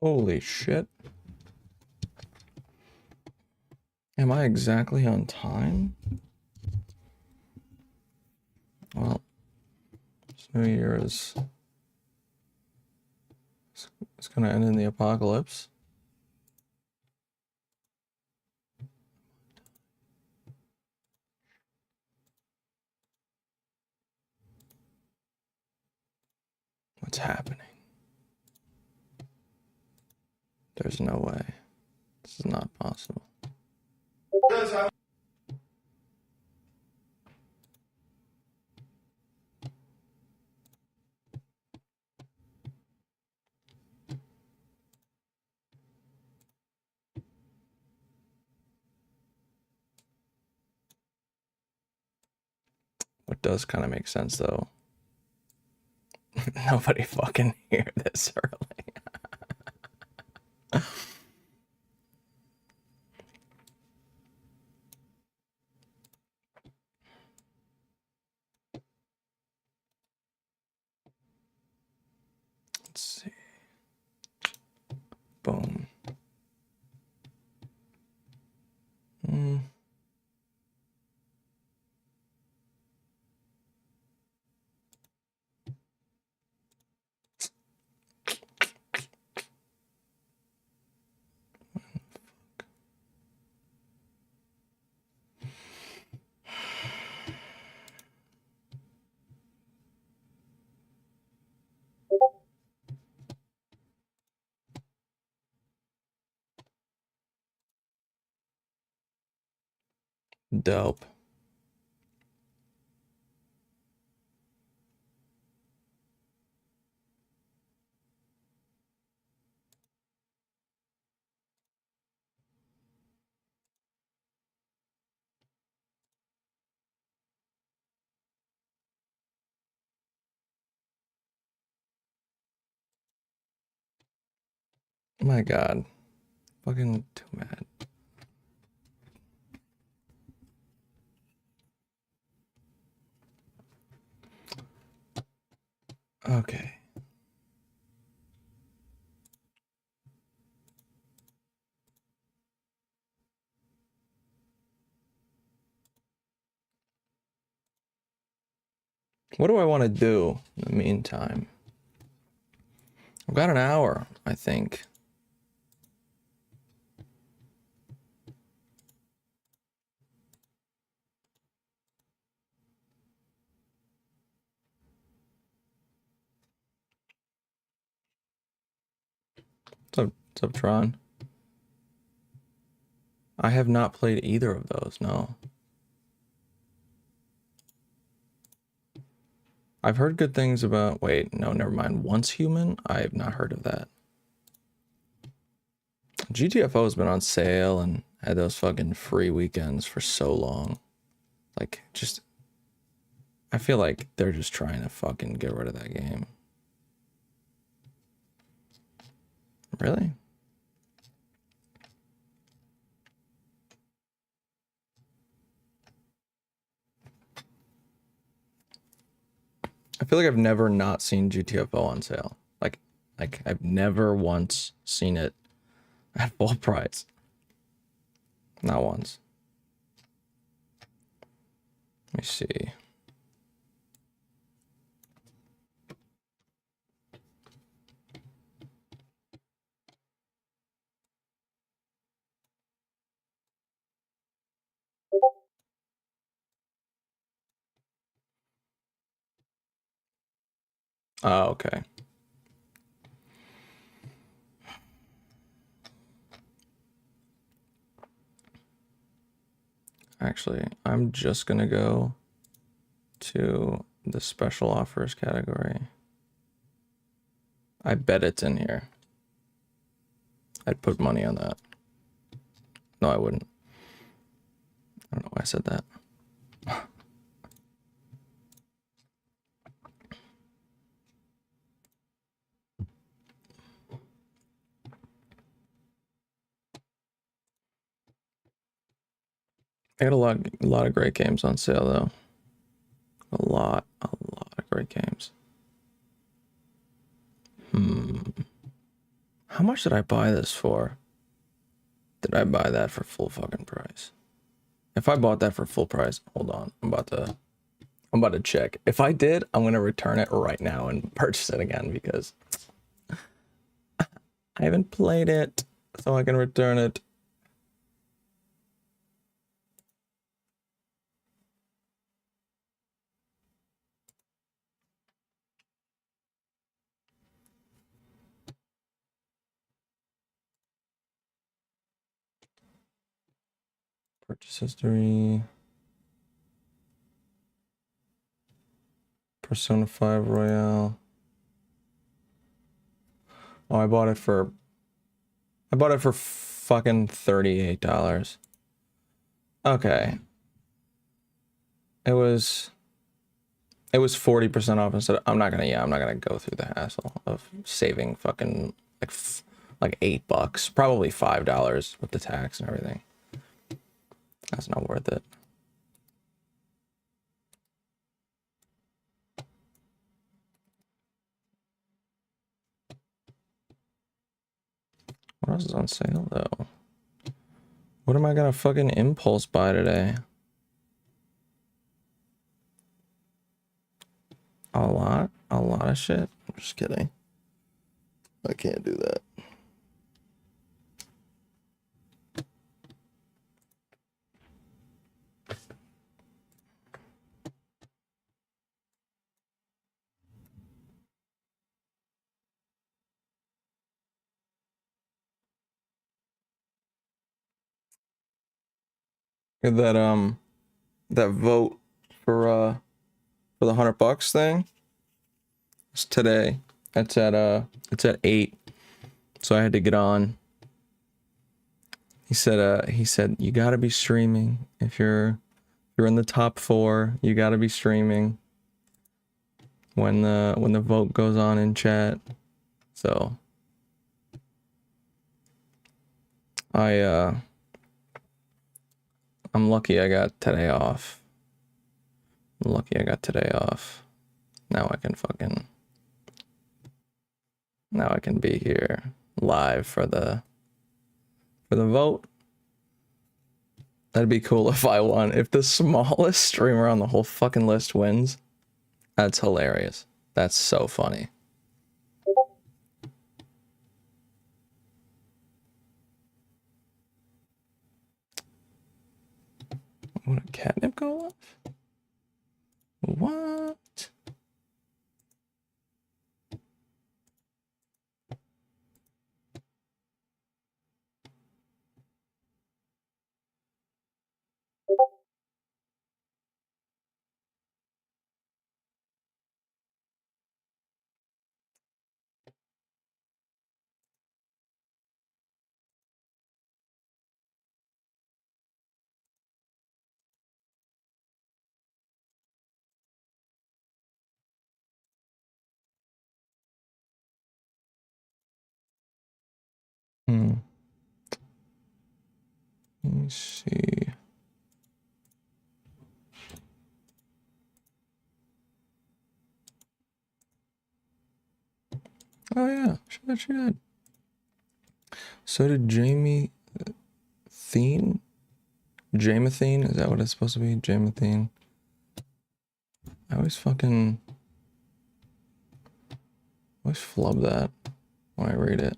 Holy shit. Am I exactly on time? Well, this New Year is... It's gonna end in the apocalypse. What's happening? There's no way. This is not possible. What does kind of make sense though? Nobody fucking hear this early. Let's see. Boom. Dope. Oh my god. Fucking too mad. Okay. What do I want to do in the meantime? I've got an hour, I think. What's up, Tron? I have not played either of those, no. I've heard good things about... Wait, no, never mind. Once Human? I have not heard of that. GTFO has been on sale and had those fucking free weekends for so long. Like, just... I feel like they're just trying to fucking get rid of that game. Really? I feel like I've never not seen GTFO on sale. Like I've never once seen it at full price. Not once. Let me see. Oh, okay. Actually, I'm just gonna go to the special offers category. I bet it's in here. I'd put money on that. No, I wouldn't. I don't know why I said that. I got a lot of great games on sale though. A lot of great games. How much did I buy this for? Did I buy that for full fucking price? If I bought that for full price, hold on. I'm about to check. If I did, I'm gonna return it right now and purchase it again because I haven't played it, so I can return it. Purchase history. Persona 5 Royale. Oh, I bought it for fucking $38. Okay. It was 40% off instead of, I'm not gonna go through the hassle of saving fucking like $8, probably $5 with the tax and everything. That's not worth it. What else is on sale though? What am I gonna fucking impulse buy today? A lot of shit. I'm just kidding. I can't do that. That vote for the $100 thing. It's today. It's at 8. So I had to get on. He said you gotta be streaming. If you're in the top 4, you gotta be streaming when the vote goes on in chat. So I'm lucky I got today off. Now I can be here live for the vote. That'd be cool if I won. If the smallest streamer on the whole fucking list wins, that's hilarious. That's so funny. What, a catnip go off? What? Let me see. Oh yeah, she did. So did Jamie Thien? Jamathine? Is that what it's supposed to be? Jamathine. I always flub that when I read it.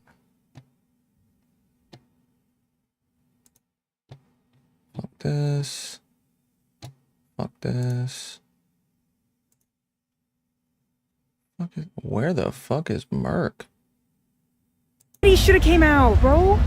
Fuck this. Fuck this. Where the fuck is Merc? He should have came out, bro.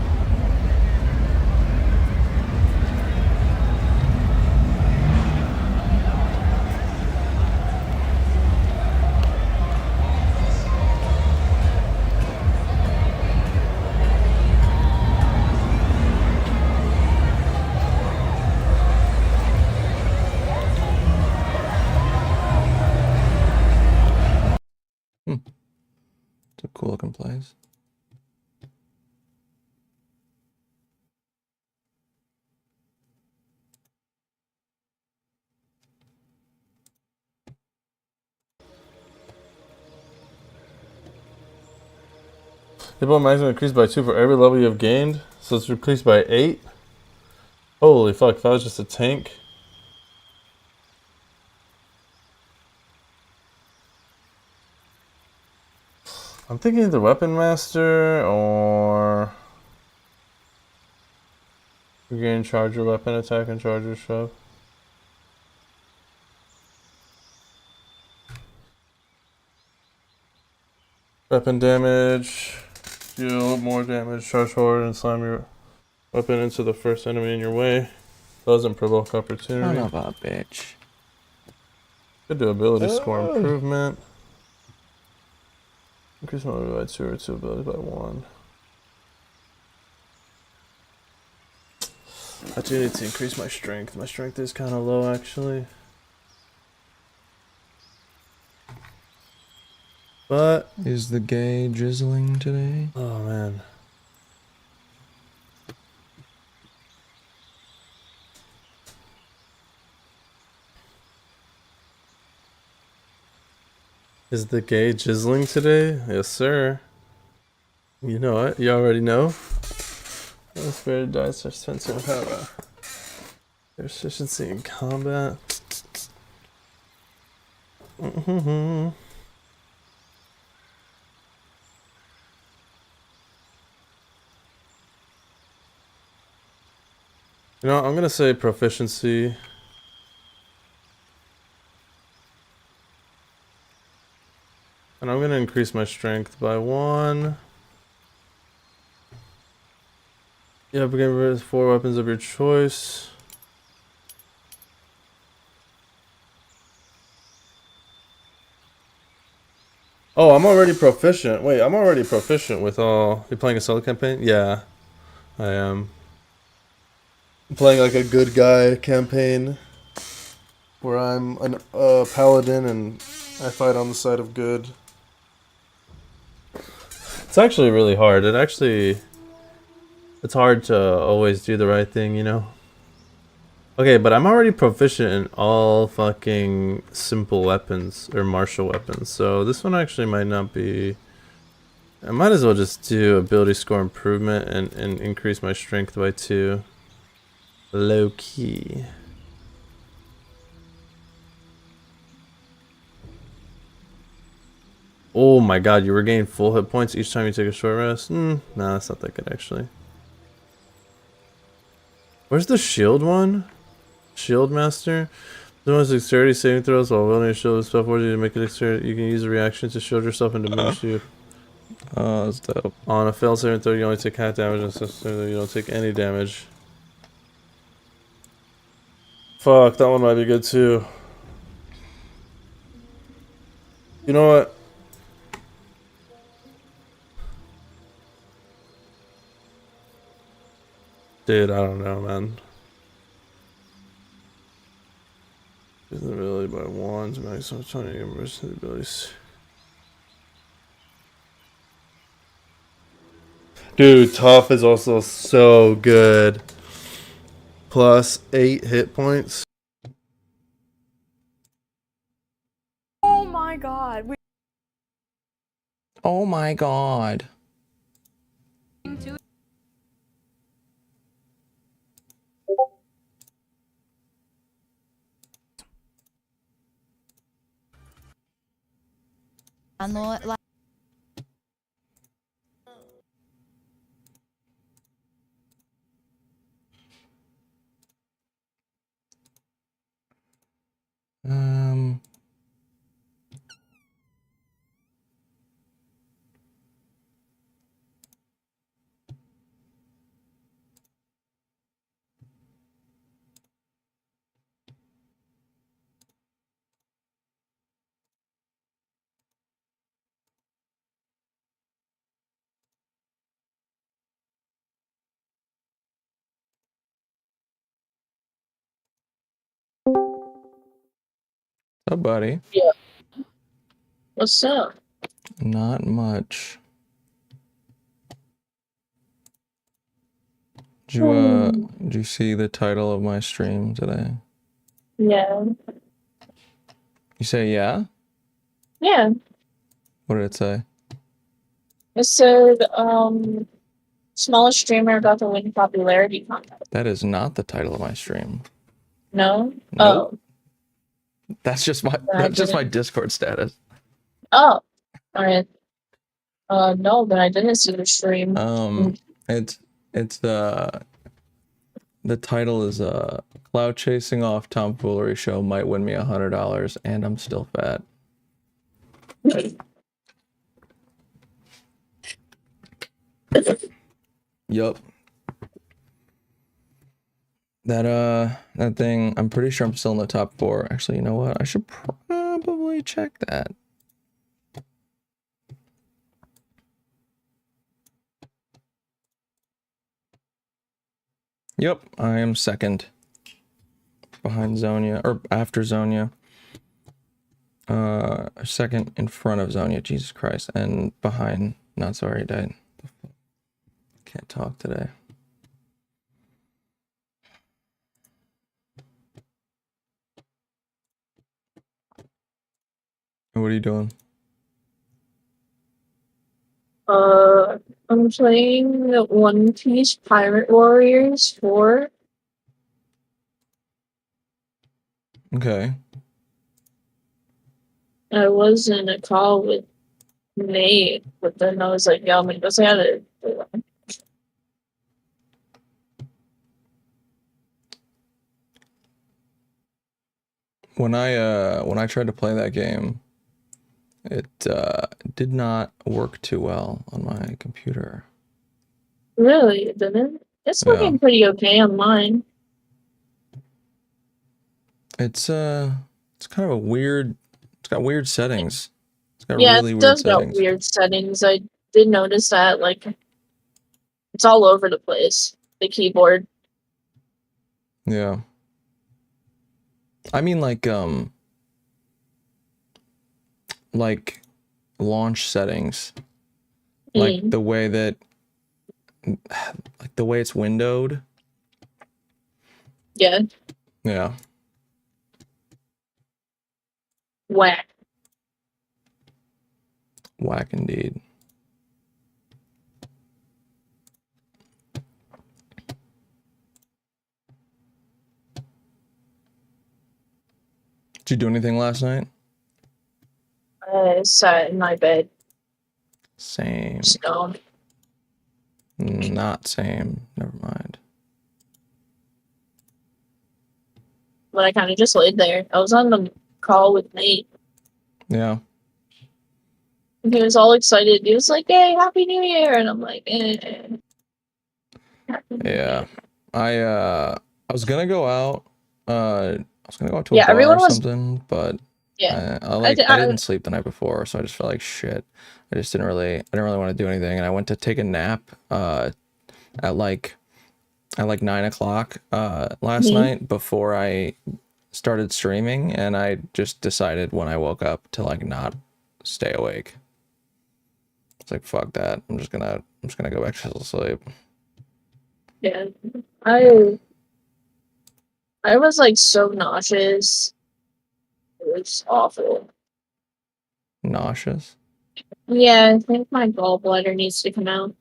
It's a cool looking place. Hit point maximum increased by 2 for every level you have gained. So it's increased by 8. Holy fuck, if that was just a tank. I'm thinking either Weapon Master or regain Charger Weapon Attack and Charger Shove. Weapon damage. Deal more damage. Charge forward and slam your weapon into the first enemy in your way. Doesn't provoke opportunity. Son of a bitch. Could do ability score improvement. Increase my ability by 2 or 2 abilities by 1. I do need to increase my strength. My strength is kind of low actually. But Is the gay drizzling today? oh man. Is the gay jizzling today? Yes, sir. You know it. You already know. Those spirit dice are expensive and have their efficiency in combat. You know, I'm gonna say proficiency. And I'm gonna increase my strength by 1. You have again 4 weapons of your choice. Oh, I'm already proficient. Wait, I'm already proficient with all. You're playing a solo campaign? Yeah, I am. I'm playing like a good guy campaign where I'm a paladin and I fight on the side of good. It's actually really hard. It's hard to always do the right thing, you know? Okay, but I'm already proficient in all fucking simple weapons or martial weapons, so this one actually might not be... I might as well just do ability score improvement and increase my strength by 2. Low key. Oh my god, you regain full hit points each time you take a short rest? Nah, that's not that good actually. Where's the shield one? Shield Master? Someone's dexterity saving throws while wielding a shield with stuff forces you to make a dexterity. You can use a reaction to shield yourself and diminish you. Oh, that's dope. On a failed saving throw, you only take half damage, and so you don't take any damage. Fuck, that one might be good too. You know what? Dude, I don't know, man. Isn't ability by 1 to maximum 20 emergency abilities. Dude, tough is also so good. Plus 8 hit points. Oh my god. Oh my god. Um... Oh, buddy. Yeah. What's up? Not much. Did you see the title of my stream today? Yeah. You say yeah? Yeah. What did it say? It said, smallest streamer about to win popularity contest. That is not the title of my stream. No? Nope. Oh. That's just my I my didn't. Discord status. Oh. Alright. No, but I didn't see the stream. It's the title is Clout chasing off tomfoolery show might win me $100 and I'm still fat. Yup. That thing, I'm pretty sure I'm still in the top 4. Actually, you know what? I should probably check that. Yep, I am second. Behind Zonia, or after Zonia. Second in front of Zonia, Jesus Christ. And behind, not sorry, died. Can't talk today. What are you doing? I'm playing One Piece Pirate Warriors 4. Okay. I was in a call with Nate, but then I was like, yo, I'm gonna go say hi to everyone. When I tried to play that game, it did not work too well on my computer. Really? It didn't? It's Yeah. looking pretty okay on mine. It's kind of a weird, it's got weird settings. It's got Yeah, really it weird does got settings. weird settings. I did notice that, like, it's all over the place, the keyboard. Yeah. I mean like launch settings. Like the way that like the way it's windowed. Yeah. Yeah. Whack. Whack indeed. Did you do anything last night? I sat in my bed, Same. stoned. Not same. Never mind. But I kind of just laid there. I was on the call with Nate. Yeah. And he was all excited. He was like, "Hey, Happy New Year!" And I'm like, "Eh." Yeah. I was gonna go out. I was gonna go out to a Yeah, bar everyone or was. something, but Yeah, I didn't sleep the night before, so I just felt like shit. I didn't really want to do anything, and I went to take a nap at like 9 o'clock last night before I started streaming, and I just decided when I woke up to like not stay awake. It's like fuck that. I'm just gonna go back to sleep. Yeah, I was like so nauseous. It was awful. Nauseous? Yeah, I think my gallbladder needs to come out.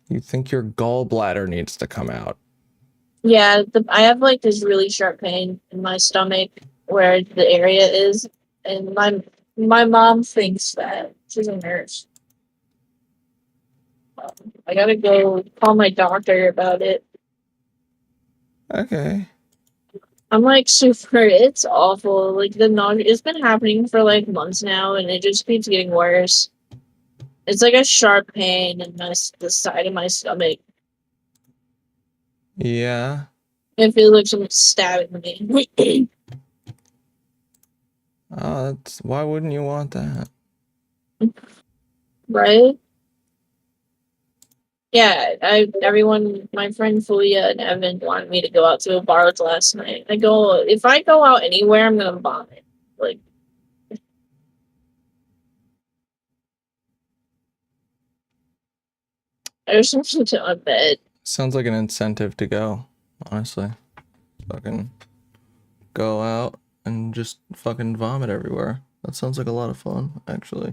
You think your gallbladder needs to come out? Yeah, I have like this really sharp pain in my stomach where the area is, and my mom thinks that she's a nurse. I gotta go call my doctor about it. Okay. I'm like super. It's awful. Like the nausea. It's been happening for like months now, and it just keeps getting worse. It's like a sharp pain in the side of my stomach. Yeah. It feels like someone's stabbing me. Oh, that's why wouldn't you want that? Right? Yeah, everyone, my friend Fulia and Evan wanted me to go out to a bar last night. If I go out anywhere, I'm gonna vomit. Like, there's something to my bed. Sounds like an incentive to go, honestly. Fucking go out and just fucking vomit everywhere. That sounds like a lot of fun, actually.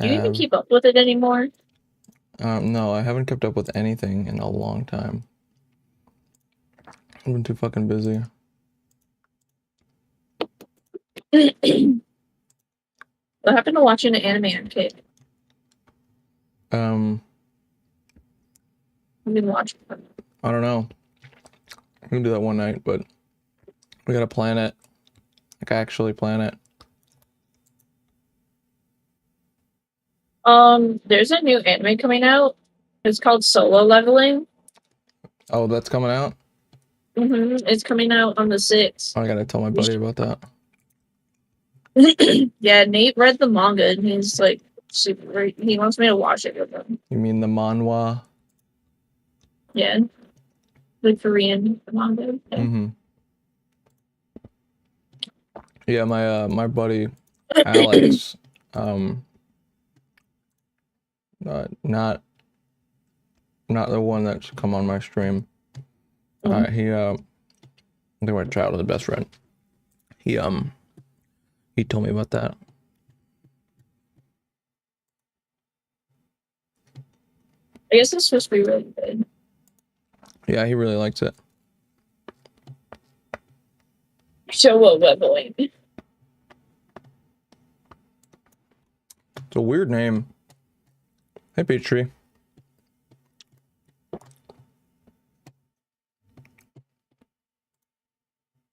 Do you even tab. keep up with it anymore? No, I haven't kept up with anything in a long time. I've been too fucking busy. What happened to watching an anime arcade? Um, I've been watching them. I don't know. We can do that one night, but we gotta plan it. Like, actually plan it. There's a new anime coming out. It's called Solo Leveling. Oh, that's coming out? It's coming out on the 6th. I gotta tell my buddy about that. Yeah, Nate read the manga and he's like super. He wants me to watch it with him. You mean the manhwa? Yeah, the Korean manga. Yeah. Mm-hmm. Yeah, my buddy Alex, not the one that's come on my stream. They were a child of the best friend. He told me about that. I guess this supposed to be really good. Yeah, he really likes it. Solo Leveling. It's a weird name. Hey, Peachtree.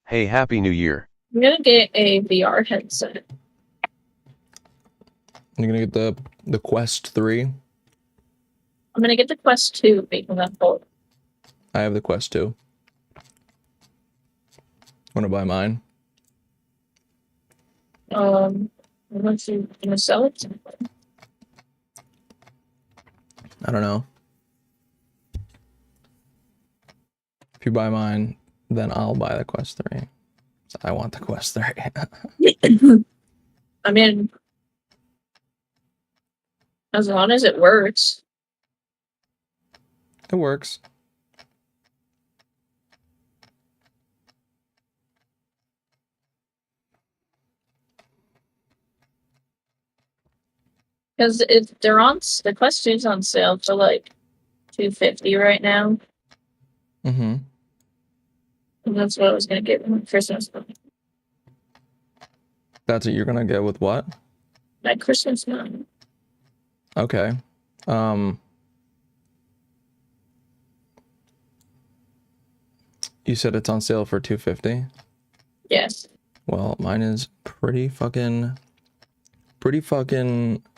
Hey, Happy New Year. I'm gonna get a VR headset. You're gonna get the Quest 3. I'm gonna get the Quest 2 because I'm both. I have the Quest 2. Wanna buy mine? Unless you're gonna sell it to me. I don't know. If you buy mine, then I'll buy the Quest 3. So I want the Quest 3. I mean, as long as it works. It works. Because the Quest 2's on sale for like $250 right now. Mm-hmm. And that's what I was gonna get for Christmas. That's what you're gonna get with what? My Christmas money. Okay. You said it's on sale for $250? Yes. Well, mine is pretty fucking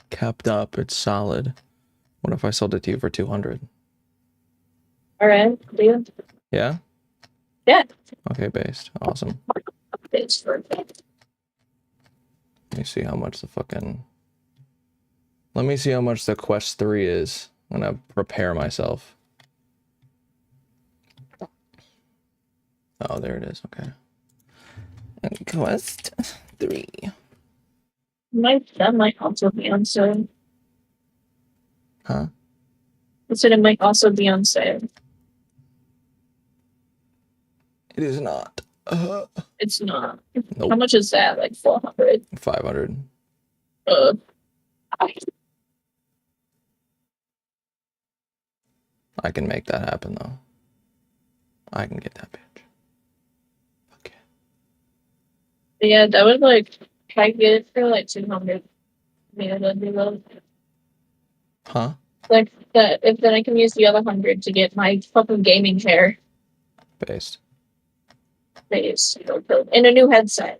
kept up. It's solid. What if I sold it to you for $200? Alright, deal. Yeah? Yeah. Okay, based. Awesome. It's for Let me see how much Let me see how much the Quest 3 is. I'm gonna prepare myself. Oh, there it is. Okay. And Quest 3. that might also be on sale. Huh? I said it might also be on sale. It is not. It's not. Nope. How much is that? Like 400? 500. I can make that happen though. I can get that bitch. Okay. Yeah, that would like if I get it for like 200. Yeah, that'd be low. Huh? Like that if then I can use the other 100 to get my fucking gaming chair Based. base and a new headset.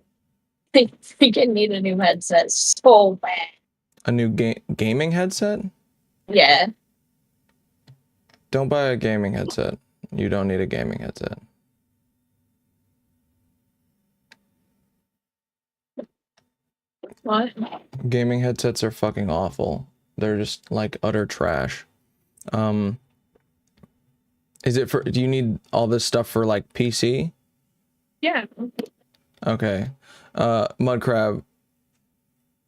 I freaking need a new headset so bad. A new gaming headset? Yeah. Don't buy a gaming headset. You don't need a gaming headset. What? Gaming headsets are fucking awful. They're just like utter trash. Is it for, do you need all this stuff for like PC? Yeah. Okay. Mudcrab,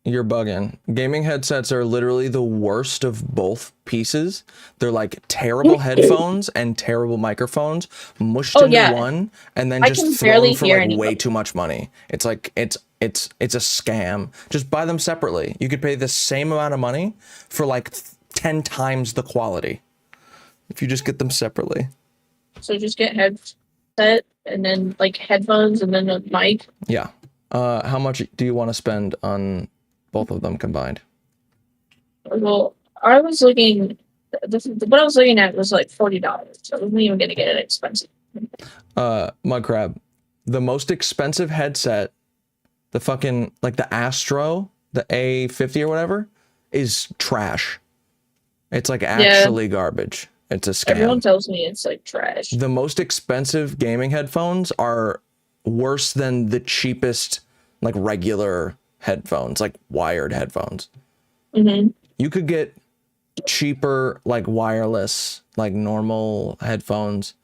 you're bugging. Gaming headsets are literally the worst of both pieces. They're like terrible headphones and terrible microphones mushed into one and then I just can barely thrown for hear like way anybody. too much money. It's like, it's It's a scam. Just buy them separately. You could pay the same amount of money for like 10 times the quality if you just get them separately. So just get headset and then like headphones and then a mic. Yeah. How much do you want to spend on both of them combined? Well, I was looking. What I was looking at was like $40, so I wasn't even gonna get it expensive. Mudcrab, the most expensive headset, the fucking like the Astro, the A50 or whatever, is trash. It's like actually garbage. It's a scam. Everyone tells me it's like trash. The most expensive gaming headphones are worse than the cheapest like regular headphones, like wired headphones. Mm-hmm. You could get cheaper like wireless, like normal headphones.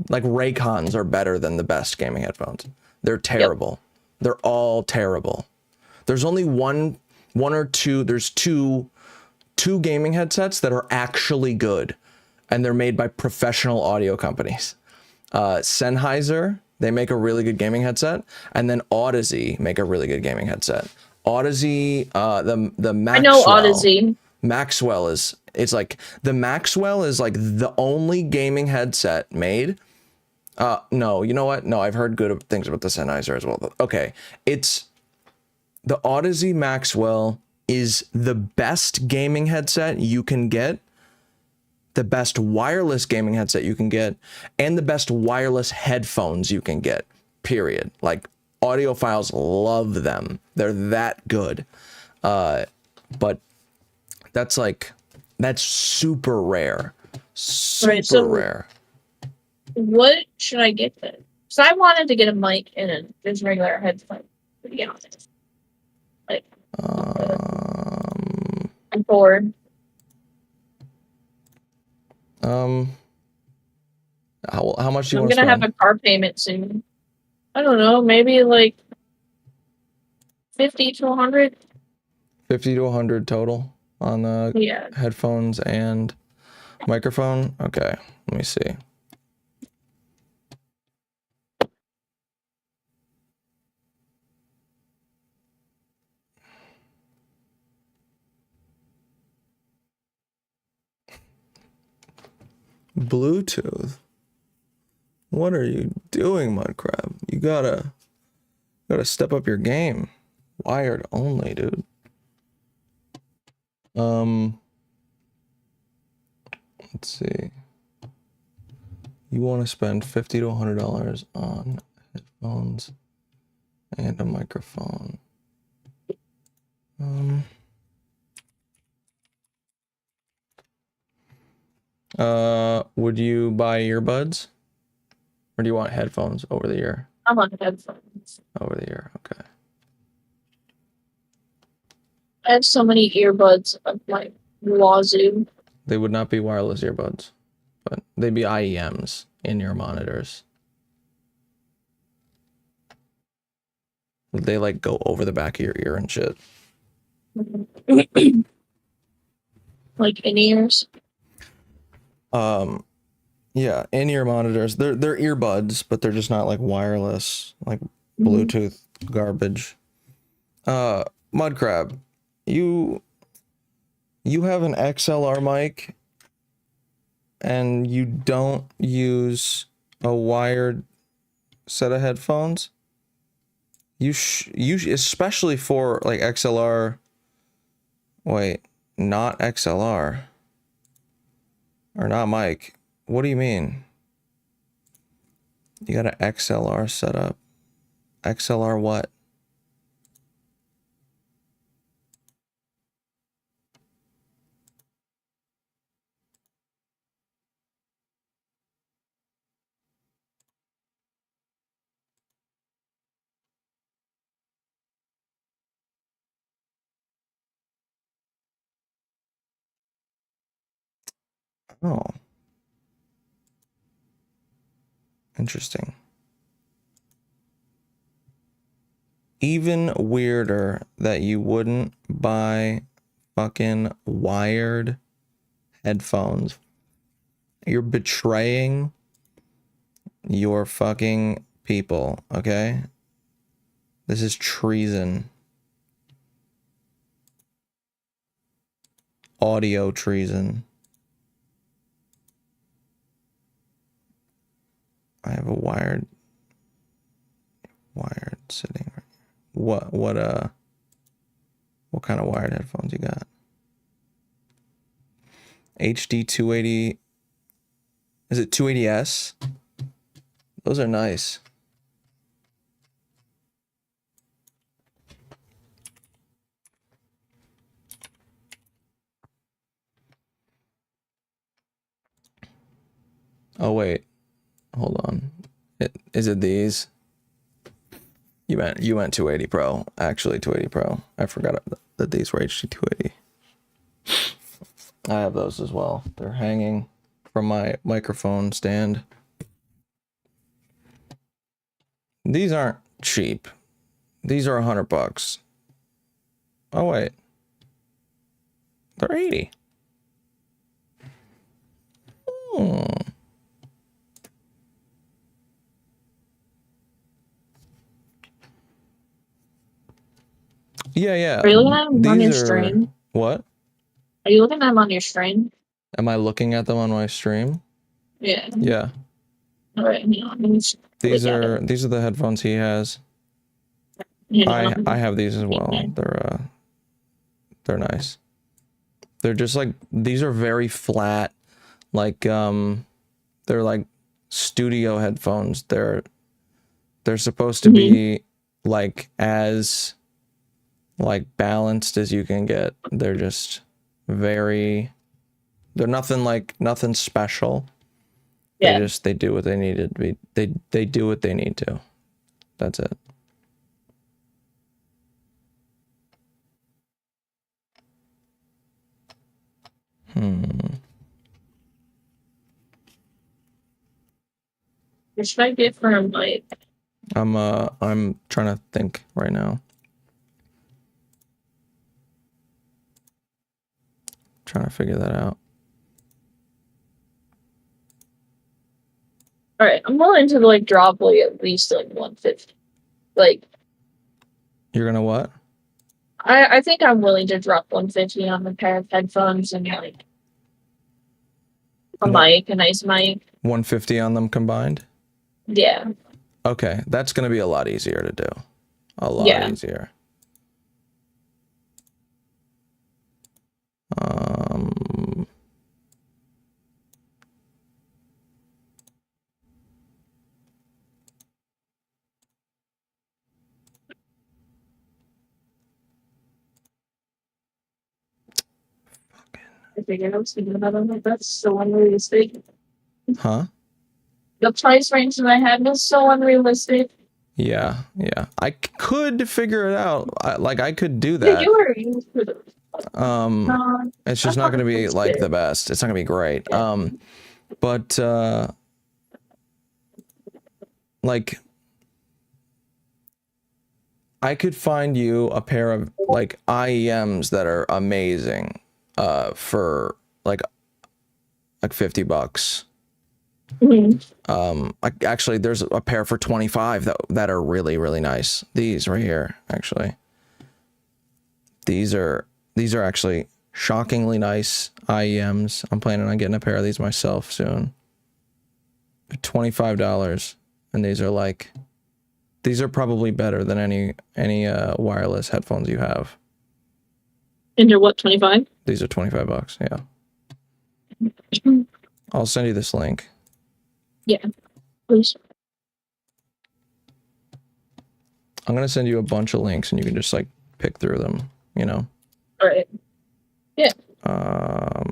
Like Raycons are better than the best gaming headphones. They're terrible. Yep. They're all terrible. There's only one or two. There's two gaming headsets that are actually good, and they're made by professional audio companies. Sennheiser, they make a really good gaming headset, and then Audeze make a really good gaming headset. Audeze, the Maxwell. I know Audeze. Maxwell is like the Maxwell is like the only gaming headset made. No, you know what? No, I've heard good things about the Sennheiser as well. Okay, it's the Audeze Maxwell is the best gaming headset you can get, the best wireless gaming headset you can get, and the best wireless headphones you can get. Period. Like audiophiles love them. They're that good. But that's super rare. Super rare. What should I get then? So I wanted to get a mic and a just regular headphone, to be honest. Like, I'm bored. How much do you I'm want to spend? gonna have a car payment soon. I don't know, maybe like 50 to 100. 50 to 100 total on the headphones and microphone. Okay, let me see. Bluetooth. What are you doing, Mudcrab? You gotta step up your game. Wired only, dude. Let's see. You want to spend $50 to $100 on headphones and a microphone. Would you buy earbuds? Or do you want headphones over the ear? I want headphones. Over the ear, okay. I have so many earbuds of my wazoo. They would not be wireless earbuds, but they'd be IEMs in your monitors. They like go over the back of your ear and shit. Like in-ears? Yeah, in-ear monitors. They're earbuds, but they're just not like wireless, like Bluetooth garbage. Mudcrab, you have an XLR mic and you don't use a wired set of headphones. You especially for like XLR. Wait, not XLR. Or not mic. What do you mean? You got an XLR setup. XLR what? Oh. Interesting. Even weirder that you wouldn't buy fucking wired headphones. You're betraying your fucking people, okay? This is treason. Audio treason. I have a wired sitting right here. What kind of wired headphones you got? HD 280. Is it 280S? Those are nice. Oh wait, hold on. Is it these? You meant 280 Pro. Actually, 280 Pro. I forgot that these were HD 280. I have those as well. They're hanging from my microphone stand. These aren't cheap. These are $100. Oh wait, they're 80. Yeah. Are you looking at them on your These are stream? what? Are you looking at them on your stream? Am I looking at them on my stream? Yeah. Yeah. All right. Hang on. Let me just These look at are it. the headphones he has. Hang on. I have these as well. Okay. They're nice. They're just like, these are very flat, like they're like studio headphones. They're supposed to be like as like balanced as you can get. They're just they're nothing special. Yeah. They do what they need to be. They do what they need to. That's it. What should I get for a mic? I'm trying to think right now. Trying to figure that out. All right, I'm willing to like drop like at least like 150. Like, You're gonna what? I think I'm willing to drop 150 on a pair of headphones and like a mic, a nice mic. 150 on them combined? Yeah. Okay, that's gonna be a lot easier to do. A lot easier. I figured I was thinking about it. Like, that's so unrealistic. Huh? The price range that I had was so unrealistic. Yeah. I could figure it out. I could do Yeah, that. you were. It's just not gonna be like the best. It's not gonna be great. But like I could find you a pair of like IEMs that are amazing for like $50. Actually there's a pair for 25 that are really nice. These right here, actually. These are actually shockingly nice IEMs. I'm planning on getting a pair of these myself soon. $25, and these are probably better than any wireless headphones you have. And you're what, 25? These are $25, yeah. I'll send you this link. Yeah, please. I'm gonna send you a bunch of links, and you can just like pick through them, you know. All right. Yeah. Oh,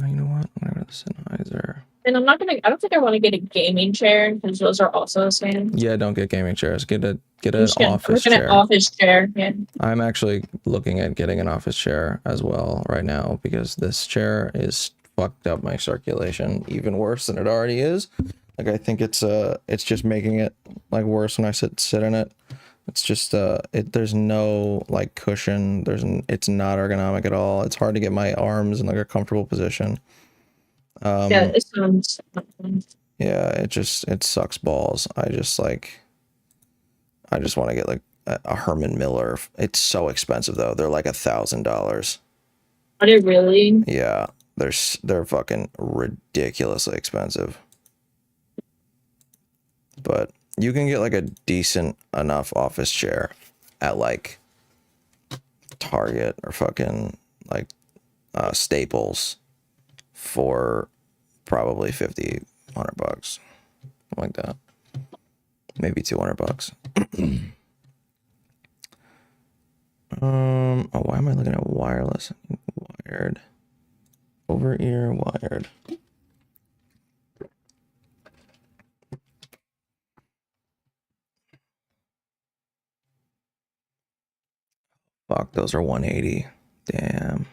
you know what? Whatever the Sennheiser. And I don't think I want to get a gaming chair because those are also the same. Yeah, don't get gaming chairs. Get an office I'm looking chair. at office chair. Yeah. I'm actually looking at getting an office chair as well right now because this chair is fucked up my circulation even worse than it already is. Like I think it's just making it like worse when I sit in it. It's just there's no like cushion. It's not ergonomic at all. It's hard to get my arms in like a comfortable position. Yeah, it sounds. Yeah, it sucks balls. I just want to get like a Herman Miller. It's so expensive though. They're like $1,000. Are they really? Yeah, they're fucking ridiculously expensive. But you can get like a decent enough office chair at like Target or fucking like Staples for probably 50, 100 bucks. Something like that. Maybe 200 bucks. Oh, why am I looking at wireless? Wired. Over ear wired. Fuck, those are 180. Damn.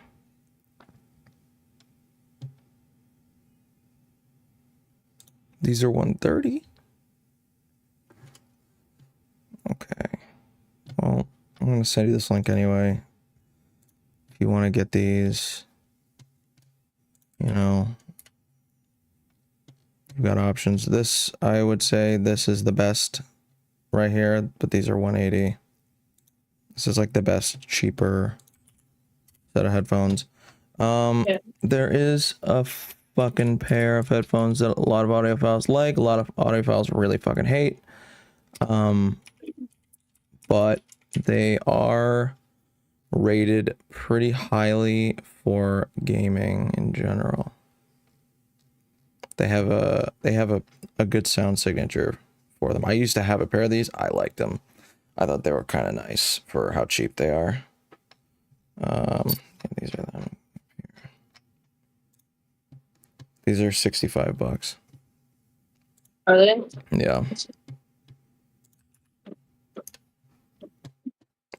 These are 130. Okay. Well, I'm gonna send you this link anyway. If you want to get these, you know, you've got options. This, I would say, this is the best right here, but these are 180. This is like the best, cheaper set of headphones. Yeah. There is a fucking pair of headphones that a lot of audiophiles like, a lot of audiophiles really fucking hate. But they are rated pretty highly for gaming in general. They have a good sound signature for them. I used to have a pair of these. I liked them. I thought they were kind of nice for how cheap they are. These are them. These are 65 bucks. Are they? Yeah.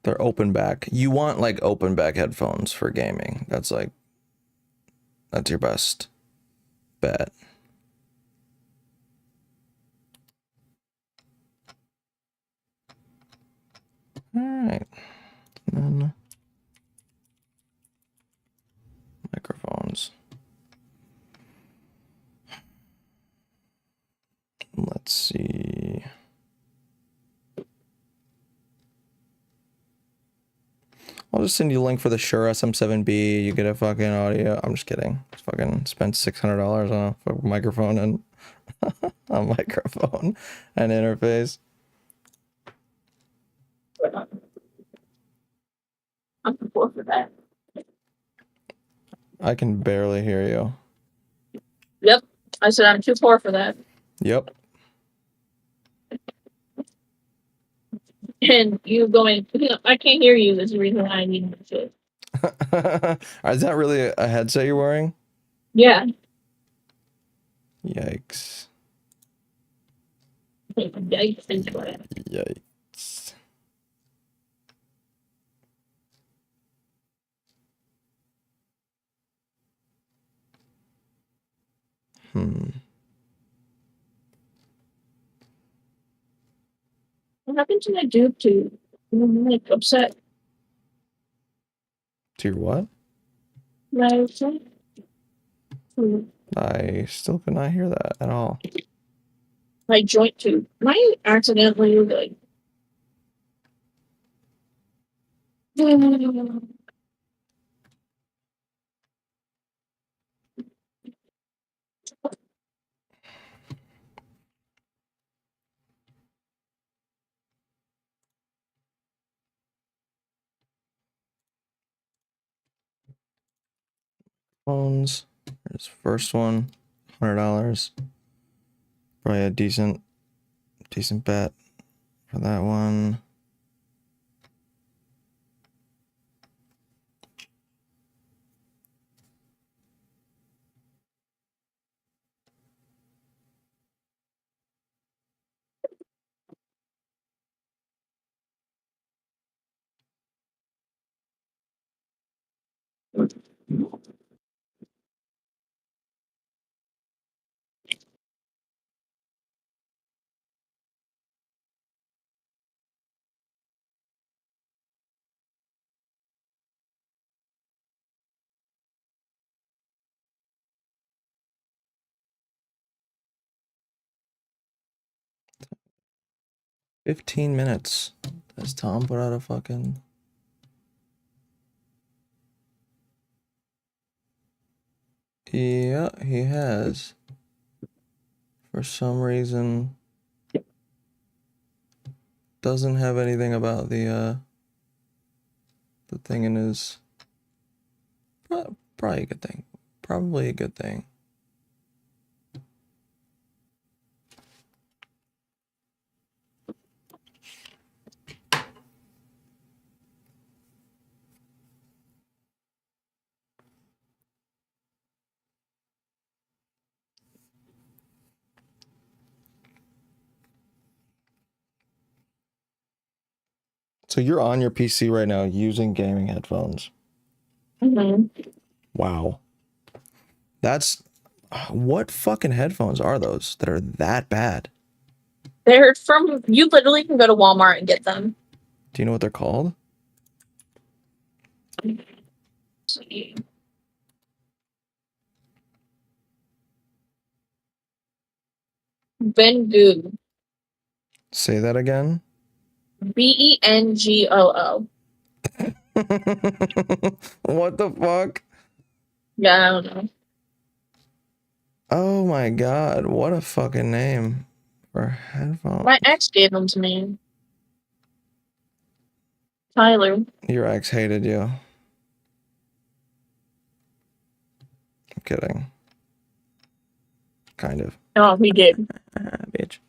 They're open back. You want like open back headphones for gaming. That's your best bet. All right. And then microphones. Let's see. I'll just send you a link for the Shure SM7B. You get a fucking audio. I'm just kidding. Just fucking spent $600 on a microphone and a microphone and interface. I'm poor for that. I can barely hear you. Yep. I said I'm too poor for that. Yep. And you going, I can't hear you. Is the reason why I need to. Is that really a headset you're wearing? Yeah. Yikes. Yikes. Yikes. What happened to my dude too? I'm like upset. To your what? My I still could not hear that at all. my joint tube. I accidentally like Phones. There's first one, $100. Probably a decent bet for that one. 15 minutes. Does Tom put out a fucking... Yeah, he has. For some reason, doesn't have anything about the thing in his... Probably a good thing. Probably a good thing. So you're on your PC right now using gaming headphones. Mm-hmm. Wow. That's... What fucking headphones are those that are that bad? They're from. You literally can go to Walmart and get them. Do you know what they're called? Bengoo. Say that again. Bengoo. What the fuck? Yeah, I don't know. Oh my god, what a fucking name for headphones. My ex gave them to me. Tyler. Your ex hated you. I'm kidding. Kind of. Oh, he did. Bitch.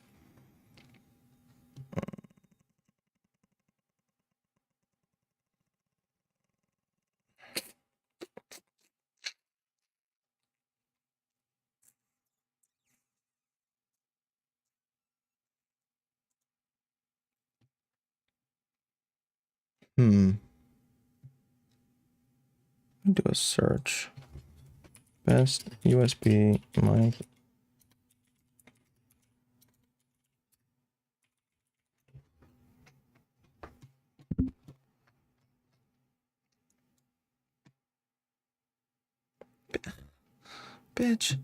Do a search. Best USB mic. Bitch.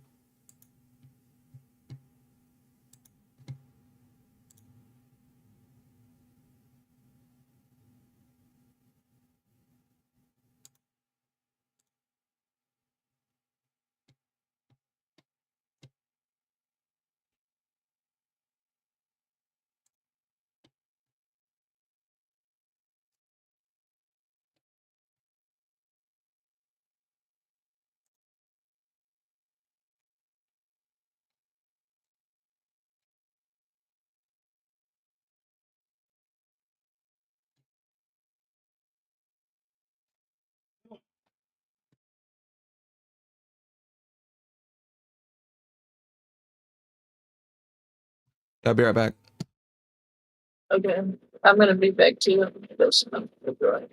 I'll be right back. Okay. I'm gonna be back too. I'm gonna go smoke. Right.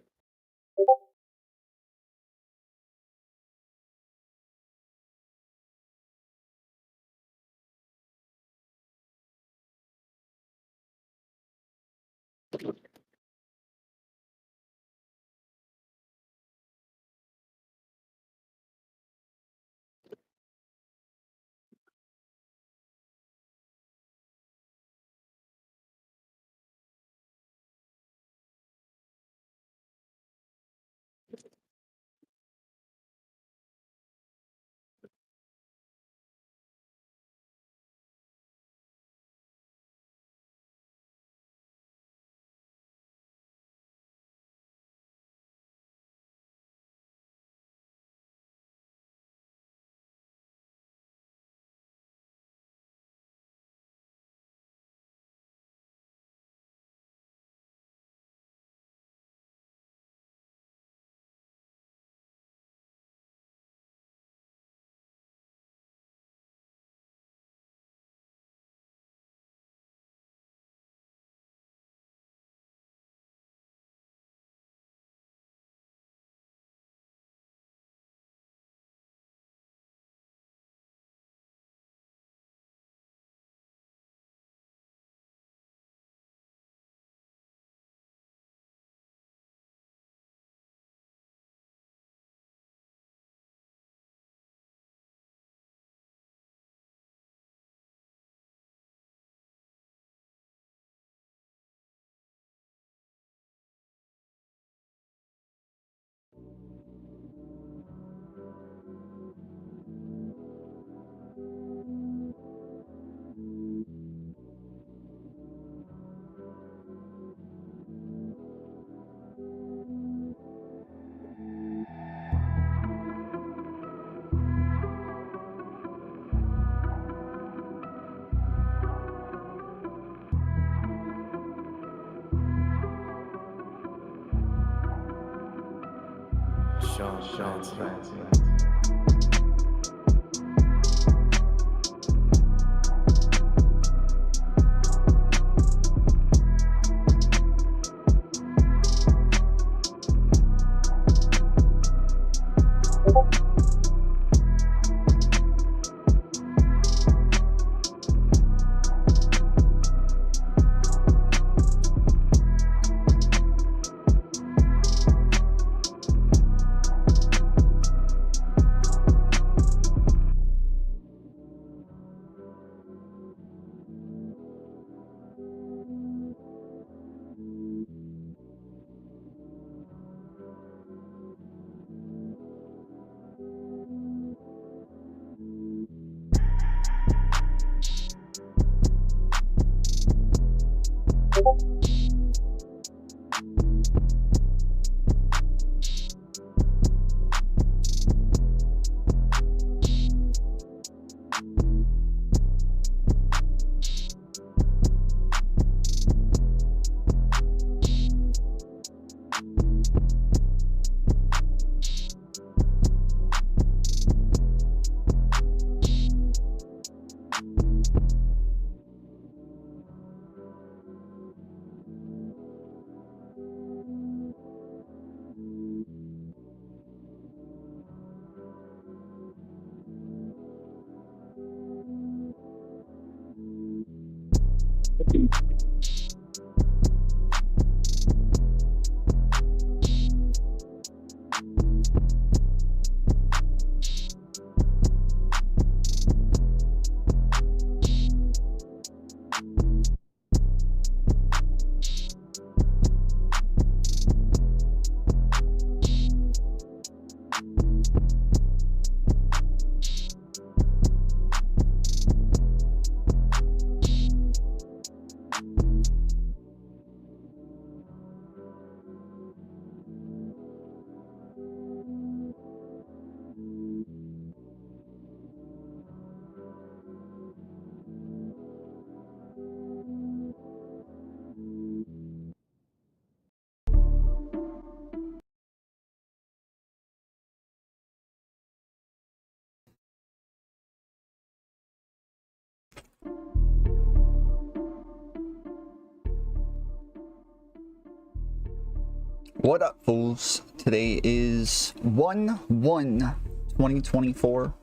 What up, fools? Today is 1/1/2024.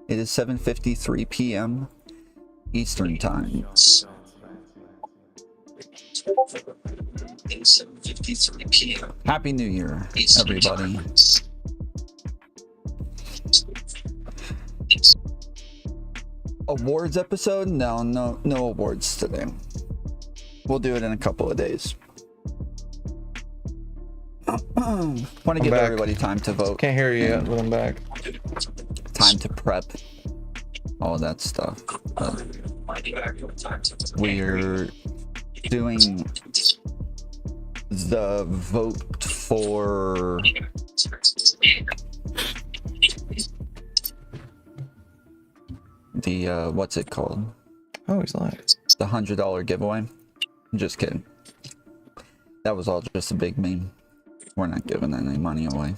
It is 7:53 p.m. Eastern Time. 7:53 p.m. Happy New Year, everybody. Awards episode? No awards today. We'll do it in a couple of days. Want to give everybody time to vote. Can't hear you yet, but I'm back. Time to prep. All that stuff. We're doing the vote for the what's it called? Oh, he's live. The $100 giveaway. Just kidding. That was all just a big meme. We're not giving any money away.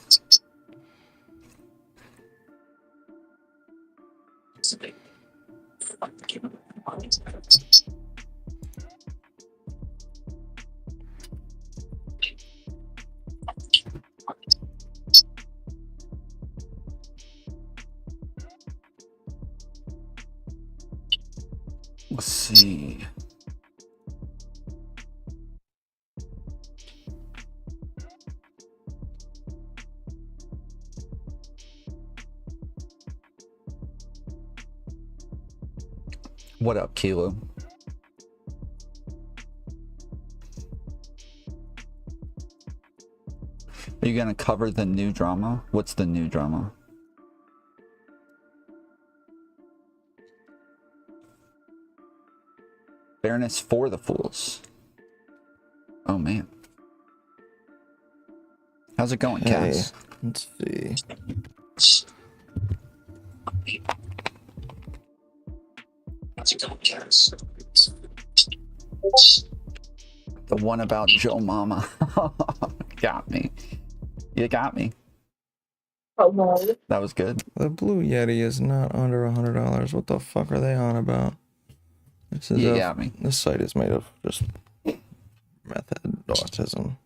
Let's see. What up, Kilo? Are you gonna cover the new drama? What's the new drama? Fairness for the fools. Oh man. How's it going, Cass? Let's see. The one about Joe Mama. Got me. You got me. Come on. That was good. The Blue Yeti is not under $100. What the fuck are they on about? This is You got me. This site is made of just method autism.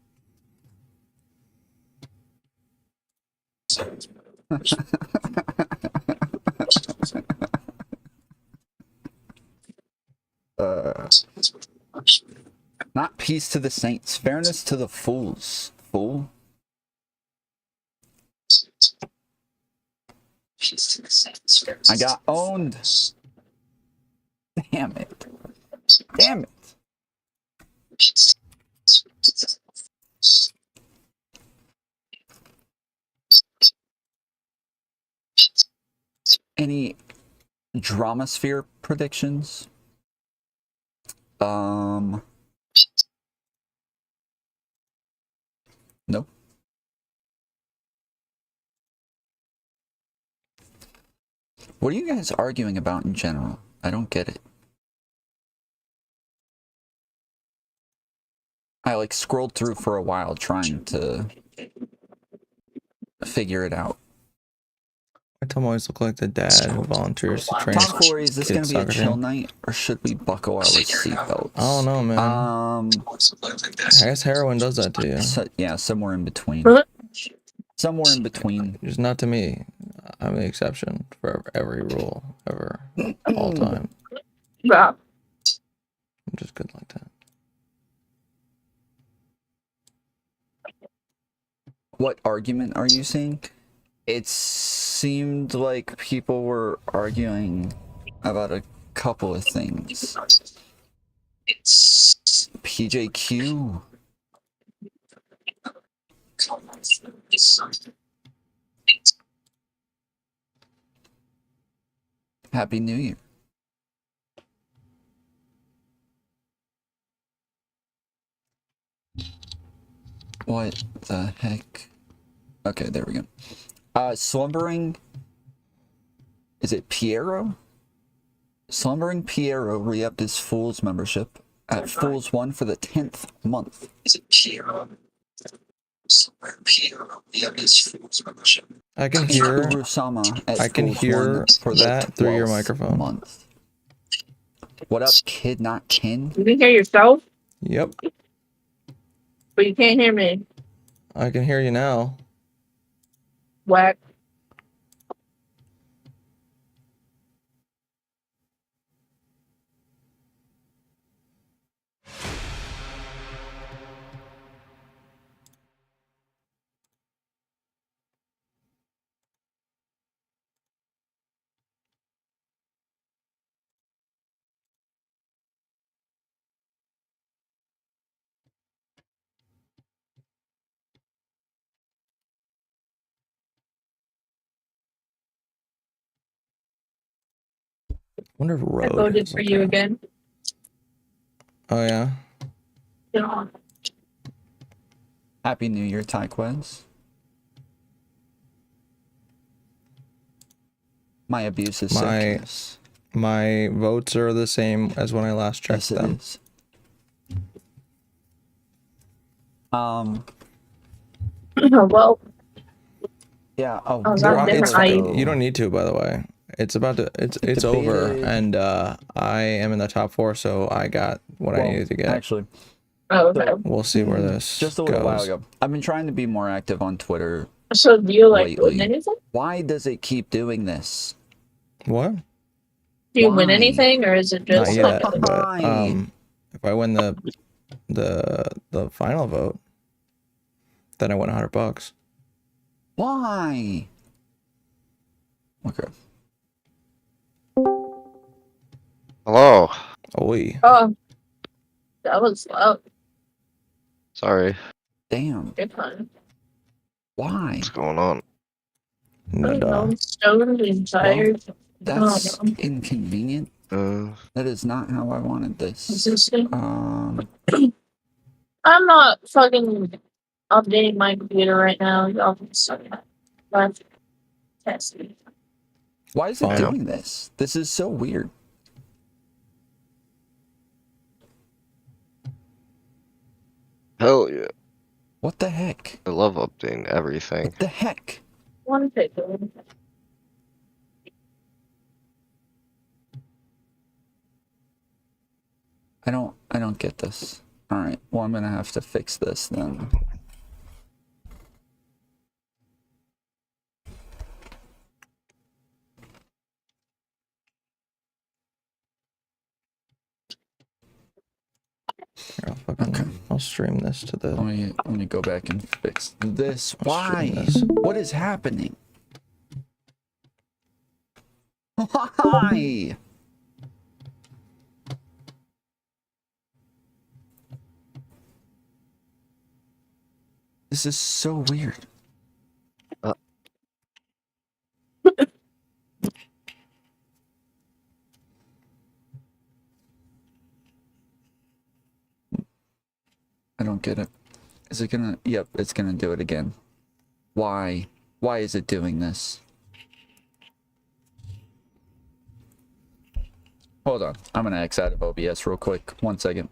Not peace to the saints, fairness to the fools. Fool. I got owned. Damn it. Damn it. Any Dramasphere predictions? No. What are you guys arguing about in general? I don't get it. I like scrolled through for a while trying to figure it out. I Tom always look like the dad who volunteers to train. Tomfoolery, is this going to be a kids' chill soccer team. night, or should we buckle our seatbelts? I don't know, man. I guess heroin does that to you. Yeah, somewhere in between. What? Somewhere in between. Just not to me. I'm the exception for every rule ever, all time. Yeah. I'm just good like that. What argument are you seeing? It seemed like people were arguing about a couple of things. PJQ. Happy New Year. What the heck? Okay, there we go. Slumbering. Is it Piero? Slumbering Piero re-upped his Fool's membership at Fool's 1 for the 10th month. Is it Piero? Slumbering Piero re-upped his Fool's membership. I can hear. Urusama at I can Fool's hear 1 for the that through your 12th microphone. month. What up, kid not kin? You can hear yourself, Yep, but you can't hear me. I can hear you now. Whack. Wonder if I Road voted is for you okay. again. Oh yeah. Yeah. Happy New Year, Tyquez. My abuse is My- sick. My votes are the same as when I last Yes, checked it them. is. Well, Yeah. Oh, Oh, They're that's on- different. it's, I- you don't need to, by the way. It's about to. It's over, Debated. and I am in the top 4, so I got what I needed to get. Actually, oh, okay. We'll see where this just a little goes. while ago, I've been trying to be more active on Twitter. So do you like Lately. win anything? Why does it keep doing this? What? Do you win Why? anything, or is it Not just yet, like but Why? if I win the final vote, then I win $100. Why? Okay. Hello. Oi. oh, that was loud. Sorry. Damn. Good fun. Why? What's going on? I don't know, Nada. I'm stoned and tired. That's Oh, no. inconvenient. That is not how I wanted this. Consistent. Um. I'm not fucking updating my computer right now. Y'all can suck it. But test me. Why is it Fine. doing this? This is so weird. Hell yeah. What the heck? I love updating everything. What the heck? One pickle. I don't get this. Alright, well I'm gonna have to fix this then. Here, I'll stream this to the. Let me go back and fix this. I'll stream Why? this. What is happening? Why? This is so weird. I don't get it. Is it gonna... Yep, it's gonna do it again. Why? Why is it doing this? Hold on. I'm gonna X out of OBS real quick. 1 second.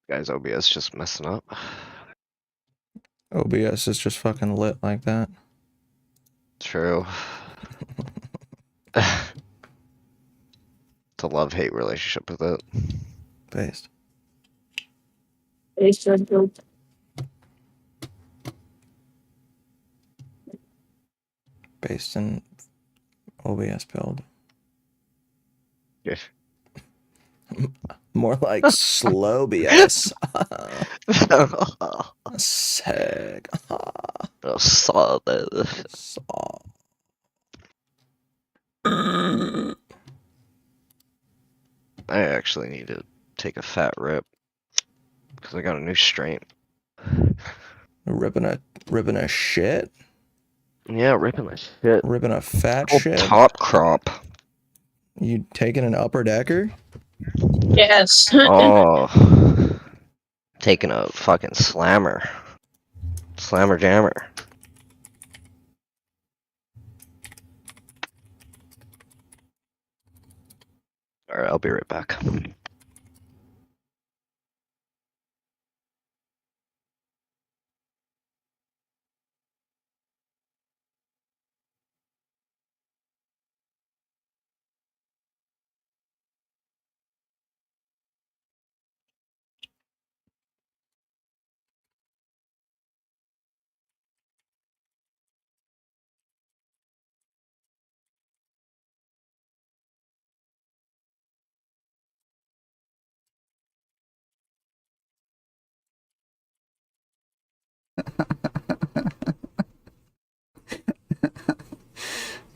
Guys, OBS just messing up. OBS is just fucking lit like that. True. It's a love-hate relationship with it. Based. It's just built. Based in OBS build. Yeah. More like slow BS. Sick. Solid. I actually need to take a fat rip because I got a new strain. Ripping a shit. Yeah, ripping my shit. Ripping a fat Oh, shit. top crop. You taking an upper decker? Yes. Oh, taking a fucking slammer. Slammer jammer. Alright, I'll be right back.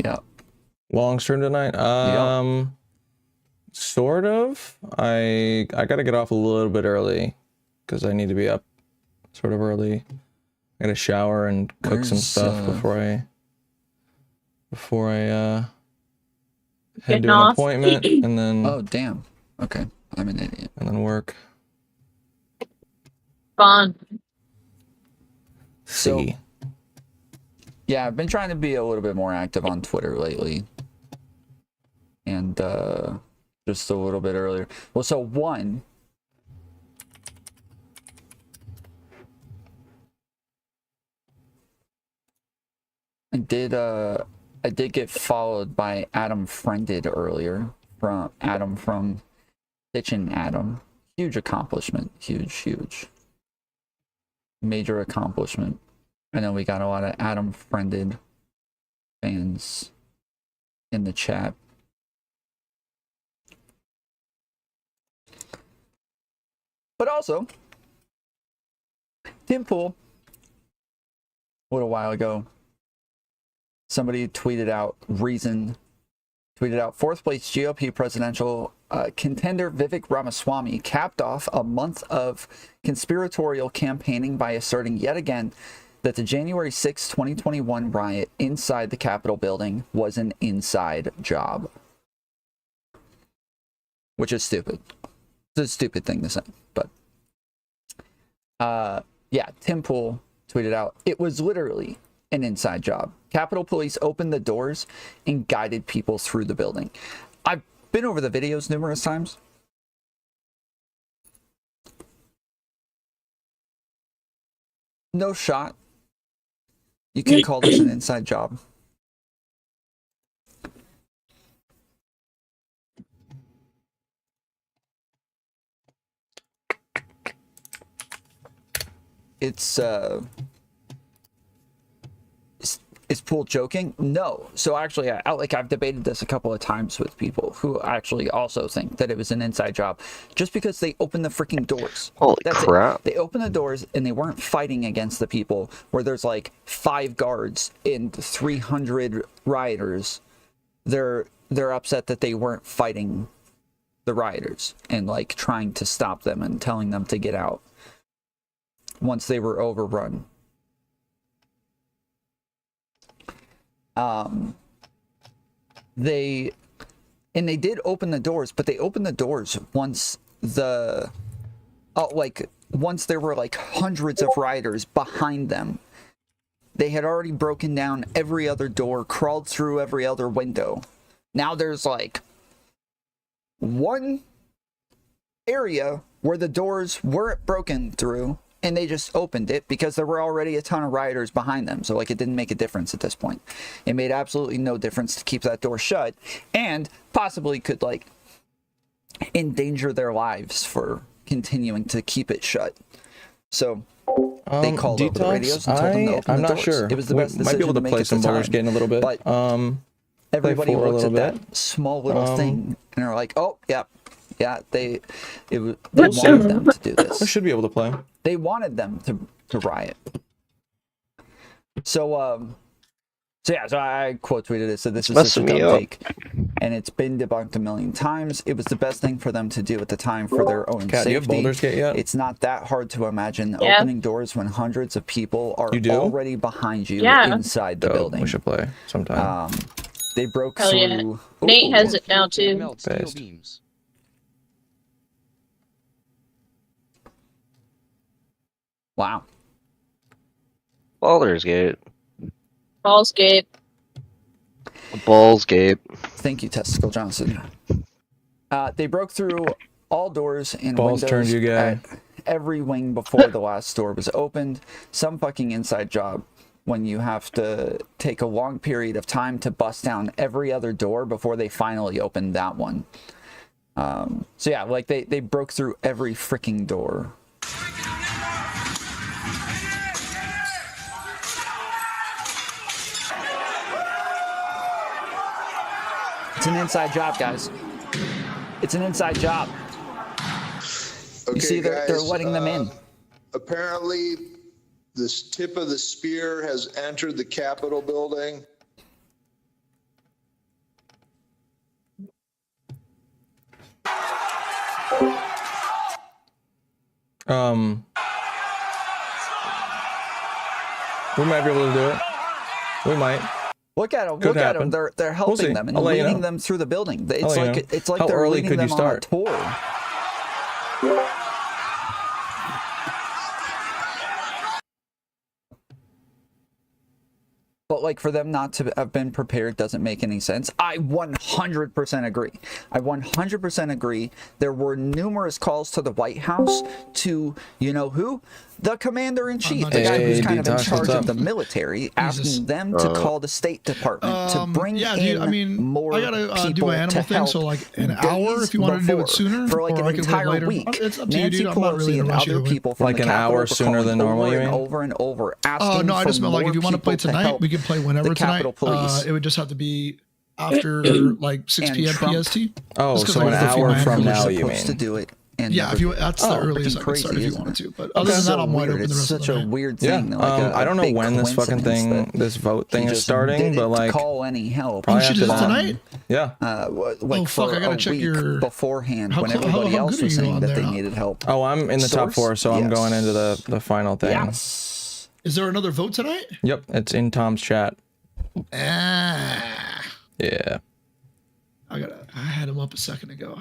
Yeah. Long stream tonight? Sort of. I gotta get off a little bit early because I need to be up sort of early. I gotta shower and cook some stuff before I head Getting to an off. appointment and then Oh, damn. Okay. I'm an idiot. and then work. Fun. So- See. Yeah, I've been trying to be a little bit more active on Twitter lately. And just a little bit earlier. Well, so one, I did get followed by Adam Friended earlier, from Adam from Kitchen Adam. Huge accomplishment. Huge major accomplishment. I know we got a lot of Adam Friended fans in the chat. But also, Tim Pool, a little while ago, somebody tweeted out fourth place GOP presidential contender Vivek Ramaswamy capped off a month of conspiratorial campaigning by asserting yet again that the January 6, 2021 riot inside the Capitol building was an inside job. Which is stupid. It's a stupid thing to say, but yeah, Tim Pool tweeted out, it was literally an inside job. Capitol Police opened the doors and guided people through the building. I've been over the videos numerous times. No shot. You can call this an inside job. Is Pool joking? No. So actually, I've debated this a couple of times with people who actually also think that it was an inside job, just because they opened the freaking doors. Holy crap! They opened the doors and they weren't fighting against the people where there's like 5 guards and 300 rioters. They're upset that they weren't fighting the rioters and like trying to stop them and telling them to get out once they were overrun. They did open the doors, but they opened the doors once once there were like hundreds of rioters behind them. They had already broken down every other door, crawled through every other window. Now there's like one area where the doors weren't broken through, and they just opened it because there were already a ton of rioters behind them. So like it didn't make a difference at this point. It made absolutely no difference to keep that door shut, and possibly could like endanger their lives for continuing to keep it shut. So they called over the radios and told them to open I'm the not doors. sure. It was the We best might decision be able to make play at some the Baldur's time. Gate in a little bit. But everybody for a looks at little that bit. small little thing and are like, oh, yeah, they wanted them to do this. I should be able to play. They wanted them to riot. So I quote tweeted it, said this is such a dumb take, and it's been debunked a million times. It was the best thing for them to do at the time for their own Kat, safety. do you have Baldur's Gate yet? It's not that hard to imagine opening doors when hundreds of people are already behind you inside the building. We should play sometime. They broke Hell yeah. through. Nate has it now too. Based. Wow. Baldur's Gate. Ballscape. Balls Gate. Thank you, Testicle Johnson. They broke through all doors and Balls windows turned you gay. at every wing before the last door was opened. Some fucking inside job when you have to take a long period of time to bust down every other door before they finally opened that one. So yeah, like they broke through every freaking door. It's an inside job, guys. It's an inside job. Okay, You see, they're letting them in. Apparently, this tip of the spear has entered the Capitol building. We might be able to do it. We might. Look at them. Could Look at happen. them. They're We'll helping see. them and I'll let you leading know. them through the building. It's let you like know. it's like How they're early leading could you them on a start? tour. But like for them not to have been prepared doesn't make any sense. I 100% agree. I 100% agree. There were numerous calls to the White House to, you know who? The commander-in-chief, the guy who's kind of in Detox, charge what's of up? the military, asking them to call the State Department to bring in more I gotta people do my animal to thing, help so like an days hour if you want to do it before, sooner, for like or an I can wait entire later. week. It's up to you, Nancy dude. I'm not really Pelosi in a and rush other either way. people from Like the an Capitol hour were sooner calling than normal, over you and mean? over and over, asking No, I just for meant like if more you want to play people tonight, help we can play whenever the tonight. Capitol Police. It would just have to be after like 6 And p.m. Trump- PST. Oh, Just 'cause so I an gotta go feed hour my from animals. now, We're you supposed to mean? do it and Yeah, never if you that's the Oh, earliest I could start if you isn't wanted it? to. But other than It's that, so I'm wide weird. open the It's rest of such the a night. weird Yeah. thing. Like I don't know big when this fucking coincidence thing, this vote thing he is just starting, didn't but like call any help. probably Oh shit, after is it that. tonight? Yeah. Like Oh, fuck, for I gotta a check week your- beforehand, How when cl- how- everybody how else good was are you saying on that there? they needed help. Oh, I'm in the top Source? 4, so I'm going Yes. into the final thing. Yes. Is there another vote tonight? Yep, it's in Tom's chat. Ah, Yeah. I had him up a second ago.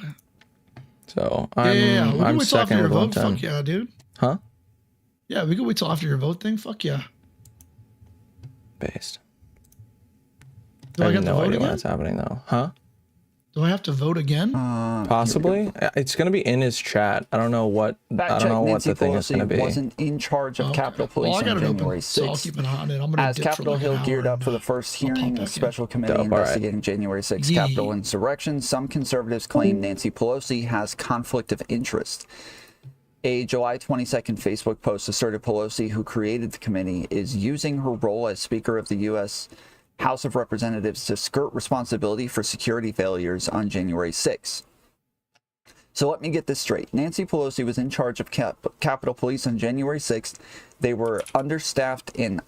So Yeah, we can I'm wait till after second your with vote. 110. Fuck yeah, dude. Huh? Yeah, we can wait till after your vote thing. Fuck yeah. Based. Do I have get to no vote idea when again? it's happening though. Huh? Do I have to vote again? Possibly. It's gonna be in his chat. I don't know what Fact I don't check, know what Nancy the thing is gonna Pelosi be. wasn't in charge of Okay. Capitol Well, Police I got on it January open, so I'll 6th. keep an eye on it. I'm gonna As dip for Capitol like Hill an hour geared up and, for the first I'll pop hearing, back a in. special committee Dope, all right. investigating January 6th Yeah. Capitol insurrection, some conservatives claim Nancy Pelosi has conflict of interest. A July 22nd Facebook post asserted Pelosi, who created the committee, is using her role as Speaker of the U.S. House of Representatives to skirt responsibility for security failures on January 6th. So let me get this straight. Nancy Pelosi was in charge of Capitol Police on January 6th. They were understaffed and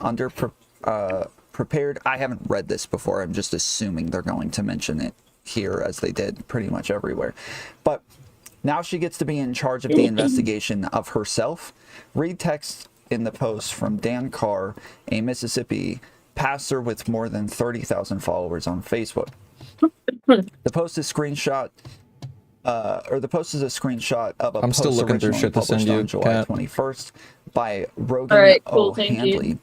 prepared. I haven't read this before. I'm just assuming they're going to mention it here, as they did pretty much everywhere. But now she gets to be in charge of the investigation of herself. Read text in the post from Dan Carr, a Mississippi pastor with more than 30,000 followers on Facebook. The post is screenshot. The post is a screenshot of a I'm post still looking through originally shit to send published you, on July Kat. 21st by Rogan All right, cool, thank you. O'Handley,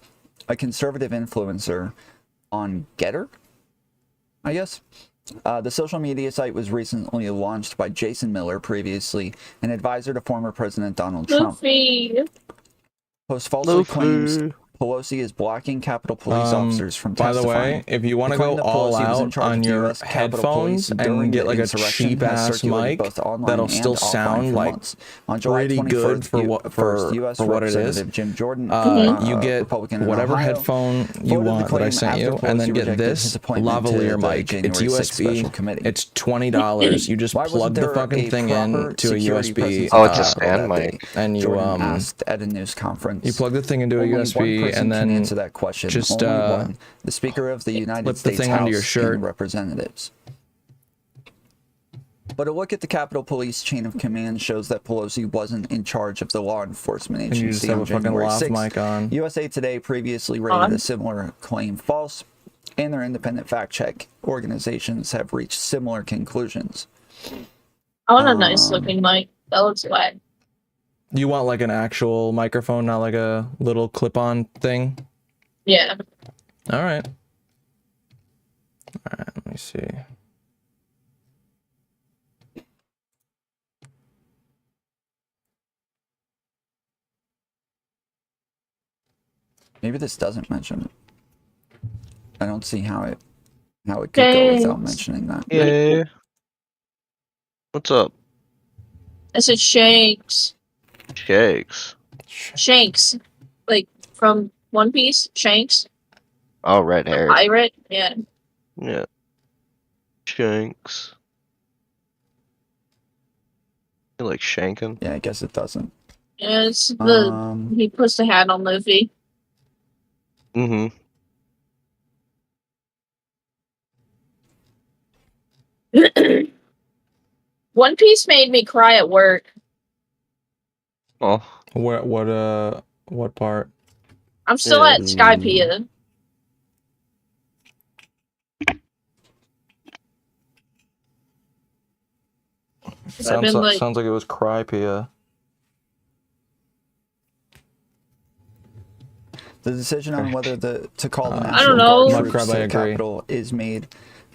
a conservative influencer on Getter, I guess. The social media site was recently launched by Jason Miller, previously an advisor to former President Donald Trump. Luffy. Post falsely claims Pelosi is blocking Capitol Police officers from By the testifying. way, if you want to Claim go that all Pelosi was in out charge on of the your US Capitol Police headphones during and get the like a insurrection cheap has ass circulated mic both online that'll and still offline sound for like months. On July pretty good 21st, for what for US what it is. Representative Jim Jordan, You get Republican in whatever Ohio, headphone you voted the want that I claim sent after you, and then Pelosi get rejected his this appointment to lavalier the mic. It's January 6th USB. special committee. It's $20. You just Why plug wasn't the there fucking a thing proper in to a security USB. presence Oh, at it's a the Capitol stand that mic. day? And you Jordan asked at a news conference. you plug the thing into a Only one USB, person and can then answer that question. just, Only one. The Speaker of the United flip the States thing House onto your shirt. and Representatives. But a look at the Capitol Police chain of command shows that Pelosi wasn't in charge of the law enforcement and you just agency have on a fucking January lav 6th. mic on. USA Today previously rated a similar claim false, and their independent fact-check organizations have reached similar conclusions. I want a nice looking mic. That looks wet. You want like an actual microphone, not like a little clip-on thing? Yeah. All right. All right, let me see. Maybe this doesn't mention it. I don't see how it could go without Thanks. mentioning that. Yeah. What's up? I said Shanks. Shakes. Shanks. Like from One Piece. Shanks. Oh, red hair. Pirate. Yeah. Yeah. Shanks. You like shanking? Yeah, I guess it doesn't. Yeah, it's the he puts the hat on Luffy. Mm-hmm. One Piece made me cry at work. Oh. What part? I'm still at Skypiea. Sounds like it was Crypea. The decision on whether to call the I don't National know. Guard troops Crab, to I the agree. Capitol is made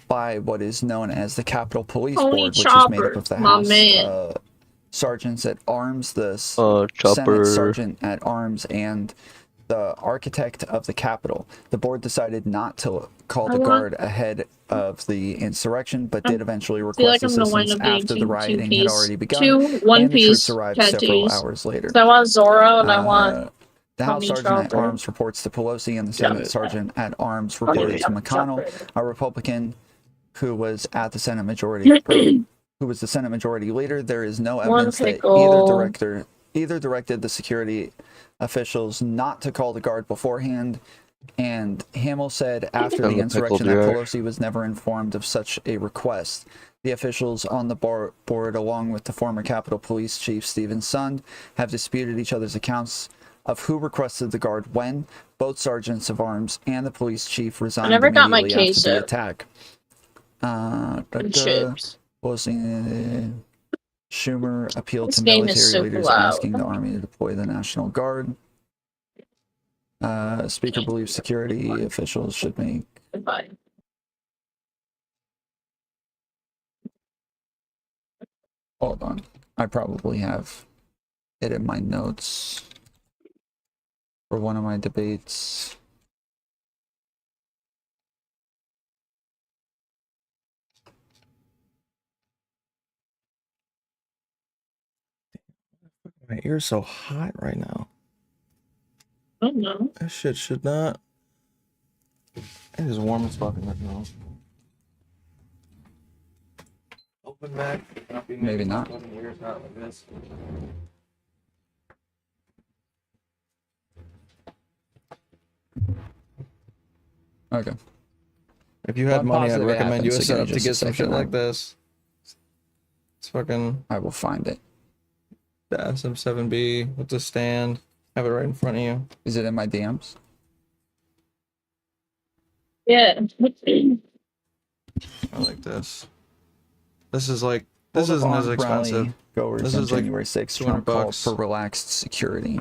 by what is known as the Capitol Police Tony Board, which is made Chopper, up of the my House man. Sergeants at Arms, the Chopper. Senate Sergeant at Arms, and the Architect of the Capitol. The board decided not to call the Guard ahead of the insurrection, but did eventually I feel request like I'm gonna wind assistance up getting after the two rioting had already begun, two One and the troops Piece arrived several tattoos. hours later. So I want Zoro and I want The House Tommy Sergeant at Chopper. Arms reports to Pelosi, and the Senate Sergeant at Arms reported to McConnell, a Republican who was at the Senate Majority who was the Senate Majority Leader, there is no One evidence that pickle. either directed the security officials not to call the guard beforehand. And Hamill said after Have the a insurrection pickle, that Jack. Pelosi was never informed of such a request. The officials on the board, along with the former Capitol Police Chief Stephen Sund, have disputed each other's accounts of who requested the guard when. Both sergeants of arms and the police chief resigned never got my immediately after the queso. attack. And chips. Schumer appealed This to game is military so leaders loud. asking the Army to deploy the National Guard. Speaker believes security officials should make. Goodbye. Hold on. I probably have it in my notes for one of my debates. My ear's so hot right now. I don't know. That shit should not. It is warm as fucking right now. Open back. Maybe not. Ears out like this. Okay. If you Well, had I'm money, I'd positive it recommend you a happens, so give setup me to just a get some shit second. like this. It's fucking I will find it. the SM7B with the stand. Have it right in front of you. Is it in my DMs? Yeah. I like this. This is like this Hold isn't on, as expensive. rally Goers This on is like January 6th, 200 Trump called bucks. for relaxed security.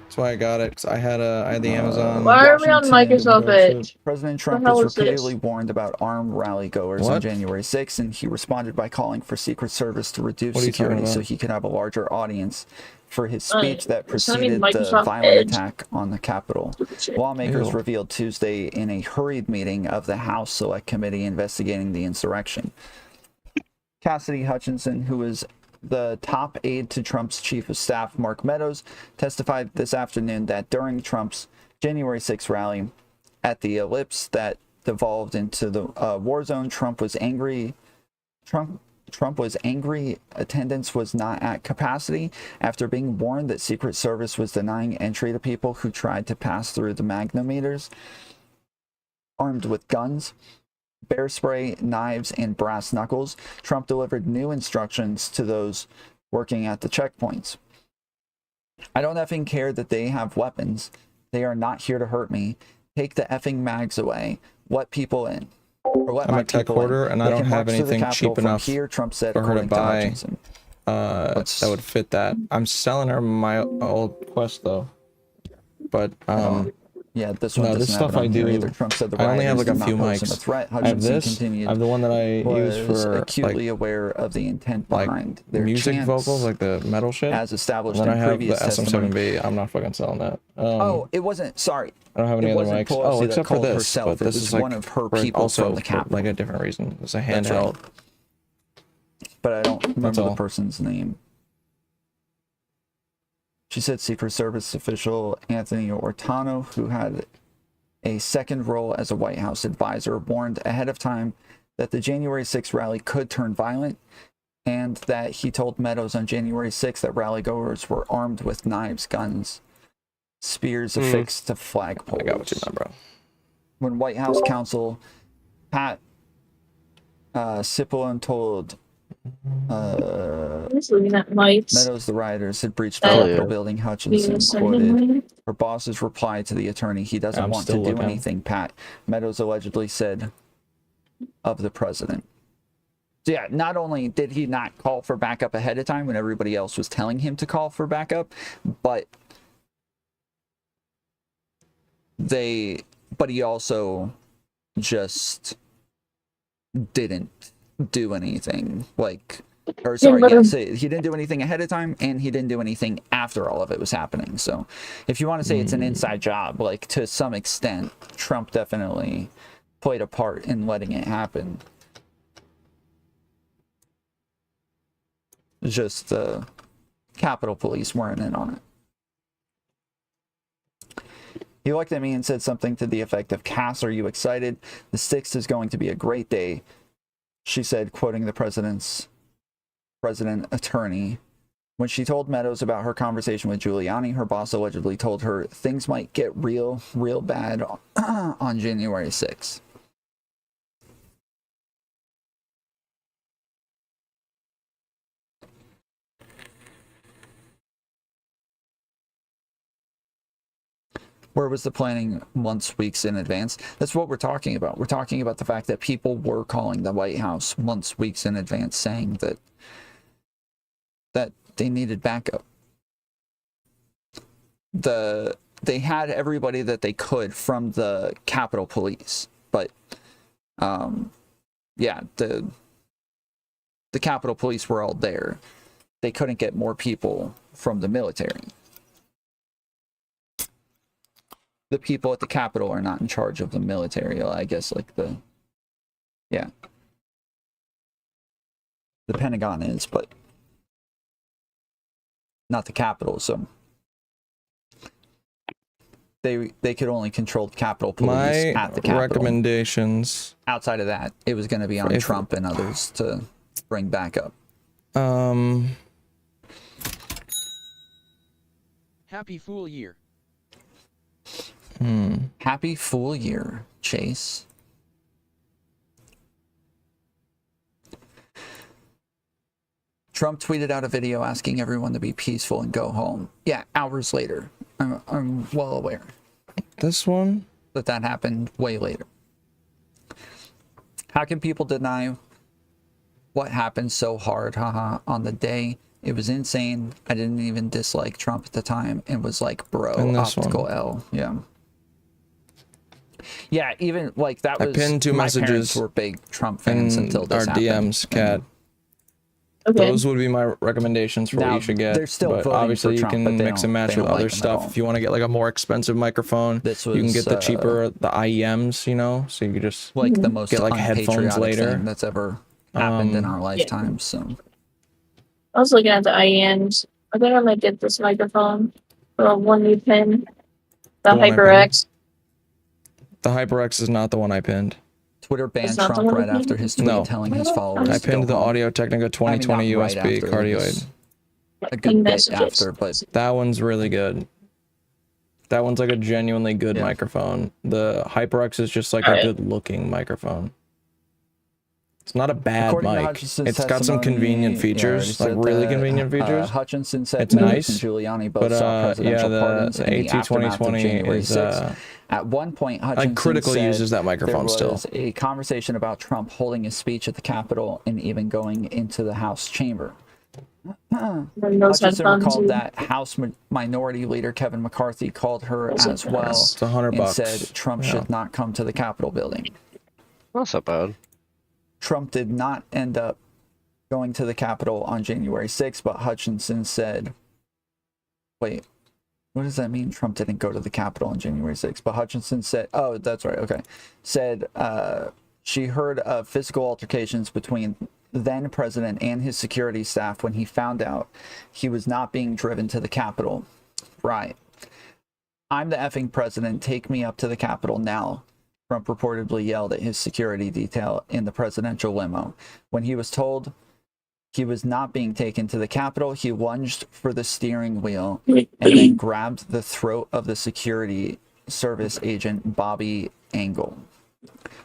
That's why I got it. Cause I had the Amazon. Why are we on Washington, Microsoft Edge? President Trump hell was is this? repeatedly warned about armed rally goers on What? January 6th, and he responded by calling for Secret Service to reduce What are you talking security so about? he could have a larger audience for his Oh, speech that it's not even preceded the Microsoft violent Edge. attack on the Capitol. Lawmakers Ew. revealed Tuesday in a hurried meeting of the House Select Committee investigating the insurrection. Cassidy Hutchinson, who is the top aide to Trump's chief of staff, Mark Meadows, testified this afternoon that during Trump's January 6th rally at the Ellipse that devolved into the war zone, Trump was angry. Trump was angry attendance was not at capacity after being warned that Secret Service was denying entry to people who tried to pass through the magnetometers armed with guns, bear spray, knives, and brass knuckles. Trump delivered new instructions to those working at the checkpoints. I don't effing care that they have weapons. They are not here to hurt me. Take the effing mags away. Let people in. Or let I'm my a tech people in. hoarder, and I They don't can have march to the anything Capitol cheap from enough here, Trump said, for her to according to buy. Hutchinson. That would fit that. I'm selling her my old Quest though, but Yeah, this one no, doesn't this have stuff it on I here do. either. Trump said the I only have rioters like a did few not pose him a mics. threat. I have Hutchinson this. continued, I have the one that I use was for acutely like aware of the intent like behind their music chants, vocals, like the metal shit. as established And then in I have the previous testimony. SM7B. I'm not fucking selling that. Oh, it wasn't. Sorry, I don't have any it other wasn't mics. Pelosi Oh, that except for called this. herself. But It this was is like one of her for- people also from the for, Capitol. like a different reason. It's a That's handheld. right. But I don't remember the all. person's name. She said Secret Service official Anthony Ortano, who had a second role as a White House advisor, warned ahead of time that the January 6th rally could turn violent, and that he told Meadows on January 6th that rally goers were armed with knives, guns, spears affixed to flagpoles. I got what you meant, bro. When White House counsel Pat Cipollone told I'm just looking at lights. Meadows the rioters had breached the Oh, Capitol yeah. building, Hutchinson quoted her boss's reply to the attorney, "He doesn't I'm want to still do looking. anything," Pat Meadows allegedly said of the president. So yeah, not only did he not call for backup ahead of time when everybody else was telling him to call for backup, but he also just didn't do anything. Or sorry, yes, he didn't do anything ahead of time, and he didn't do anything after all of it was happening. So if you want to say it's an inside job, like, to some extent, Trump definitely played a part in letting it happen. Just the Capitol Police weren't in on it. He looked at me and said something to the effect of, "Cass, are you excited? The 6th is going to be a great day. She said, quoting the president attorney, when she told Meadows about her conversation with Giuliani, her boss allegedly told her things might get real bad on January 6th. Where was the planning months, weeks in advance? That's what we're talking about. We're talking about the fact that people were calling the White House months, weeks in advance, saying that they needed backup. They had everybody that they could from the Capitol Police, but yeah, the Capitol Police were all there. They couldn't get more people from the military. The people at the Capitol are not in charge of the military, I guess, like the Pentagon is, but not the Capitol, so they could only control the Capitol Police at the Capitol. Recommendations. Outside of that, it was going to be on Trump and others to bring back up. Happy Fool Year. Happy Fool Year, Chase. Trump tweeted out a video asking everyone to be peaceful and go home. Yeah, hours later. I'm well aware. This one? That happened way later. How can people deny what happened so hard, haha, on the day? It was insane. I didn't even dislike Trump at the time and was like, bro, optical L. Yeah. Yeah, even like that was. I pinned two my messages. Parents were big Trump fans until this our happened. DMs, Cat. Okay. Those would be my recommendations for what you should get. They're still but voting obviously for Trump, you but can they mix and don't- match they with don't other like him at stuff. all. If you want to get like a more expensive microphone, This you can was, get the cheaper, the IEMs, you know, so you could just like the most get like headphones unpatriotic later. thing that's ever happened in our lifetimes. So I was looking at the IENs. I think I might get this microphone for one new pin. The one I HyperX. The HyperX is not the one I pinned. Twitter banned That's not the Trump one right you after his tweet No. telling his followers I to go pinned the home. Audio Technica 2020 not right USB after, it cardioid. was a Pin good bit messages. after, but That one's really good. That one's like a genuinely good microphone. The HyperX is just like a good looking microphone. It's not a bad according to mic. Hutchinson's It's got some testimony, convenient yeah, features, I like already really said convenient that, features. Hutchinson said It's Meadows nice, and Giuliani both but saw presidential pardons the in the aftermath of AT2020 January is 6th. At one point, Hutchinson critically said uses that microphone there still. was a conversation about Trump holding a speech at the Capitol and even going into the House chamber. Hutchinson recalled that House Minority Leader Kevin McCarthy called her as well It's $100 and bucks. said Trump should not come to the Capitol building. That's not bad. Trump did not end up going to the Capitol on January 6th, but Hutchinson said, wait, what does that mean? Trump didn't go to the Capitol on January 6th, but Hutchinson said, oh, that's right, okay. Said she heard of physical altercations between then president and his security staff when he found out he was not being driven to the Capitol. Right. I'm the effing president. Take me up to the Capitol now. Trump reportedly yelled at his security detail in the presidential limo. When he was told he was not being taken to the Capitol, he lunged for the steering wheel and then grabbed the throat of the security service agent, Bobby Engel.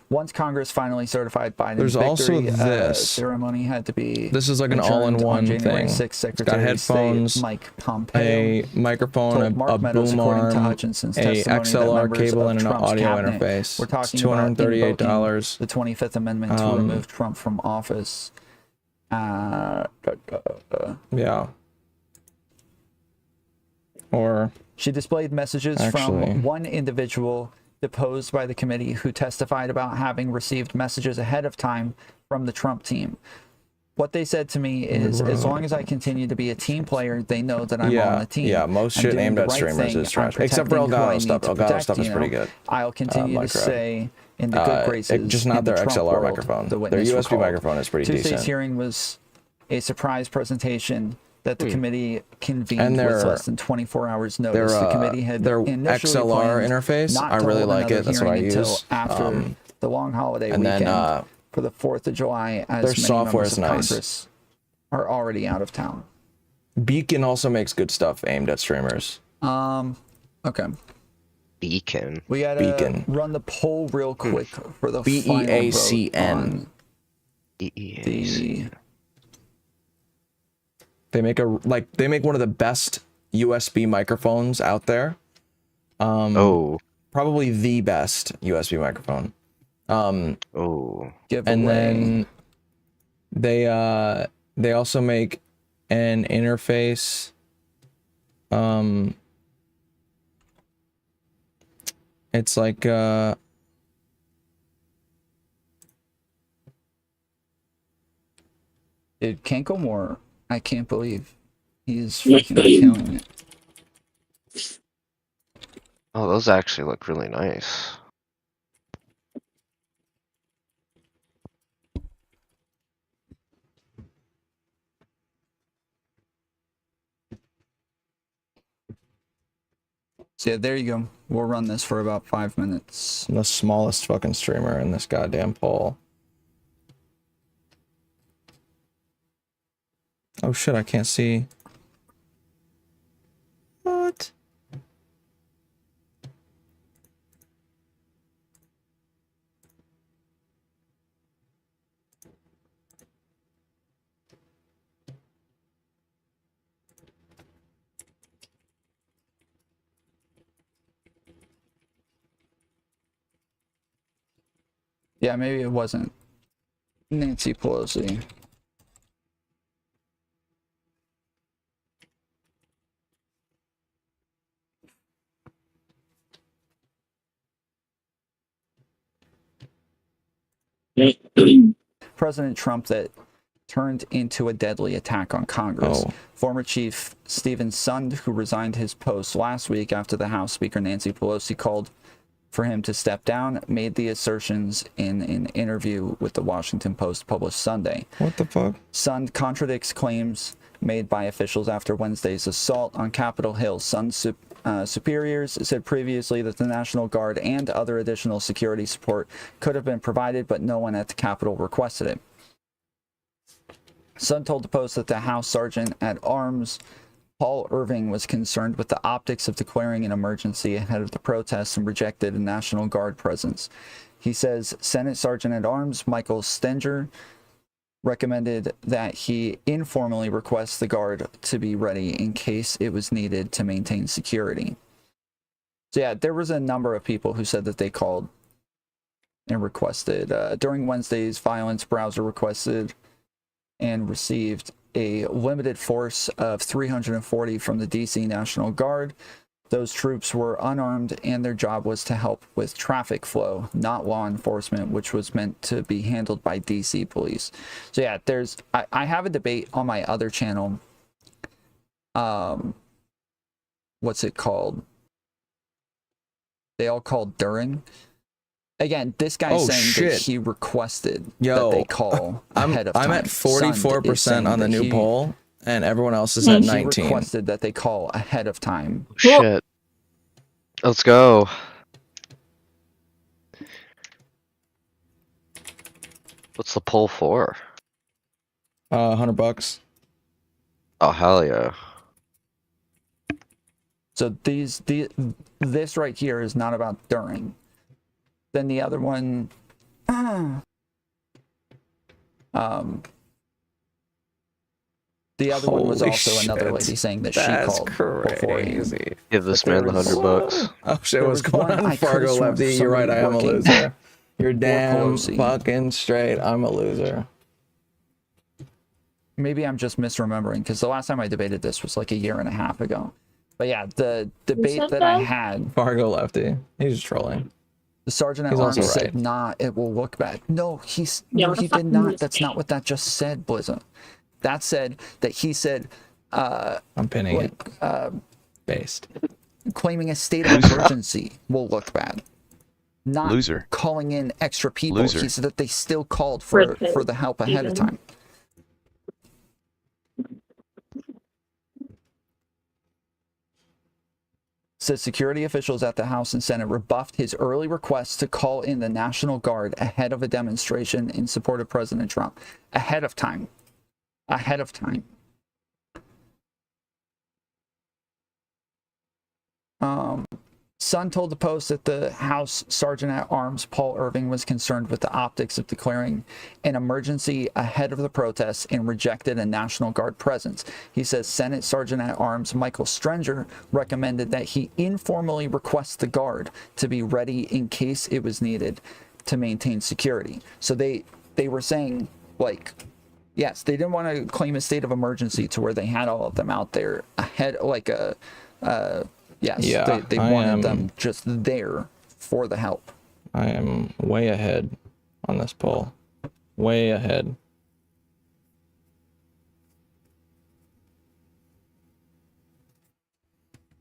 Once Congress finally certified Biden's There's also victory, this. ceremony had to be This is like an adjourned all-in-one on January thing. 6th, It's got Secretary of State headphones, Mike Pompeo a microphone, told a Mark Meadows, boom according to arm, Hutchinson's a testimony, that XLR members cable, of and an Trump's audio cabinet interface. were It's talking about $238. the 25th Amendment to remove Trump from office. Yeah. Or She displayed messages from one individual deposed by the committee who testified about having received messages ahead of time from the Trump team. What they said to me is, as long as I continue to be a team player, they know that I'm on the team. Yeah, most I'm shit doing aimed the at right streamers thing. is trash. I'm Except for protecting who I Elgato need stuff. to Elgato protect, stuff is you pretty know. good. I'll continue to stay in the good graces. Just not in the their Trump XLR world, microphone. the Their witness USB recalled. microphone is pretty Tuesday's decent. hearing was a surprise presentation that the committee convened And with less than 24 hours notice. Their, The committee had their initially XLR planned interface, not I to really hold like another it. That's what I hearing until use. after the long holiday And weekend. then For for the 4th of July, as Their many software members is of nice. Congress are already out of town. Beacon also makes good stuff aimed at streamers. Okay. Beacon. We gotta Beacon. run the poll real quick for the BEACN. final vote on the... They make they make one of the best USB microphones out there. Probably the best USB microphone. Giveaway. And then they also make an interface. It's like dude, Canklemore, I can't believe he's freaking killing it. Oh, those actually look really nice. So yeah, there you go. We'll run this for about 5 minutes. I'm the smallest fucking streamer in this goddamn poll. Oh shit, I can't see. What? Yeah, maybe it wasn't Nancy Pelosi. President Trump that turned into a deadly attack on Congress. Former Chief Stephen Sund, who resigned his post last week after the House Speaker Nancy Pelosi called for him to step down, made the assertions in an interview with the Washington Post published Sunday. What the fuck? Sund contradicts claims made by officials after Wednesday's assault on Capitol Hill. Sund's superiors said previously that the National Guard and other additional security support could have been provided, but no one at the Capitol requested it. Sund told the Post that the House Sergeant at Arms Paul Irving was concerned with the optics of declaring an emergency ahead of the protests and rejected a National Guard presence. He says Senate Sergeant at Arms Michael Stenger recommended that he informally request the Guard to be ready in case it was needed to maintain security. So yeah, there was a number of people who said that they called and requested. During Wednesday's violence, Browser requested and received a limited force of 340 from the DC National Guard. Those troops were unarmed and their job was to help with traffic flow, not law enforcement, which was meant to be handled by DC police. So yeah, I have a debate on my other channel. What's it called? They all called during. Again, this guy's saying that he requested that they call ahead of time. I'm at 44% on the new poll, and everyone else is at 19%. He requested that they call ahead of time. Shit. Let's go. What's the poll for? $100. Oh, hell yeah. So this right here is not about during. Then the other one, the other one was also another lady saying that she called before he. Give this man the $100. Oh shit, what's going on, Fargo Lefty? You're right, I am a loser. You're damn fucking straight. I'm a loser. Maybe I'm just misremembering, because the last time I debated this was like a year and a half ago. But yeah, the debate that I had. Fargo Lefty. He's just trolling. The sergeant at arms said, "Nah, it will look bad." No, he did not. That's not what that just said, Blizzard. That said that he said, I'm pinning it. Based. Claiming a state of emergency will look bad. Not calling in extra people. He said that they still called for the help ahead of time. says security officials at the House and Senate rebuffed his early request to call in the National Guard ahead of a demonstration in support of President Trump. Ahead of time. Ahead of time. Sun told the Post that the House Sergeant at Arms Paul Irving was concerned with the optics of declaring an emergency ahead of the protests and rejected a National Guard presence. He says Senate Sergeant at Arms Michael Strenger recommended that he informally request the Guard to be ready in case it was needed to maintain security. So they were saying, like, yes, they didn't want to claim a state of emergency to where they had all of them out there ahead, like a yes, Yeah, they wanted them just there for the help. I am way ahead on this poll. Way ahead.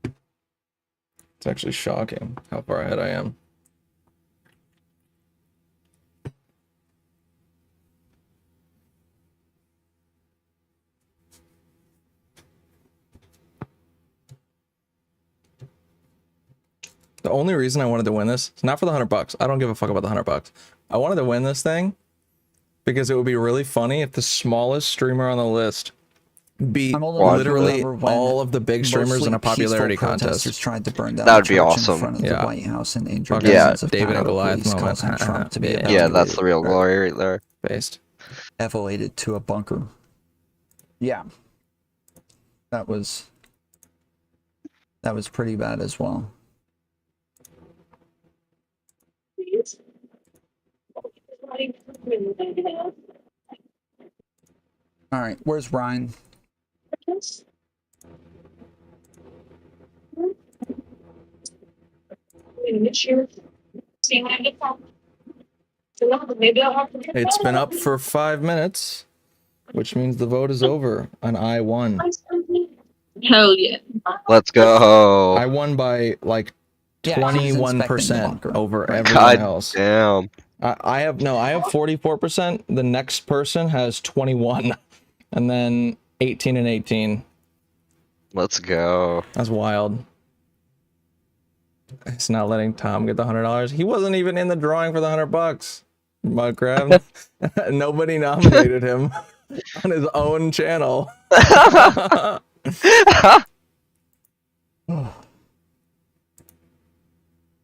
It's actually shocking how far ahead I am. The only reason I wanted to win this is not for the $100. I don't give a fuck about the $100. I wanted to win this thing because it would be really funny if the smallest streamer on the list beat literally all of the big streamers in a popularity contest. Tried to burn down That would be in awesome. front of the White House and injured Okay. Yeah. dozens of David and Capitol Goliath police, moment. causing Trump to be Yeah, that's the real glory right there. Based. elevated to a bunker. Yeah, that was pretty bad as well. All right, where's Ryan? It's been up for 5 minutes, which means the vote is over, and I won. Hell yeah. Let's go. I won by like Yeah, he was inspecting the 21% bunker. over everyone God else. damn. I have 44%. The next person has 21, and then 18 and 18. Let's go. That's wild. It's not letting Tom get the $100. He wasn't even in the drawing for the $100. Mudcrab. Nobody nominated him on his own channel.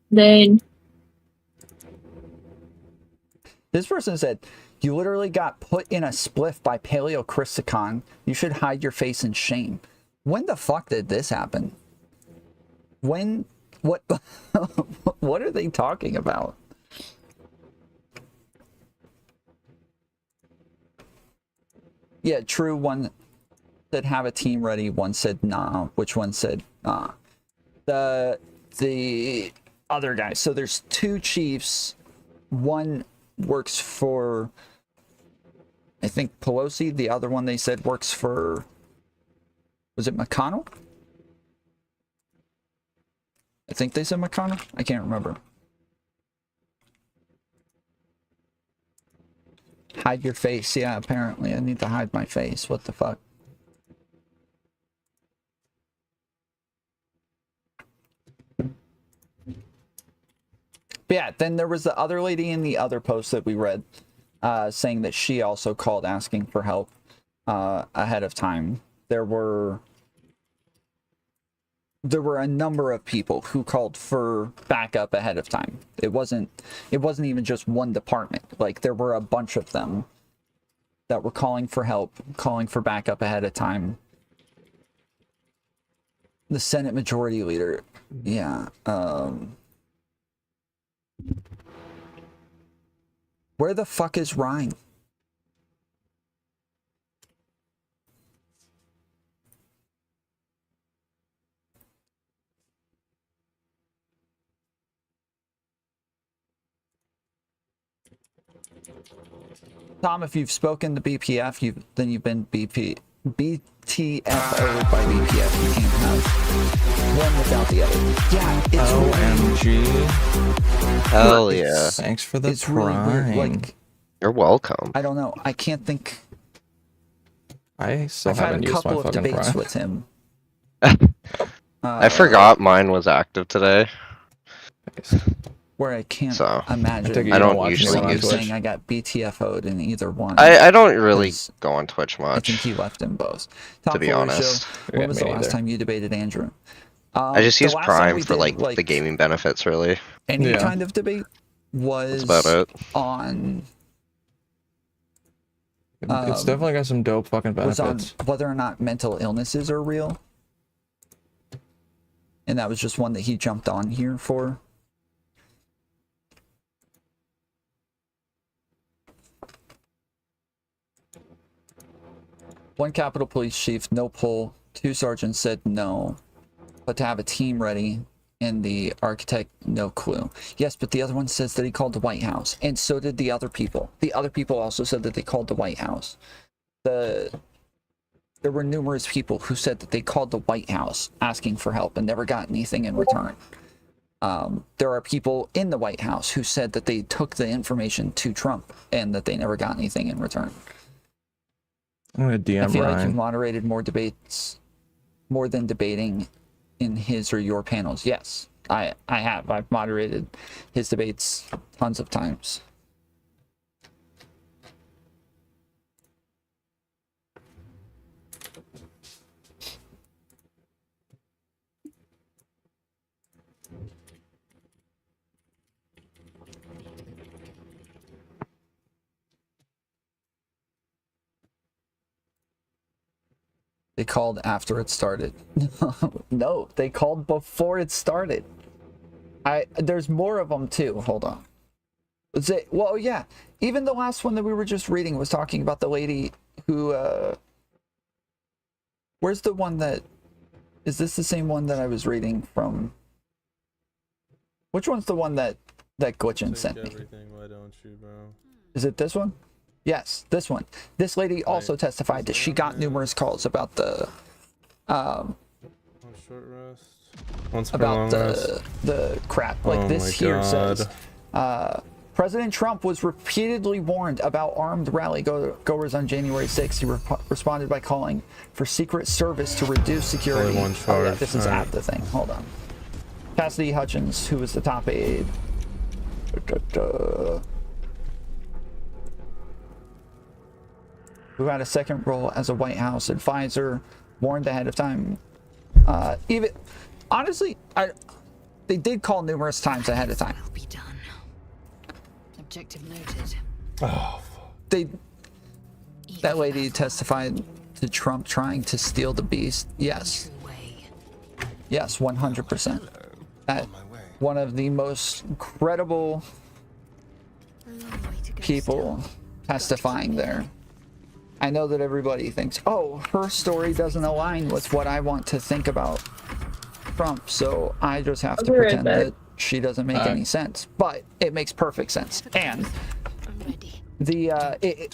Then This person said, "You literally got put in a spliff by Paleo Christicon. You should hide your face in shame." When the fuck did this happen? When? What? What are they talking about? Yeah, true. One said have a team ready. One said nah. Which one said nah? The other guy. So there's two chiefs. One works for, I think, Pelosi. The other one they said works for, was it McConnell? I think they said McConnell. I can't remember. Hide your face. Yeah, apparently I need to hide my face. What the fuck? But yeah, then there was the other lady in the other post that we read, saying that she also called asking for help ahead of time. There were a number of people who called for backup ahead of time. It wasn't even just one department. Like, there were a bunch of them that were calling for help, calling for backup ahead of time. The Senate Majority Leader, yeah. Where the fuck is Ryan? Tom, if you've spoken to BPF, then you've been BTFO'd by BPF. You can't have one without the other. Yeah, it's OMG. Hell yeah. Thanks for the it's really prime. weird. Like, You're welcome. I don't know. I can't think. I still I've had haven't a used my couple of fucking debates prime. with him. I forgot mine was active today. Where I can't So, imagine. take it you I don't don't watch usually anyone on use Twitch? saying I got BTFO'd in either one. I don't really 'Cause go on Twitch I think much. he left in both. To be Tomfoolery honest. Show, Yeah, when was me the last neither. time you debated Andrew? I just The use last time Prime we for did, like the gaming benefits, really. any Yeah. kind of debate was That's about it. on It's definitely got some dope fucking was on benefits. whether or not mental illnesses are real. And that was just one that he jumped on here for. One Capitol Police Chief, no poll. 2 sergeants said no. But to have a team ready, and the architect, no clue. Yes, but the other one says that he called the White House. And so did the other people. The other people also said that they called the White House. There were numerous people who said that they called the White House asking for help and never got anything in return. There are people in the White House who said that they took the information to Trump and that they never got anything in return. I'm gonna I DM feel like you Ryan. moderated more debates, more than debating in his or your panels. Yes, I have. I've moderated his debates tons of times. They called after it started. No, they called before it started. There's more of them too. Hold on. Well, yeah. Even the last one that we were just reading was talking about the lady who. Where's the one that? Is this the same one that I was reading from? Which one's the one that Glitchin sent me? Why don't you, bro? Is it this one? Yes, this one. This lady also testified that she got numerous calls about the On short rest. Once per about long rest. the crap. Like Oh this my here God. says, President Trump was repeatedly warned about armed rally goers on January 6th. He responded by calling for Secret Service to reduce security. Only one Oh yeah, charge. this is Alright. at the thing. Hold on. Cassidy Hutchins, who was the top aide. Who had a second role as a White House advisor, warned ahead of time. Even honestly, they did call numerous times ahead of time. Will be done. Objective noted. Oh, That lady testified to Trump trying to steal the beast. Yes. Yes, 100%. That one of the most credible people testifying there. I know that everybody thinks, oh, her story doesn't align with what I want to think about Trump, so I just have to I'll be right pretend back. that she doesn't make any sense. But it makes perfect sense. And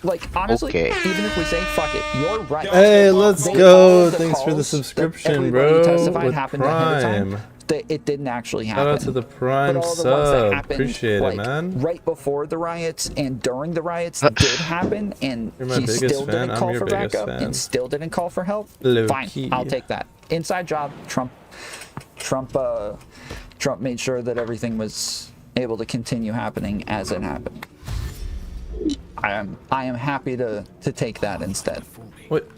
like honestly, Okay. even if we say fuck it, you're right. hey, let's They- go. all the Thanks for the calls that subscription, everybody bro. testified With happened ahead of time. Prime. It didn't actually happen. Shout out to the Prime But all the ones that sub. happened, Appreciate like, it, man. right before the riots and during the riots did happen, and You're my he biggest still fan. didn't I'm call your for biggest backup fan. and still didn't call for help. Low Fine, key. I'll take that. Inside job. Trump made sure that everything was able to continue happening as it happened. I am happy to take that instead.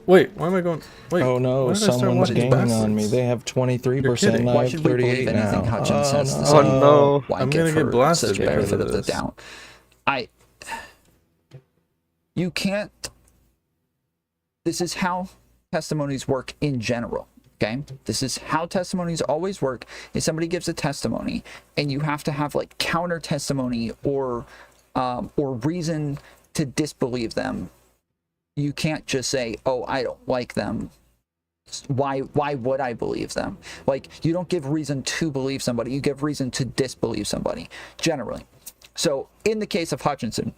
Wait, why am I going? Wait. Oh why no, did I start someone's watching gaming on me. backwards? They have 23%. kidding. I Why have should we 38 believe anything now. Hutchins says? This Oh, is no. blanket I'm gonna get for blasted the because benefit of of the this. doubt. You can't. This is how testimonies work in general. Okay, this is how testimonies always work. Is somebody gives a testimony, and you have to have like counter testimony or reason to disbelieve them. You can't just say, "Oh, I don't like them." Why would I believe them? Like, you don't give reason to believe somebody, you give reason to disbelieve somebody, generally. So in the case of Hutchinson,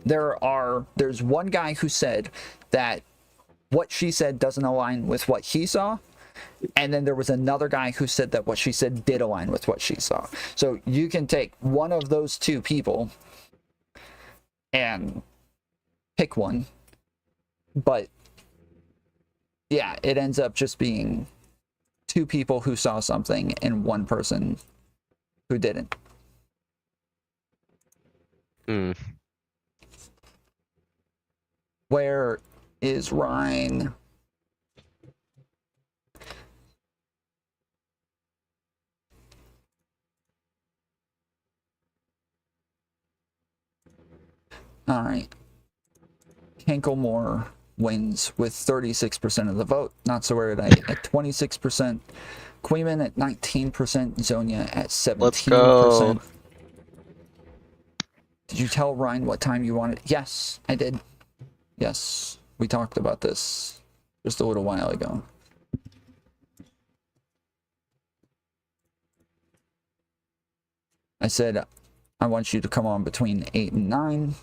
there's one guy who said that what she said doesn't align with what he saw, and then there was another guy who said that what she said did align with what she saw. So you can take one of those two people and pick one, but yeah, it ends up just being 2 people who saw something and 1 person who didn't. Hmm. Where is Ryan? All right. Canklemore wins with 36% of the vote. Not so worried at 26%. Queeman at 19%. Zonia at 17%. Let's go. Did you tell Ryan what time you wanted? Yes, I did. Yes, we talked about this just a little while ago. I said, I want you to come on between 8 and 9.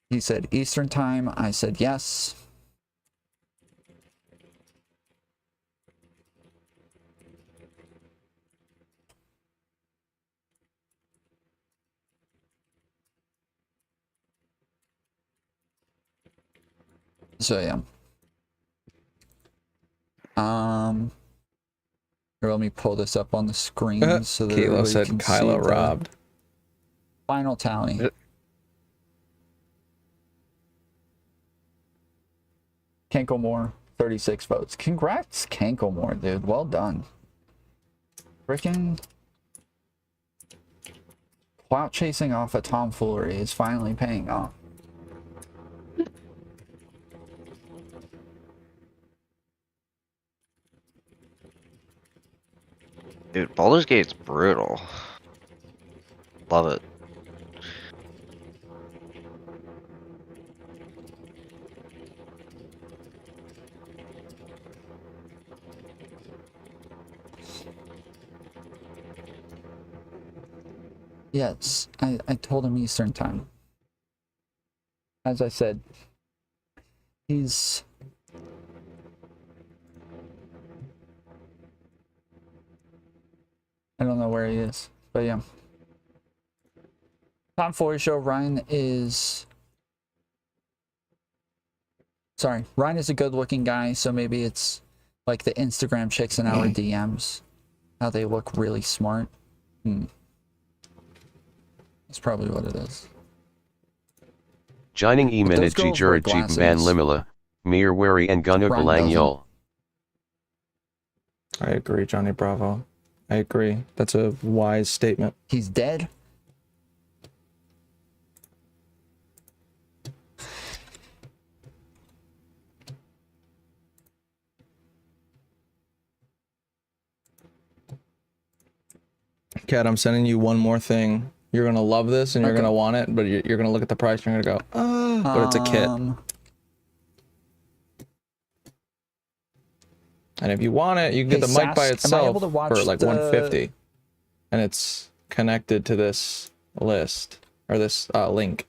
He said Eastern time. I said yes. So yeah. Here, let me pull this up on the screen so that Kilo everybody said can Kylo see the robbed. final tally. Canklemore, 36 votes. Congrats, Canklemore, dude. Well done. Frickin' Clout chasing off a tomfoolery is finally paying off. Dude, Baldur's Gate's brutal. Love it. Yes, I told him Eastern time. As I said, he's... I don't know where he is, but yeah. Tomfooleryshow, Ryan is... Sorry, Ryan is a good-looking guy, so maybe it's like the Instagram chicks in our DMs. How they look really smart. That's probably what it is. Jining But Eman those at girls wear Jijura Jeep Man glasses. Limila, Mir Wary and Gunna Ryan Galang doesn't. Yol. I agree, Johnny Bravo. I agree. That's a wise statement. He's dead? Kat, I'm sending you one more thing. You're gonna love this and you're Okay. gonna want it, but you're gonna look at the price and you're gonna go, but it's a kit. And if you want it, you can get Hey, the mic by Sask, am I itself able to watch for like the- $150. And it's connected to this list or this link.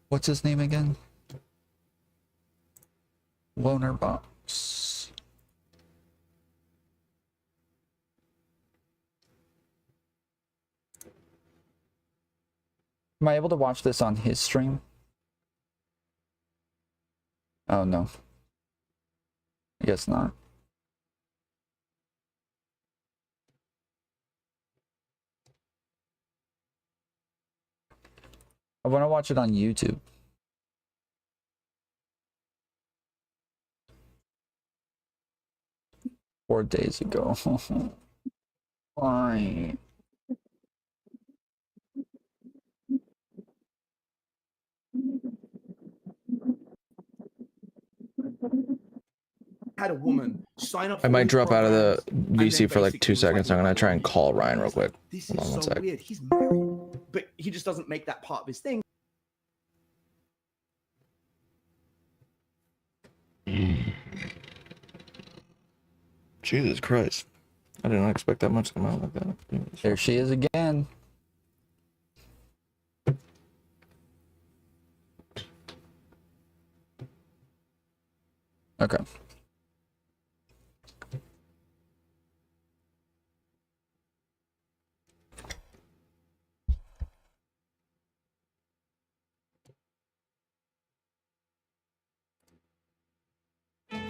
What's his name again? Loner Box. Am I able to watch this on his stream? Oh no. I guess not. I want to watch it on YouTube. Four days ago. Why? Had a woman sign up. I might drop out of the VC for like 2 seconds. I'm gonna try and call Ryan real quick. This Hold on is one so sec. weird. He's married, but he just doesn't make that part of his thing. Jesus Christ. I did not expect that much to come out like that. There she is again. Okay.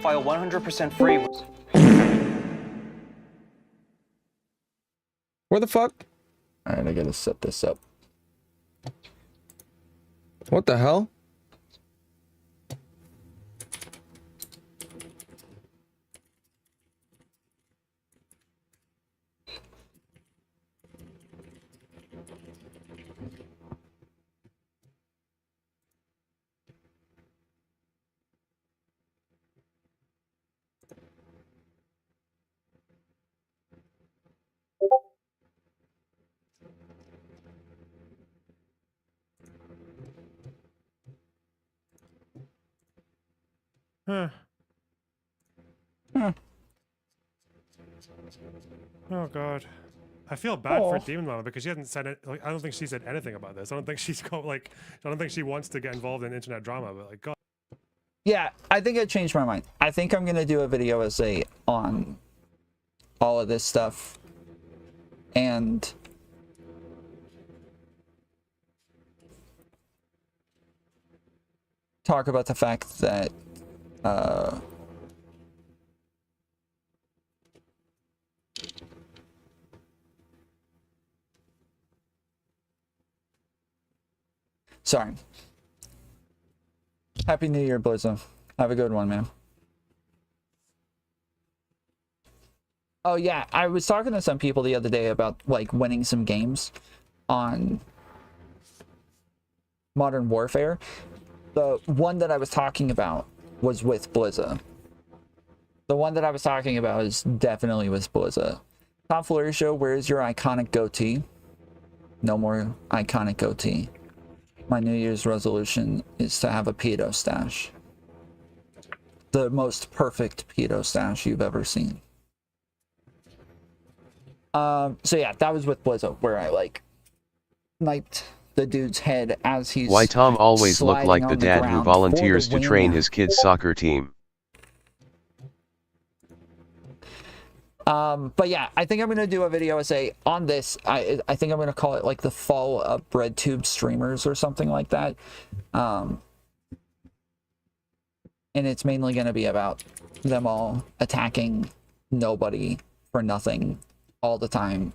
File 100% free. Where the fuck? Alright, I gotta set this up. What the hell? Huh. Huh. Oh god. I feel bad for Demon Mama because she hasn't said it. Like, I don't think she said anything about this. I don't think she's I don't think she wants to get involved in internet drama. But like, God. Yeah, I think I changed my mind. I think I'm gonna do a video essay on all of this stuff, and talk about the fact that sorry. Happy New Year, Blizzo. Have a good one, man. Oh yeah, I was talking to some people the other day about like winning some games on Modern Warfare. The one that I was talking about was with Blizza. The one that I was talking about is definitely with Blizza. Tomfooleryshow, where's your iconic goatee? No more iconic goatee. My New Year's resolution is to have a pedo stash. The most perfect pedo stash you've ever seen. So yeah, that was with Blizzo, where I like sniped the dude's head as he's Why Tom always looked like the dad who volunteers to train his kids' soccer team. But yeah, I think I'm gonna do a video essay on this. I think I'm gonna call it like the fall of BreadTube streamers or something like that. And it's mainly gonna be about them all attacking nobody for nothing all the time.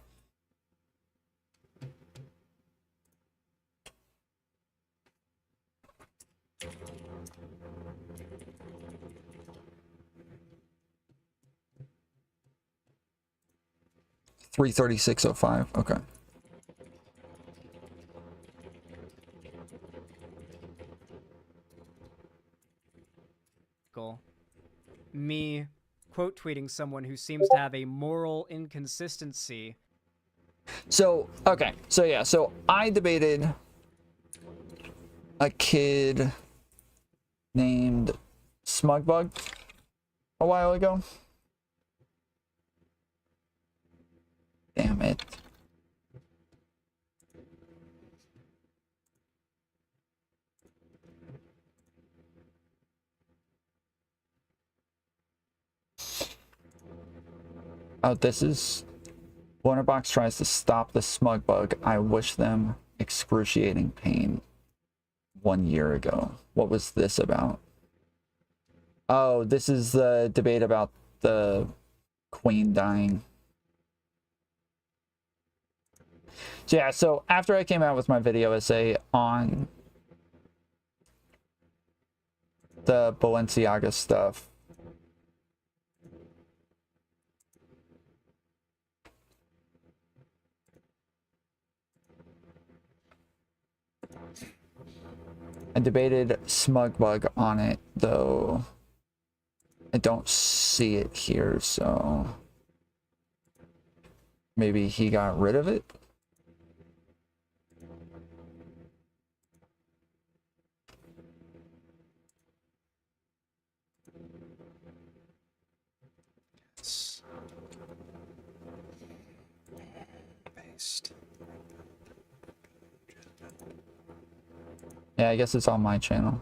$336.05. Okay. Me quote tweeting someone who seems to have a moral inconsistency. So, okay. So yeah, so I debated a kid named Smugbug a while ago. Damn it. Oh, this is... Blunderbox tries to stop the Smugbug. I wish them excruciating pain 1 year ago. What was this about? Oh, this is the debate about the Queen dying. So yeah, so after I came out with my video essay on the Balenciaga stuff, I debated Smugbug on it, though I don't see it here, so maybe he got rid of it? Paste. Yeah, I guess it's on my channel.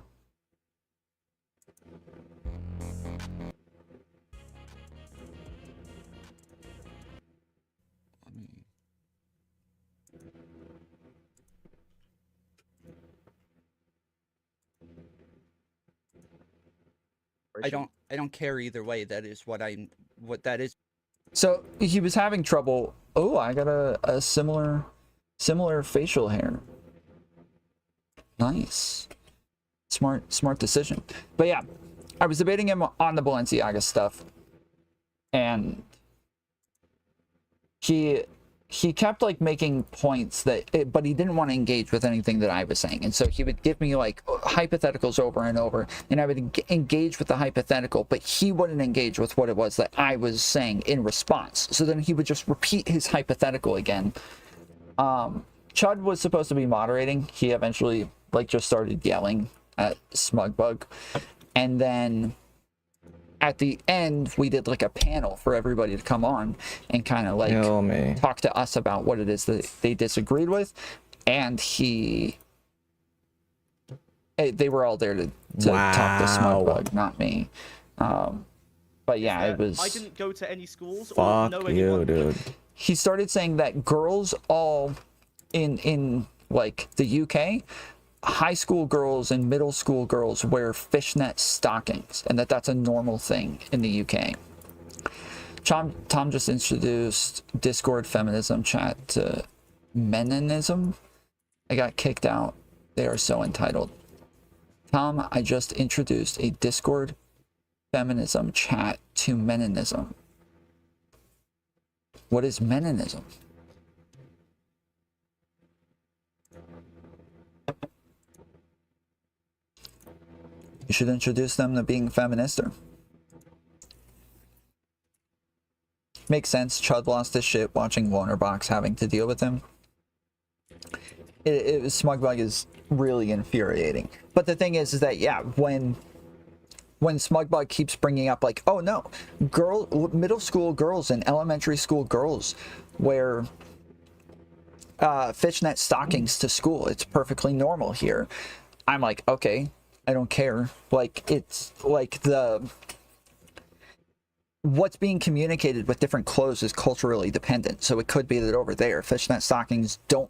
I don't care either way. That is what that is. So he was having trouble. Oh, I got a similar facial hair. Nice. Smart decision. But yeah, I was debating him on the Balenciaga stuff, and he kept like making points but he didn't want to engage with anything that I was saying, and so he would give me like hypotheticals over and over, and I would engage with the hypothetical, but he wouldn't engage with what it was that I was saying in response. So then he would just repeat his hypothetical again. Chud was supposed to be moderating. He eventually like just started yelling at Smugbug, and then at the end, we did like a panel for everybody to come on and kind of like talk to us about what it is that they disagreed with. And they were all there to talk to Smugbug, not me. But yeah, it was. I didn't go to any schools or Fuck know you, anyone. dude. He started saying that girls all in like the UK, high school girls and middle school girls wear fishnet stockings, and that's a normal thing in the UK. Tom just introduced Discord feminism chat to meninism. I got kicked out. They are so entitled. Tom, I just introduced a Discord feminism chat to meninism. What is meninism? You should introduce them to being feminister. Makes sense. Chud lost his shit watching Warnerbox having to deal with him. Smugbug is really infuriating. But the thing is that, yeah, when Smugbug keeps bringing up, like, oh no, middle school girls and elementary school girls wear fishnet stockings to school. It's perfectly normal here. I'm like, okay, I don't care. Like, it's like what's being communicated with different clothes is culturally dependent. So it could be that over there, fishnet stockings don't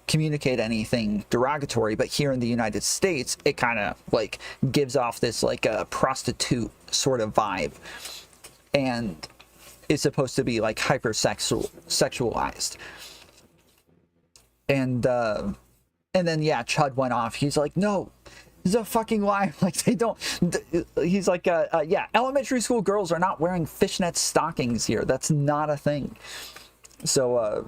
communicate anything derogatory, but here in the United States, it kind of like gives off this like a prostitute sort of vibe, and is supposed to be like hypersexualized. And then yeah, Chud went off. He's like, no, this is a fucking lie. Like, they don't. He's like, yeah, elementary school girls are not wearing fishnet stockings here. That's not a thing. So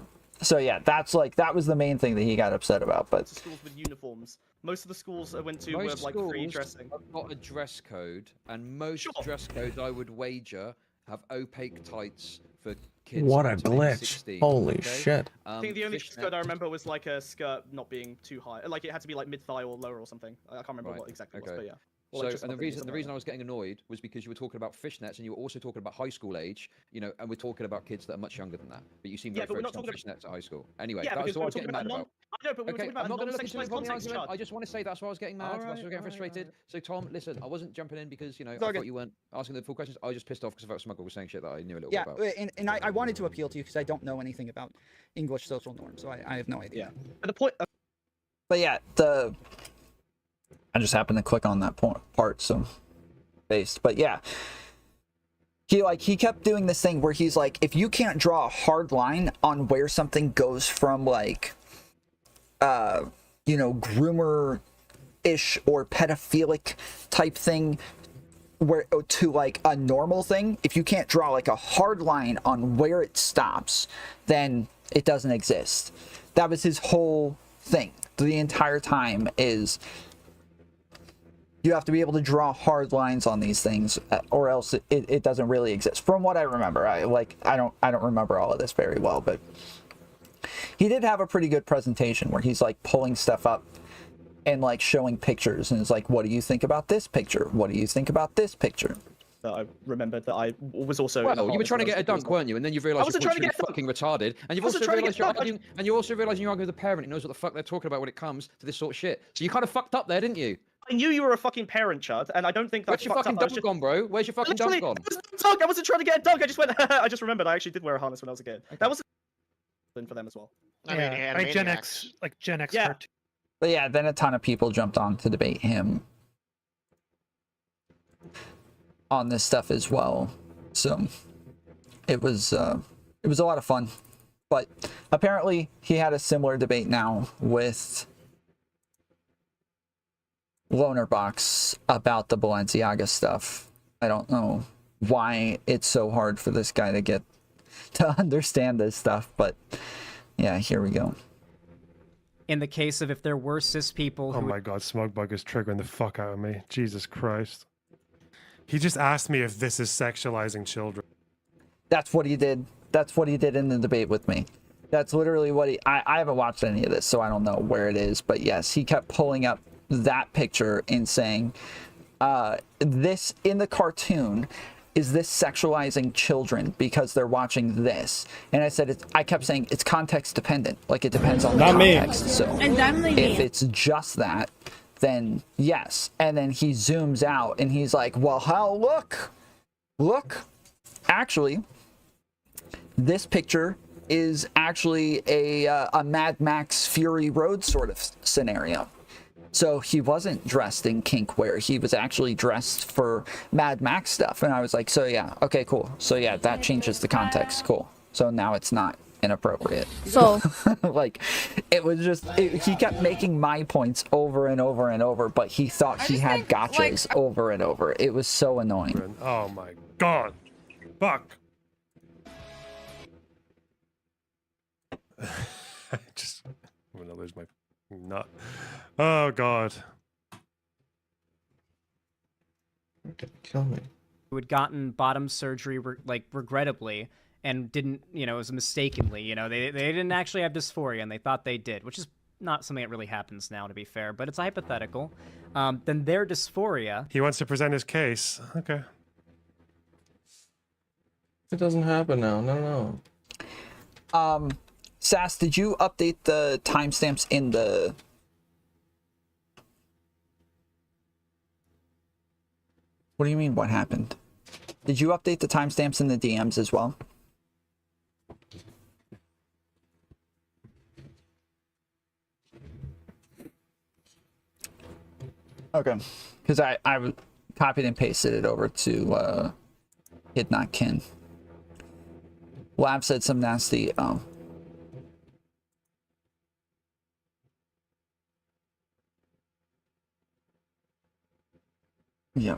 yeah, that was the main thing that he got upset about. But schools with uniforms. Most of the schools I went to were like free dressing. I've got a dress code, and most dress codes, I would wager, have opaque tights for kids. What a between glitch. 16, Holy okay? shit. I think the only dress code I remember was like a skirt not being too high. Like, it had to be like mid-thigh or lower or something. I can't remember what exactly it was, but yeah. Or So, like just and nothing or the something reason like I was getting annoyed was because you were talking about fishnets, and you were also talking about high school age, you know, and we're talking about kids that are much younger than that. But you seem very but we're not focused on talking fishnets at high school. Anyway, Yeah, that's because what I we're was getting talking mad about about. I know, but we were Okay, talking about I'm not going to look into non-sexualized this bloody context, argument. Chud. I just want to say that's why I was getting mad. That's why I was getting frustrated. So, Tom, listen, I wasn't jumping in because, you know, I thought you weren't asking the full questions. I was just pissed off because I felt Smuggle was saying shit that I knew a little bit about. And I wanted to appeal to you because I don't know anything about English social norms, so I have no idea. Yeah. But the point. But yeah, I just happened to click on that part, so based. But yeah, he kept doing this thing where he's like, if you can't draw a hard line on where something goes from like, you know, groomer-ish or pedophilic type thing, where to like a normal thing, if you can't draw like a hard line on where it stops, then it doesn't exist. That was his whole thing the entire time, is you have to be able to draw hard lines on these things, or else it doesn't really exist. From what I remember, I don't remember all of this very well, but he did have a pretty good presentation where he's like pulling stuff up and like showing pictures, and it's like, what do you think about this picture? What do you think about this picture? That I remembered that I was also. Well, you were trying to get a dunk, weren't you? And then you've realised you're really fucking retarded, and you've also realised you're arguing, and you also realised you're arguing with a parent who knows what the fuck they're talking about when it comes to this sort of shit. So you kind of fucked up there, didn't you? I knew you were a fucking parent, Chud, and I don't think that's. Where's your fucking dunk gone, bro? Where's your fucking dunk gone? I wasn't trying to get a dunk. I just went. I just remembered I actually did wear a harness when I was a kid. That was for them as well. Yeah, like Gen X Yeah. cartoon. But yeah, then a ton of people jumped on to debate him on this stuff as well. So it was a lot of fun. But apparently he had a similar debate now with Lonerbox about the Balenciaga stuff. I don't know why it's so hard for this guy to understand this stuff, but yeah, here we go. In the case of if there were cis people who... Oh my god, Smugbug is triggering the fuck out of me. Jesus Christ. He just asked me if this is sexualizing children. That's what he did. That's what he did in the debate with me. That's literally what I haven't watched any of this, so I don't know where it is, but yes, he kept pulling up that picture and saying, this in the cartoon, is this sexualizing children because they're watching this? And I said, I kept saying it's context dependent. Like, it depends on the context. So if it's just that, then yes. And then he zooms out and he's like, well, how, look, actually, this picture is actually a Mad Max Fury Road sort of scenario. So he wasn't dressed in kink wear. He was actually dressed for Mad Max stuff. And I was like, so yeah, okay, cool. So yeah, that changes the context. Cool. So now it's not inappropriate. So like, it was just, he kept making my points over and over and over, but he thought he had gotchas over and over. It was so annoying. Oh my god. Fuck. I'm gonna lose my nut. Oh god. Kill me. Who had gotten bottom surgery, regrettably, and didn't, it was mistakenly, they didn't actually have dysphoria, and they thought they did, which is not something that really happens now, to be fair, but it's hypothetical. Then their dysphoria... He wants to present his case. Okay. It doesn't happen now. No. Sass, did you update the timestamps in the... What do you mean, what happened? Did you update the timestamps in the DMs as well? Okay. Because I copied and pasted it over to Kid Not Kin. Lab said some nasty... Yeah.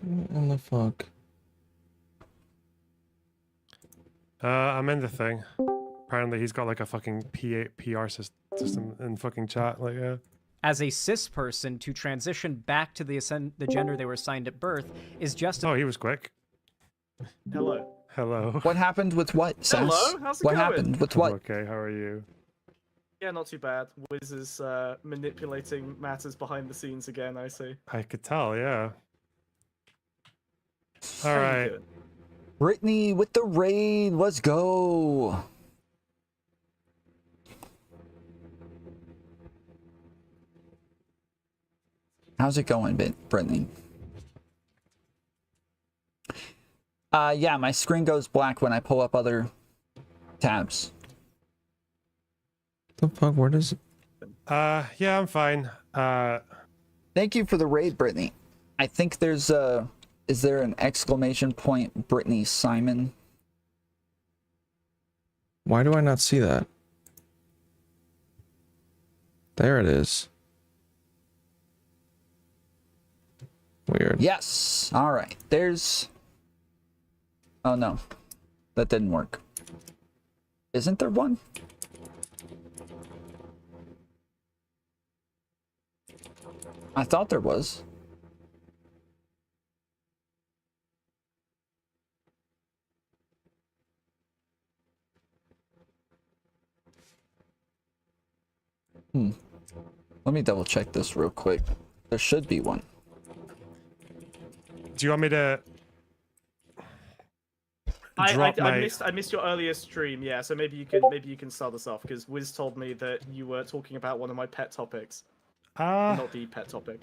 In the fuck. I'm in the thing. Apparently he's got like a fucking PR system in fucking chat. Like, As a cis person, to transition back to the gender they were assigned at birth is just... Oh, he was quick. Hello. Hello. What happened with what, Sass? Hello, how's it what going? happened with what? Okay, how are you? Yeah, not too bad. Wiz is manipulating matters behind the scenes again, I see. I could tell, yeah. All right. Brittany with the raid. Let's go. How's it going, Brittany? Yeah, my screen goes black when I pull up other tabs. The fuck? Where does it? Yeah, I'm fine. Thank you for the raid, Brittany. I think there's a... Is there an exclamation point, Brittany Simon? Why do I not see that? There it is. Weird. Yes. All right. There's... Oh, no. That didn't work. Isn't there one? I thought there was. Let me double check this real quick. There should be one. Do you want me to I missed your earlier stream, yeah. So maybe you can start us off because Wiz told me that you were talking about one of my pet topics. Not the pet topic.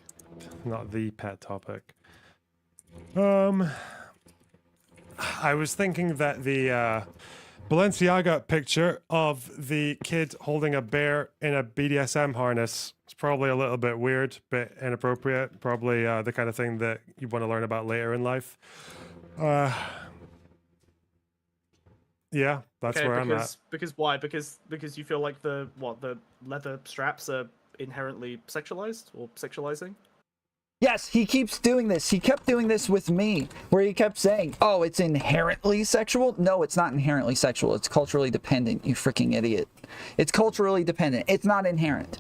Not the pet topic. I was thinking that the Balenciaga picture of the kid holding a bear in a BDSM harness. It's probably a little bit weird, bit inappropriate. Probably the kind of thing that you want to learn about later in life. Yeah, that's where I'm at. Because why? Because you feel like the leather straps are inherently sexualized or sexualizing? Yes, he keeps doing this. He kept doing this with me, where he kept saying, oh, it's inherently sexual. No, it's not inherently sexual. It's culturally dependent, you freaking idiot. It's culturally dependent. It's not inherent.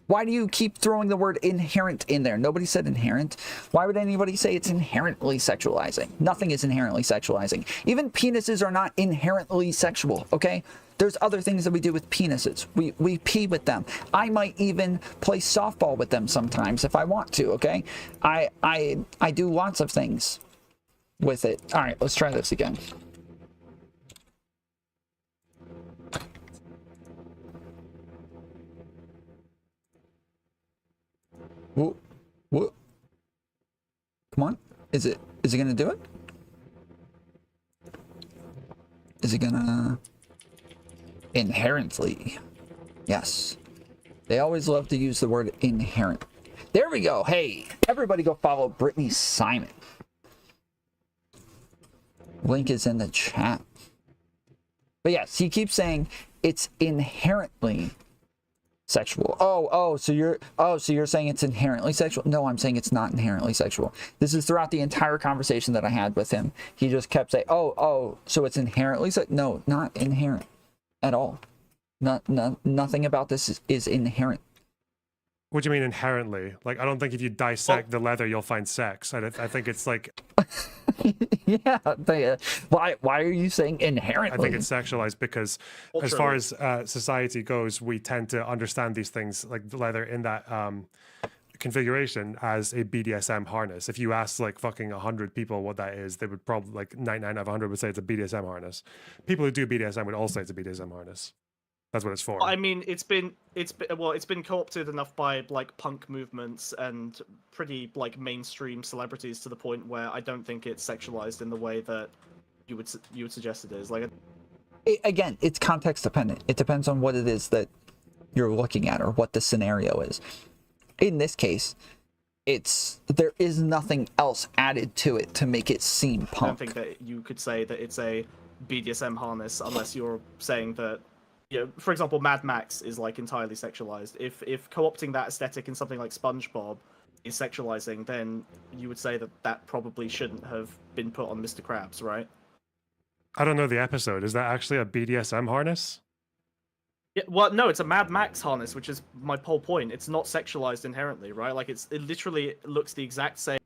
Why do you keep throwing the word inherent in there? Nobody said inherent. Why would anybody say it's inherently sexualizing? Nothing is inherently sexualizing. Even penises are not inherently sexual, okay? There's other things that we do with penises. We pee with them. I might even play softball with them sometimes if I want to, okay? I do lots of things with it. All right, let's try this again. Whoa, whoa. Come on. Is it gonna do it? Is it gonna... Inherently. Yes. They always love to use the word inherent. There we go. Hey, everybody go follow Brittany Simon. Link is in the chat. But yes, he keeps saying it's inherently sexual. So you're saying it's inherently sexual? No, I'm saying it's not inherently sexual. This is throughout the entire conversation that I had with him. He just kept saying, so it's inherently sexual? No, not inherent at all. Nothing about this is inherent. What do you mean inherently? Like, I don't think if you dissect the leather, you'll find sex. I think it's like... Yeah, why are you saying inherently? I think it's sexualized because as far as society goes, we tend to understand these things, like the leather in that configuration, as a BDSM harness. If you ask like fucking 100 people what that is, they would probably, like 99 out of 100 would say it's a BDSM harness. People who do BDSM would all say it's a BDSM harness. That's what it's for. I mean, it's been co-opted enough by like punk movements and pretty like mainstream celebrities to the point where I don't think it's sexualized in the way that you would suggest it is. Like, again, it's context dependent. It depends on what it is that you're looking at or what the scenario is. In this case, there is nothing else added to it to make it seem punk. I don't think that you could say that it's a BDSM harness unless you're saying that. You know, for example, Mad Max is like entirely sexualized. If co-opting that aesthetic in something like SpongeBob is sexualizing, then you would say that probably shouldn't have been put on Mr. Krabs, right? I don't know the episode. Is that actually a BDSM harness? Yeah, well, no, it's a Mad Max harness, which is my whole point. It's not sexualized inherently, right? Like it literally looks the exact same.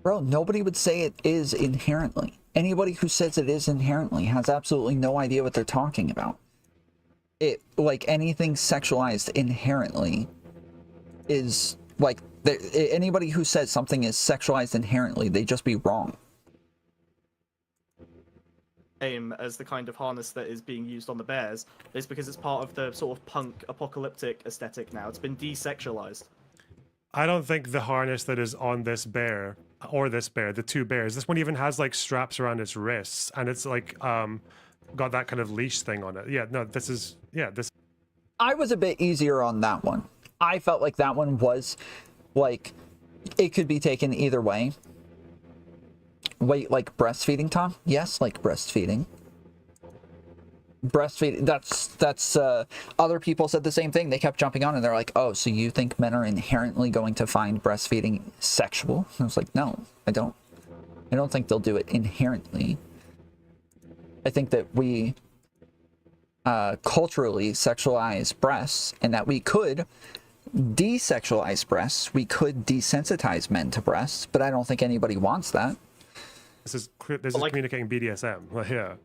Bro, nobody would say it is inherently. Anybody who says it is inherently has absolutely no idea what they're talking about. It, like anything sexualized inherently is like anybody who says something is sexualized inherently, they just be wrong. Same as the kind of harness that is being used on the bears is because it's part of the sort of punk apocalyptic aesthetic now. It's been desexualized. I don't think the harness that is on this bear or this bear, the two bears, this one even has like straps around its wrists, and it's like got that kind of leash thing on it. Yeah, no, this. I was a bit easier on that one. I felt like that one was like it could be taken either way. Wait, like breastfeeding, Tom? Yes, like breastfeeding. Breastfeeding, that's other people said the same thing. They kept jumping on and they're like, oh, so you think men are inherently going to find breastfeeding sexual? And I was like, no, I don't think they'll do it inherently. I think that we culturally sexualize breasts, and that we could desexualize breasts. We could desensitize men to breasts, but I don't think anybody wants that. This is communicating BDSM. Yeah.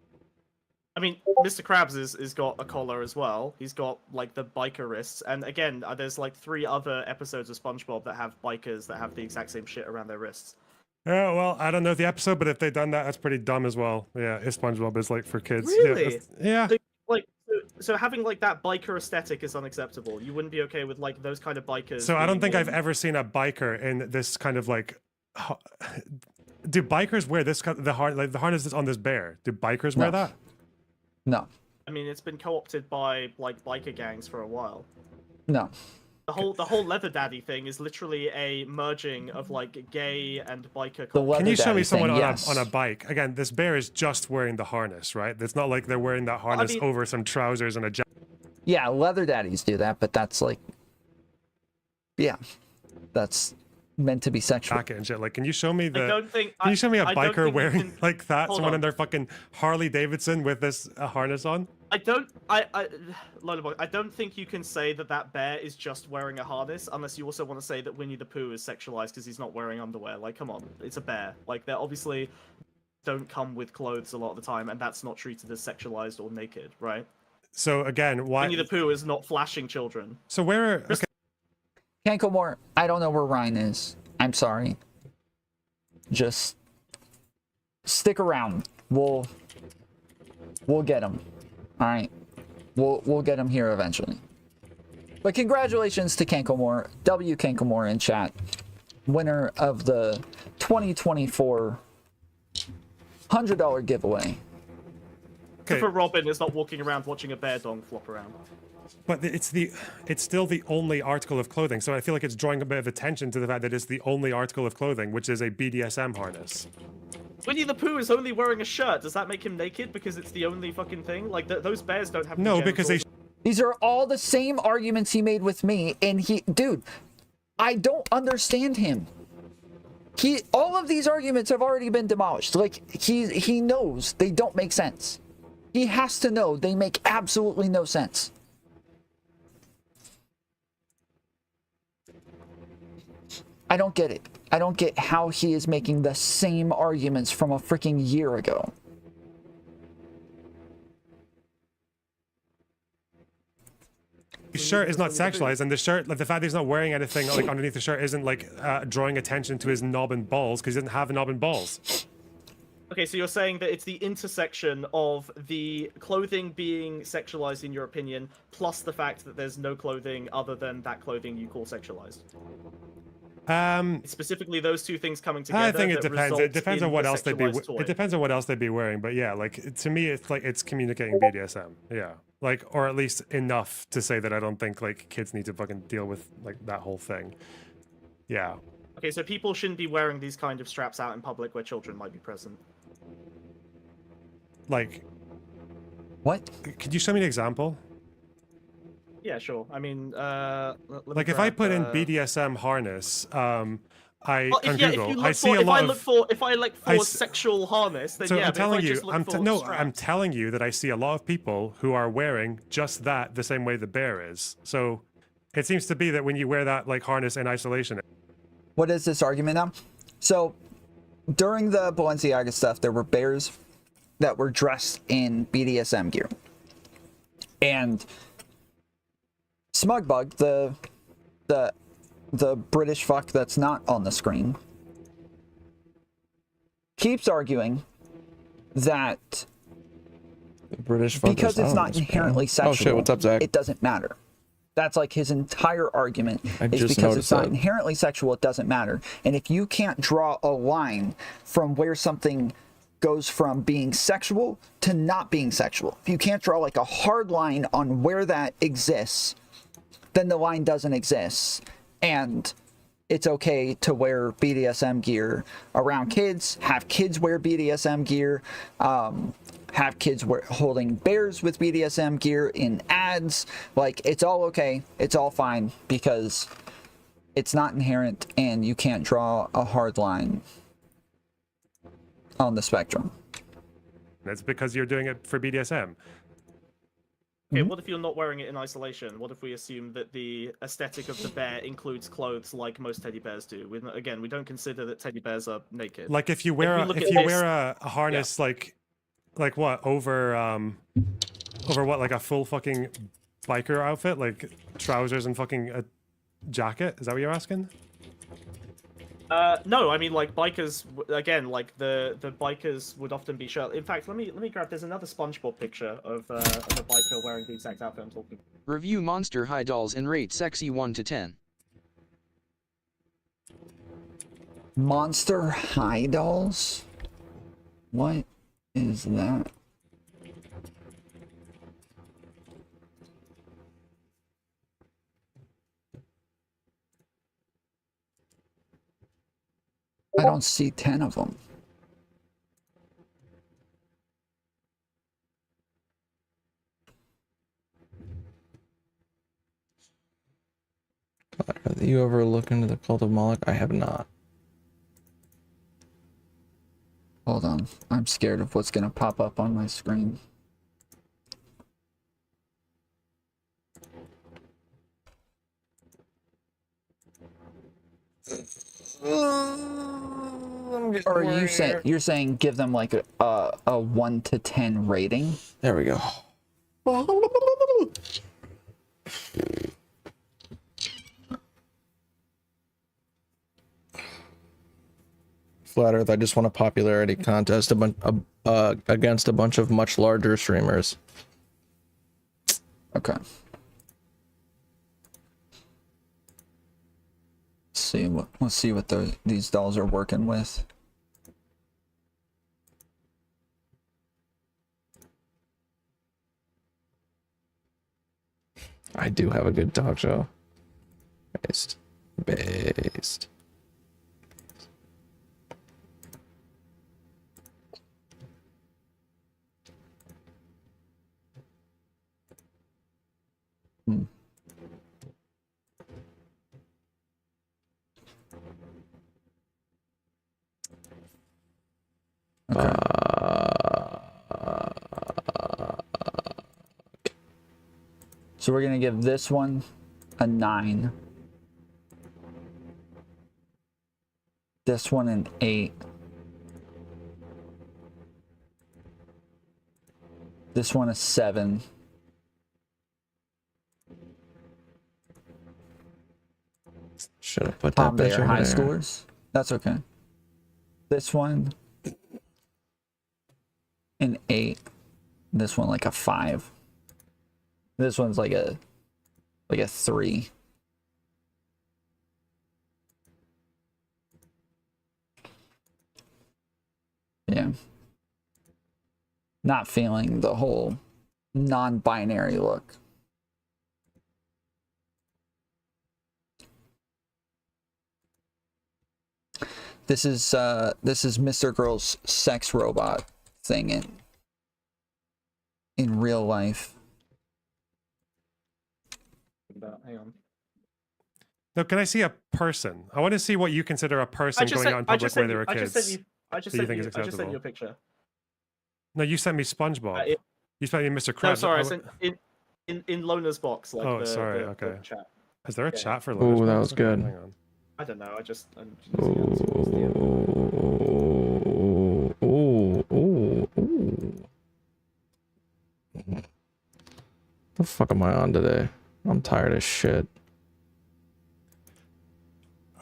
I mean, Mr. Krabs is got a collar as well. He's got like the biker wrists, and again, there's like 3 other episodes of SpongeBob that have bikers that have the exact same shit around their wrists. Yeah, well, I don't know the episode, but if they've done that, that's pretty dumb as well. Yeah, if SpongeBob is like for kids. Really? Yeah. So having like that biker aesthetic is unacceptable. You wouldn't be okay with like those kind of bikers. So I don't think I've ever seen a biker in this kind of like. Do bikers wear this the harness that's on this bear? Do bikers wear that? No. I mean, it's been co-opted by like biker gangs for a while. No. The whole leather daddy thing is literally a merging of like gay and biker. Can you show me someone on a bike? Again, this bear is just wearing the harness, right? It's not like they're wearing that harness over some trousers and a jacket. Yeah, leather daddies do that, but that's like, yeah, that's meant to be sexual. Jacket and shit. Like, can you show me the? Can you show me a biker wearing like that? Hold Someone on. in their fucking Harley Davidson with this harness on? Lollipop, I don't think you can say that that bear is just wearing a harness unless you also want to say that Winnie the Pooh is sexualized because he's not wearing underwear. Like, come on, it's a bear. Like, they obviously don't come with clothes a lot of the time, and that's not treated as sexualized or naked, right? So again, why? Winnie the Pooh is not flashing children. So where? Okay. Canklemore, I don't know where Ryan is. I'm sorry. Just stick around. We'll get him. All right. We'll get him here eventually. But congratulations to Canklemore, W Canklemore in chat, winner of the 2024 $100 giveaway. Christopher Robin is not walking around watching a bear dong flop around. But it's still the only article of clothing, so I feel like it's drawing a bit of attention to the fact that it's the only article of clothing, which is a BDSM harness. Winnie the Pooh is only wearing a shirt. Does that make him naked because it's the only fucking thing? Like, those bears don't have No, because they... These are all the same arguments he made with me, and dude, I don't understand him. All of these arguments have already been demolished. Like, he knows they don't make sense. He has to know they make absolutely no sense. I don't get it. I don't get how he is making the same arguments from a freaking year ago. The shirt is not sexualized, and the shirt, like the fact that he's not wearing anything like underneath the shirt, isn't like drawing attention to his knob and balls because he doesn't have a knob and balls. Okay, so you're saying that it's the intersection of the clothing being sexualized, in your opinion, plus the fact that there's no clothing other than that clothing you call sexualized. It's specifically those two things coming together. I think it depends. It depends on what else they'd be. Toy. It depends on what else they'd be wearing. But yeah, like to me, it's like it's communicating BDSM. Yeah, like or at least enough to say that I don't think like kids need to fucking deal with like that whole thing. Yeah. Okay, so people shouldn't be wearing these kind of straps out in public where children might be present. Like. What? Could you show me an example? Yeah, sure. I mean, like if I put in BDSM harness, on Google, I see a lot of. If I look for sexual harness, then so yeah. I'm telling you, straps. I'm telling you that I see a lot of people who are wearing just that the same way the bear is. So it seems to be that when you wear that like harness in isolation. What is this argument now? So during the Balenciaga stuff, there were bears that were dressed in BDSM gear, and Smugbug, the British fuck that's not on the screen, keeps arguing that British fuck because it's not inherently sexual, oh shit, what's up, Zach? it doesn't matter. That's like his entire argument is just because it's not noticed that. inherently sexual, it doesn't matter. And if you can't draw a line from where something goes from being sexual to not being sexual, if you can't draw like a hard line on where that exists, then the line doesn't exist. And it's okay to wear BDSM gear around kids, have kids wear BDSM gear, have kids holding bears with BDSM gear in ads. Like, it's all okay. It's all fine because it's not inherent and you can't draw a hard line on the spectrum. That's because you're doing it for BDSM. Okay, what if you're not wearing it in isolation? What if we assume that the aesthetic of the bear includes clothes like most teddy bears do? We don't consider that teddy bears are naked. Like if you wear a harness, like what over what, like a full fucking biker outfit, like trousers and fucking a jacket? Is that what you're asking? No, I mean like bikers. Again, like the bikers would often be shirtless. In fact, let me grab. There's another SpongeBob picture of a biker wearing the exact outfit I'm talking about. Review Monster High dolls and rate sexy 1 to 10. Monster High dolls? What is that? I don't see 10 of them. Have you ever looked into the Cult of Moloch? I have not. Hold on. I'm scared of what's gonna pop up on my screen. Or are you saying give them like a 1 to 10 rating? There we go. Flat Earth, I just want a popularity contest against a bunch of much larger streamers. Okay. Let's see what these dolls are working with. I do have a good talk show. Based. Okay. So we're gonna give this one a 9. This one an 8. This one a 7. Should have put that They bitch are over high there. scores. That's okay. This one an 8. This one like a 5. This one's like a 3. Yeah. Not feeling the whole non-binary look. This is Mr. Girl's sex robot thing in real life. Hang on. No, can I see a person? I want to see what you consider a person going out in public where there are kids. I just that you sent think is you. I just sent acceptable. you a picture. No, you sent me SpongeBob. You sent me Mr. Krabs. No, sorry, I sent in Lona's box. Like Oh, the, sorry. the Okay. chat. Is there a Yeah. chat for Lona's Ooh, that box? was Okay, good. hang on. I don't know. I'm just using The fuck am I on today? I'm tired as shit.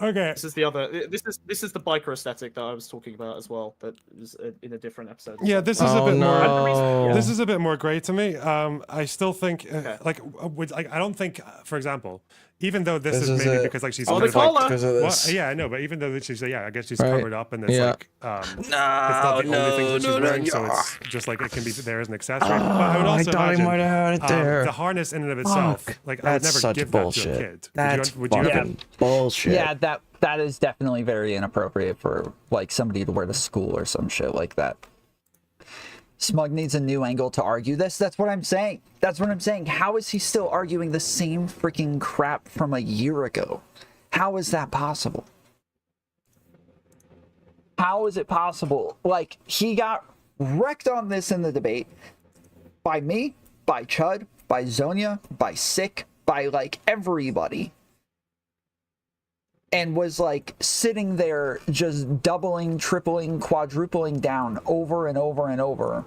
Okay. This is the other. This is the biker aesthetic that I was talking about as well. That is in a different episode. Yeah, this is a bit more. This is a bit more grey to me. I still think, I don't think, for example, even though this is maybe because like she's because of this. Yeah, I know, but even though she's I guess she's Right. covered up and it's like it's not the only thing that she's wearing, so it's just like it can be there as an accessory. But I would also thought I imagine might have had it there. the harness in and of itself, like I would That's never such give bullshit. that to a kid. That's would you fucking bullshit. Yeah, that is definitely very inappropriate for like somebody to wear to school or some shit like that. Smug needs a new angle to argue this. That's what I'm saying. That's what I'm saying. How is he still arguing the same freaking crap from a year ago? How is that possible? How is it possible? Like, he got wrecked on this in the debate by me, by Chud, by Zonia, by Sick, by like everybody. And was like sitting there just doubling, tripling, quadrupling down over and over and over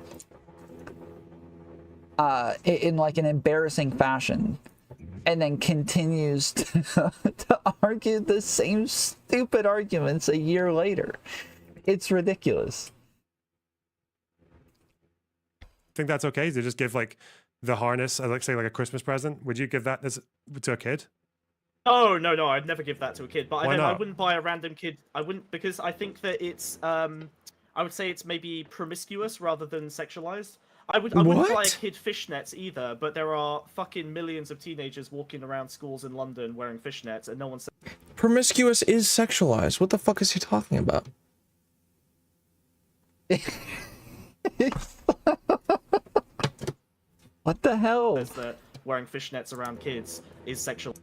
in like an embarrassing fashion, and then continues to argue the same stupid arguments a year later. It's ridiculous. think that's okay to just give like the harness, like say like a Christmas present? Would you give that to a kid? Oh no, I'd never give that to a kid. But Why I not? wouldn't buy a random kid. I wouldn't, because I think that it's I would say it's maybe promiscuous rather than sexualized. I wouldn't buy a kid fishnets either, but there are fucking millions of teenagers walking around schools in London wearing fishnets, and no one's. Promiscuous is sexualized. What the fuck is he talking about? What the hell? Says that wearing fishnets around kids is sexual.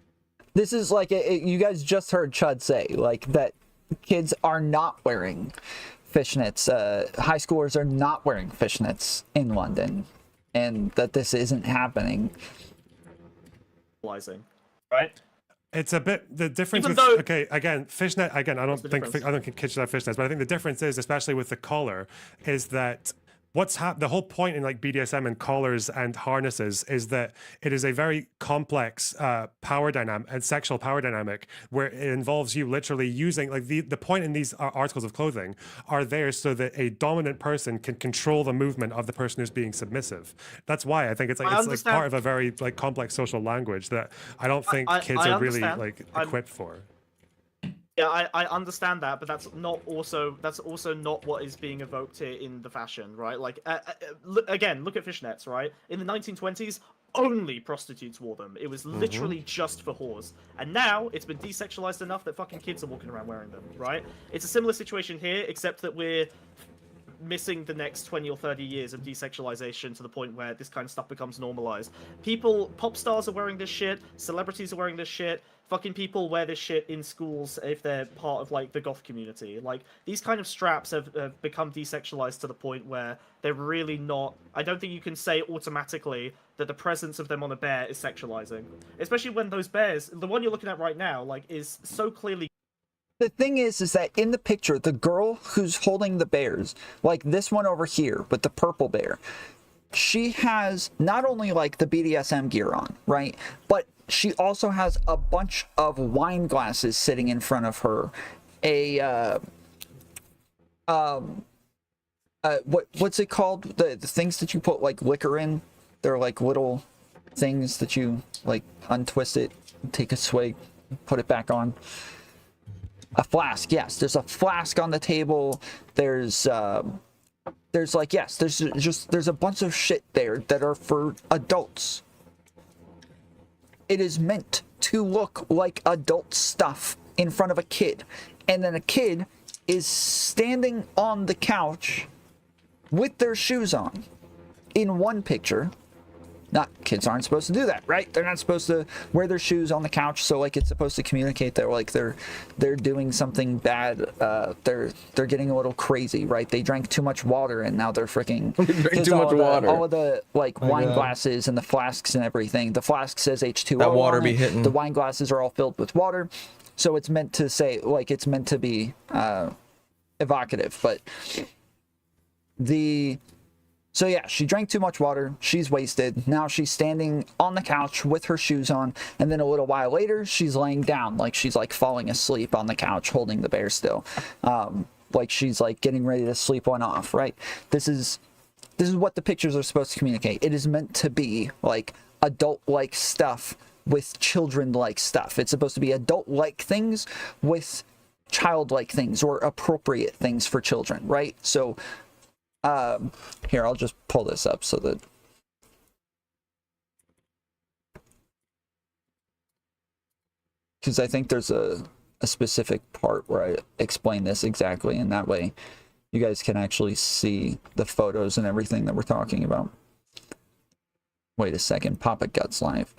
This is like you guys just heard Chud say like that kids are not wearing fishnets. High schoolers are not wearing fishnets in London, and that this isn't happening. Right? It's a bit the difference Even with though- okay again fishnet again. I don't think kids should have fishnets, but I think the difference is, especially with the collar, is that the whole point in like BDSM and collars and harnesses is that it is a very complex power dynamic and sexual power dynamic where it involves you literally using like the point in these articles of clothing are there so that a dominant person can control the movement of the person who's being submissive. That's why I think it's like part of a very like complex social language that I don't think kids are really like equipped for. Yeah, I understand that, but that's also not what is being evoked here in the fashion, right? Like, look at fishnets, right? In the 1920s, only prostitutes wore them. It was literally just for whores. And now, it's been desexualized enough that fucking kids are walking around wearing them, right? It's a similar situation here, except that we're missing the next 20 or 30 years of desexualization to the point where this kind of stuff becomes normalized. Pop stars are wearing this shit, celebrities are wearing this shit, fucking people wear this shit in schools if they're part of, like, the goth community. Like, these kind of straps have become desexualized to the point where they're really not... I don't think you can say automatically that the presence of them on a bear is sexualizing. Especially when those bears, the one you're looking at right now, like, is so clearly... The thing is that in the picture, the girl who's holding the bears, like this one over here with the purple bear, she has not only like the BDSM gear on, right? But she also has a bunch of wine glasses sitting in front of her. What's it called? The things that you put like liquor in? They're like little things that you like untwist it, take a swig, put it back on. A flask, yes. There's a flask on the table. There's a bunch of shit there that are for adults. It is meant to look like adult stuff in front of a kid. And then a kid is standing on the couch with their shoes on in one picture. Kids aren't supposed to do that, right? They're not supposed to wear their shoes on the couch, so like it's supposed to communicate that like they're doing something bad. They're getting a little crazy, right? They drank too much water and now they're freaking drank too much water. All of the like wine glasses and the flasks and everything. The flask says H2O. That water on be it. hitting. The wine glasses are all filled with water, so it's meant to say like it's meant to be evocative, but So yeah, she drank too much water, she's wasted, now she's standing on the couch with her shoes on, and then a little while later, she's laying down, like she's like falling asleep on the couch, holding the bear still. Like she's like getting ready to sleep one off, right? This is what the pictures are supposed to communicate. It is meant to be like adult-like stuff with children-like stuff. It's supposed to be adult-like things with childlike things or appropriate things for children, right? So here, I'll just pull this up so that because I think there's a specific part where I explain this exactly, and that way you guys can actually see the photos and everything that we're talking about. Wait a second, Papa Guts live.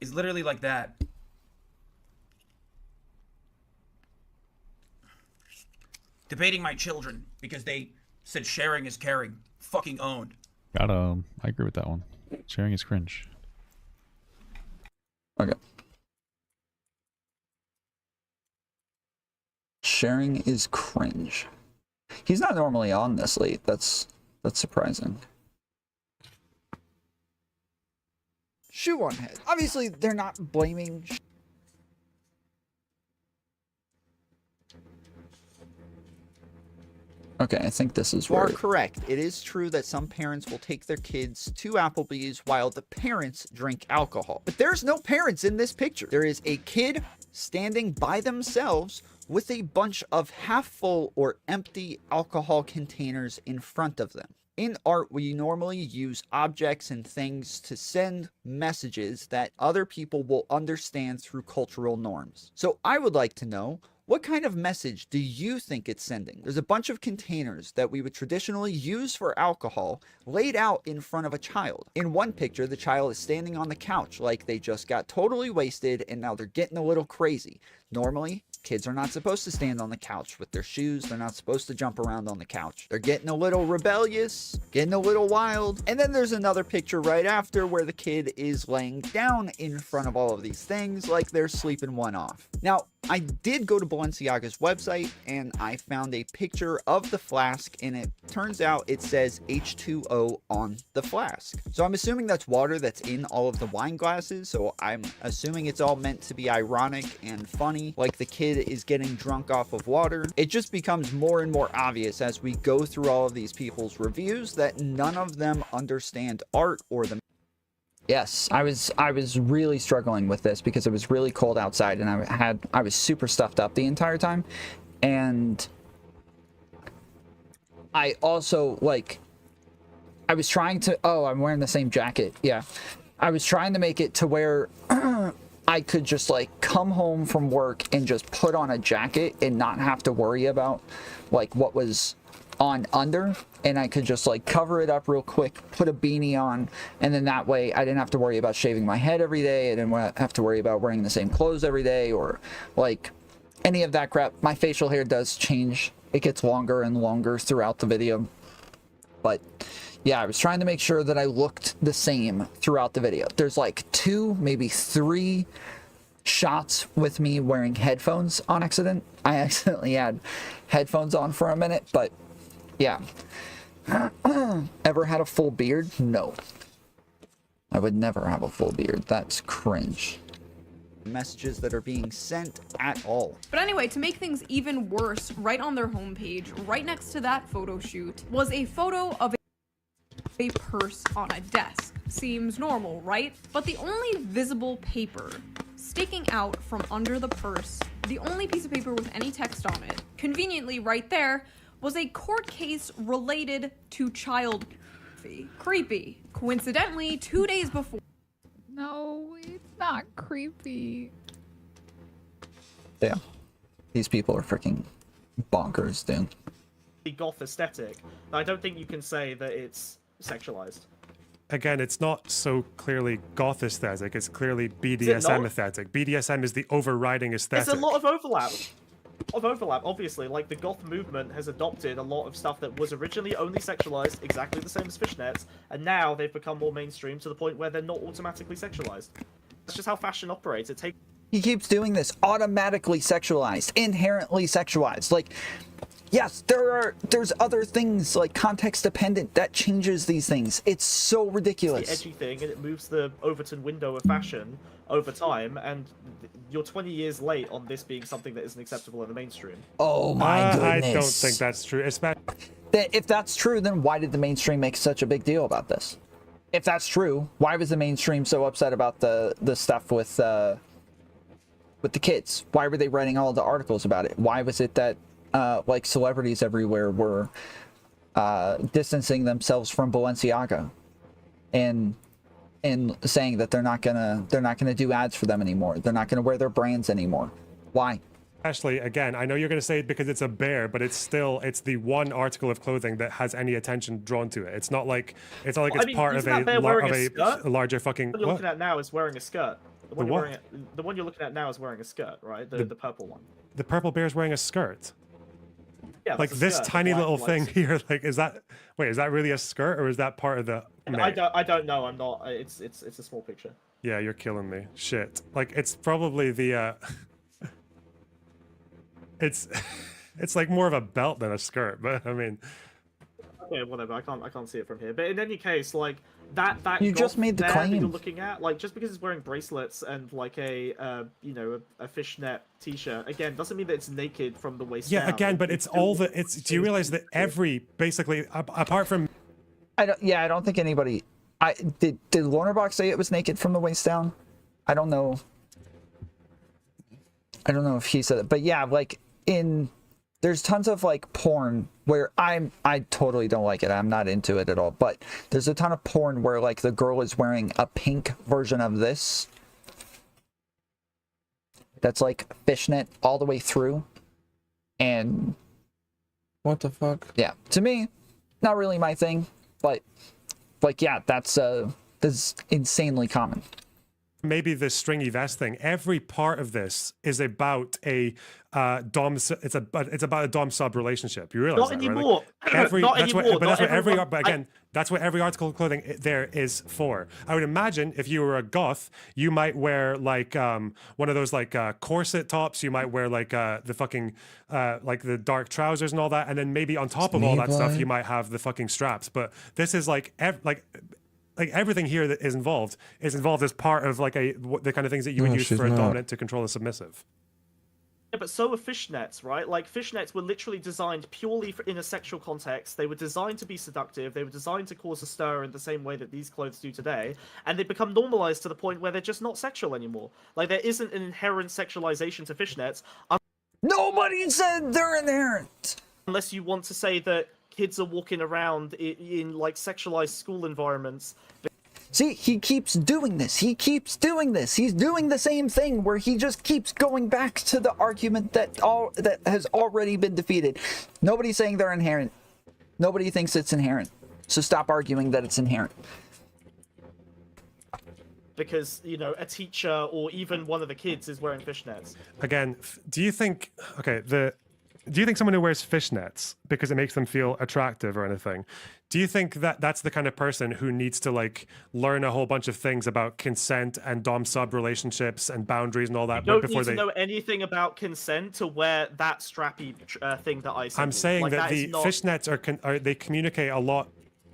It's literally like that. Debating my children because they said sharing is caring. Fucking owned. I agree with that one. Sharing is cringe. Okay. Sharing is cringe. He's not normally on this late. That's surprising. Shoe on head. Obviously, they're not blaming. Okay, I think this is You are where... correct. It is true that some parents will take their kids to Applebee's while the parents drink alcohol. But there's no parents in this picture. There is a kid standing by themselves with a bunch of half-full or empty alcohol containers in front of them. In art, we normally use objects and things to send messages that other people will understand through cultural norms. So I would like to know, What kind of message do you think it's sending? There's a bunch of containers that we would traditionally use for alcohol laid out in front of a child. In one picture, the child is standing on the couch like they just got totally wasted and now they're getting a little crazy. Normally, kids are not supposed to stand on the couch with their shoes. They're not supposed to jump around on the couch. They're getting a little rebellious, getting a little wild. And then there's another picture right after where the kid is laying down in front of all of these things like they're sleeping one off. Now, I did go to Balenciaga's website and I found a picture of the flask, and it turns out it says H2O on the flask. So I'm assuming that's water that's in all of the wine glasses. So I'm assuming it's all meant to be ironic and funny, like the kid is getting drunk off of water. It just becomes more and more obvious as we go through all of these people's reviews that none of them understand art or the... Yes, I was really struggling with this because it was really cold outside and I was super stuffed up the entire time. And I also, like, I was trying to, oh, I'm wearing the same jacket. Yeah. I was trying to make it to where I could just like come home from work and just put on a jacket and not have to worry about like what was on under, and I could just like cover it up real quick, put a beanie on, and then that way I didn't have to worry about shaving my head every day. I didn't have to worry about wearing the same clothes every day or like any of that crap. My facial hair does change. It gets longer and longer throughout the video. But yeah, I was trying to make sure that I looked the same throughout the video. There's like 2, maybe 3 shots with me wearing headphones on accident. I accidentally had headphones on for a minute, but yeah. Ever had a full beard? No. I would never have a full beard. That's cringe. Messages that are being sent at all. But anyway, to make things even worse, right on their homepage, right next to that photo shoot, was a photo of a purse on a desk. Seems normal, right? But the only visible paper sticking out from under the purse, the only piece of paper with any text on it, conveniently right there, was a court case related to child pornography. Creepy. Coincidentally, 2 days before. No, it's not creepy. Yeah. These people are freaking bonkers, dude. The goth aesthetic. I don't think you can say that it's sexualized. Again, it's not so clearly goth aesthetic, it's clearly BDSM aesthetic. BDSM is the overriding aesthetic. It's a lot of overlap. Obviously. Like, the goth movement has adopted a lot of stuff that was originally only sexualized, exactly the same as fishnets, and now they've become more mainstream to the point where they're not automatically sexualized. That's just how fashion operates. It takes... He keeps doing this. Automatically sexualized. Inherently sexualized. Like, yes, there's other things, like, context dependent, that changes these things. It's so ridiculous. It's the edgy thing, and it moves the Overton window of fashion over time, and you're 20 years late on this being something that isn't acceptable in the mainstream. Oh my goodness. I don't think that's true. If that's true, then why did the mainstream make such a big deal about this? If that's true, why was the mainstream so upset about the stuff with the kids? Why were they writing all the articles about it? Why was it that like celebrities everywhere were distancing themselves from Balenciaga and saying that they're not gonna do ads for them anymore? They're not gonna wear their brands anymore. Why? Ashley, again, I know you're going to say it because it's a bear, but it's the one article of clothing that has any attention drawn to it. It's not like it's part of a larger fucking... The one you're looking at now is wearing a skirt. The one you're looking at now is wearing a skirt, right? The purple one. The purple bear's wearing a skirt? Yeah, like this skirt, tiny little thing here, like, is that really a skirt, or is that part of the... I don't know, I'm not... It's a small picture. Yeah, you're killing me. Shit. Like, it's probably the... It's like more of a belt than a skirt, but I mean... Okay, whatever, I can't see it from here. But in any case, like, that you just made the claim that you're looking at, like, just because it's wearing bracelets and like a fishnet t-shirt, again, doesn't mean that it's naked from the waist down. Yeah, again, but it's all the... Do you realize that basically, apart from... I don't think anybody... Did Lornerbox say it was naked from the waist down? I don't know. I don't know if he said it, but yeah, like, there's tons of like porn where I totally don't like it. I'm not into it at all. But there's a ton of porn where like the girl is wearing a pink version of this. That's like fishnet all the way through. And what the fuck? Yeah, to me, not really my thing, but like, yeah, that's insanely common. Maybe this stringy vest thing. Every part of this is about a dom. It's about a dom sub relationship. You realize Not that, anymore. Right? Like every, Not that's anymore. What, but that's Not what every. everyone- But again, that's what every article of clothing there is for. I would imagine if you were a goth, you might wear like one of those like corset tops. You might wear like the fucking like the dark trousers and all that, and then maybe on top of all that stuff, you might have the fucking straps. But this is like like everything here that is involved as part of like the kind of things that you would use for a dominant to control a submissive. Yeah, but so are fishnets, right? Like, fishnets were literally designed purely in a sexual context. They were designed to be seductive. They were designed to cause a stir in the same way that these clothes do today. And they become normalized to the point where they're just not sexual anymore. Like, there isn't an inherent sexualization to fishnets. Nobody said they're inherent! Unless you want to say that kids are walking around in like, sexualized school environments. See, he keeps doing this. He keeps doing this. He's doing the same thing where he just keeps going back to the argument that has already been defeated. Nobody's saying they're inherent. Nobody thinks it's inherent. So stop arguing that it's inherent. Because, you know, a teacher or even one of the kids is wearing fishnets. Again, do you think do you think someone who wears fishnets because it makes them feel attractive or anything, do you think that that's the kind of person who needs to like learn a whole bunch of things about consent and dom sub relationships and boundaries and all that You don't before need to know anything about consent to wear that strappy thing that I sent I'm you. saying Like, that is the not... fishnets they communicate a lot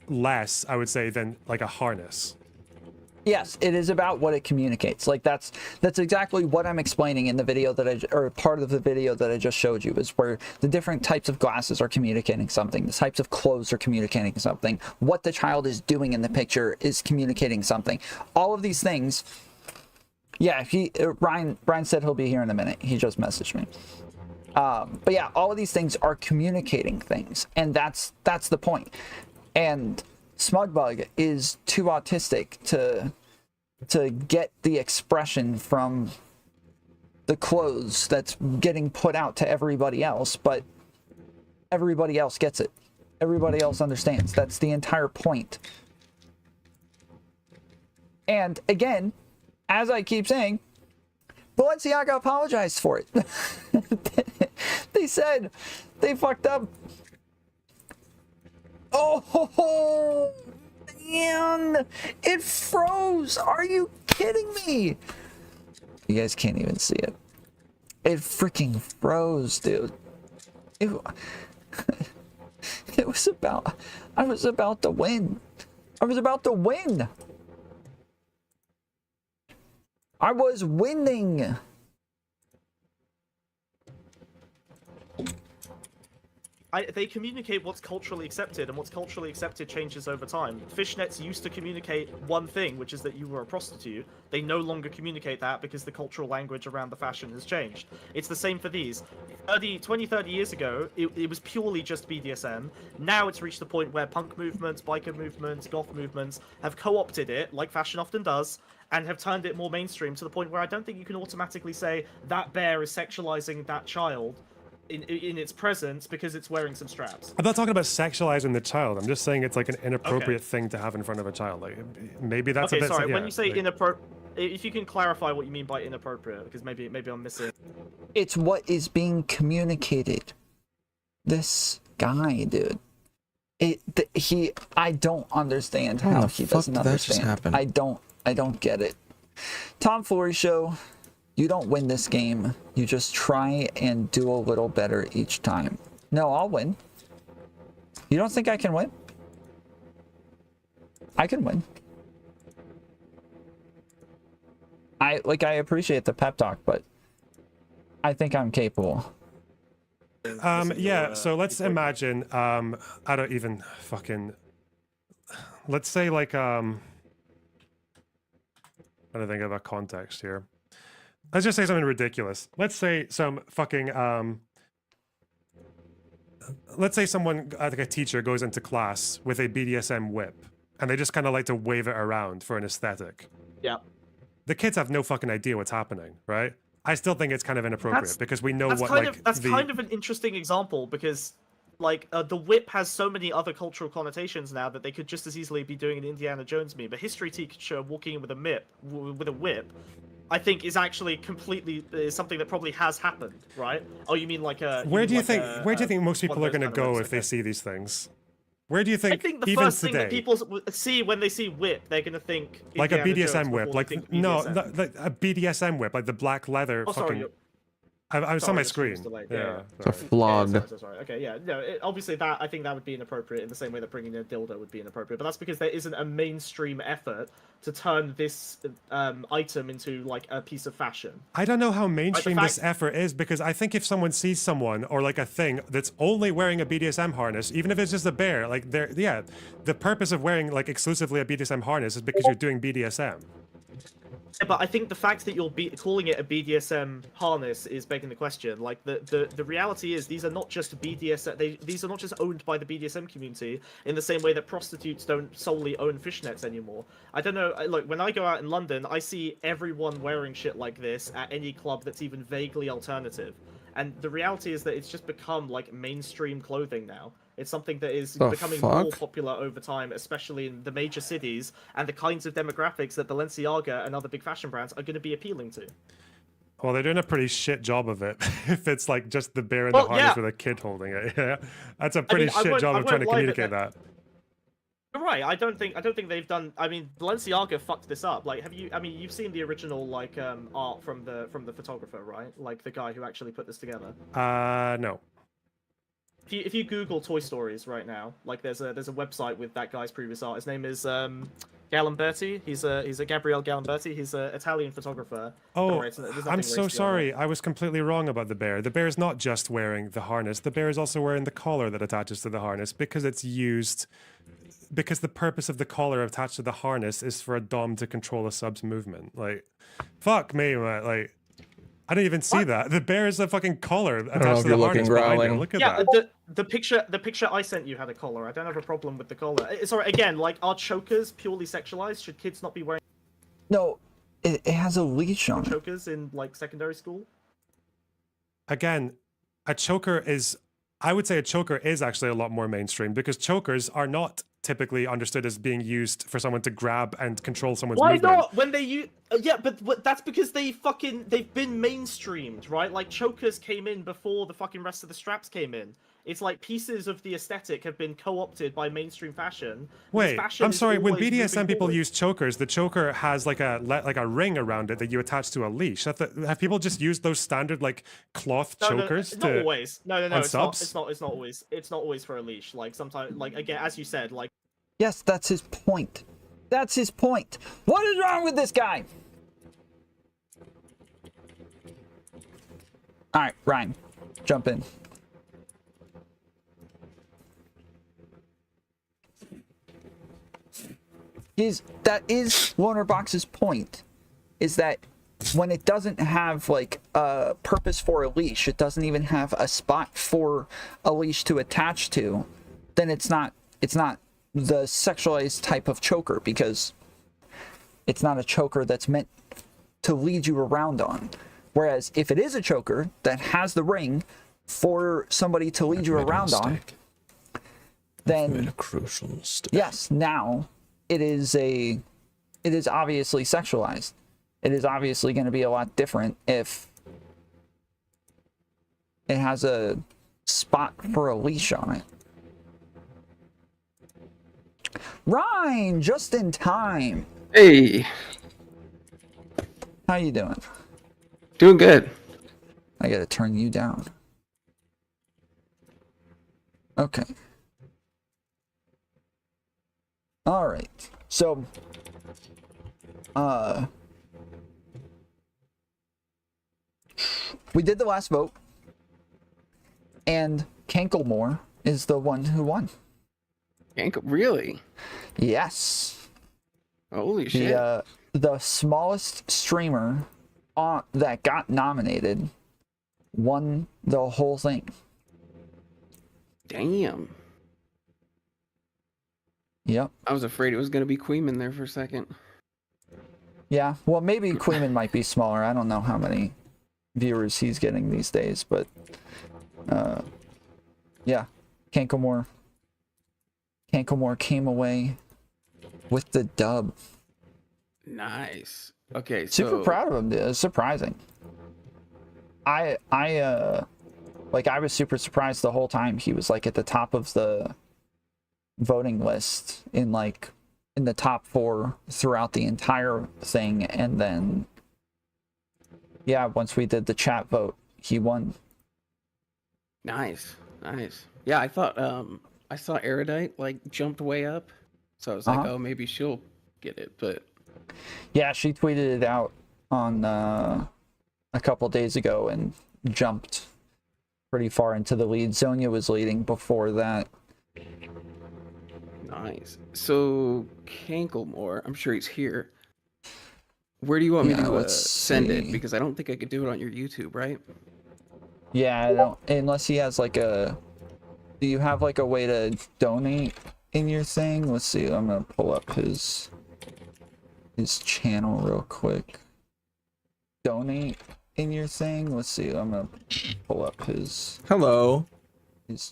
less, I would say, than like a harness. Yes, it is about what it communicates. Like that's exactly what I'm explaining in the video or part of the video that I just showed you, is where the different types of glasses are communicating something, the types of clothes are communicating something, what the child is doing in the picture is communicating something. All of these things. Yeah, Brian said he'll be here in a minute. He just messaged me. But yeah, all of these things are communicating things, and that's the point. And Smugbug is too autistic to get the expression from the clothes that's getting put out to everybody else, but everybody else gets it. Everybody else understands. That's the entire point. And again, as I keep saying, Balenciaga apologized for it. They said they fucked up. Oh, man, it froze. Are you kidding me? You guys can't even see it. It freaking froze, dude. It was about, I was about to win. I was about to win. I was winning. They communicate what's culturally accepted, and what's culturally accepted changes over time. Fishnets used to communicate one thing, which is that you were a prostitute. They no longer communicate that because the cultural language around the fashion has changed. It's the same for these. 20, 30 years ago, it was purely just BDSM. Now it's reached the point where punk movements, biker movements, goth movements have co-opted it, like fashion often does, and have turned it more mainstream to the point where I don't think you can automatically say that bear is sexualizing that child in its presence because it's wearing some straps. I'm not talking about sexualizing the child. I'm just saying it's like an inappropriate thing to have in front of a child. Like maybe that's okay. a bit. Sorry, yeah, when you say like, inappropriate, if you can clarify what you mean by inappropriate, because maybe I'm missing. It's what is being communicated. This guy, dude. I don't understand how he doesn't understand. I don't get it. Tomfoolery Show. You don't win this game. You just try and do a little better each time. No, I'll win. You don't think I can win? I can win. I appreciate the pep talk, but I think I'm capable. Yeah, so let's imagine, I don't even fucking, let's say like, I'm trying to think of a context here. Let's just say something ridiculous. Let's say some fucking, let's say someone, like a teacher, goes into class with a BDSM whip, and they just kind of like to wave it around for an aesthetic. Yeah. The kids have no fucking idea what's happening, right? I still think it's kind of inappropriate because we know what that's kind of an interesting example because like the whip has so many other cultural connotations now that they could just as easily be doing an Indiana Jones meme. A history teacher walking in with a whip, I think is actually completely something that probably has happened, right? Oh, you mean like a? Where do you think most people are going to go if they see these things? Where do you think? I think the even first today, thing that people see when they see whip, they're going to think like Indiana a BDSM Jones whip, before they like think no, BDSM. like a BDSM whip, like the black leather. Oh, sorry. I was on my screen. Yeah. It's a flog. Sorry. Okay, yeah. No, obviously that I think that would be inappropriate in the same way that bringing in a dildo would be inappropriate. But that's because there isn't a mainstream effort to turn this item into like a piece of fashion. I don't know how mainstream this effort is because I think if someone sees someone or like a thing that's only wearing a BDSM harness, even if it's just a bear, like the purpose of wearing like exclusively a BDSM harness is because you're doing BDSM. Yeah, but I think the fact that you're calling it a BDSM harness is begging the question. Like the reality is these are not just BDSM. These are not just owned by the BDSM community in the same way that prostitutes don't solely own fishnets anymore. I don't know. Look, when I go out in London, I see everyone wearing shit like this at any club that's even vaguely alternative. And the reality is that it's just become like mainstream clothing now. It's something that is becoming more popular over time, especially in the major cities, and the kinds of demographics that Balenciaga and other big fashion brands are going to be appealing to. Well, they're doing a pretty shit job of it. If it's like just the bear in the harness with a kid holding it, yeah, that's a pretty shit job of trying to communicate that. You're right. I don't think they've done. I mean, Balenciaga fucked this up. Like, have you? I mean, you've seen the original like art from the photographer, right? Like the guy who actually put this together. No. If you Google Toy Stories right now, like there's a website with that guy's previous art. His name is Galimberti. He's a Gabriele Galimberti. He's an Italian photographer. Oh, I'm so sorry. I was completely wrong about the bear. The bear is not just wearing the harness. The bear is also wearing the collar that attaches to the harness because it's used. Because the purpose of the collar attached to the harness is for a dom to control a sub's movement. Like, fuck me, man. Like, I didn't even see that. The bear is a fucking collar attached to the harness behind him. Look at that. Yeah, the picture I sent you had a collar. I don't have a problem with the collar. Sorry, again, like, are chokers purely sexualized? Should kids not be wearing? No, it has a leash on it. Chokers in like secondary school. Again, a choker is. I would say a choker is actually a lot more mainstream because chokers are not typically understood as being used for someone to grab and control someone's movement. Why not? When they use, yeah, but that's because they've been mainstreamed, right? Like chokers came in before the fucking rest of the straps came in. It's like pieces of the aesthetic have been co-opted by mainstream fashion. Wait, I'm sorry. When BDSM people use chokers, the choker has like a ring around it that you attach to a leash. Have people just used those standard like cloth chokers? Not always. No. It's subs? not always. It's not always for a leash. Like sometimes, like again, as you said, like. Yes, that's his point. That's his point. What is wrong with this guy? All right, Ryan, jump in. That is Loner Box's point, is that when it doesn't have like a purpose for a leash, it doesn't even have a spot for a leash to attach to, then it's not the sexualized type of choker because it's not a choker that's meant to lead you around on. Whereas if it is a choker that has the ring for somebody to lead you around on, then yes, now it is obviously sexualized. It is obviously going to be a lot different if it has a spot for a leash on it. Ryan, just in time. Hey. How you doing? Doing good. I gotta turn you down. Okay. All right. So, we did the last vote, and Canklemore is the one who won. Really? Yes. Holy shit. The smallest streamer that got nominated won the whole thing. Damn. Yep. I was afraid it was going to be Queeman there for a second. Yeah, well, maybe Queeman might be smaller. I don't know how many viewers he's getting these days, but yeah, Canklemore came away with the dub. Nice. Okay, Super proud of him, dude. It's surprising. I was super surprised the whole time he was like at the top of the voting list in the top 4 throughout the entire thing, and then yeah, once we did the chat vote, he won. Nice. Yeah, I thought I saw Erudite like jumped way up, so I was like, oh, maybe she'll get it, but yeah, she tweeted it out on a couple days ago and jumped pretty far into the lead. Zonia was leading before that. nice. So Canklemore, I'm sure he's here. Where do you want me to send it? Because I don't think I could do it on your YouTube, right? Yeah, I don't, unless he has like a... Do you have like a way to donate in your thing? Let's see, I'm gonna pull up his channel real quick. Donate in your thing? Let's see, I'm gonna pull up his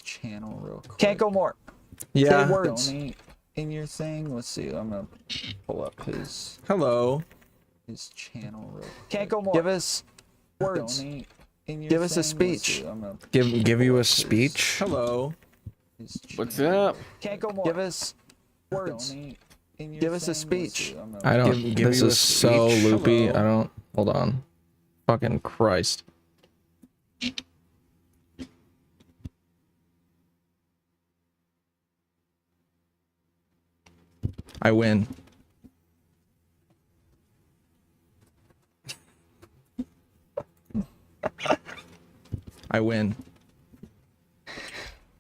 channel real quick. Canklemore! Yeah. Say words. Donate in your thing? Let's see, I'm gonna pull up his channel real quick. Canklemore! Give us words. Donate in your Give us a thing? speech. Give you a speech? What's up? Canklemore! Give us words. Give us a speech. I don't. This is so loopy. I don't. Hold on. Fucking Christ. I win. I win.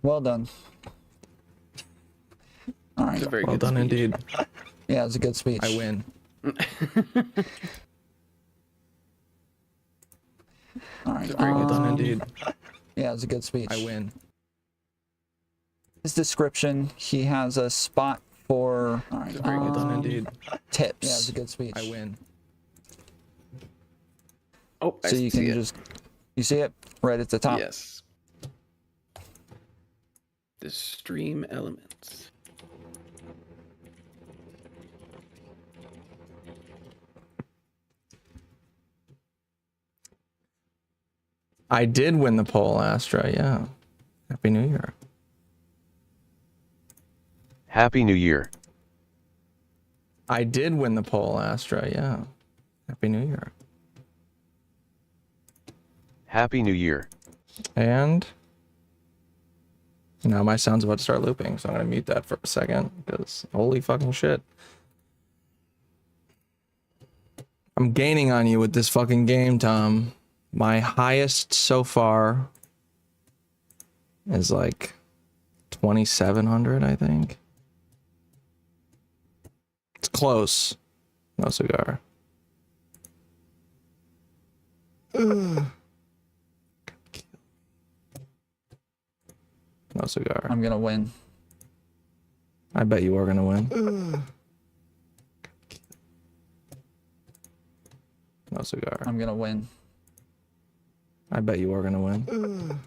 Well done. All right. Well done indeed. Yeah, it was a good speech. I win. All right. Well done indeed. Yeah, it was a good speech. I win. His description, he has a spot for Well done indeed. tips. Yeah, it was a good speech. I win. Oh, So you can just... You see it? Right at the top. Yes. The stream elements. I did win the poll, Astra. Yeah. Happy New Year. Happy New Year. I did win the poll, Astra. Yeah. Happy New Year. Happy New Year. And now my sound's about to start looping, so I'm gonna mute that for a second because holy fucking shit. I'm gaining on you with this fucking game, Tom. My highest so far is like 2,700, I think. It's close. No cigar. Ugh. No cigar. I'm gonna win. I bet you are gonna win. No cigar. I'm gonna win. I bet you are gonna win.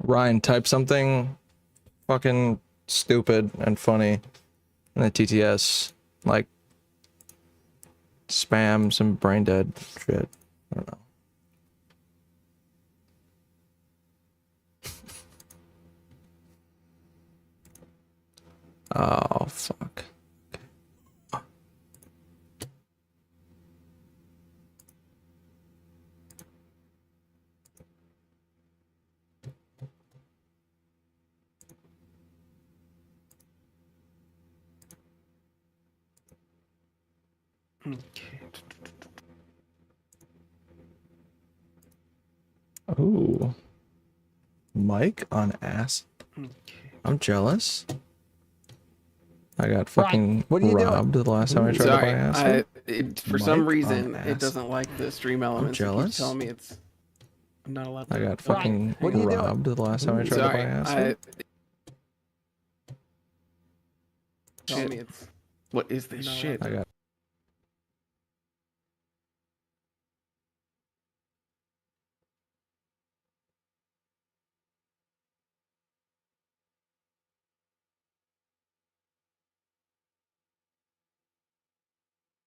Ryan, type something fucking stupid and funny in the TTS, like spam some brain dead shit. I don't know. Oh fuck. Ooh. Mike on ass. I'm jealous. I got fucking robbed the last time I tried to buy acid. For some reason, it doesn't like the stream elements. It keeps telling me I'm not allowed to. I got fucking robbed the last time I tried to buy acid. Tell me it's. What is this shit? I got.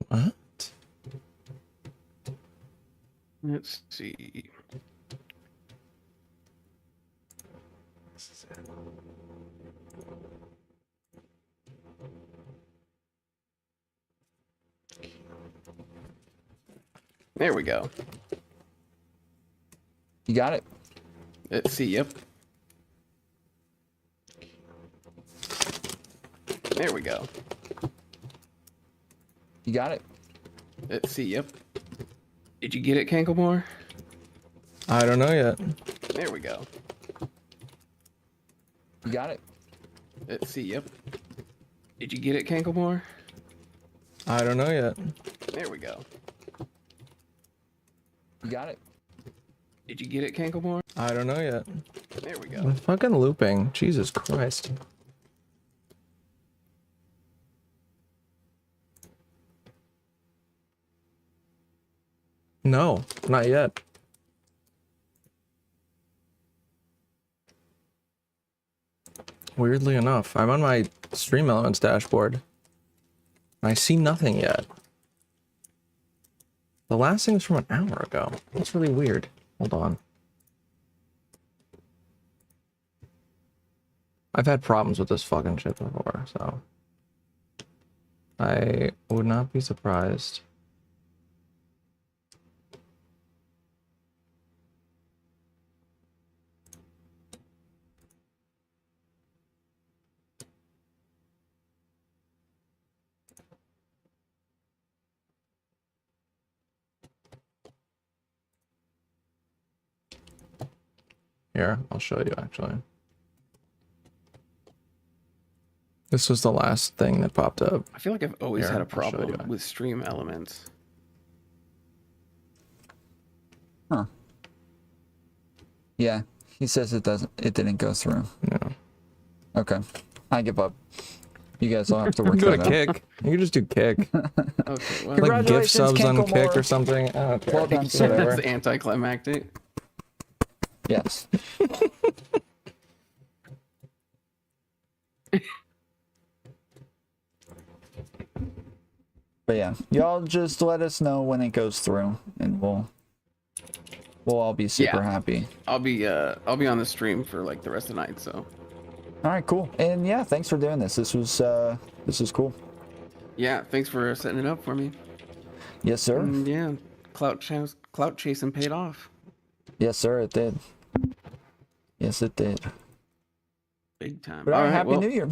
What? Let's see. There we go. You got it? Let's see, yep. There we go. You got it? Let's see, yep. Did you get it, Canklemore? I don't know yet. There we go. You got it? Let's see, yep. Did you get it, Canklemore? I don't know yet. There we go. You got it? Did you get it, Canklemore? I don't know yet. There we go. I'm fucking looping. Jesus Christ. No, not yet. Weirdly enough, I'm on my Stream Elements dashboard. I see nothing yet. The last thing was from an hour ago. That's really weird. Hold on. I've had problems with this fucking shit before, so I would not be surprised. Here, I'll show you actually. This was the last thing that popped up. I feel like I've always Here, had a I'll show problem you. with Stream Elements. Huh. Yeah, he says it didn't go through. No. Okay. I give up. You guys all have to work Go that to out. Kick. You can just do Kick. Okay, well, Like gift subs on Canklemore. Kick or something. I don't care. Well done, that's sir. anticlimactic. Yes. But yeah, y'all just let us know when it goes through, and we'll all be super happy. I'll be on the stream for like the rest of the night. So. All right, cool. And yeah, thanks for doing this. This was cool. Yeah, thanks for setting it up for me. Yes, sir. And yeah, clout chasing paid off. Yes, sir. It did. Yes, it did. Big time. But All all right, right, Happy well, New Year.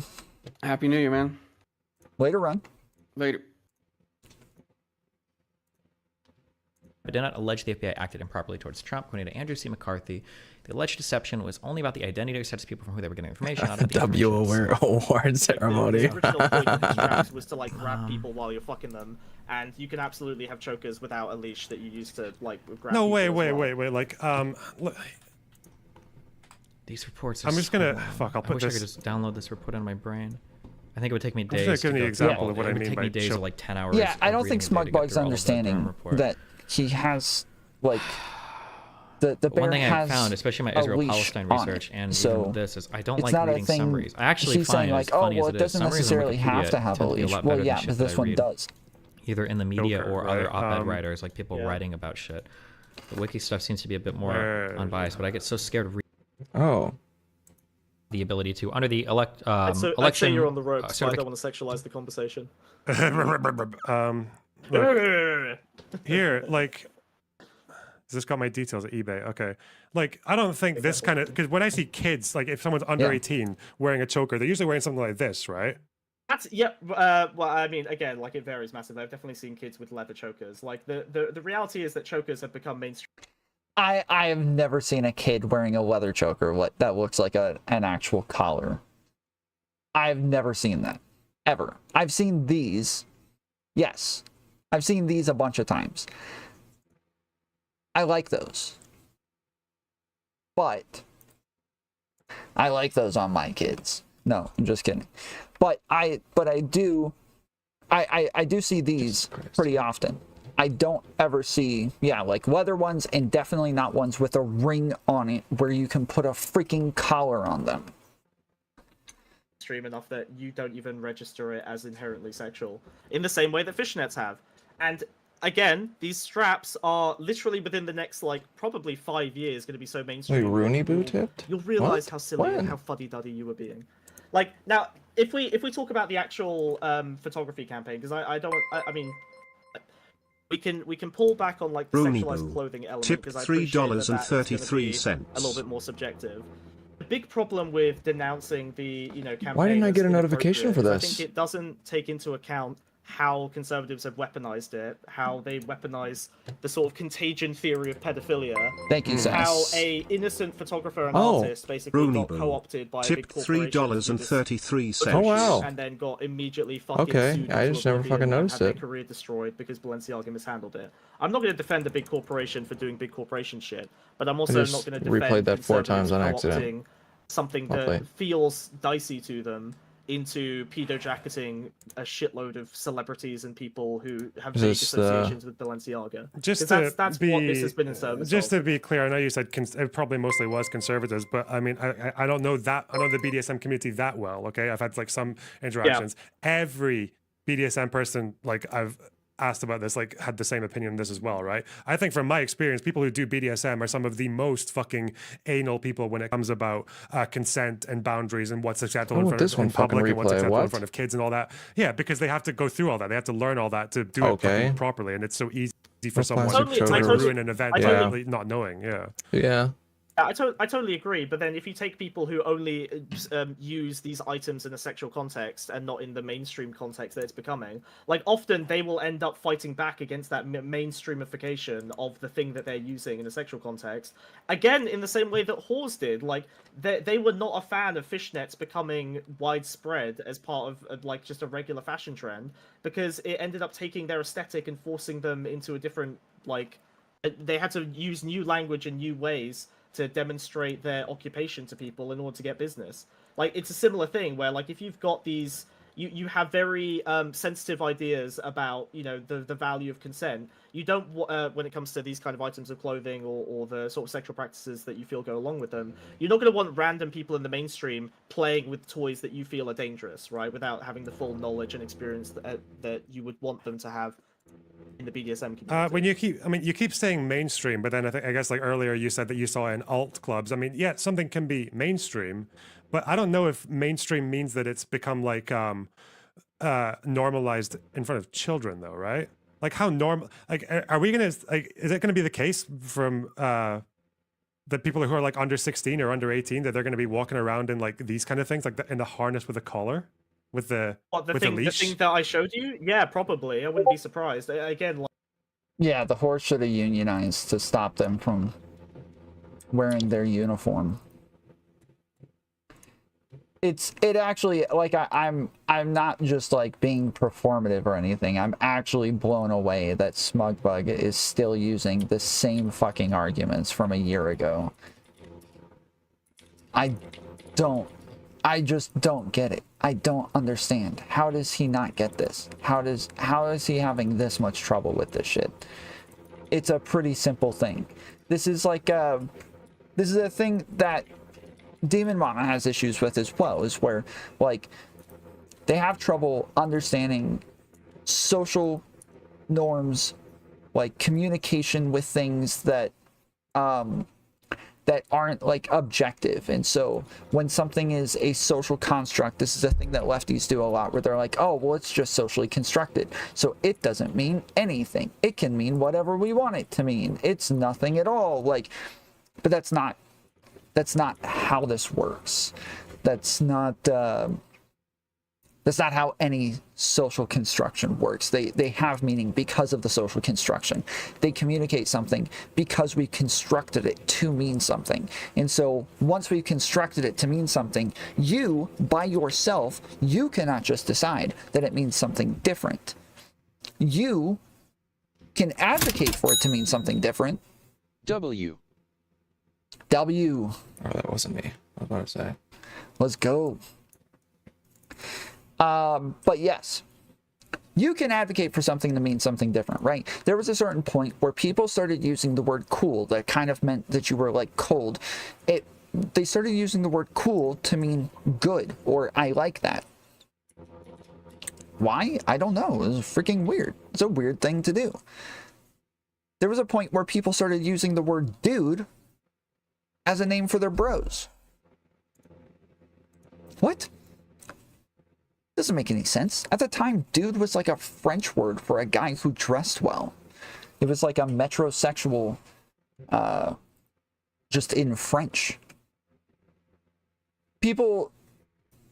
Happy New Year, man. Later, Ron. Later. But did not allege the FBI acted improperly towards Trump, according to Andrew C. McCarthy. The alleged deception was only about the identity of such people from who they were getting information out of. The award ceremony. The original point of these traps was to like grab people while you're fucking them, and you can absolutely have chokers without a leash that you use to like grab. No, people wait. as well. Like, These reports are I'm just so gonna long. fuck. I'll I put wish I this. could just download this report on my brain. I think it would take me I'm days. just gonna give you an example of what I It would mean take by me days choke. or like 10 hours. Yeah, I don't reading think a day to get Smugbugg's through all of the Durham understanding report. that he has like the bear One thing I has found, especially my a Israel leash Palestine on research, it. and So even this is I don't it's like not a reading thing. summaries. I actually He's find saying it like, as oh funny well, as it it is. doesn't Summaries on necessarily have Wikipedia to have a tend to be leash. lot Well, better yeah, than shit but that this I one read, does. either in the media Joker, or other right? op-ed writers, like people writing about shit. The wiki stuff seems to be a bit more unbiased, but I get so scared of reading the ability to under the I'd say election. you're on the ropes, but I certific- don't want to sexualize the conversation. Look, here, like, this got my details at eBay. Okay, like, I don't think this kind of, because when I see kids, like, if someone's under 18 wearing a choker, they're usually wearing something like this, right? That's well, I mean, again, like it varies massively. I've definitely seen kids with leather chokers. Like the reality is that chokers have become mainstream. I have never seen a kid wearing a leather choker that looks like an actual collar. I've never seen that. Ever. I've seen these. Yes. I've seen these a bunch of times. I like those. But I like those on my kids. No, I'm just kidding. But I do see these pretty often. I don't ever see, like leather ones, and definitely not ones with a ring on it where you can put a freaking collar on them. Extreme enough that you don't even register it as inherently sexual, in the same way that fishnets have. And again, these straps are literally within the next, like, probably 5 years going to be so mainstream. Wait, Rooney Boo tipped? You'll realize What? how silly and how fuddy-duddy you were being. Like, now, if we talk about the actual photography campaign, because I mean, we can pull back on like the sexualized clothing element, because I $3.33 a little bit more subjective. The big problem with denouncing the campaign. Why didn't I get a notification for is this? I think it doesn't take into account how conservatives have weaponized it, how they weaponize the sort of contagion theory of pedophilia. Thank you, How a innocent photographer and artist basically got co-opted by a big corporation. $3.33. Oh wow! And then got immediately fucking sued I into just never oblivion fucking and noticed had it. their career destroyed because Balenciaga mishandled it. I'm not going to defend a big corporation for doing big corporation shit, but I'm also not going to defend replayed that 4 times on conservatives accident. co-opting something that feels dicey to them into pedo-jacketing a shitload of celebrities and people who have vague associations with Balenciaga. Just that's what this has been in service Just of. to be clear, I know you said it probably mostly was conservatives, but I mean, I don't know that. I know the BDSM community that well, okay? I've had like some interactions. Every BDSM person like I've asked about this like had the same opinion on this as well, right? I think from my experience, people who do BDSM are some of the most fucking anal people when it comes about consent and boundaries and what's acceptable in front of in public and what's acceptable in front of kids and all that. Yeah, because they have to go through all that. They have to learn all that to do it fucking properly, and it's so easy for someone to ruin an event by not knowing. Yeah. I totally agree, but then if you take people who only use these items in a sexual context and not in the mainstream context that it's becoming, like often they will end up fighting back against that mainstreamification of the thing that they're using in a sexual context. Again, in the same way that whores did, like they were not a fan of fishnets becoming widespread as part of like just a regular fashion trend, because it ended up taking their aesthetic and forcing them into a different, like, they had to use new language and new ways to demonstrate their occupation to people in order to get business. Like, it's a similar thing where, like, if you've got these, you have very sensitive ideas about, the value of consent. You don't, when it comes to these kind of items of clothing or the sort of sexual practices that you feel go along with them, you're not going to want random people in the mainstream playing with toys that you feel are dangerous, right? Without having the full knowledge and experience that you would want them to have in the BDSM community. When you keep saying mainstream, but then I guess like earlier you said that you saw in alt clubs. I mean, yeah, something can be mainstream, but I don't know if mainstream means that it's become like normalized in front of children, though, right? Like how normal? Like, are we gonna like? Is it gonna be the case from the people who are like under 16 or under 18 that they're gonna be walking around in like these kind of things, like in the harness with a collar? With the thing that I showed you? Yeah, probably. I wouldn't be surprised. Again, like... Yeah, the horse should have unionized to stop them from wearing their uniform. It actually, like, I'm not just like being performative or anything. I'm actually blown away that Smugbug is still using the same fucking arguments from a year ago. I just don't get it. I don't understand. How does he not get this? How is he having this much trouble with this shit? It's a pretty simple thing. This is like this is a thing that Demon Mama has issues with as well, is where like they have trouble understanding social norms, like communication with things that that aren't like objective. And so when something is a social construct, this is a thing that lefties do a lot, where they're like, oh, well, it's just socially constructed, so it doesn't mean anything. It can mean whatever we want it to mean. It's nothing at all. Like, but that's not how this works. That's not how any social construction works. They have meaning because of the social construction. They communicate something because we constructed it to mean something. And so once we've constructed it to mean something, you, by yourself, you cannot just decide that it means something different. You can advocate for it to mean something different. W. Oh, that wasn't me. I was about to say. Let's go. But yes, you can advocate for something to mean something different, right? There was a certain point where people started using the word cool that kind of meant that you were like cold. They started using the word cool to mean good or I like that. Why? I don't know. It was freaking weird. It's a weird thing to do. There was a point where people started using the word dude as a name for their bros. What? Doesn't make any sense. At the time, dude was like a French word for a guy who dressed well. It was like a metrosexual, just in French. People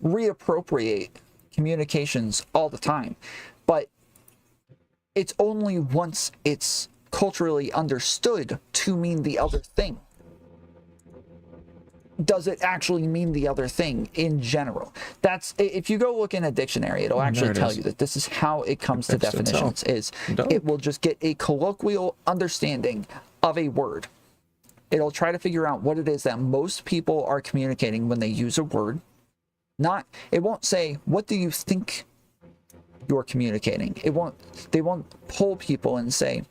reappropriate communications all the time, but it's only once it's culturally understood to mean the other thing. Does it actually mean the other thing in general? That's, if you go look in a dictionary, it'll actually tell you that this is how it comes to definitions. It will just get a colloquial understanding of a word. It'll try to figure out what it is that most people are communicating when they use a word. It won't say, what do you think you're communicating? They won't poll people and say,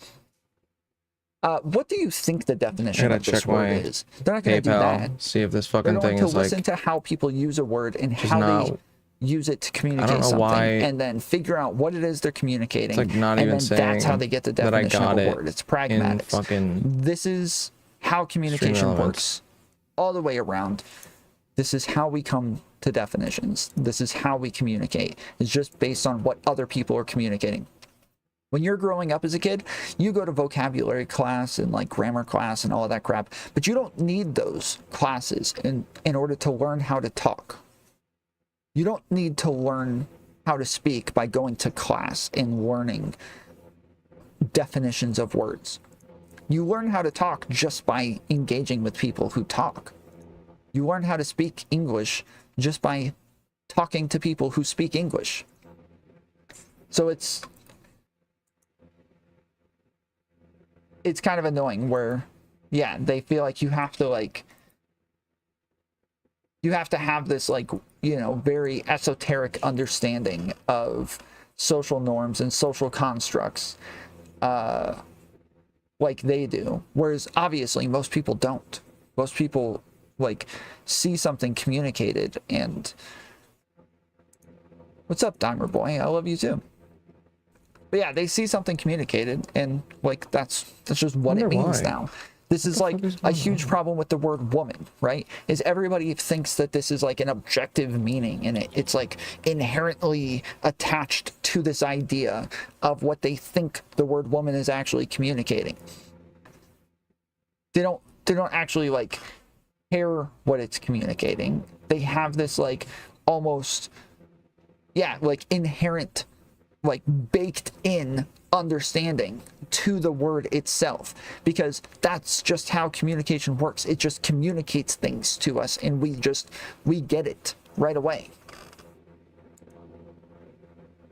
what do you think the definition of this word is? They're not going to do that. See if this fucking thing is like... They're going to listen to how people use a word and how they use it to communicate something, and then figure out what it is they're communicating. It's like not even saying that's how they get the definition of a word. It's pragmatics. This is how communication works all the way around. This is how we come to definitions. This is how we communicate. It's just based on what other people are communicating. When you're growing up as a kid, you go to vocabulary class and like grammar class and all of that crap, but you don't need those classes in order to learn how to talk. You don't need to learn how to speak by going to class and learning definitions of words. You learn how to talk just by engaging with people who talk. You learn how to speak English just by talking to people who speak English. So it's kind of annoying where, yeah, they feel like you have to have this like, you know, very esoteric understanding of social norms and social constructs like they do, whereas obviously most people don't. Most people like see something communicated and what's up, Dimer Boy? I love you too. But yeah, they see something communicated and like that's just what it means now. This is like a huge problem with the word woman, right? Is everybody thinks that this is like an objective meaning and it's like inherently attached to this idea of what they think the word woman is actually communicating. They don't actually like care what it's communicating. They have this like almost, yeah, like inherent, like baked in understanding to the word itself, because that's just how communication works. It just communicates things to us and we get it right away.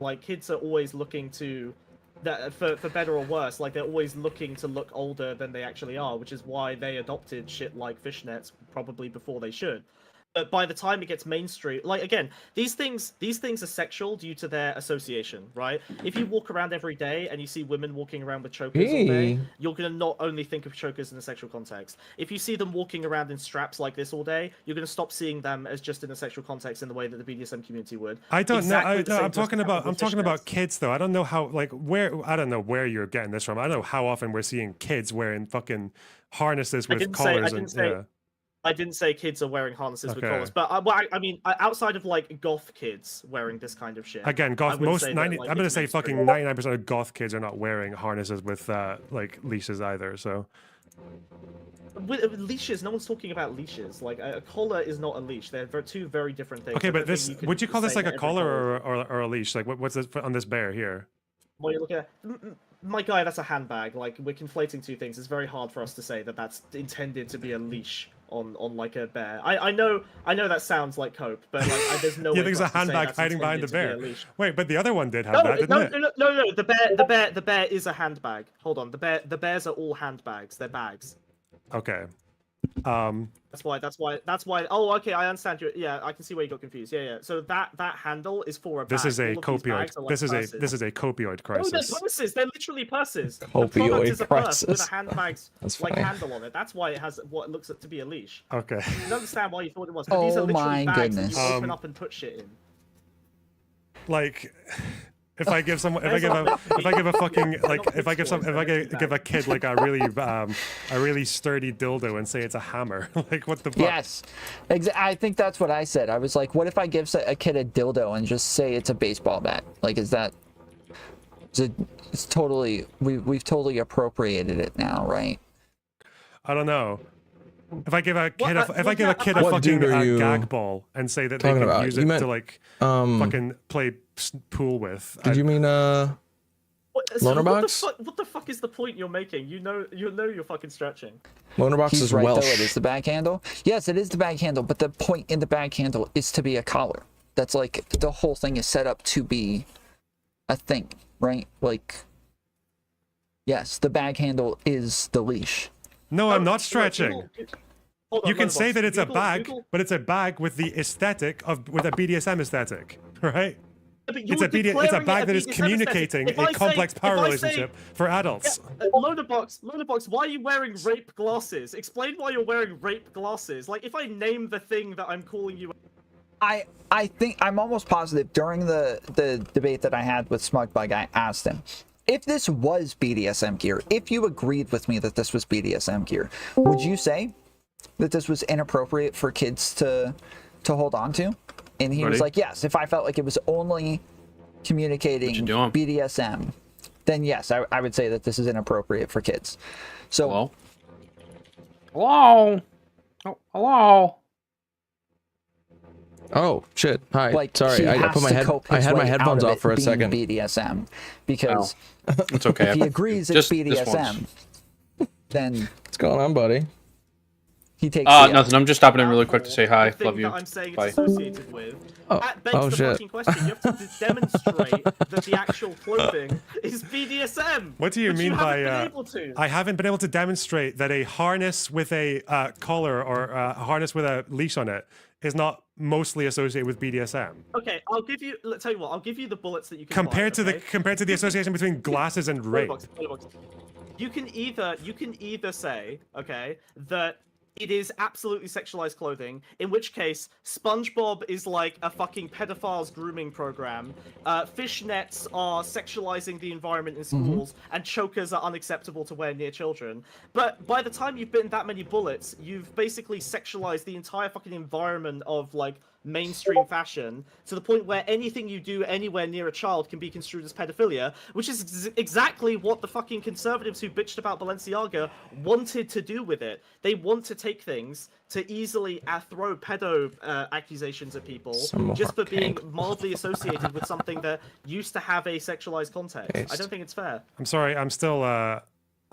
Like kids are always looking to that for better or worse, like they're always looking to look older than they actually are, which is why they adopted shit like fishnets probably before they should. But by the time it gets mainstream, like again, these things are sexual due to their association, right? If you walk around every day and you see women walking around with chokers all day, you're gonna not only think of chokers in a sexual context. If you see them walking around in straps like this all day, you're gonna stop seeing them as just in a sexual context in the way that the BDSM community would. I don't know. I'm talking about kids though. I don't know how I don't know where you're getting this from. I don't know how often we're seeing kids wearing fucking harnesses with collars I didn't say kids are wearing harnesses with collars, but I mean, outside of like goth kids wearing this kind of shit. Again, goth. I'm gonna say fucking 99% of goth kids are not wearing harnesses with like leashes either. So with leashes, no one's talking about leashes. Like a collar is not a leash. They're two very different things. Okay, but this would you call this like a collar or a leash? Like what's this on this bear here? What are you looking at? My guy, that's a handbag. Like we're conflating two things. It's very hard for us to say that that's intended to be a leash on like a bear. I know that sounds like cope, but like there's no way. There's a handbag hiding behind the bear. Wait, but the other one did have that, didn't it? No. The bear is a handbag. Hold on. The bears are all handbags. They're bags. Okay. That's why. Oh, okay, I understand you. Yeah, I can see where you got confused. Yeah. So that handle is for a bag. This is a All of these copioid. bags are like This is purses. a copioid No, crisis. they're purses. They're literally purses. The Opioid product is a purse with crisis. a handbag's That's like funny. handle on it. That's why it has what looks to be a leash. Okay. I don't understand why you thought it was. But these are Oh literally my bags goodness. that you open up and put shit in. Like, if I give someone, if I give a fucking like, if I give a kid like a really sturdy dildo and say it's a hammer, like what the fuck? Yes, I think that's what I said. I was like, what if I give a kid a dildo and just say it's a baseball bat? Like, is it? It's totally we've totally appropriated it now, right? I don't know. If I give a kid a What fucking dude are you gag ball and say that they talking can about? use You it meant, to like fucking play pool with. Did you mean loaner box? What the fuck is the point you're making? You know you're fucking stretching. Loaner box He's is right, Welsh. though. It is the bag handle. Yes, it is the bag handle, but the point in the bag handle is to be a collar. That's like the whole thing is set up to be a thing, right? Like, yes, the bag handle is the leash. No, I'm not stretching. You can say that it's a Google- bag, Google- but it's a bag with the aesthetic with a BDSM aesthetic, right? But It's a bag that is BDSM communicating aesthetic. If I a complex say- power if I say- relationship for adults. Loaner box, why are you wearing rape glasses? Explain why you're wearing rape glasses. Like, if I name the thing that I'm calling you... I think I'm almost positive during the debate that I had with Smugbug, I asked him, if this was BDSM gear, if you agreed with me that this was BDSM gear, would you say that this was inappropriate for kids to hold on to? And he was like, yes, if I felt like it was only communicating BDSM, then yes, I would say that this is inappropriate for kids. So, Hello? Oh, hello? Oh shit! Hi. like, Sorry, he I has put my to head. cope I his had my way headphones out of off for a it being second. BDSM, because It's okay. if he agrees it's Just this BDSM, then What's going on, buddy? he takes Nothing. I'm just stopping in really quick to say hi. thing Love you. that I'm saying Bye. it's associated with. Oh, That begs oh the shit. fucking question. You have to demonstrate that the actual clothing is BDSM. What do you which mean haven't by? been able to. I haven't been able to demonstrate that a harness with a collar or a harness with a leash on it is not mostly associated with BDSM. Okay, I'll give you. Let's tell you what. I'll give you the bullets that you can Compared find, to the association between glasses and rape. You can either say, okay, that it is absolutely sexualized clothing, in which case SpongeBob is like a fucking pedophile's grooming program, fishnets are sexualizing the environment in schools, and chokers are unacceptable to wear near children. But by the time you've bitten that many bullets, you've basically sexualized the entire fucking environment of like mainstream fashion to the point where anything you do anywhere near a child can be construed as pedophilia, which is exactly what the fucking conservatives who bitched about Balenciaga wanted to do with it. They want to take things to easily throw pedo accusations at people just for being mildly associated with something that used to have a sexualized context. I don't think it's fair. I'm sorry, I'm still I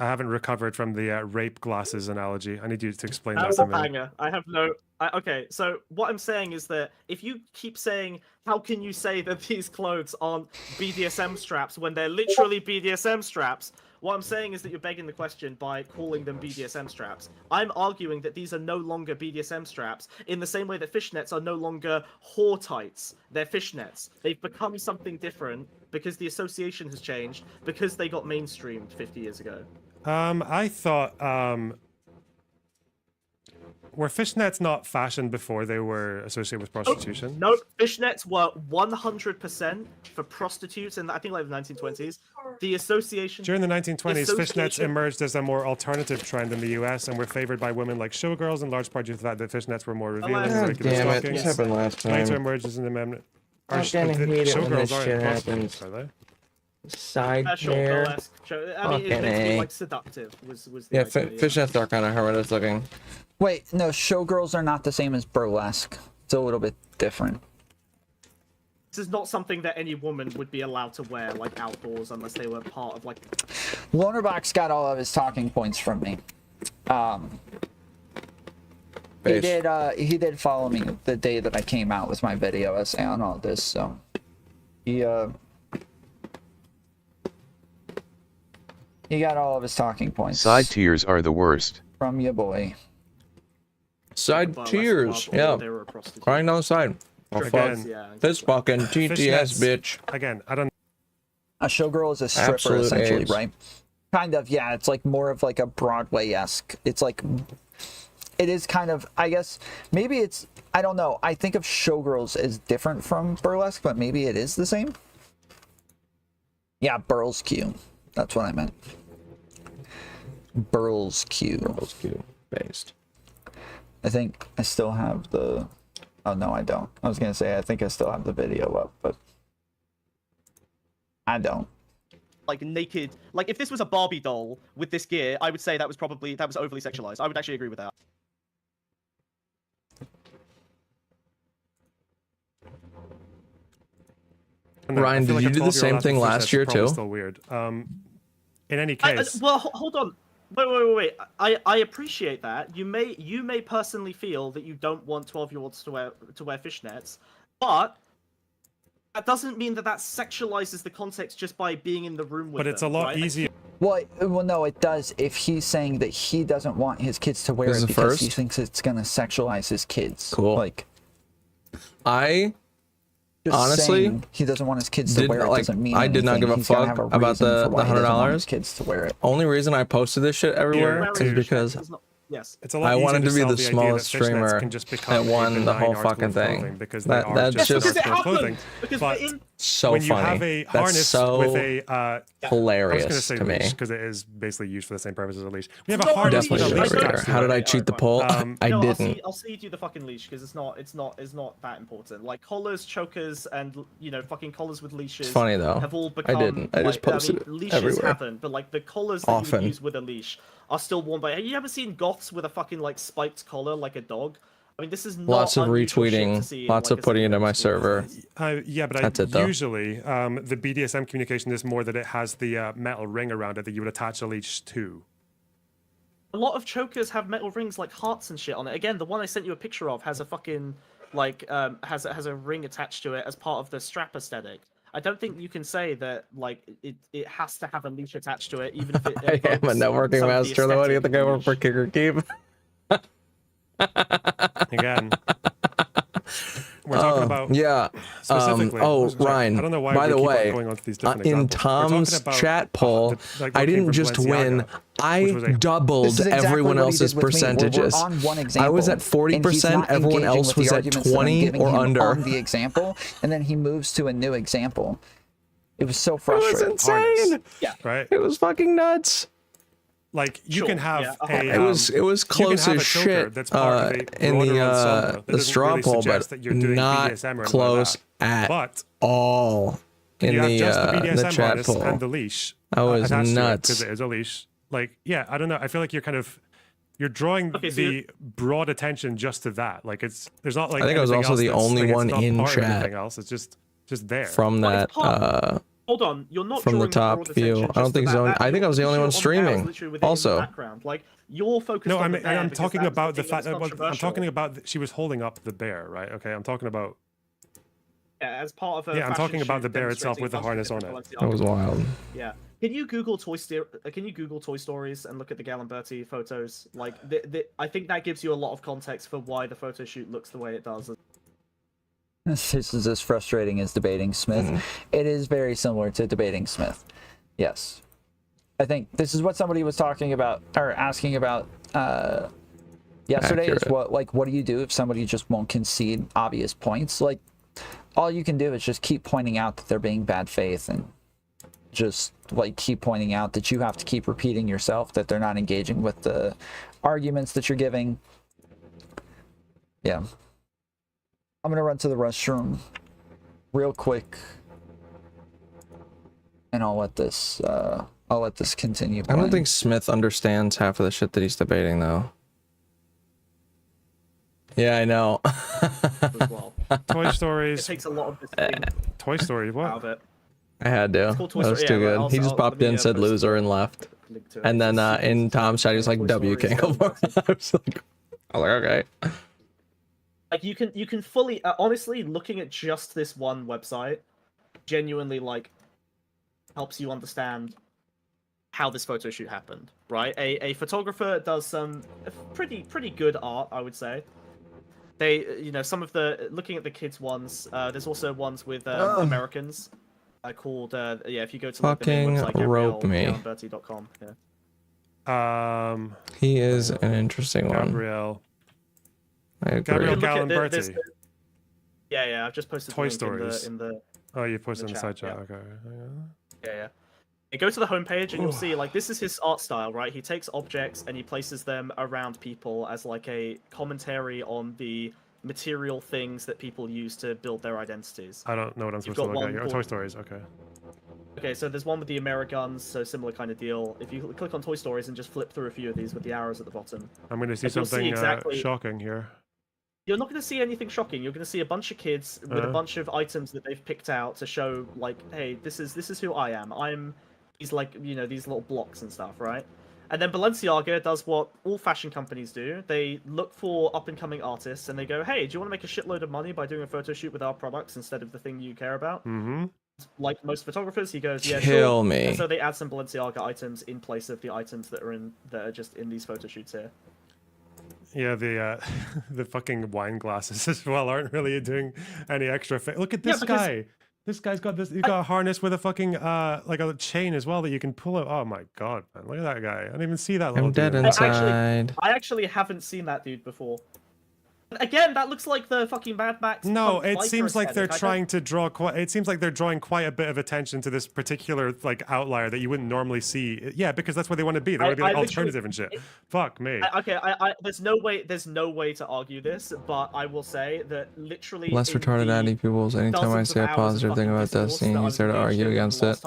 haven't recovered from the rape glasses analogy. I need you to explain that was to a me. banger. I have no... okay, so what I'm saying is that if you keep saying, how can you say that these clothes aren't BDSM straps when they're literally BDSM straps, what I'm saying is that you're begging the question by calling them BDSM straps. I'm arguing that these are no longer BDSM straps in the same way that fishnets are no longer whore tights. They're fishnets. They've become something different because the association has changed, because they got mainstreamed 50 years ago. I thought, were fishnets not fashioned before they were associated with prostitution? No, fishnets were 100% for prostitutes in, I think, like the 1920s. The association... During the 1920s, fishnets association- emerged as a more alternative trend in the US and were favored by women like showgirls, in large part due to the fact that fishnets were more revealing than God regular damn it, stockings. this happened last time. Later emerged as an amendment. I'm gonna hate it when this Showgirls shit aren't happens. prostitutes, are they? Side Sure, pair. burlesque show. I mean, it's meant to be like seductive. Was the Yeah, idea, fishnets are kind of horrendous looking. Wait, no, showgirls are not the same as burlesque. It's a little bit different. This is not something that any woman would be allowed to wear, like, outdoors, unless they were part of, like... Lonerbox got all of his talking points from me. He did follow me the day that I came out with my video essay on all this, so he got all of his talking points Side tiers are the worst. from your boy. Side burlesque tears, club or yeah. they were a prostitute. Crying down the side. Oh, fuck. Yeah, This fucking TTS, Fishnets, bitch. Again, I don't. A showgirl is a stripper, Absolute essentially, AIDS. right? Kind of, yeah. It's like more of like a Broadway-esque. It's like, it is kind of, I guess, maybe it's, I don't know. I think of showgirls as different from burlesque, but maybe it is the same. Yeah, Burl's Q. That's what I meant. Burl's Q. Burl's Q. Based. I think I still have the... Oh, no, I don't. I was going to say, I think I still have the video up, but... I don't. Like naked, like if this was a Barbie doll with this gear, I would say that was overly sexualized. I would actually agree with that. Ryan, did you do the same thing last year too? Still weird. In any case, well, hold on. Wait. I appreciate that. You may personally feel that you don't want 12-year-olds to wear fishnets, but that doesn't mean that sexualizes the context just by being in the room with them. But it's a lot easier. Well, no, it does if he's saying that he doesn't want his kids to wear This is it the because first? he thinks it's going to sexualize his kids. Cool. Like, I just honestly saying he doesn't want his kids to did wear it like doesn't mean I did not anything. give a He's gotta fuck have a about reason the for why he doesn't want his $100. kids to wear it. Only reason I posted this shit everywhere is because Yes. It's a lot I wanted to be sell the the idea smallest that fishnets streamer can just that become a won the benign whole article fucking of thing. clothing because That- they are that's just just- an article of clothing. But so when you funny. have a That's harness so with a hilarious I was to going to say me. leash because it is basically used for the same purpose as a leash. We have a No, harness with a Definitely leash should attached to How it. did I cheat the poll? I No, didn't. I'll see you do the fucking leash because it's not that important. Like collars, chokers, and fucking collars with leashes. It's funny, though. Have all I become. didn't. I just posted it leashes everywhere. haven't, but like the collars that you Often. would use with a leash are still worn by. Have you ever seen goths with a fucking like spiked collar like a dog? I mean, this is not Lots of unusual shit to see retweeting, in, lots like, of a putting it in my secondary server. Yeah, but That's it, though. usually the BDSM communication is more that it has the metal ring around it that you would attach a leash to. A lot of chokers have metal rings like hearts and shit on it. Again, the one I sent you a picture of has a fucking like has a ring attached to it as part of the strap aesthetic. I don't think you can say that like it has to have a leash attached to it, even if it. I am a networking master. Though, what do you think I work for Kick or Keep? Again, we're talking about yeah. specifically. Ryan. I don't know why by we the keep on way, going on to these different in examples. We're Tom's talking about chat poll, what I came didn't from just win. Balenciaga, I which was a- doubled This is exactly everyone what he else's did with me. We're percentages. on one I was at example, and he's 40%. not Everyone engaging else with the was at arguments that I'm 20 giving or him under. on the example, and then he moves to a new example. It was so It was frustrating. insane. Yeah. Right. It was fucking nuts. Like you can have It was close as shit that's part of a in broader ensemble that the doesn't straw really poll, suggest but that you're doing not BDSM or anything like close that. at But all in you have just the the BDSM chat harness poll. and the leash. I was attached nuts. because it is a leash. Like, yeah, I don't know. I feel like you're drawing Okay, so the broad attention just to that. Like there's not like. I think I was anything also else the that's, only like, it's one not in part of chat anything else. It's just there. From that Hold on, you're not from the drawing top broad view. attention I don't just think to so. that. I think I was the only one streaming. Also, background. Like you're focused. No, on I'm bear because talking that's about the thing fact that's that I'm controversial. talking about she was holding up the bear, right? Okay, I'm talking about. Yeah, as part of a Yeah, I'm fashion talking about shoot the bear itself demonstrating with the harness on functions it. of that was wild. Yeah. Can you Google Toy Stories and look at the Galimberti photos? Like, I think that gives you a lot of context for why the photo shoot looks the way it does. This is as frustrating as debating Smith. It is very similar to debating Smith. Yes. I think this is what somebody was talking about or asking about yesterday. Is what do you do if somebody just won't concede obvious points? Like, all you can do is just keep pointing out that they're being bad faith and just like keep pointing out that you have to keep repeating yourself that they're not engaging with the arguments that you're giving. Yeah. I'm gonna run to the restroom real quick, and I'll let this continue. I don't think Smith understands half of the shit that he's debating, though. Yeah, I know. As well. Toy Stories. It takes a lot of this thing Toy Story. What? out of it. I had to. It's called Toy That was Story, too yeah, good. I'll- He just I'll- popped let me, in, said post loser, and left. link to it. And then in Tom's chat, he's like, W Canklemore. I was like, okay. Like you can fully honestly looking at just this one website genuinely like helps you understand how this photo shoot happened, right? A photographer does some pretty good art, I would say. They, you know, some of the looking at the kids ones. There's also ones with Americans called yeah. If you go to like, the main Fucking website, rope me. GabrielleBerti.com. Yeah. He is an interesting one. Gabrielle. I agree. Gabrielle Galimberti. Yeah, I've just posted Toy the link Stories. in the Oh, you posted in the side chat, chat. Okay. yeah. You go to the homepage and you'll see, like, this is his art style, right? He takes objects and he places them around people as like a commentary on the material things that people use to build their identities. I don't know what I'm supposed to look at here. Oh, Toy Stories. Okay. Okay, so there's one with the Ameriguns, so similar kind of deal. If you click on Toy Stories and just flip through a few of these with the arrows at the bottom, I'm going to see something shocking here. You're not going to see anything shocking. You're going to see a bunch of kids with a bunch of items that they've picked out to show, like, hey, this is who I am. I'm these, like, you know, these little blocks and stuff, right? And then Balenciaga does what all fashion companies do. They look for up-and-coming artists and they go, hey, do you want to make a shitload of money by doing a photo shoot with our products instead of the thing you care about? Mm-hmm. Like most photographers, he goes, yeah, Kill sure. me. And so they add some Balenciaga items in place of the items that are just in these photo shoots here. Yeah, the the fucking wine glasses as well aren't really doing any extra. Look at this guy. This guy's got this. He's got a harness with a fucking like a chain as well that you can pull out. Oh my god, man! Look at that guy. I didn't even see that. I'm dead inside. I actually haven't seen that dude before. Again, that looks like the fucking Mad Max. No, it biker seems like they're aesthetic. trying to draw quite. It seems like they're drawing quite a bit of attention to this particular like outlier that you wouldn't normally see. Yeah, because that's what they want to be. They want to be like alternative and shit. Fuck me. There's no way to argue this, but I will say that literally. Less retarded addy pupils. Anytime I say a positive thing about Destiny, he's there to argue against it.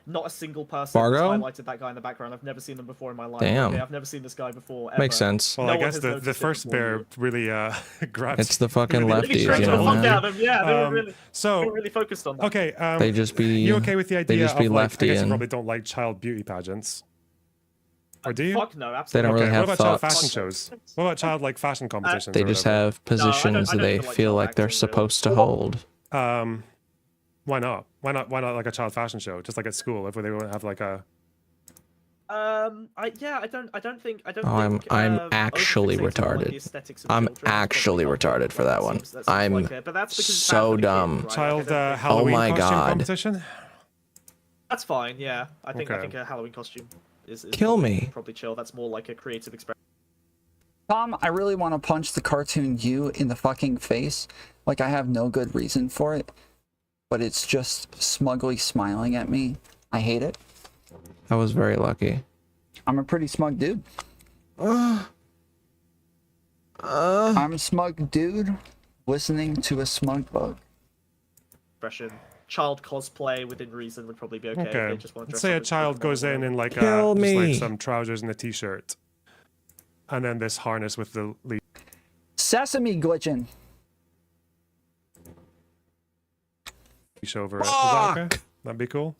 Not a single person Fargo? has highlighted that guy in the background. I've never seen them before in my life. Damn. Okay, I've never seen this guy before. Ever. Makes sense. Well, I guess the first bear really grabs. It's the fucking lefties, really you know, man. Yeah, they were really focused on that. Okay. They just be. You okay with the idea They just be of, like, lefty I guess you and probably don't like child beauty pageants. Or do you? Fuck no, they absolutely. don't really have what about child thoughts. fashion shows? What about child like fashion competitions? They or just whatever? have positions that they feel like they're supposed to hold. Why not? Why not like a child fashion show? Just like at school, if they would have like a. I don't think. Oh, I'm actually retarded. I'm actually retarded for that one. I'm so dumb. Child Oh Halloween my costume god. competition. That's fine. Yeah, I think Okay. a Halloween costume is Kill probably, me. Probably chill. That's more like a creative experiment. Tom, I really want to punch the cartoon you in the fucking face. Like, I have no good reason for it, but it's just smugly smiling at me. I hate it. I was very lucky. I'm a pretty smug dude. I'm a smug dude listening to a smug bug. Expression. Child cosplay within reason would probably be okay. If Okay. they just want to Let's dress say up a as child Pokemon goes or in whatever. like Kill just me. like some trousers and a t-shirt, and then this harness with the leash. Sesame glitching. Over it. Is that okay? That'd be cool.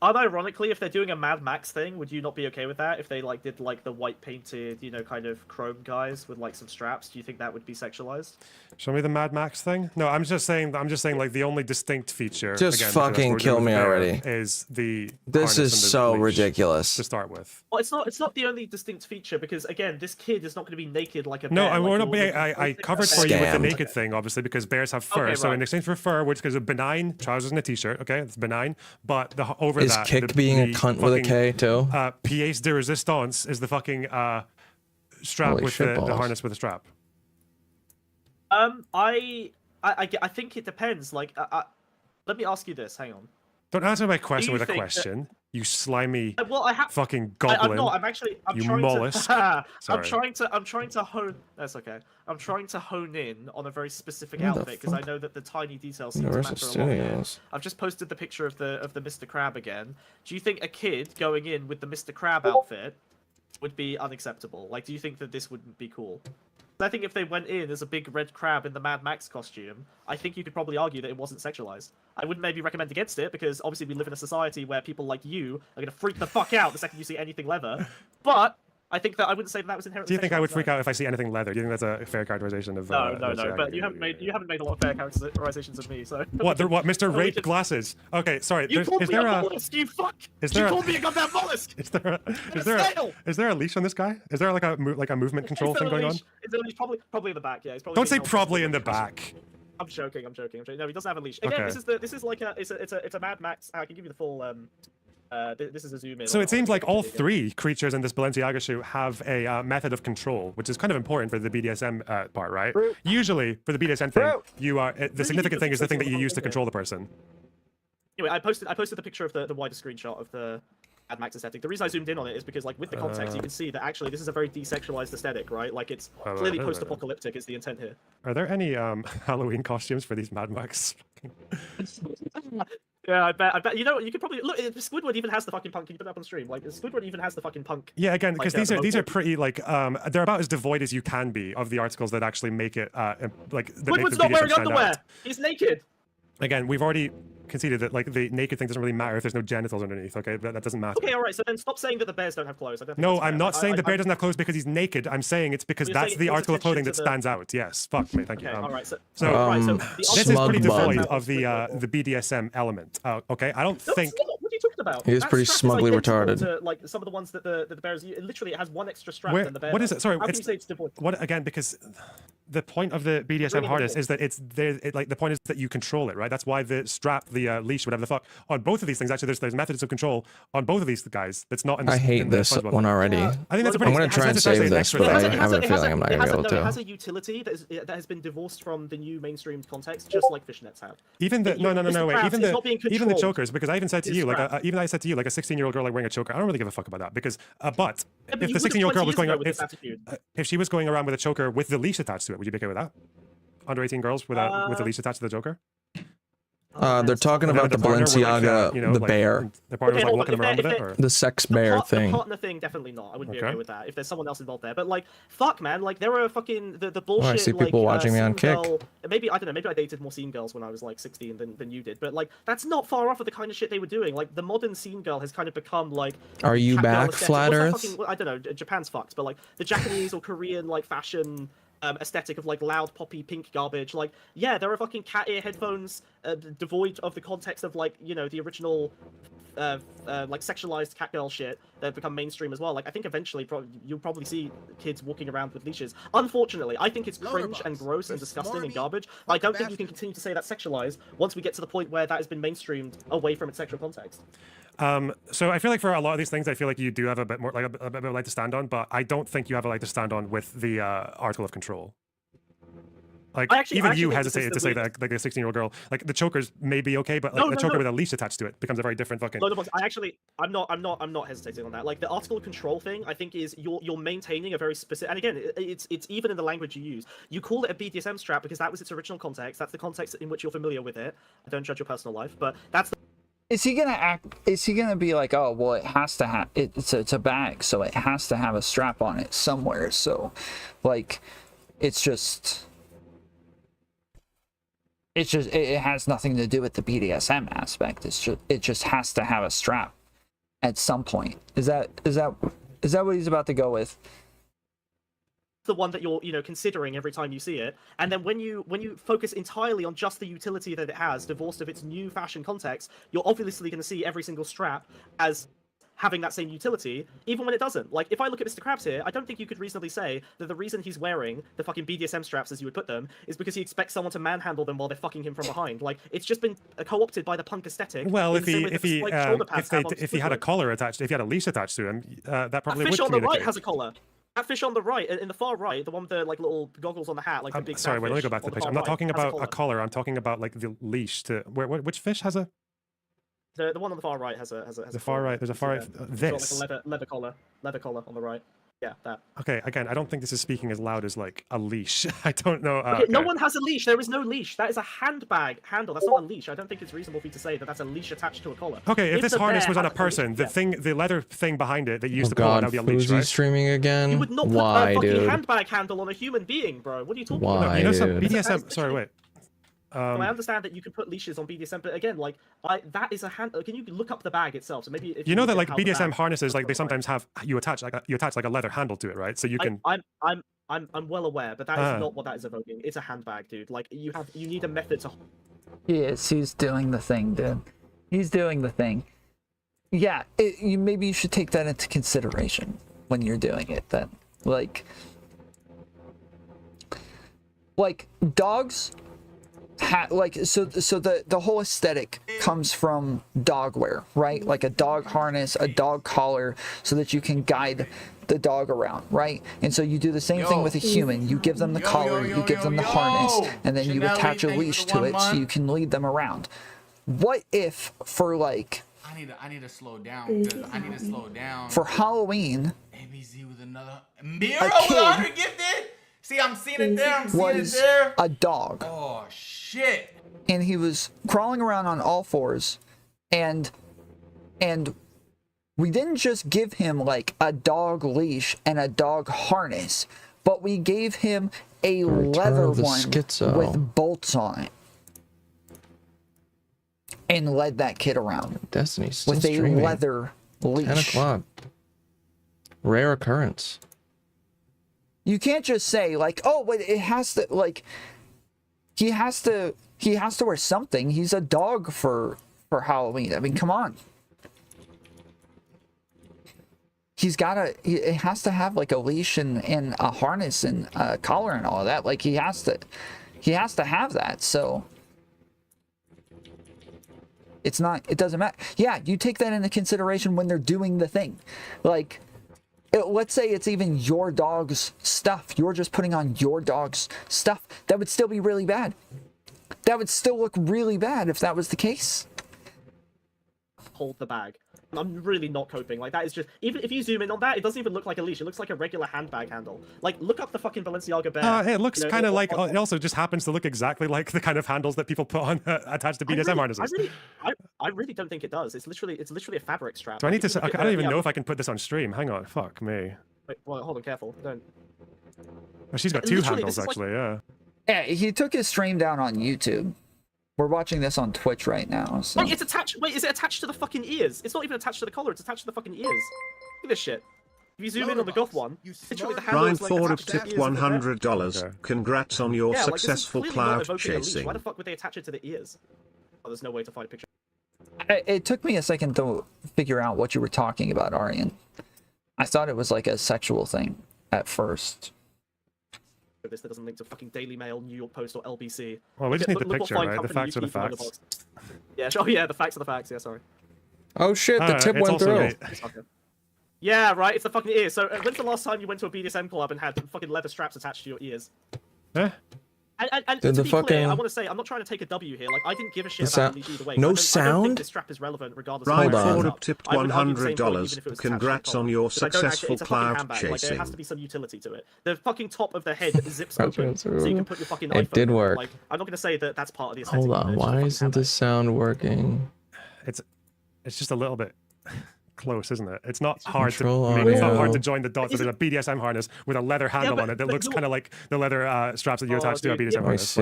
Unironically, if they're doing a Mad Max thing, would you not be okay with that? If they like did like the white painted, you know, kind of chrome guys with like some straps, do you think that would be sexualized? Show me the Mad Max thing. No, I'm just saying like the only distinct feature. Just again, because that's fucking what we're kill doing me with the bear, already. Is the This harness is and the so leash ridiculous. to start with. Well, it's not the only distinct feature because again, this kid is not going to be naked like a No, bear. I like want to you're- be. I covered for you with the naked thing, obviously, because bears have fur. Okay, So in right. exchange for fur, which is a benign trousers and a t-shirt, okay, it's benign. But over Is that, Kick the, being a the cunt with a fucking, K too? Pièce de résistance is the fucking strap Holy with shit the balls. harness with the strap. I think it depends. Like, let me ask you this. Hang on. Don't answer my question you with a think that- question. You slimy Well, I have. fucking goblin. I'm not. I'm actually. I'm you trying mollusk. to. Sorry. I'm trying to hone. That's okay. I'm trying to hone in on a very specific Where the outfit because I fuck? know that the tiny details seem Universal to matter a lot. here. Studios. I've just posted the picture of the Mr. Crab again. Do you think a kid going in with the Mr. Crab outfit would be unacceptable? Like, do you think that this wouldn't be cool? I think if they went in as a big red crab in the Mad Max costume, I think you could probably argue that it wasn't sexualized. I wouldn't maybe recommend against it because obviously we live in a society where people like you are going to freak the fuck out the second you see anything leather. But I think that I wouldn't say that was inherently. Do you think I would sexualized, freak no. out if I see anything leather? Do you think that's a fair characterization of? No. yeah, But you haven't made a lot of fair characterizations of me. So what? What? Mr. Rape glasses? Okay, sorry. You called Is me there a a? mollusk, you fuck! Is You there called me a goddamn mollusk! Is there a leash on this guy? Is there like a movement control thing going on? Is there a leash? Probably in the back. Yeah, he's probably. Don't say getting held probably by in the someone. back. I'm joking. No, he doesn't have a leash. Again, Okay. this is like it's a Mad Max. I can give you the full. This is a zoom in. So on it seems like all Wikipedia. three creatures in this Balenciaga shoe have a method of control, which is kind of important for the BDSM part, right? Usually, for the BDSM thing, you are the significant thing is the thing that you use to control the person. Anyway, I posted the picture of the wider screenshot of the Mad Max aesthetic. The reason I zoomed in on it is because, like, with the context, you can see that actually this is a very desexualized aesthetic, right? Like, it's clearly post-apocalyptic is the intent here. Are there any Halloween costumes for these Mad Max? Yeah, I bet. You know, you could probably look. Squidward even has the fucking punk. Can you put it up on stream? Like, Squidward even has the fucking punk. Yeah, again, because like, these are logo. pretty like they're about as devoid as you can be of the articles that actually make it like. That make Squidward's the not BDSM wearing stand underwear. out. He's naked. Again, we've already conceded that like the naked thing doesn't really matter if there's no genitals underneath. Okay, that doesn't matter. Okay, all right. So then stop saying that the bears don't have clothes. I don't think No, that's I'm fair. not saying the bear doesn't have clothes because he's naked. I'm saying it's because You're that's saying the it draws article of clothing attention that to the- stands out. Yes, fuck me, thank you. Okay, all right. So this is Smug pretty bug. devoid of the BDSM element. Okay, I don't No, think. it's not. What are you talking about? He is That pretty strap smugly identical retarded. To, like some of the ones that the bears use. Literally, it has one extra strap Where, than the bear. what is does. it? Sorry, How can you say it's devoid? what again? Because the point of the BDSM Bring it harness in. is that it's there. Like the point is that you control it, right? That's why the strap, the leash, whatever the fuck, on both of these things. Actually, there's methods of control on both of these guys. That's not. In the, I hate in the this SpongeBob one thing. already. I think that's a I'm pretty. gonna try and that's actually save an this, extra but I thing. have a feeling I'm not gonna be able It to. has a utility that has been divorced from the new mainstream context, just like fishnets have. Even the no, wait. Crabs Even is not being the controlled. chokers, because I even said to It's you, like crap. even I said to you, like a 16-year-old girl like wearing a choker. I don't really give a fuck about that because, but Yeah, but if you the would've 16-year-old girl 20 was going years around, ago with this attitude. if she was going around with a choker with the leash attached to it, would you be okay with that? Under 18 girls with a leash attached to the choker. They're talking And then about the the partner were, like, Balenciaga, you know, the like, bear, The partner was Okay, like hold on, walking if around they're- with if it, or the sex bear The thing. partner thing, definitely not. I wouldn't be Okay. okay with that if there's someone else involved there. But like, fuck, man, like there are fucking the bullshit. see people like, watching me on scene Kick. girl- Maybe I don't know. Maybe I dated more scene girls when I was like 16 than you did. But like, that's not far off of the kind of shit they were doing. Like the modern scene girl has kind of become like. Are you cat girl back, aesthetic. Flat What's that Earth? fucking- I don't know. Japan's fucked, but like the Japanese or Korean like fashion. Aesthetic of like loud poppy pink garbage. Like, yeah, there are fucking cat ear headphones devoid of the context of like, you know, the original like sexualized cat girl shit that have become mainstream as well. Like, I think eventually you'll probably see kids walking around with leashes. Unfortunately, I think it's cringe and gross and disgusting and garbage. I don't think you can continue to say that's sexualized once we get to the point where that has been mainstreamed away from its sexual context. So I feel like for a lot of these things, I feel like you do have a bit more, like a bit of a leg to stand on, but I don't think you have a leg to stand on with the article of control. Like I actually even think you this is hesitated the to say weird- that like a 16-year-old girl, like the chokers may be okay, but like No, the no, choker no. with a leash attached to it becomes a very different fucking. No, I'm not hesitating on that. Like the article control thing, I think is you're maintaining a very specific. And again, it's even in the language you use. You call it a BDSM strap because that was its original context. That's the context in which you're familiar with it. I don't judge your personal life, but that's the. Is he gonna be like, oh well, it has to have it's a bag, so it has to have a strap on it somewhere, so like it has nothing to do with the BDSM aspect. It just has to have a strap at some point. Is that what he's about to go with? The one that you're considering every time you see it, and then when you focus entirely on just the utility that it has, divorced of its new fashion context, you're obviously going to see every single strap as having that same utility, even when it doesn't. Like, if I look at Mr. Krabs here, I don't think you could reasonably say that the reason he's wearing the fucking BDSM straps, as you would put them, is because he expects someone to manhandle them while they're fucking him from behind. Like, it's just been co-opted by the punk aesthetic. Well, in if the same he way that if the, he like, shoulder pads have on if he had a Squidward. collar attached, if he had a leash attached to him, that probably That fish would on the right communicate. has a collar. That fish on the right, in the far right, the one with the like little goggles on the hat, like the big. Sorry, fat wait, let me fish go back to on the picture. far I'm not right, talking has about a collar. I'm talking about like the leash to which fish has a. The one on the far right has a. The far right. There's a far right. It's got, This. like a leather collar on the right. Yeah, that. Okay, again, I don't think this is speaking as loud as like a leash. I don't know. Okay, no one has a leash. There is no leash. That is a handbag handle. That's not a leash. I don't think it's reasonable for you to say that that's a leash attached to a collar. Okay, if this the harness bear was on a has person, the yeah. thing, the leather thing behind it that you Oh used to pull out, God, that would be a leash, Fuzi right? streaming again. You would not put Why, a fucking dude? handbag handle on a human being, bro. What are you talking Why, about? You know, some dude? BDSM. Sorry, wait. So I understand that you can put leashes on BDSM, but again, like that is a hand. Can you look up the bag itself? So maybe if you know that look like at how the BDSM bag- harnesses, like they sometimes have you attach like a leather handle to it, right? So you can. I'm well aware, but that is not what that is evoking. It's a handbag, dude. Like you need a method to. He's doing the thing, dude. He's doing the thing. Yeah, maybe you should take that into consideration when you're doing it. Then, like dogs, so the whole aesthetic comes from dog wear, right? Like a dog harness, a dog collar, so that you can guide the dog around, right? And so you do the same thing with a human. You give them the collar, you give them the harness, and then you attach a leash to it so you can lead them around. What if for like I need to slow down. I need to slow down. For Halloween, ABC with another Miro with 100 gifted. See, I'm seeing it there. I'm seeing it there. A dog. Oh shit! And he was crawling around on all fours, and we didn't just give him like a dog leash and a dog harness, but we gave him a leather one with bolts on it, and led that kid around. Destiny's still with streaming. A leather leash. 10 o'clock. Rare occurrence. You can't just say like, oh, but it has to like. He has to wear something. He's a dog for Halloween. I mean, come on. It has to have like a leash and a harness and a collar and all of that. Like he has to have that. So it doesn't matter. Yeah, you take that into consideration when they're doing the thing. Like, let's say it's even your dog's stuff. You're just putting on your dog's stuff. That would still be really bad. That would still look really bad if that was the case. Hold the bag. I'm really not coping. Like, that is just... Even if you zoom in on that, it doesn't even look like a leash. It looks like a regular handbag handle. Like, look up the fucking Balenciaga bear. It looks kind of like... It also just happens to look exactly like the kind of handles that people put on attached to BDSM harnesses. I really don't think it does. It's literally a fabric strap. Do I need to... I don't even know if I can put this on stream. Hang on. Fuck me. Wait, well, hold on. Careful. Don't... Oh, she's got two handles, actually, yeah. Yeah, he took his stream down on YouTube. We're watching this on Twitch right now. So. Wait, it's attached. Wait, is it attached to the fucking ears? It's not even attached to the collar. It's attached to the fucking ears. Look at this shit. If you zoom in on the goth one, literally the handle Ryan is like Ford attached tipped to the ears. $100. Congrats on your Yeah, successful like, this is clearly not cloud evoking a leash. chasing. Why the fuck would they attach it to the ears? Oh, there's no way to find a picture. It took me a second to figure out what you were talking about, Aryan. I thought it was like a sexual thing at first. This that doesn't link to fucking Daily Mail, New York Post, or LBC. Well, we just need the what picture, fine right? The company facts are the used to use facts. Yeah, sure. Yeah, the facts are the facts. Yeah, sorry. Oh shit, the tip went through. Okay. Yeah, right. It's the fucking ears. So, when's the last time you went to a BDSM club and had fucking leather straps attached to your ears? Eh? And to be clear, I want to say I'm not trying to take a W here. Like, I didn't give a shit about leash either way. No I don't sound? think this strap is relevant regardless. Ryan of Ford tipped $100. Congrats on your successful cloud chasing. Like, there has to be some utility to it. The fucking top of the head zips open, so you can put your fucking iPhone. It did work. Like, I'm not going to say that that's part of the aesthetic. Hold on, why isn't this sound working? It's just a little bit close, isn't it? It's not hard Control to it's not audio. hard to join the dots. There's a BDSM harness with a leather handle on it that looks kind of like the leather straps that you attach to a BDSM harness.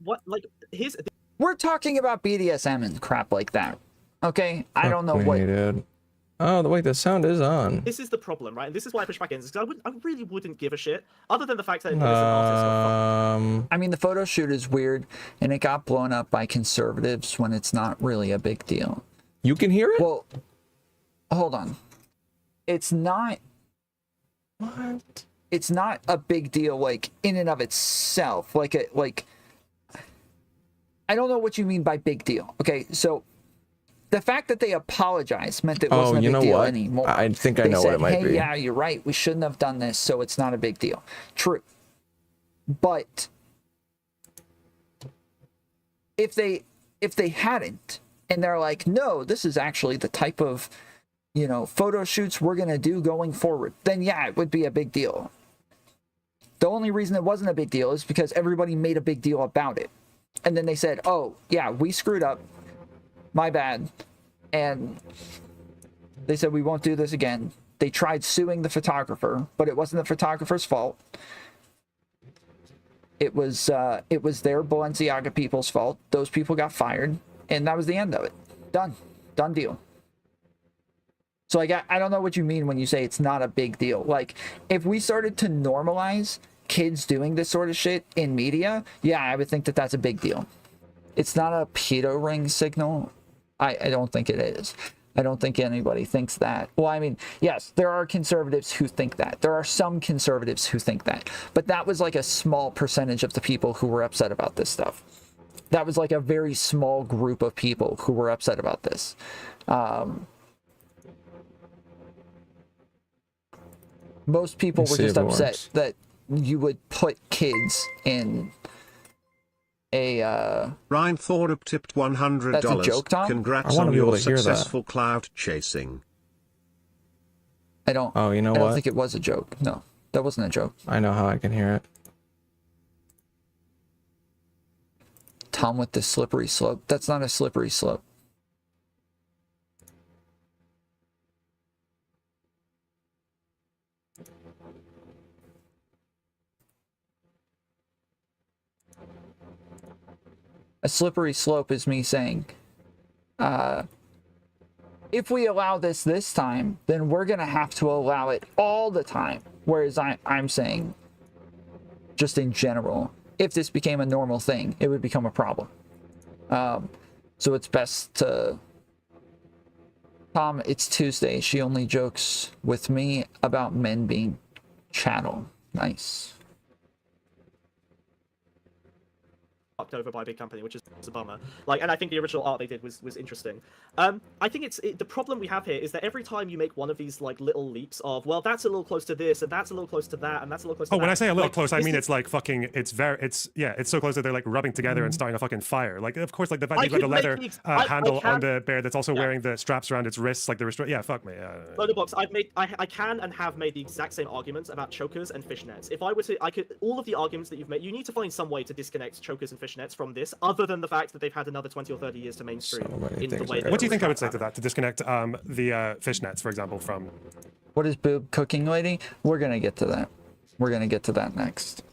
What? Like, here's... We're talking about BDSM and crap like that. Okay? I don't know what... Dude. Oh, wait, the sound is on. This is the problem, right? And this is why I push back against this, because I really wouldn't give a shit, other than the fact that innocent artists are fucked. I mean, the photo shoot is weird, and it got blown up by conservatives when it's not really a big deal. You can hear it? Well, hold on. It's not... What? It's not a big deal, like, in and of itself. Like, I don't know what you mean by big deal. Okay, so... The fact that they apologized meant that it wasn't a big deal anymore. I think I know what it might be. Yeah, you're right. We shouldn't have done this, so it's not a big deal. True. But if they hadn't, and they're like, no, this is actually the type of, photo shoots we're gonna do going forward, then yeah, it would be a big deal. The only reason it wasn't a big deal is because everybody made a big deal about it. And then they said, oh, yeah, we screwed up. My bad. And they said, we won't do this again. They tried suing the photographer, but it wasn't the photographer's fault. It was their Balenciaga people's fault. Those people got fired, and that was the end of it. Done deal. So like, I don't know what you mean when you say it's not a big deal. Like, if we started to normalize kids doing this sort of shit in media, yeah, I would think that that's a big deal. It's not a pedo ring signal. I don't think it is. I don't think anybody thinks that. Well, I mean, yes, there are conservatives who think that. There are some conservatives who think that. But that was like a small percentage of the people who were upset about this stuff. That was like a very small group of people who were upset about this. Most people were just upset that you would put kids in a Ryan Thorup tipped $100. That's a joke, Tom? Congrats on your successful clout chasing. I don't. Oh, you know I don't what? think it was a joke. No, that wasn't a joke. I know how I can hear it. Tom with the slippery slope. That's not a slippery slope. A slippery slope is me saying, if we allow this time, then we're going to have to allow it all the time. Whereas I'm saying, just in general, if this became a normal thing, it would become a problem. So it's best to... Tom, it's Tuesday. She only jokes with me about men being chattel. Nice. Fucked over by a big company, which is a bummer. Like, and I think the original art they did was interesting. I think the problem we have here is that every time you make one of these like little leaps of, well, that's a little close to this, and that's a little close to that, and that's a little close to that. Oh, when I say a little like, close, I mean it's like fucking, it's so close that they're like rubbing together and starting a fucking fire. Like, of course, like the fact that you've got the leather handle on the bear that's also wearing the straps around its wrists, like the restraint. Yeah, fuck me. Box, I can and have made the exact same arguments about chokers and fishnets. If I were to, all of the arguments that you've made, you need to find some way to disconnect chokers and fishnets from this, other than the fact that they've had another 20 or 30 years to mainstream in the way. What do you think I would say to that? To disconnect the fishnets, for example, from... What is boob cooking lady? We're gonna get to that. We're gonna get to that next.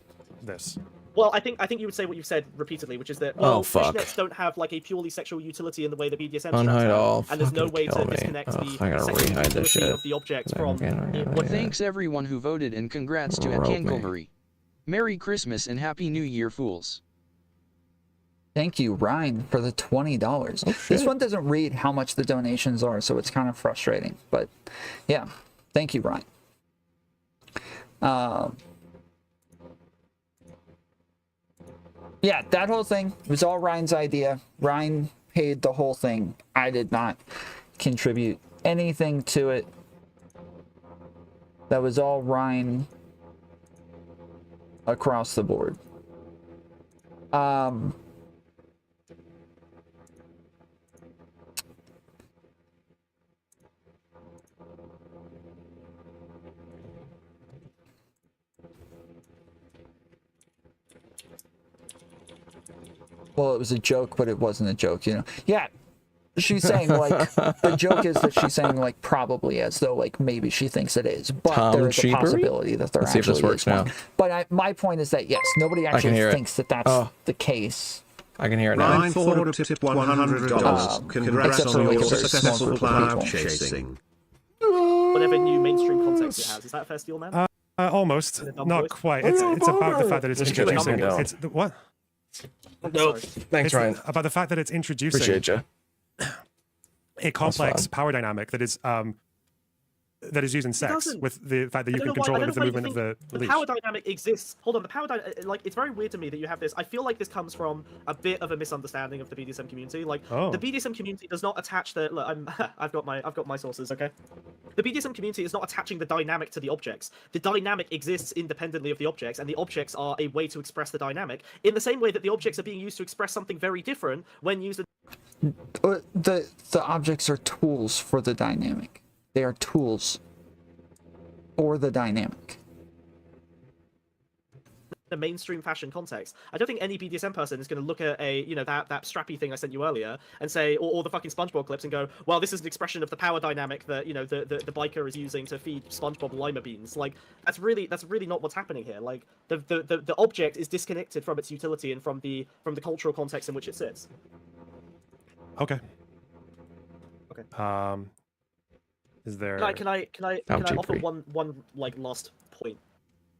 This. Well, I think you would say what you've said repeatedly, which is that fishnets don't have like a purely sexual utility in the way that BDSM straps have, and there's no way to disconnect the sexual utility of the object from. Thanks everyone who voted, and congrats to Canklemore. Merry Christmas and Happy New Year, fools. Thank you, Ryan, for the $20. Oh, this one doesn't read how much the donations are, so it's kind of frustrating. But yeah, thank you, Ryan. Yeah, that whole thing was all Ryan's idea. Ryan paid the whole thing. I did not contribute anything to it. That was all Ryan across the board. Well, it was a joke, but it wasn't a joke, you know? Yeah, she's saying, like, the joke is that she's saying, like, probably as though, like, maybe she thinks it is. But there is a possibility that there Let's see actually if this works is one. now. But my point is that, yes, nobody actually thinks that that's the case. I can hear it now. Ryan Thorup tipped $100. Congrats on your successful cloud chasing. Whatever new mainstream context it has. Is that a fair steal, man? Almost. Not quite. It's about the fact that it's introducing... It's, what? No, thanks, Ryan. About the fact that it's introducing Appreciate you. A complex power dynamic that is used in sex, with the fact that you can control it with the movement of the leash. The power dynamic exists. Hold on, the power dynamic, like, it's very weird to me that you have this. I feel like this comes from a bit of a misunderstanding of the BDSM community. Like, the BDSM community does not attach the. Look, I've got my sources. Okay, the BDSM community is not attaching the dynamic to the objects. The dynamic exists independently of the objects, and the objects are a way to express the dynamic. In the same way that the objects are being used to express something very different when used. The objects are tools for the dynamic. They are tools for the dynamic. a mainstream fashion context. I don't think any BDSM person is going to look at a, you know, that strappy thing I sent you earlier and say, or the fucking SpongeBob clips and go, well, this is an expression of the power dynamic that, you know, the biker is using to feed SpongeBob lima beans. Like, that's really not what's happening here. Like, the object is disconnected from its utility and from the cultural context in which it sits. Okay. Okay. Is there? Can I offer one like last point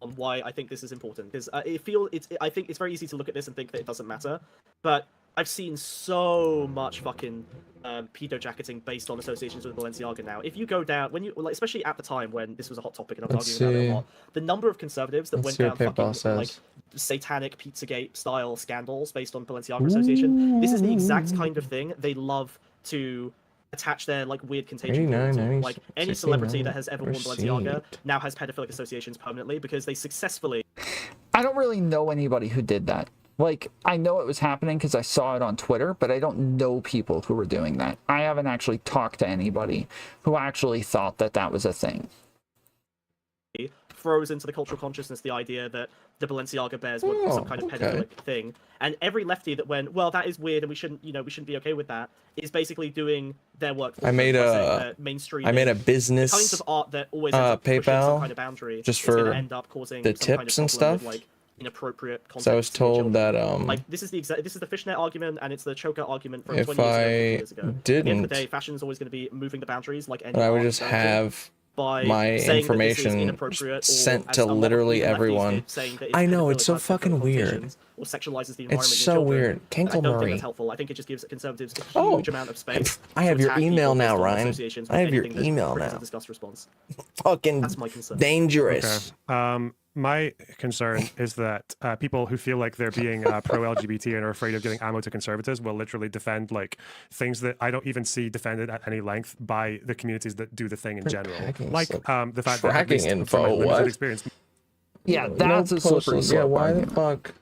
on why I think this is important? Because I think it's very easy to look at this and think that it doesn't matter, but I've seen so much fucking pedo jacketing based on associations with Balenciaga now. If you go down, when you like, especially at the time when this was a hot topic and I was arguing about it a lot, the number of conservatives that went down fucking like satanic Pizzagate style scandals based on Balenciaga association. This is the exact kind of thing they love to attach their like weird contagion to. Like any celebrity that has ever worn Balenciaga now has pedophilic associations permanently because they successfully. I don't really know anybody who did that. Like, I know it was happening because I saw it on Twitter, but I don't know people who were doing that. I haven't actually talked to anybody who actually thought that that was a thing. Throws into the cultural consciousness the idea that the Balenciaga bears were some kind of pedophilic thing, and every lefty that went, well, that is weird and we shouldn't be okay with that, is basically doing their work. I made a business kinds of art that always ends up pushing some kind of boundary just for end up causing the some tips kind of and stuff. With, like, inappropriate content. So I was told that like this is the fishnet argument and it's the choker argument from if 20 years ago. At the end didn't, of the day, fashion is always going to be moving the boundaries like any. I would just have my information sent to literally everyone. I know, it's so fucking weird. Or sexualizes the it's so weird. Canklemore. I don't think that's helpful. I think it just gives conservatives a huge amount of space. I have your email now, Ryan. I have your email now. Fucking that's my concern. Dangerous. Okay. My concern is that people who feel like they're being pro-LGBT and are afraid of giving ammo to conservatives will literally defend like things that I don't even see defended at any length by the communities that do the thing in general. Like the fact that at least from my limited experience. Yeah, that's a slippery slope. Yeah, why the fuck?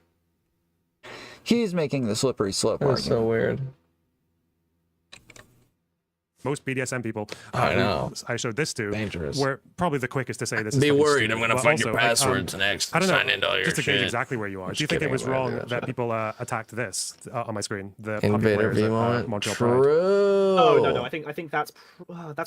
He's making the slippery slope That's so weird. Most BDSM people I know. I showed this to Dangerous. were probably the quickest to say this. Be is worried, stupid. I'm gonna find your passwords next. I don't know. Sign into all your just to gauge shit. exactly where you are. Do you think it was wrong that people attacked this on my screen? The Invader puppy V Montreal True. Pride. Oh no, I think that's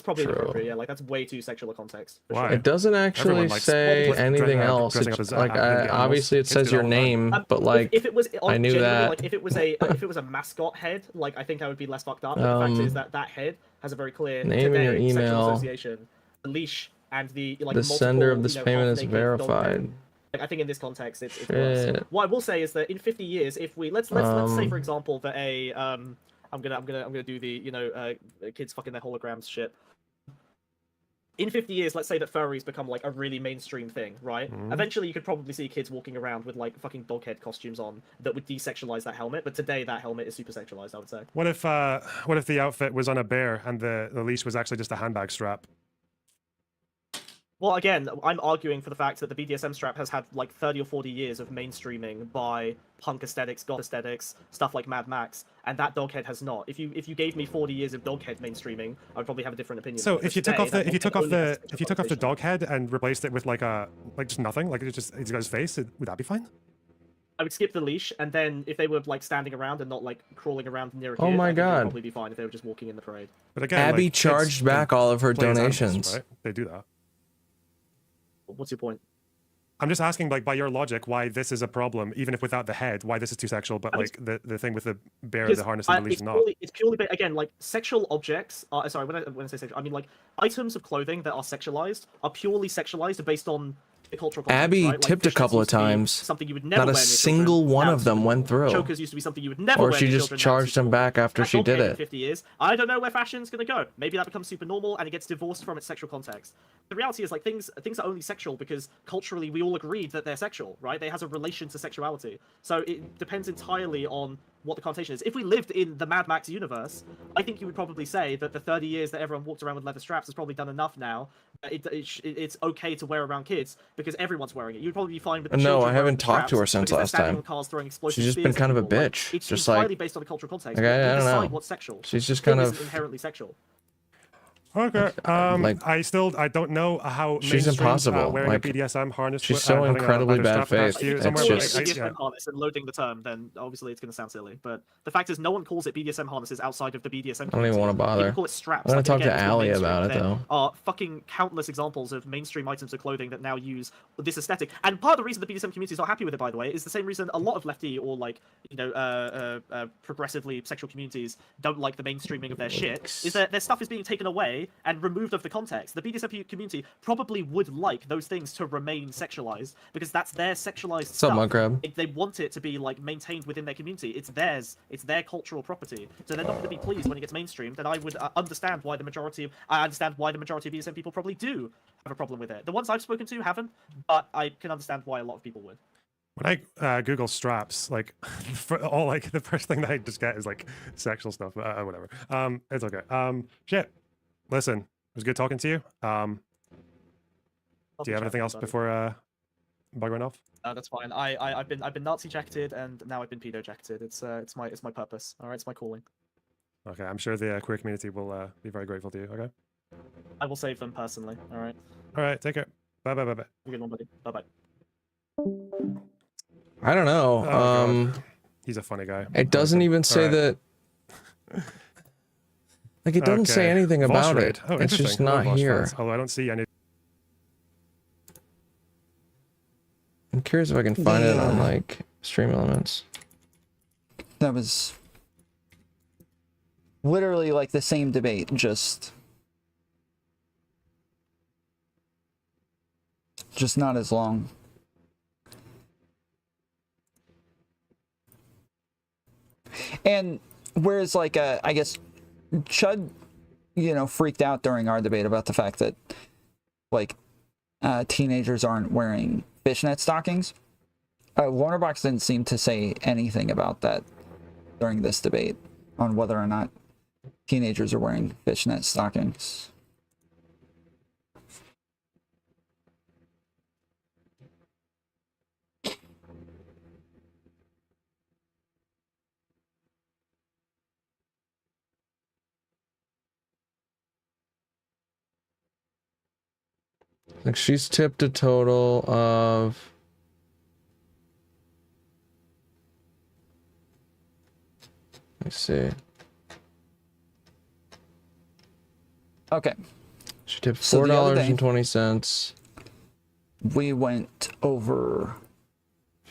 probably inappropriate. Yeah, like that's way too sexual a context. Why? It doesn't actually say anything else. It's like obviously it says your name, but like if it was I knew that. Like if it was a mascot head, like I think I would be less fucked up. But the fact is that head has a very clear name in your sexual email. association, the leash, and the like. The sender of this payment is verified. I think in this context, it's worse. What I will say is that in 50 years, if we let's say for example that a I'm gonna do the kids fucking their holograms shit. In 50 years, let's say that furries become like a really mainstream thing, right? Eventually, you could probably see kids walking around with like fucking dog head costumes on that would desexualize that helmet. But today, that helmet is super sexualized, I would say. What if the outfit was on a bear and the leash was actually just a handbag strap? Well, again, I'm arguing for the fact that the BDSM strap has had like 30 or 40 years of mainstreaming by punk aesthetics, goth aesthetics, stuff like Mad Max, and that dog head has not. If you gave me 40 years of dog head mainstreaming, I'd probably have a different opinion. So if you took off the dog head and replaced it with like just nothing, like it's got his face, would that be fine? I would skip the leash, and then if they were like standing around and not like crawling around near a kid, Oh my I think it'd God. probably be fine if they were just walking in the parade. But again, Abby like, charged back all of her play as animals, donations. right? They do that. What's your point? I'm just asking, like, by your logic, why this is a problem, even if without the head, why this is too sexual, but like the thing with the bear, the harness, and the leash is not. It's purely, again, like sexual objects. Sorry, when I say sexual, I mean like items of clothing that are sexualized are purely sexualized based on the cultural context, Abby right? Like, tipped a fishnets couple of used to be times. Something you would never Not a wear near single children. one Now of it's them super went normal. through. Chokers used to be something you would never Or wear she near just children. Now it's charged super them back normal. after That she dog did head in it. 50 years. I don't know where fashion's gonna go. Maybe that becomes super normal and it gets divorced from its sexual context. The reality is like things are only sexual because culturally we all agreed that they're sexual, right? They has a relation to sexuality. So it depends entirely on what the connotation is. If we lived in the Mad Max universe, I think you would probably say that the 30 years that everyone walked around with leather straps has probably done enough now. It's okay to wear around kids because everyone's wearing it. You'd probably be fine with the No, children I haven't wearing talked to her straps since because they're last standing time. on cars throwing explosive She's just been spears kind of at a people. Like, bitch. it's Just entirely like based on the cultural context. Okay, I We don't decide know. what's sexual. She's just Thing kind isn't of inherently sexual. Okay. Like, I don't know how she's mainstream, impossible. Wearing Like, a BDSM harness. she's so having a incredibly leather bad strap attached faith. to you It's somewhere, just- BDSM harness and loading the term, then obviously it's going to sound silly. But the fact is, no one calls it BDSM harnesses outside of the BDSM community. I don't even want to bother. People call it straps. I'm gonna talk to it's called Allie mainstream. about it, There though. are fucking countless examples of mainstream items of clothing that now use this aesthetic. And part of the reason the BDSM community is not happy with it, by the way, is the same reason a lot of lefty or like progressively sexual communities don't like the mainstreaming of their shit. Is that their stuff is being taken away and removed of the context. The BDSM community probably would like those things to remain sexualized because that's their sexualized stuff. Mudcrab? They want it to be like maintained within their community. It's theirs. It's their cultural property. So they're not going to be pleased when it gets mainstreamed. And I would understand why the majority of BDSM people probably do have a problem with it. The ones I've spoken to haven't, but I can understand why a lot of people would. When I Google straps, like the first thing that I just get is like sexual stuff. Whatever. It's okay. Shit. Listen, it was good talking to you. Do you have anything else before bug went off? That's fine. I've been Nazi jacketed and now I've been pedo jacketed. It's my purpose. All right, it's my calling. Okay, I'm sure the queer community will be very grateful to you. Okay. I will save them personally. All right. All right. Take care. Bye. Bye. Bye. Bye. Have a good one, buddy. Bye. Bye. I don't know. God. He's a funny guy. It doesn't even say that. Like, it doesn't say anything about it. Oh, it's just not here. Oh, I don't see any. I'm curious if I can find it on like Stream Elements. That was literally like the same debate, just not as long. And whereas like I guess Chud, freaked out during our debate about the fact that like teenagers aren't wearing fishnet stockings. Warnerbox didn't seem to say anything about that during this debate on whether or not teenagers are wearing fishnet stockings. Like, she's tipped a total of let's see. Okay. She tipped $4.20. We went over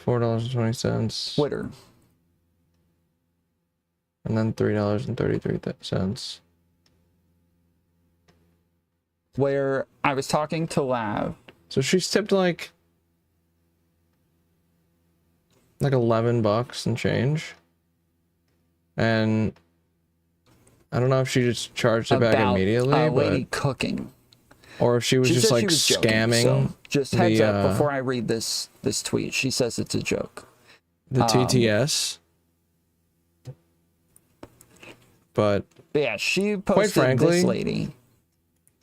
$4.20. Twitter. And then $3.33. Where I was talking to Lav. So she's tipped like $11 and change. And I don't know if she just charged it back immediately, lady cooking. Or if she was just like scamming. So just heads up before I read this tweet. She says it's a joke. The TTS. But yeah, she posted quite frankly, this lady.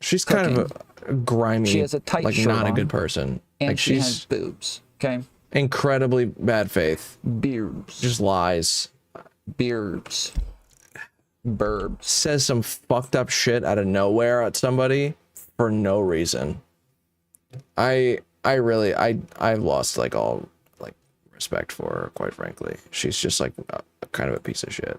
She's kind of a grimy, she has a tight like shirt not a on, good person. And like she she's has boobs. Okay. Incredibly bad faith. Beards. Just lies. Beards. Burbs. Says some fucked up shit out of nowhere at somebody for no reason. I've lost like all like respect for her, quite frankly. She's just like kind of a piece of shit.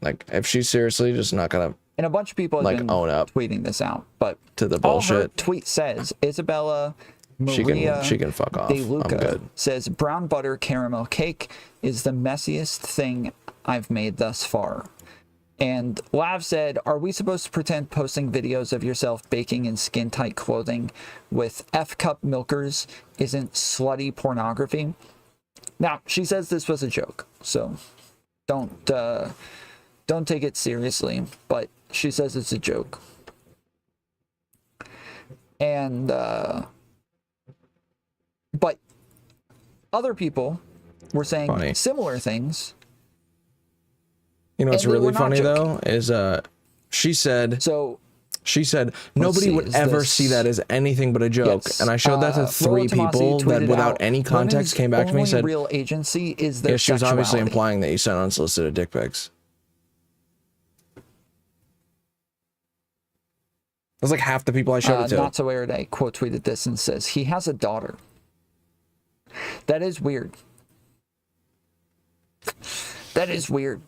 Like, if she's seriously just not gonna, and a bunch of people have like been own up tweeting this out, but to the all her bullshit, tweet says Isabella Maria she can fuck off. De Luca I'm good. says brown butter caramel cake is the messiest thing I've made thus far. And Lav said, are we supposed to pretend posting videos of yourself baking in skin-tight clothing with F-cup milkers isn't slutty pornography? Now, she says this was a joke, so don't take it seriously, but she says it's a joke. And, but other people were saying similar things. You know what's really funny though is she said nobody would ever see that as anything but a joke. Yes. And I showed that to 3 people that without any context came back to me and said real agency is their she was obviously sexuality. implying that you sent unsolicited dick pics. That's like half the people I showed it to. Not so Erudite quote tweeted this and says, he has a daughter. That is weird. That is weird.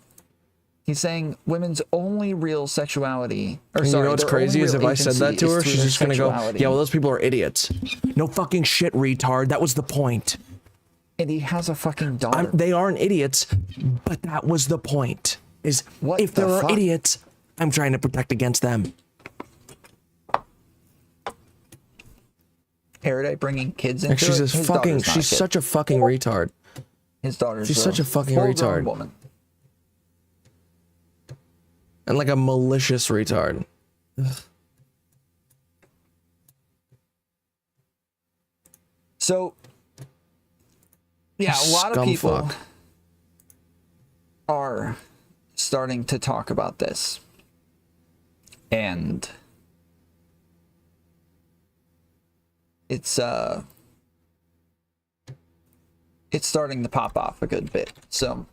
He's saying women's only real sexuality. Or and sorry, you know what's crazy is if I said that to her, she's just gonna go, yeah, well, those people are idiots. No fucking shit, retard. That was the point. And he has a fucking daughter. They aren't idiots, but that was the point. Is if there are idiots, I'm trying to protect against them. Erudite bringing kids into she's it. She's such a fucking retard. His daughter's She's such a fucking retard. Woman. And like a malicious retard. Ugh. So, yeah, a lot of people are starting to talk about this. And it's starting to pop off a good bit. So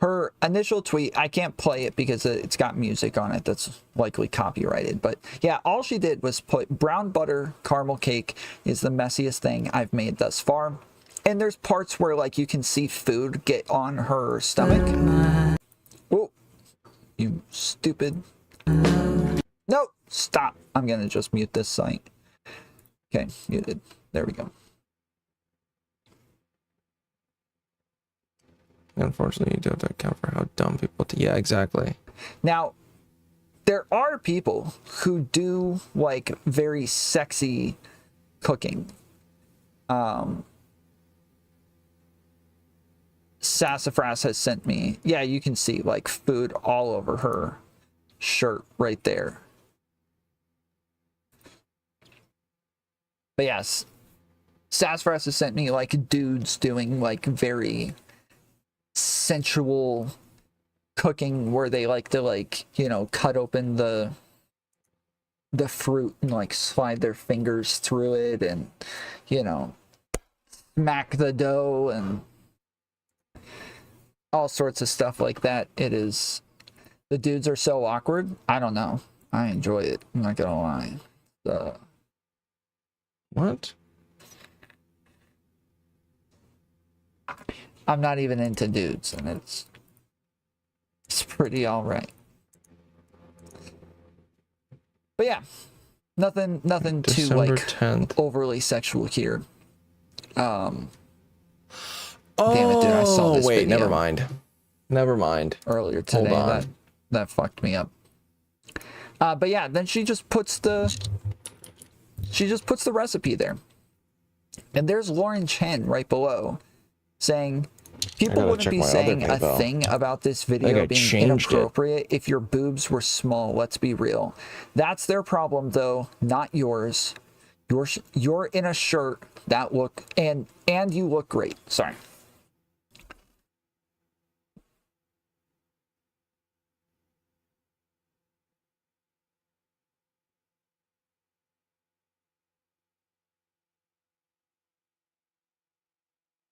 her initial tweet, I can't play it because it's got music on it that's likely copyrighted. But yeah, all she did was put brown butter caramel cake is the messiest thing I've made thus far. And there's parts where like you can see food get on her stomach. Oh, you stupid. No, stop. I'm going to just mute this site. Okay, muted. There we go. Unfortunately, you do have to account for how dumb people... Yeah, exactly. Now, there are people who do, like, very sexy cooking. Sassafras has sent me... Yeah, you can see, like, food all over her shirt right there. But yes, Sassafras has sent me, like, dudes doing, like, very sensual cooking where they like to, like, you know, cut open the fruit and like slide their fingers through it and, you know, smack the dough and all sorts of stuff like that. It is, the dudes are so awkward. I don't know. I enjoy it. I'm not gonna lie. What? I'm not even into dudes, and it's pretty all right. But yeah, nothing too like 10th. overly sexual here. Damn it, dude! I saw this wait, video never mind. Earlier today, that fucked me up. But yeah, then she just puts the recipe there, and there's Lauren Chen right below, saying. People wouldn't be saying a thing about this video being inappropriate if your boobs were small, let's be real. That's their problem, though, not yours. You're in a shirt that look, and you look great. Sorry.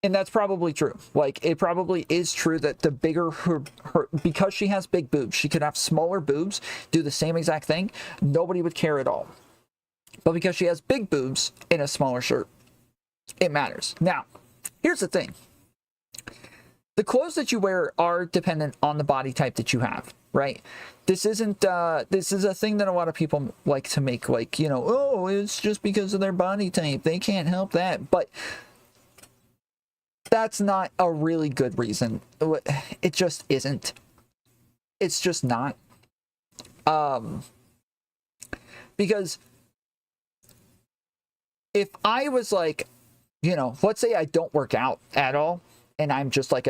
And that's probably true. Like, it probably is true that the bigger her because she has big boobs, she could have smaller boobs, do the same exact thing. Nobody would care at all. But because she has big boobs in a smaller shirt, it matters. Now, here's the thing. The clothes that you wear are dependent on the body type that you have, right? This isn't, this is a thing that a lot of people like to make, like, you know, oh, it's just because of their body type. They can't help that. But that's not a really good reason. It just isn't. It's just not. Because if I was like, you know, let's say I don't work out at all and I'm just like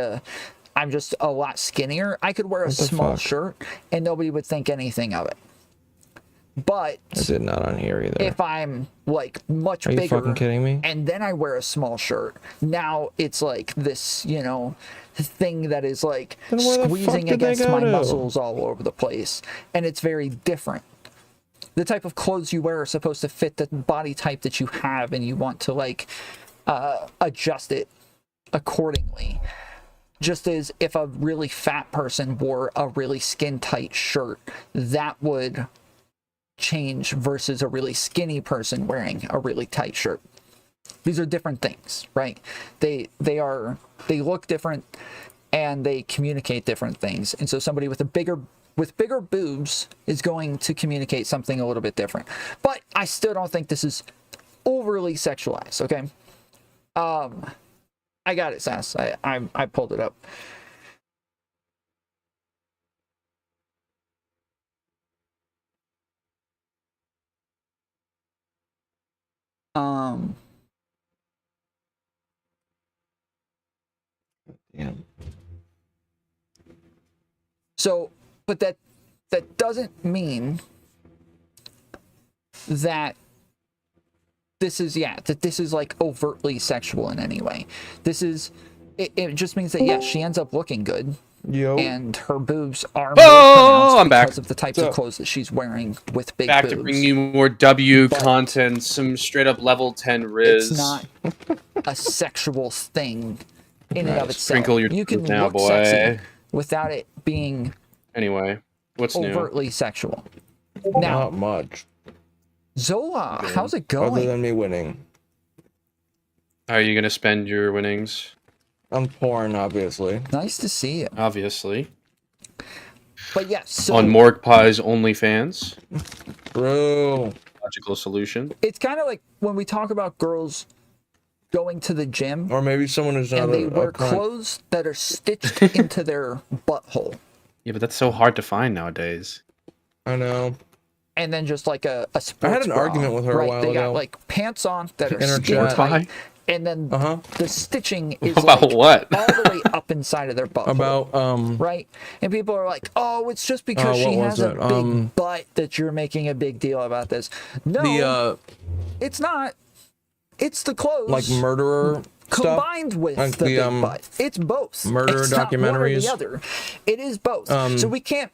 I'm just a lot skinnier, I could wear a small shirt and nobody would think anything of it. But is it not on here either? If I'm like much bigger, are you fucking kidding me? And then I wear a small shirt, now it's like this, you know, thing that is like squeezing against my muscles all over the place, and it's very different. The type of clothes you wear are supposed to fit the body type that you have, and you want to like adjust it accordingly. Just as if a really fat person wore a really skin tight shirt, that would change versus a really skinny person wearing a really tight shirt. These are different things, right? They look different and they communicate different things. And so somebody with bigger boobs is going to communicate something a little bit different. But I still don't think this is overly sexualized, okay? I got it, Sass. I pulled it up. Yeah. So, but that doesn't mean that this is like overtly sexual in any way. It just means that yes, she ends up looking good. And her boobs are more pronounced because of the types of clothes that she's wearing with big boobs. Back to bring you more W content, some straight up level 10 Riz. It's not a sexual thing in and of itself. Sprinkle your you can now, look boy. sexy without it being anyway. What's overtly sexual. Now, not much. Zola, how's it going? Other than me winning. How are you gonna spend your winnings? On porn, obviously. Nice to see you. Obviously. But yes, so on Morg Pie's OnlyFans. Bro. Logical solution. It's kind of like when we talk about girls going to the gym, or maybe someone who's not and they wear clothes that are stitched into their butthole. Yeah, but that's so hard to find nowadays. I know. And then just like a sports I had an bra, argument with her a while They ago. got like pants on that are In her skin chat. tight, and then the stitching is About like what? all the way up inside of their butthole. About right? And people are like, "Oh, it's just because what she was has a it? big butt that you're making a big deal about this." No, it's not. It's the clothes. Like murderer combined stuff? with Like the big butt. It's both. Murder it's not one or documentaries? the other. It is both. So we can't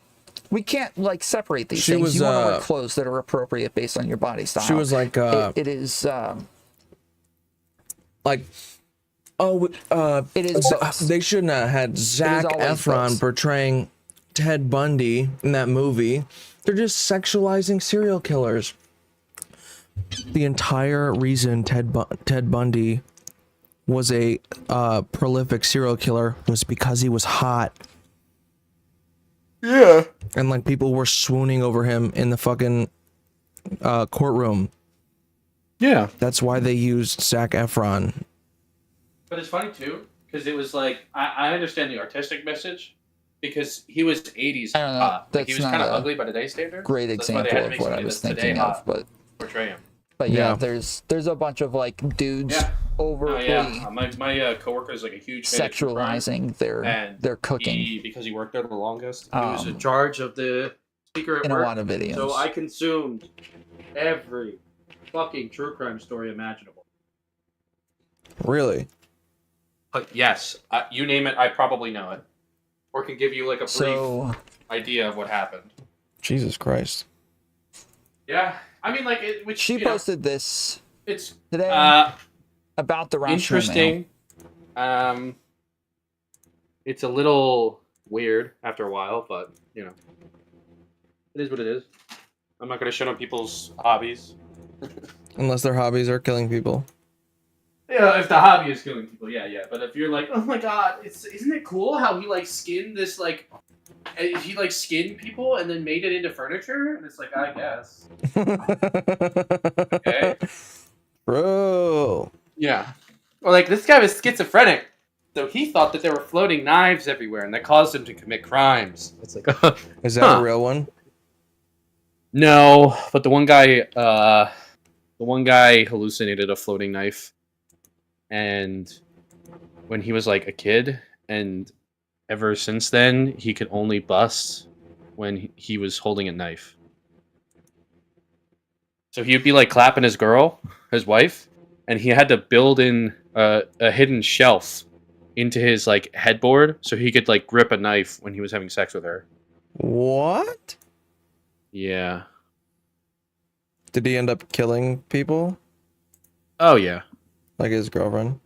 like separate these She things. was, You want to wear clothes that are appropriate based on your body style. She was like, it is like, it is both. They shouldn't have had Zac always Efron both. portraying Ted Bundy in that movie. They're just sexualizing serial killers. The entire reason Ted Bundy was a prolific serial killer was because he was hot. Yeah. And like people were swooning over him in the fucking courtroom. Yeah. That's why they used Zac Efron. But it's funny too, because it was like I understand the artistic message, because he was 80s hot. Like, he was kind of ugly by today's standards. Great example of what I was thinking of, but portray him. But yeah, there's a bunch of like dudes overtly my coworker is like a huge fan of true crime, sexualizing their cooking. because he worked there the longest. He was in charge of the speaker at in work. a lot of videos. So I consumed every fucking true crime story imaginable. Really? But yes, you name it, I probably know it, or can give you like a brief idea of what happened. Jesus Christ. Yeah, I mean, like she posted this. It's today about the Russian interesting. It's a little weird after a while, but you know, it is what it is. I'm not going to shit on people's hobbies. Unless their hobbies are killing people. Yeah, if the hobby is killing people, yeah. But if you're like, oh my god, isn't it cool how he like skinned this like, he like skinned people and then made it into furniture? And it's like, I guess. Okay. Bro. Yeah. Or like this guy was schizophrenic, so he thought that there were floating knives everywhere, and that caused him to commit crimes. It's like, is that a real one? No, but the one guy hallucinated a floating knife. And when he was like a kid, and ever since then, he could only bust when he was holding a knife. So he would be like clapping his girl, his wife, and he had to build in a hidden shelf into his like headboard so he could like grip a knife when he was having sex with her. What? Yeah. Did he end up killing people? Oh yeah. Like his girlfriend?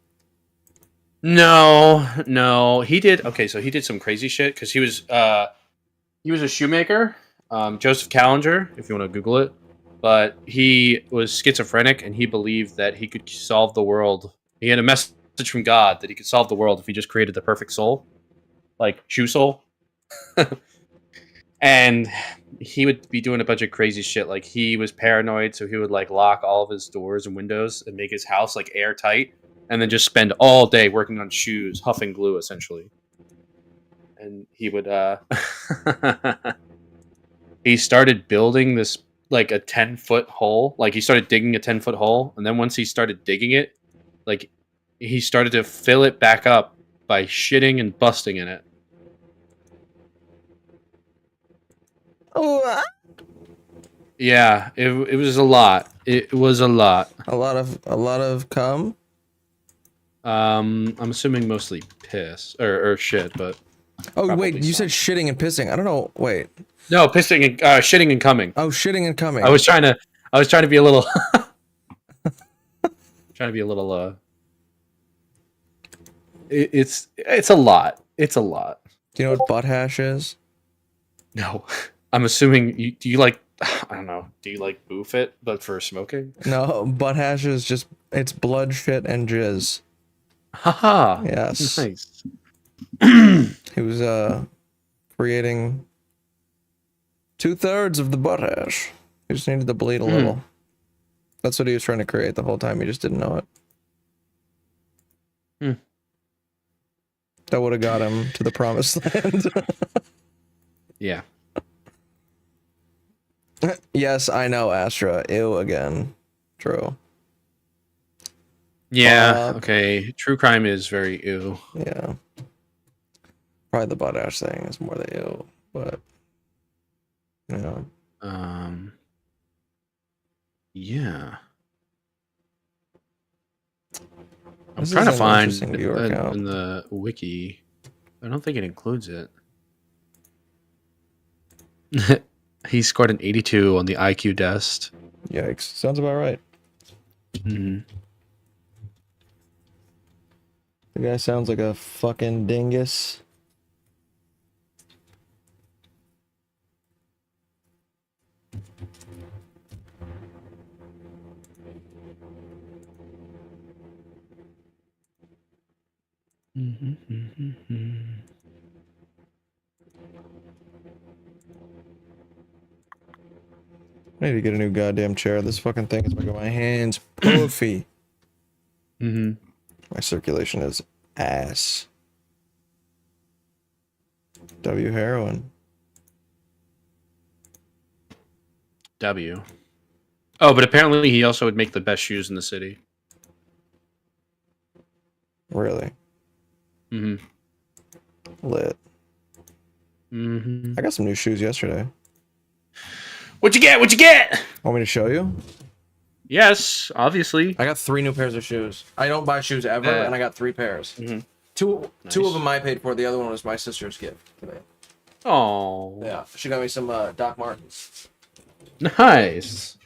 No, he did. Okay, so he did some crazy shit because he was a shoemaker, Joseph Callinger, if you want to Google it. But he was schizophrenic, and he believed that he could solve the world. He had a message from God that he could solve the world if he just created the perfect soul, like shoe soul. And he would be doing a bunch of crazy shit. Like he was paranoid, so he would like lock all of his doors and windows and make his house like airtight, and then just spend all day working on shoes, huffing glue essentially. And he would he started building this like a 10-foot hole. Like he started digging a 10-foot hole, and then once he started digging it, like he started to fill it back up by shitting and busting in it. Oh, yeah, it was a lot. It was a lot. A lot of cum. I'm assuming mostly piss or shit, but. Oh wait, you said shitting and pissing. I don't know. Wait. No, pissing and shitting and coming. Oh, shitting and coming. I was trying to be a little. trying to be a little. It's a lot. It's a lot. Do you know what butt hash is? No. I'm assuming do you like, I don't know, do you like boof it, but for smoking? No, butt hash is just, it's blood, shit, and jizz. Haha. Yes. Nice. He was creating 2/3 of the butt hash. He just needed to bleed a little. That's what he was trying to create the whole time. He just didn't know it. That would have got him to the promised land. Yeah. Yes, I know, Astra. Ew again. True. Yeah, okay. True crime is very ew. Yeah. Probably the butt ash thing is more the ew, but yeah. Yeah. I'm This trying to is an find interesting viewer account. in the wiki. I don't think it includes it. He scored an 82 on the IQ test. Yikes. Sounds about right. Mm-hmm. The guy sounds like a fucking dingus. I need to get a new goddamn chair. This fucking thing is making my hands puffy. My circulation is ass. W heroin. W. Oh, but apparently he also would make the best shoes in the city. Really? Lit. I got some new shoes yesterday. What'd you get? What'd you get? Want me to show you? Yes, obviously. I got 3 new pairs of shoes. I don't buy shoes ever, and I got 3 pairs. Two of them I paid for. The other one was my sister's gift today. Oh. Yeah, she got me some Doc Martens. Nice.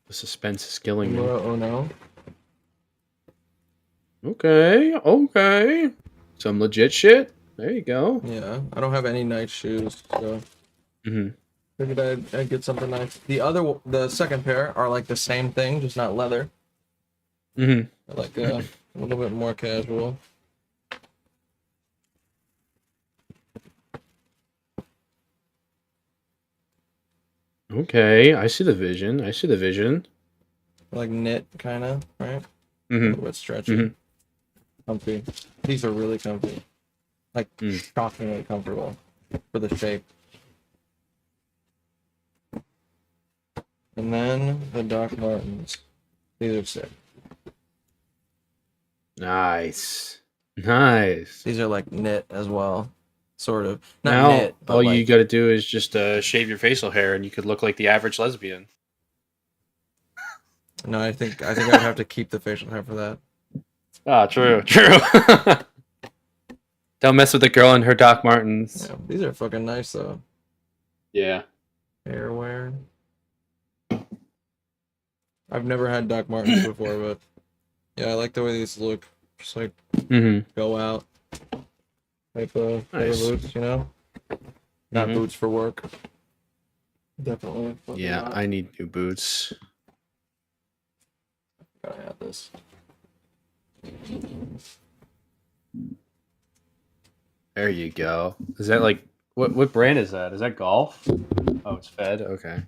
The suspense is killing me. Oh no. Okay. Some legit shit. There you go. Yeah, I don't have any nice shoes, so figured I'd get something nice. The second pair are like the same thing, just not leather. They're like a little bit more casual. Okay, I see the vision. Like knit, kind of, right? A Mm-hmm. little bit stretchy. Comfy. These are really comfy. Like, shockingly comfortable for the shape. And then the Doc Martens. These are sick. Nice. Nice. These are like knit as well. Sort of. Not Now, knit, but all like, you got to do is just shave your facial hair, and you could look like the average lesbian. No, I think I'd have to keep the facial hair for that. Ah, true. Don't mess with the girl in her Doc Martens. Yeah, these are fucking nice though. Yeah. Airwear. I've never had Doc Martens before, but yeah, I like the way these look. Just like go out type of boots, you know? Not boots for work. Definitely. Yeah, not. I need new boots. Gotta have this. There you go. Is that like what brand is that? Is that Golf? Oh, it's Fed. Okay.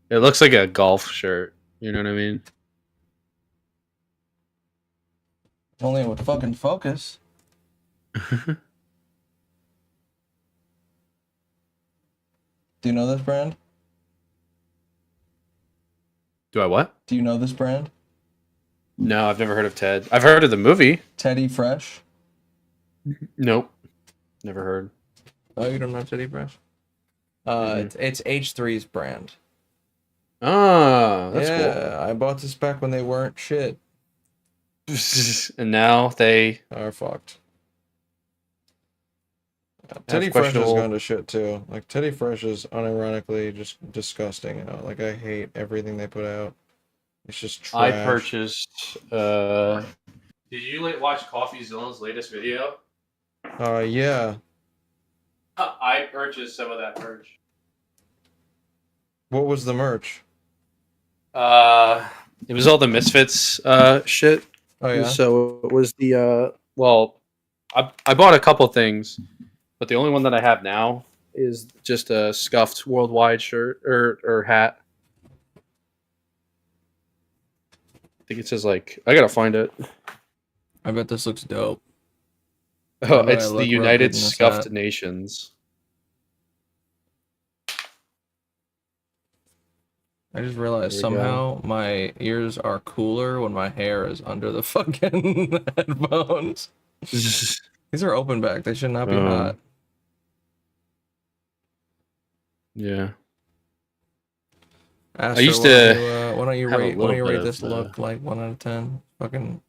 It looks like a golf shirt. You know what I mean? Only with fucking focus. Do you know this brand? Do I what? Do you know this brand? No, I've never heard of Ted. I've heard of the movie. Teddy Fresh? Nope. Never heard. Oh, you don't know Teddy Fresh? It's H3's brand. Ah, that's cool. I bought this back when they weren't shit. And now they are fucked. Teddy Fresh has gone to shit too. Like Teddy Fresh is unironically just disgusting. Like I hate everything they put out. It's just trash. I purchased. Did you watch CoffeeZilla's latest video? Yeah. I purchased some of that merch. What was the merch? It was all the Misfits shit. Oh yeah. So it was the I bought a couple things, but the only one that I have now is just a scuffed worldwide shirt or hat. I think it says I gotta find it. I bet this looks dope. Oh, it's the United Scuffed Nations. I just realized somehow my ears are cooler when my hair is under the fucking headphones. These are open back. They should not be hot. Yeah. Aster, I used to. why don't you rate this look like 1 out of 10? Fucking,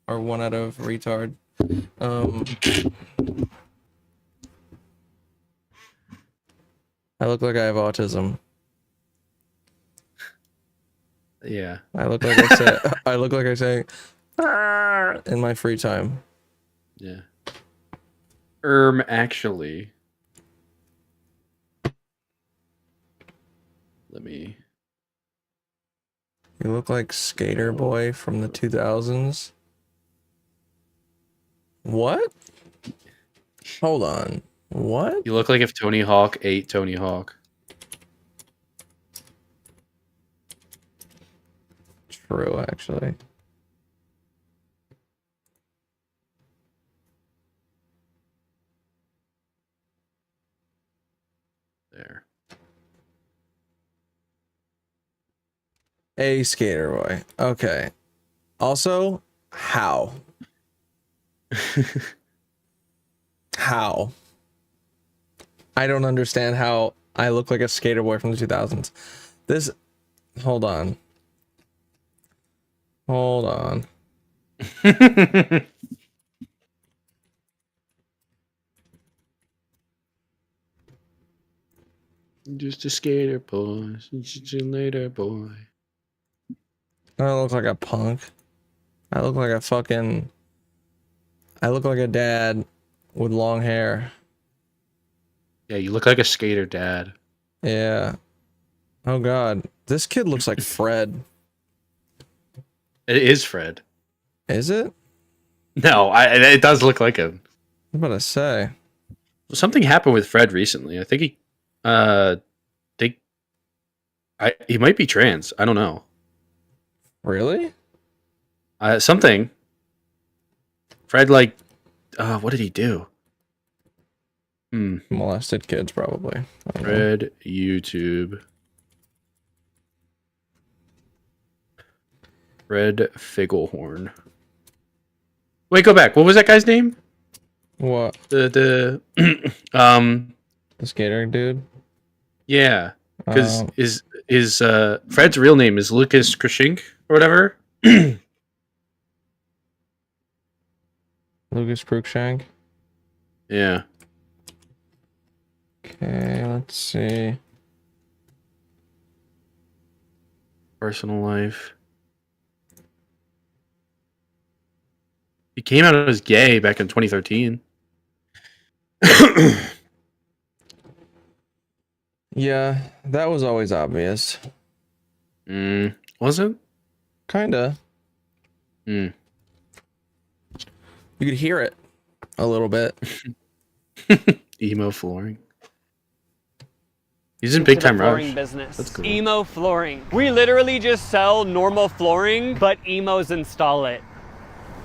or 1 out of retard. I look like I have autism. Yeah. I look like I say. I look like I say in my free time. Yeah. Actually, let me. You look like Skater Boy from the 2000s. What? Hold on. What? You look like if Tony Hawk ate Tony Hawk. True, actually. There. A Skater Boy. Okay. Also, how? How? I don't understand how I look like a skater boy from the 2000s. This... Hold on. Hold on. Just a skater boy. Just a later boy. I don't look like a punk. I look like a fucking... I look like a dad with long hair. Yeah, you look like a skater dad. Yeah. Oh god. This kid looks like Fred. It is Fred. Is it? No, it does look like him. What about to say? Something happened with Fred recently. I think he might be trans. I don't know. Really? Something. Fred, what did he do? Molested kids, probably. Fred YouTube. Fred Figglehorn. Wait, go back. What was that guy's name? What? The skater dude? Yeah. Because is Fred's real name is Lucas Krishink or whatever. Lucas Cruikshank? Yeah. Okay, let's see. Personal life. He came out as gay back in 2013. Yeah, that was always obvious. Was it? Kinda. You could hear it a little bit. Emo flooring. He's in big time rush. Flooring business. That's cool. Emo flooring. We literally just sell normal flooring, but emos install it.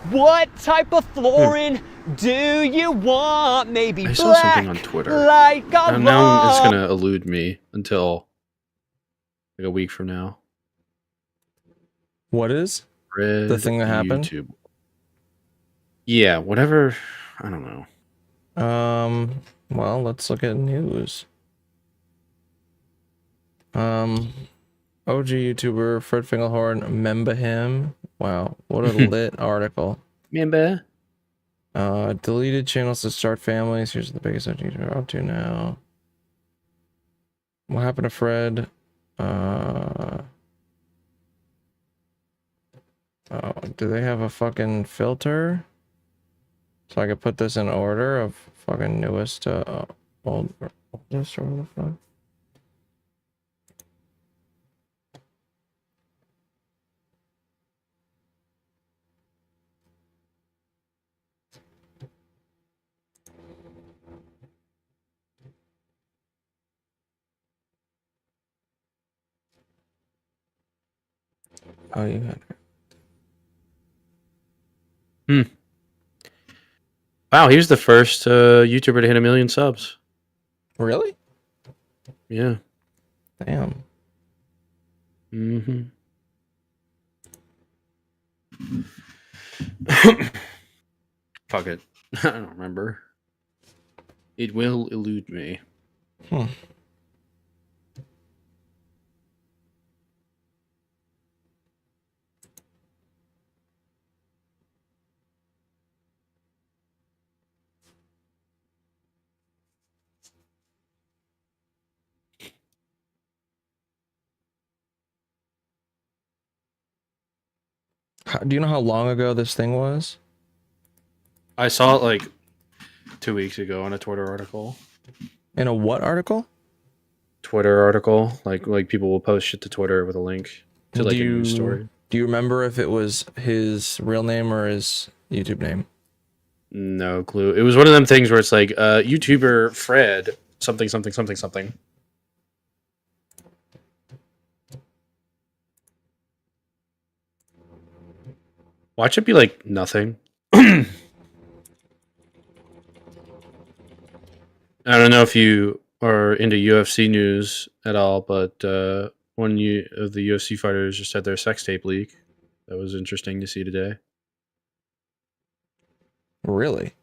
What type of flooring do you want? Maybe I black, saw something on Twitter. like a And now it's rock. gonna elude me until like a week from now. What is Red the thing that happened? YouTube. Yeah, whatever. I don't know. Well, let's look at news. OG YouTuber Fred Fingelhorn, member him. Wow, what a lit article. Member. Deleted channels to start families. Here's the biggest YouTuber up to now. What happened to Fred? Oh, do they have a fucking filter? So I could put this in order of fucking newest to oldest or what the fuck? Oh, you had her. Wow, he was the first YouTuber to hit 1 million subs. Really? Yeah. Damn. Fuck it. I don't remember. It will elude me. Do you know how long ago this thing was? I saw it like 2 weeks ago in a Twitter article. In a what article? Twitter article. Like people will post shit to Twitter with a link to like a news story. Do you remember if it was his real name or his YouTube name? No clue. It was one of them things where it's like YouTuber Fred something something something something. Watch it be like nothing. I don't know if you are into UFC news at all, but one of the UFC fighters just had their sex tape leak. That was interesting to see today. Really?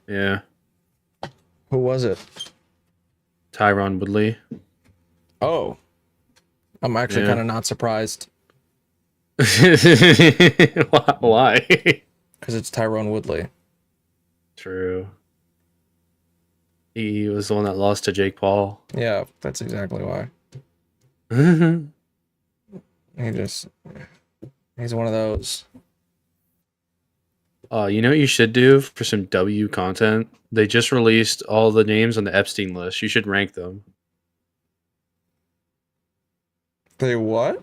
Yeah. Who was it? Tyron Woodley. Oh. I'm actually kind of not surprised. Why? Because it's Tyrone Woodley. True. He was the one that lost to Jake Paul. Yeah, that's exactly why. He's one of those. You know what you should do for some W content? They just released all the names on the Epstein list. You should rank them. They what?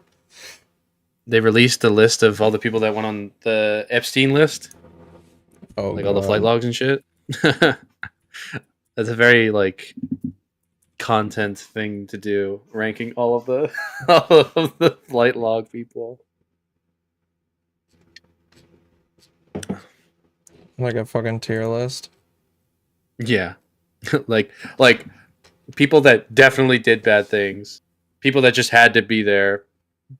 They released a list of all the people that went on the Epstein list. Oh, like all the flight logs and shit. That's a very like content thing to do, ranking all of the flight log people. Like a fucking tier list. Yeah. like people that definitely did bad things, people that just had to be there,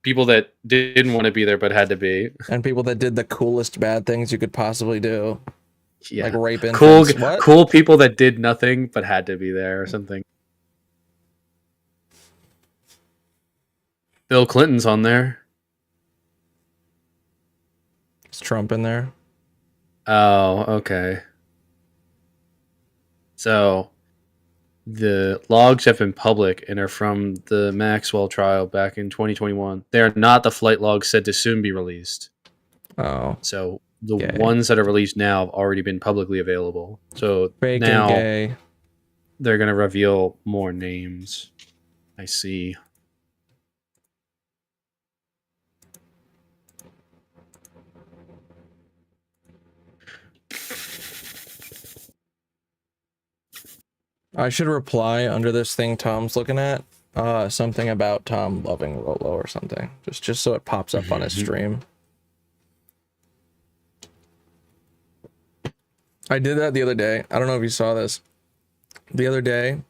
people that didn't want to be there but had to be, and people that did the coolest bad things you could possibly do. Yeah. Like rape infants. What? Cool people that did nothing but had to be there or something. Bill Clinton's on there. Is Trump in there? Oh, okay. So the logs have been public and are from the Maxwell trial back in 2021. They are not the flight logs said to soon be released. Oh. So the ones that are released now have already been publicly available. So Fake now and gay. they're going to reveal more names. I see. I should reply under this thing Tom's looking at. Something about Tom loving Rolo or something. Just so it pops up on his stream. I did that the other day. I don't know if you saw this. The other day,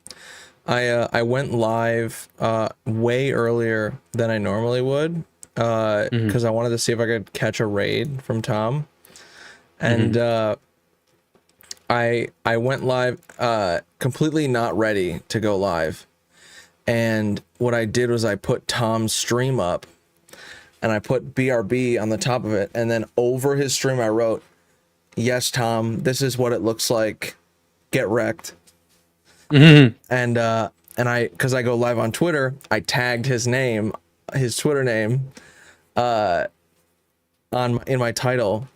I went live way earlier than I normally would because I wanted to see if I could catch a raid from Tom. And I went live completely not ready to go live. And what I did was I put Tom's stream up and I put BRB on the top of it. And then over his stream, I wrote, "Yes, Tom, this is what it looks like. Get wrecked." And because I go live on Twitter, I tagged his name, his Twitter name, in my title.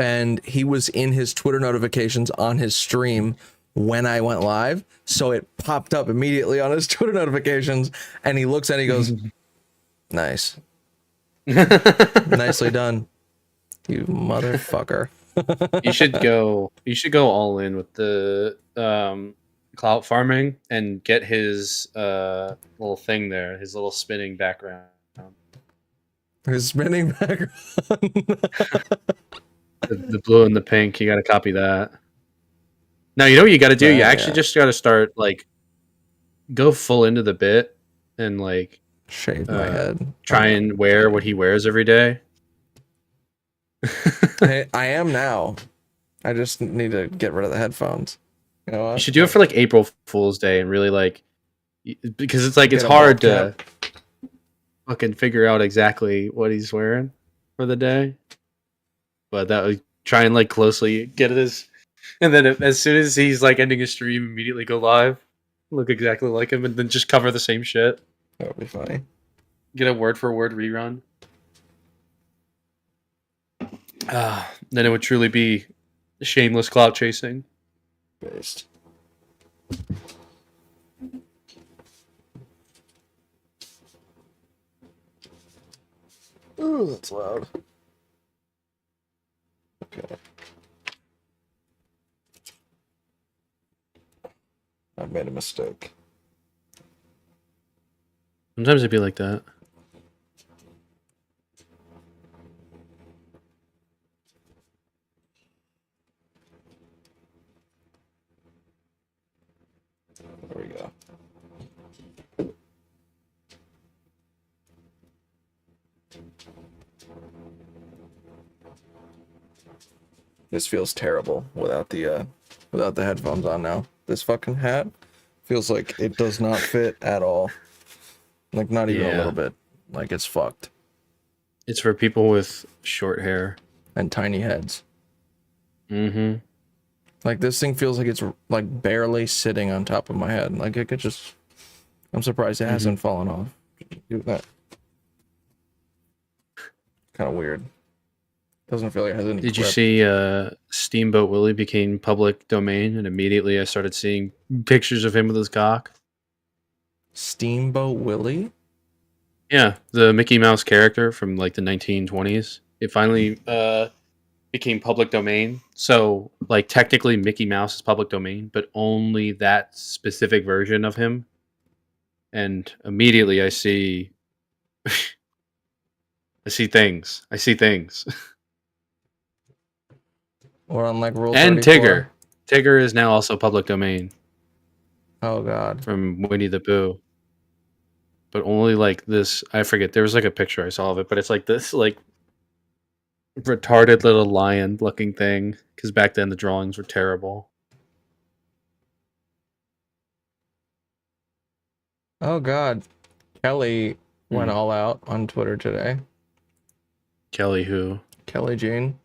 And he was in his Twitter notifications on his stream when I went live, so it popped up immediately on his Twitter notifications, and he looks at it, he goes, "Nice." Nicely done, you motherfucker. You should go all in with the clout farming and get his little thing there, his little spinning background. His spinning background. The blue and the pink, you got to copy that. Now, you know what you got to do? You actually just got to start, like, go full into the bit and, like, shave my head. Try and wear what he wears every day. Hey, I am now. I just need to get rid of the headphones. You know what? You should do it for, like, April Fool's Day and really, like, because it's, like, Get it's a hard bald to fucking figure out exactly what he's wearing for the day. But that would try and, like, closely get it and then as soon as he's, like, ending his stream, immediately go live, look exactly like him, and then just cover the same shit. That would be funny. Get a word for word rerun. Then it would truly be shameless clout chasing. Based. Ooh, that's loud. Okay. I've made a mistake. Sometimes it'd be like that. There we go. This feels terrible without the headphones on now. This fucking hat feels like it does not fit at all. Like, not even a little bit. Like, it's fucked. It's for people with short hair and tiny heads. Mm-hmm. Like, this thing feels like it's like barely sitting on top of my head. Like, it could just. I'm surprised it hasn't fallen off. Do that. Kind of weird. Doesn't feel like it has any. Did you grip. see Steamboat Willie became public domain, and immediately I started seeing pictures of him with his cock? Steamboat Willie? Yeah, the Mickey Mouse character from like the 1920s. It finally became public domain. So, like, technically Mickey Mouse is public domain, but only that specific version of him. And immediately I see I see things. I see things. Or on like Rule And 34. Tigger. Tigger is now also public domain. Oh god. From Winnie the Pooh. But only like this, I forget, there was like a picture I saw of it, but it's like this like retarded little lion looking thing, because back then the drawings were terrible. Oh god. Kelly went all out on Twitter today. Kelly who? Kelly Jean.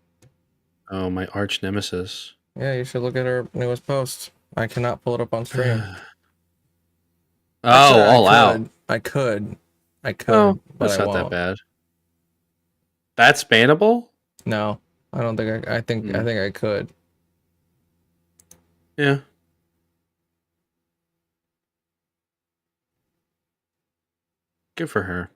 Oh, my arch nemesis. Yeah, you should look at her newest post. I cannot pull it up on stream. Oh, all out. I could, Oh, but that's I not that won't. bad. That's bannable? No, I don't think I think I could. Yeah. Good for her.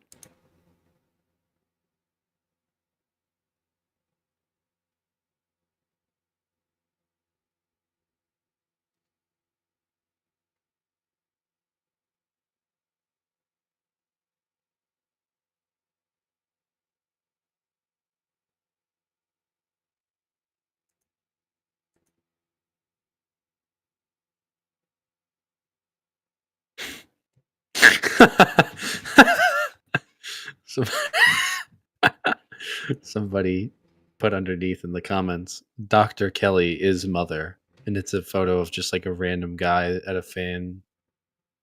Somebody put underneath in the comments, Dr. Kelly is mother. And it's a photo of just like a random guy at a fan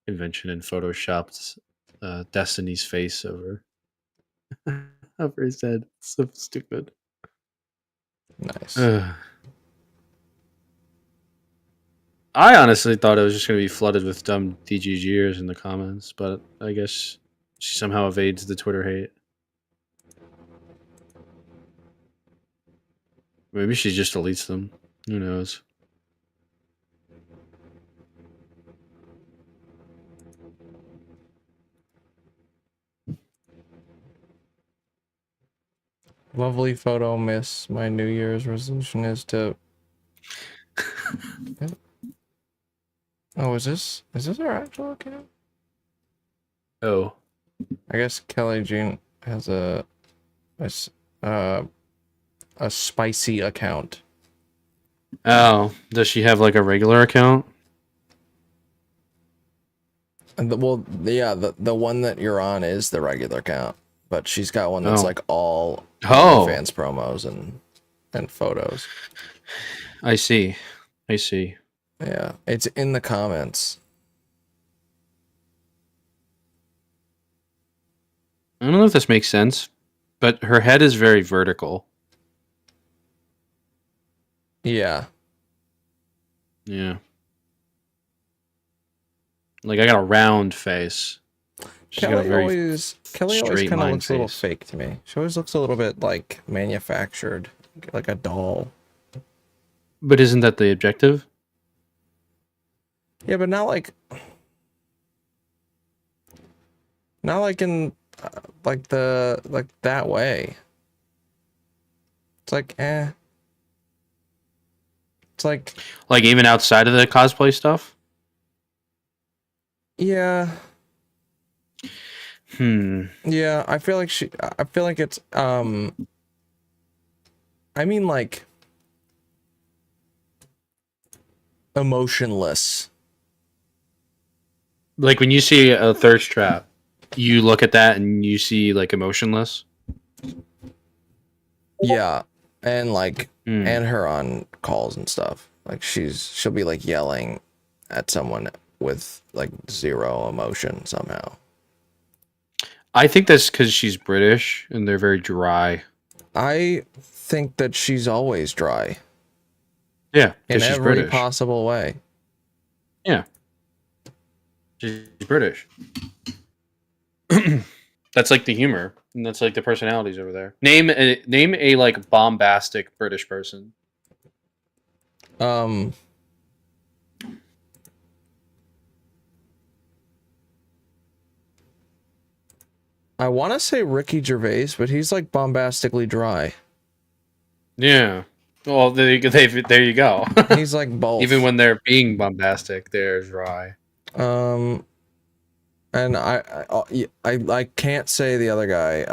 convention and photoshopped Destiny's face over his head. So stupid. Nice. I honestly thought it was just going to be flooded with dumb DGGers in the comments, but I guess she somehow evades the Twitter hate. Maybe she just deletes them. Who knows? Lovely photo, miss. My New Year's resolution is to. Oh, is this our actual account? Oh, I guess Kelly Jean has a spicy account. Oh, does she have like a regular account? And the one that you're on is the regular account, but she's got one that's like all fans promos and photos. I see. Yeah, it's in the comments. I don't know if this makes sense, but her head is very vertical. Yeah. Yeah. Like I got a round face. Kelly always kind of looks a little fake to me. She always looks a little bit like manufactured, like a doll. But isn't that the objective? Yeah, but not like in like that way. It's like It's like even outside of the cosplay stuff? Yeah. Yeah, I feel like it's I mean like emotionless. Like when you see a thirst trap, you look at that and you see like emotionless. Yeah, and like and her on calls and stuff. Like she'll be like yelling at someone with like zero emotion somehow. I think that's because she's British and they're very dry. I think that she's always dry. Yeah, in she's every British. possible way. Yeah, she's British. That's like the humor, and that's like the personalities over there. Name a like bombastic British person. I want to say Ricky Gervais, but he's like bombastically dry. Yeah. Well, there you go. He's like both. Even when they're being bombastic, they're dry. And I can't say the other guy.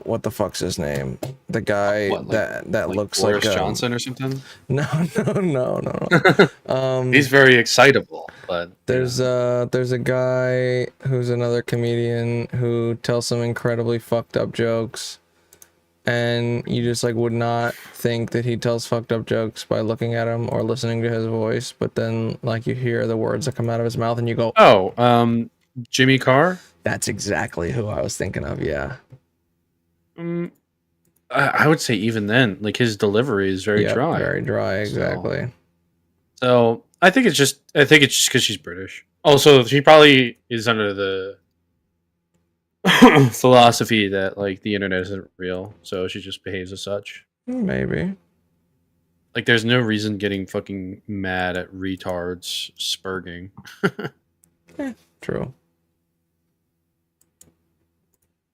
What the fuck's his name? The guy that looks Boris like Johnson or something. No. He's very excitable, but there's a guy who's another comedian who tells some incredibly fucked up jokes, and you just like would not think that he tells fucked up jokes by looking at him or listening to his voice, but then like you hear the words that come out of his mouth and you go, Jimmy Carr? That's exactly who I was thinking of, yeah. I would say even then, like his delivery is very dry. Very dry, exactly. So I think it's just because she's British. Also, she probably is under the philosophy that like the internet isn't real, so she just behaves as such. Maybe. Like, there's no reason getting fucking mad at retards spurging. True.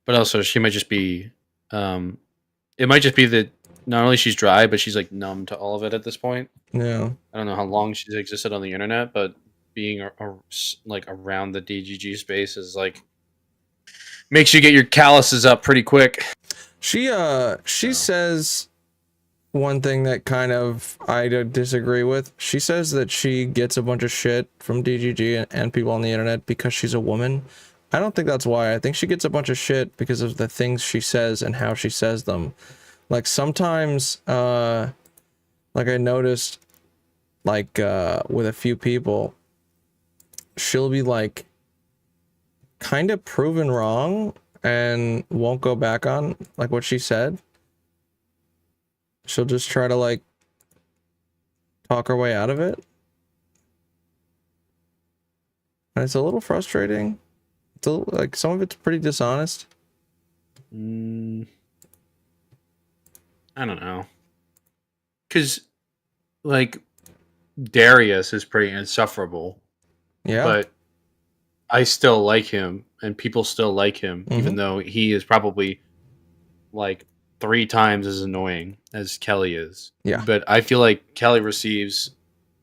But also, she might just be. It might just be that not only she's dry, but she's like numb to all of it at this point. Yeah. I don't know how long she's existed on the internet, but being like around the DGG space is like makes you get your calluses up pretty quick. She says one thing that kind of I disagree with. She says that she gets a bunch of shit from DGG and people on the internet because she's a woman. I don't think that's why. I think she gets a bunch of shit because of the things she says and how she says them. Like sometimes, like I noticed, like with a few people, she'll be like kind of proven wrong and won't go back on like what she said. She'll just try to like talk her way out of it. And it's a little frustrating. It's a little, like some of it's pretty dishonest. I don't know. Because, like, Darius is pretty insufferable. Yeah. But I still like him, and people still like him, even though he is probably, like, 3 times as annoying as Kelly is. Yeah. But I feel like Kelly receives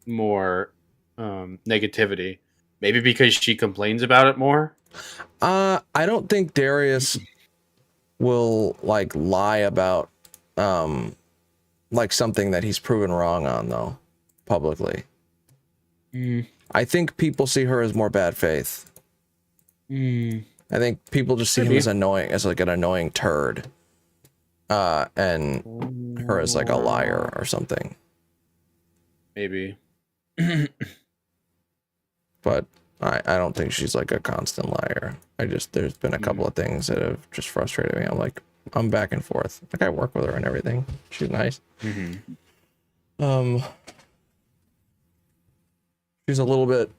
more negativity. Maybe because she complains about it more? I don't think Darius will, like, lie about like something that he's proven wrong on though publicly. I think people see her as more bad faith. I think people just see him as annoying, as like an annoying turd, and her as like a liar or something. Maybe. But I don't think she's like a constant liar. There's been a couple of things that have just frustrated me. I'm back and forth. Like I work with her and everything. She's nice. She's a little bit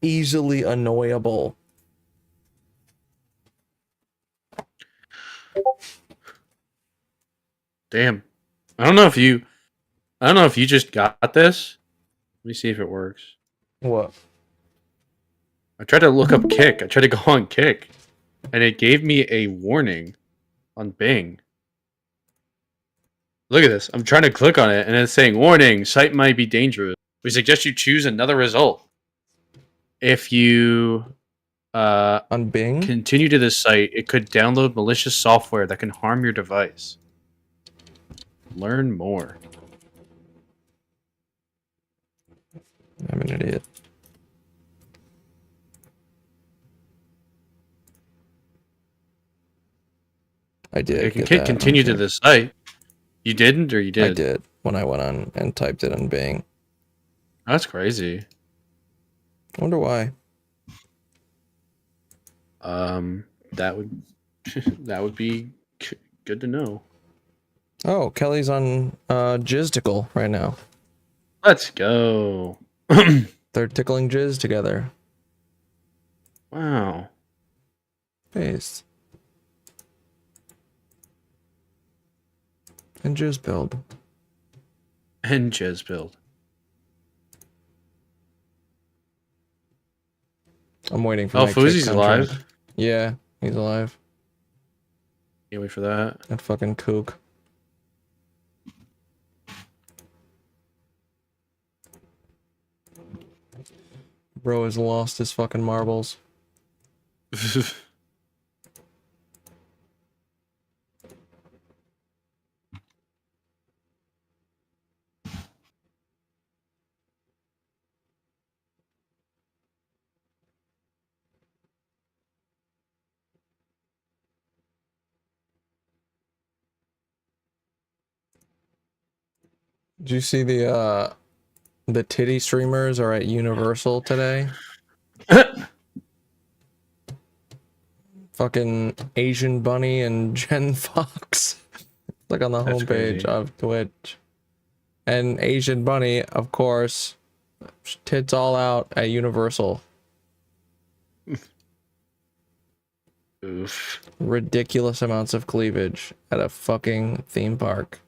easily annoyable. Damn. I don't know if you just got this. Let me see if it works. What? I tried to look up Kick. I tried to go on Kick, and it gave me a warning on Bing. Look at this. I'm trying to click on it, and it's saying, warning, site might be dangerous. We suggest you choose another result. If you on Bing continue to this site, it could download malicious software that can harm your device. Learn more. I'm an idiot. I did. You can continue to this site. You didn't, or you did? I did when I went on and typed it on Bing. That's crazy. I wonder why. That would be good to know. Oh, Kelly's on Jizdical right now. Let's go. They're tickling jizz together. Wow. Paste. And jizz build. And jizz build. I'm waiting for. Oh, Fuzi's alive. Yeah, he's alive. Can't wait for that. That fucking kook. Bro has lost his fucking marbles. Did you see the titty streamers are at Universal today? Fucking Asian Bunny and Jen Fox. Like on the homepage of Twitch. And Asian bunny, of course, tits all out at Universal. Oof. Ridiculous amounts of cleavage at a fucking theme park.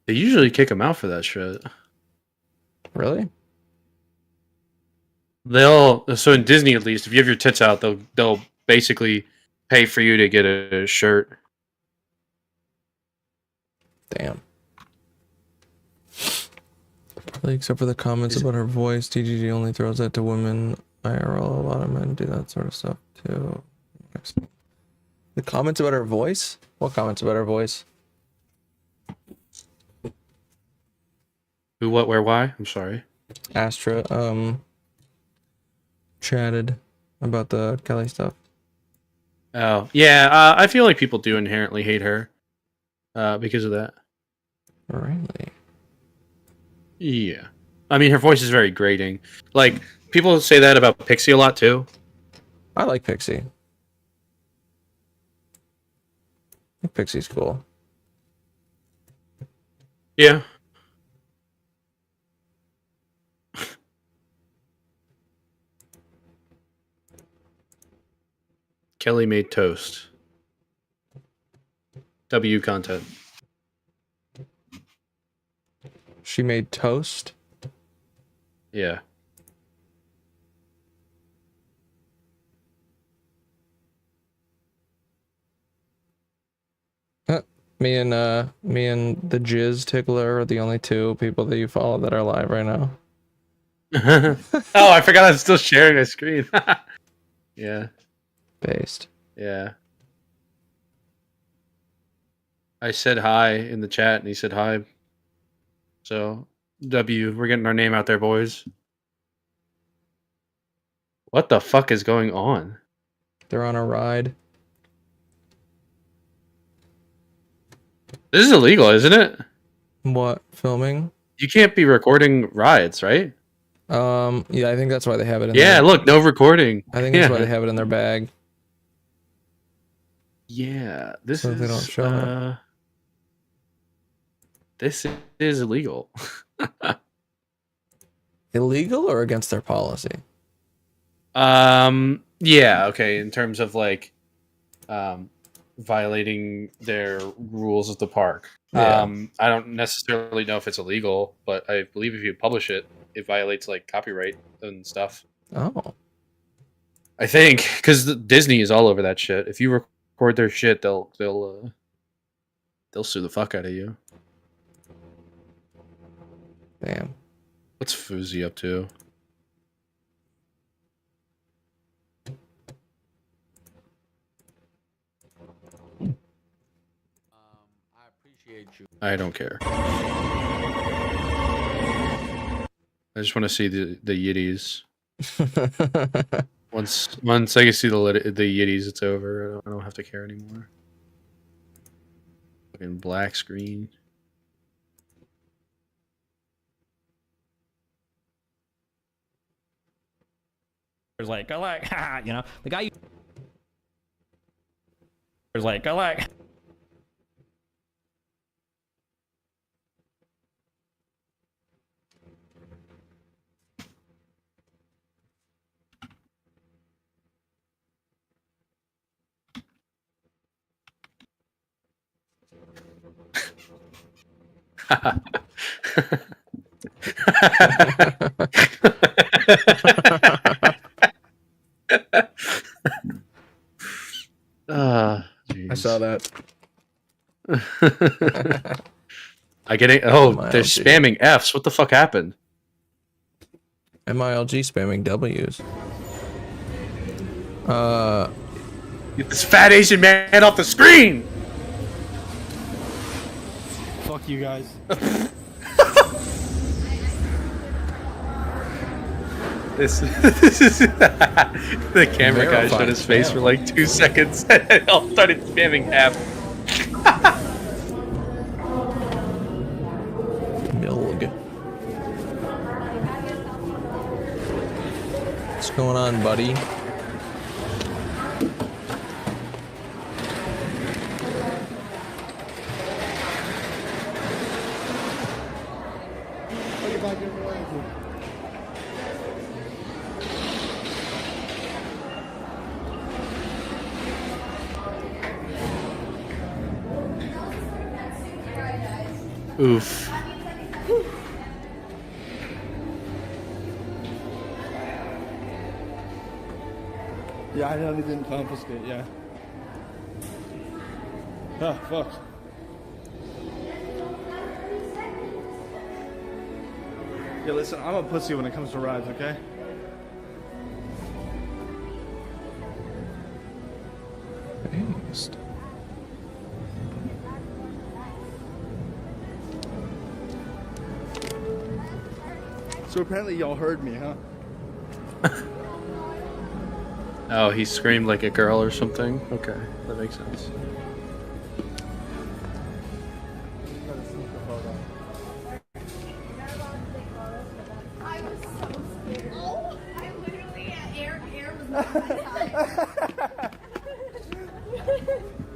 They usually kick him out for that shit. Really? So in Disney at least, if you have your tits out, they'll basically pay for you to get a shirt. Damn. Really, except for the comments about her voice, TGG only throws that to women. IRL, a lot of men do that sort of stuff too. The comments about her voice? What comments about her voice? Who, what, where, why? I'm sorry. Astra, chatted about the Kelly stuff. Oh, yeah, I feel like people do inherently hate her because of that. Really? Yeah. I mean, her voice is very grating. Like, people say that about Pixie a lot, too. I like Pixie. I think Pixie's cool. Yeah. Kelly made toast. W content. She made toast? Yeah. Me and the Jizz Tickler are the only two people that you follow that are live right now. Oh, I forgot I'm still sharing my screen. Yeah. Based. Yeah. I said hi in the chat and he said hi. So, W, we're getting our name out there, boys. What the fuck is going on? They're on a ride. This is illegal, isn't it? What? Filming? You can't be recording rides, right? Yeah, I think that's why they have it in Yeah, look, no recording. I think that's why they have it in their bag. Yeah, this So is they don't show it. This is illegal. Illegal or against their policy? Yeah, okay, in terms of like violating their rules of the park. Yeah. I don't necessarily know if it's illegal, but I believe if you publish it, it violates like copyright and stuff. Oh. I think because Disney is all over that shit. If you record their shit, they'll sue the fuck out of you. Damn. What's Fuzi up to? I appreciate you. I don't care. I just want to see the Yiddies. Once I can see the Yiddies, it's over. I don't have to care anymore. Fucking black screen. There's like, I like, you know, the guy. There's like, I like. I saw that. I get it. Oh, they're spamming Fs. What the fuck happened? MILG spamming W's. Get this fat Asian man off the screen! Fuck you guys. This is the camera guy showed his face for like 2 seconds and it all started spamming F. Milg. What's going on, buddy? Oof. Yeah, I know they didn't confiscate, yeah. Oh, fuck. Yeah, listen, I'm a pussy when it comes to rides, okay? Based. So apparently y'all heard me, huh? Oh, he screamed like a girl or something? Okay, that makes sense.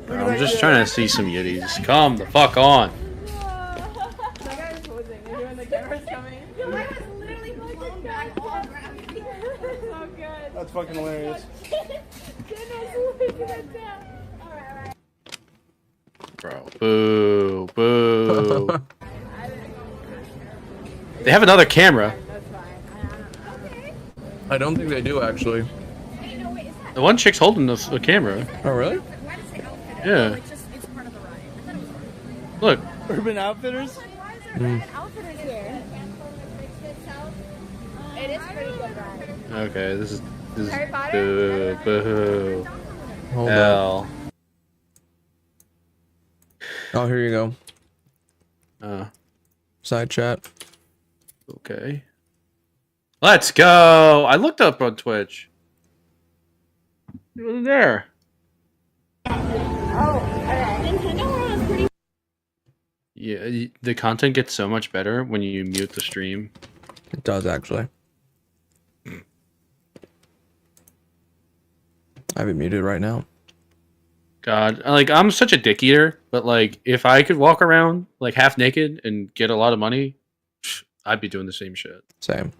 I'm just trying to see some yitties. Come the fuck on. That guy's posing. They're doing the camera's coming. Yo, I was literally looking back on gravity. So good. That's fucking hilarious. Bro, boo, boo. They have another camera. I don't think they do, actually. The one chick's holding the camera. Oh, really? Yeah. Look. Urban Outfitters? It is pretty good ride. Okay, this is Harry Potter? boo, boo. Hold Hell. Oh, here you go. Side chat. Okay. Let's go. I looked up on Twitch. It wasn't there. Yeah, the content gets so much better when you mute the stream. It does, actually. I have it muted right now. God, like, I'm such a dick eater, but like, if I could walk around like half naked and get a lot of money, I'd be doing the same shit. Same.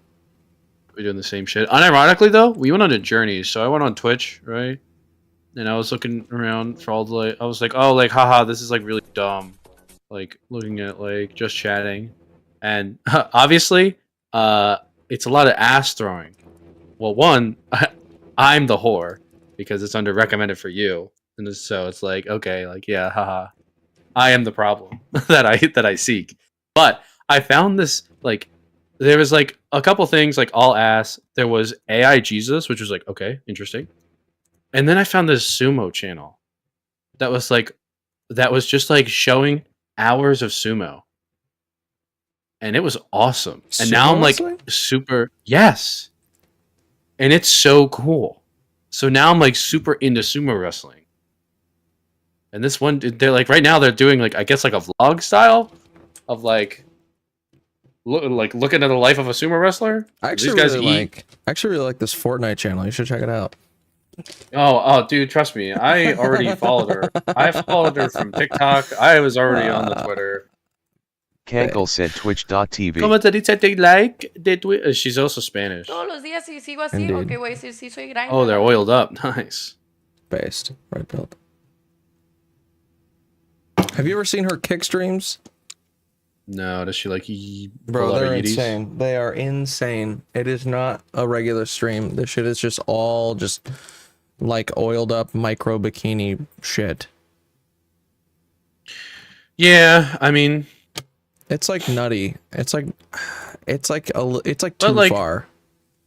We're doing the same shit. Unironically, though, we went on a journey. So I went on Twitch, right? And I was looking around for all the, like, I was like, oh, like, haha, this is like really dumb. Like, looking at like just chatting, and obviously, it's a lot of ass throwing. Well, one, I'm the whore because it's under recommended for you, and so it's like, okay, like, yeah, haha, I am the problem that I seek. But I found this, like, there was like a couple things like all ass. There was AI Jesus, which was like, okay, interesting. And then I found this sumo channel that was just like showing hours of sumo, and it was awesome. And now I'm like super, yes, and it's so cool. So now I'm like super into sumo wrestling. And this one, they're like, right now they're doing like, I guess like a vlog style of like looking at the life of a sumo wrestler. I actually really like this Fortnite channel. You should check it out. Oh, dude, trust me. I already followed her. I followed her from TikTok. I was already on the Twitter. Cankle said twitch.tv. ¿Cómo te dice te like de Twitch? She's also Spanish. Todos los días si sigo así, Indeed. porque voy a decir si soy grande. Oh, they're oiled up. Nice. Based. Right build. Have you ever seen her kick streams? No, does she like Bro, they're insane. They are insane. It is not a regular stream. This shit is just all just like oiled up micro bikini shit. Yeah, I mean, it's like nutty. It's like too like, far.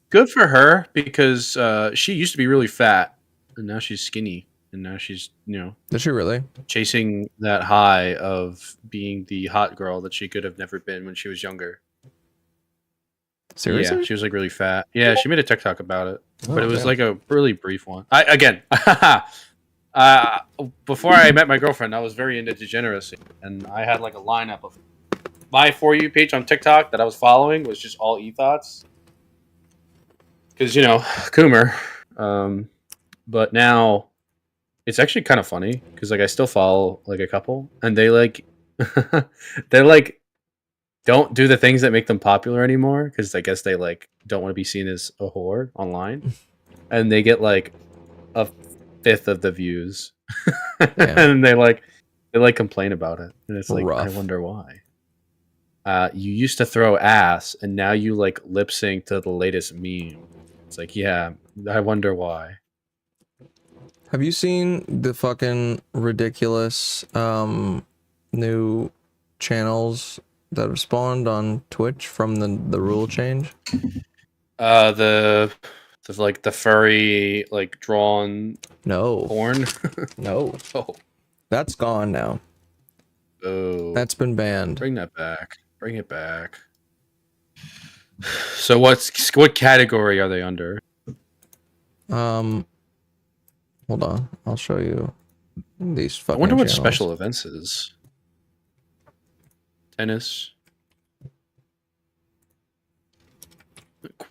Good for her because she used to be really fat and now she's skinny. And now she's, you know... Did she really? Chasing that high of being the hot girl that she could have never been when she was younger. Seriously? Yeah, she was like really fat. Yeah, she made a TikTok about it. Oh, but it was damn. like a really brief one. Before I met my girlfriend, I was very into degeneracy. And I had like a lineup of... My For You page on TikTok that I was following was just all e-thoughts. Because, you know, Coomer. But now... It's actually kind of funny because like I still follow like a couple and they like they're like don't do the things that make them popular anymore because I guess they like don't want to be seen as a whore online, and they get like a fifth of the views and they complain about it, and it's like, rough. I wonder why. you used to throw ass, and now you like lip sync to the latest meme. It's like, yeah, I wonder why. Have you seen the fucking ridiculous new channels that have spawned on Twitch from the rule change? The like the furry like drawn porn. No. Oh. That's gone now. Oh. That's been banned. Bring that back. Bring it back. So what category are they under? Hold on, I'll show you these I fucking wonder what channels. special events is. Tennis.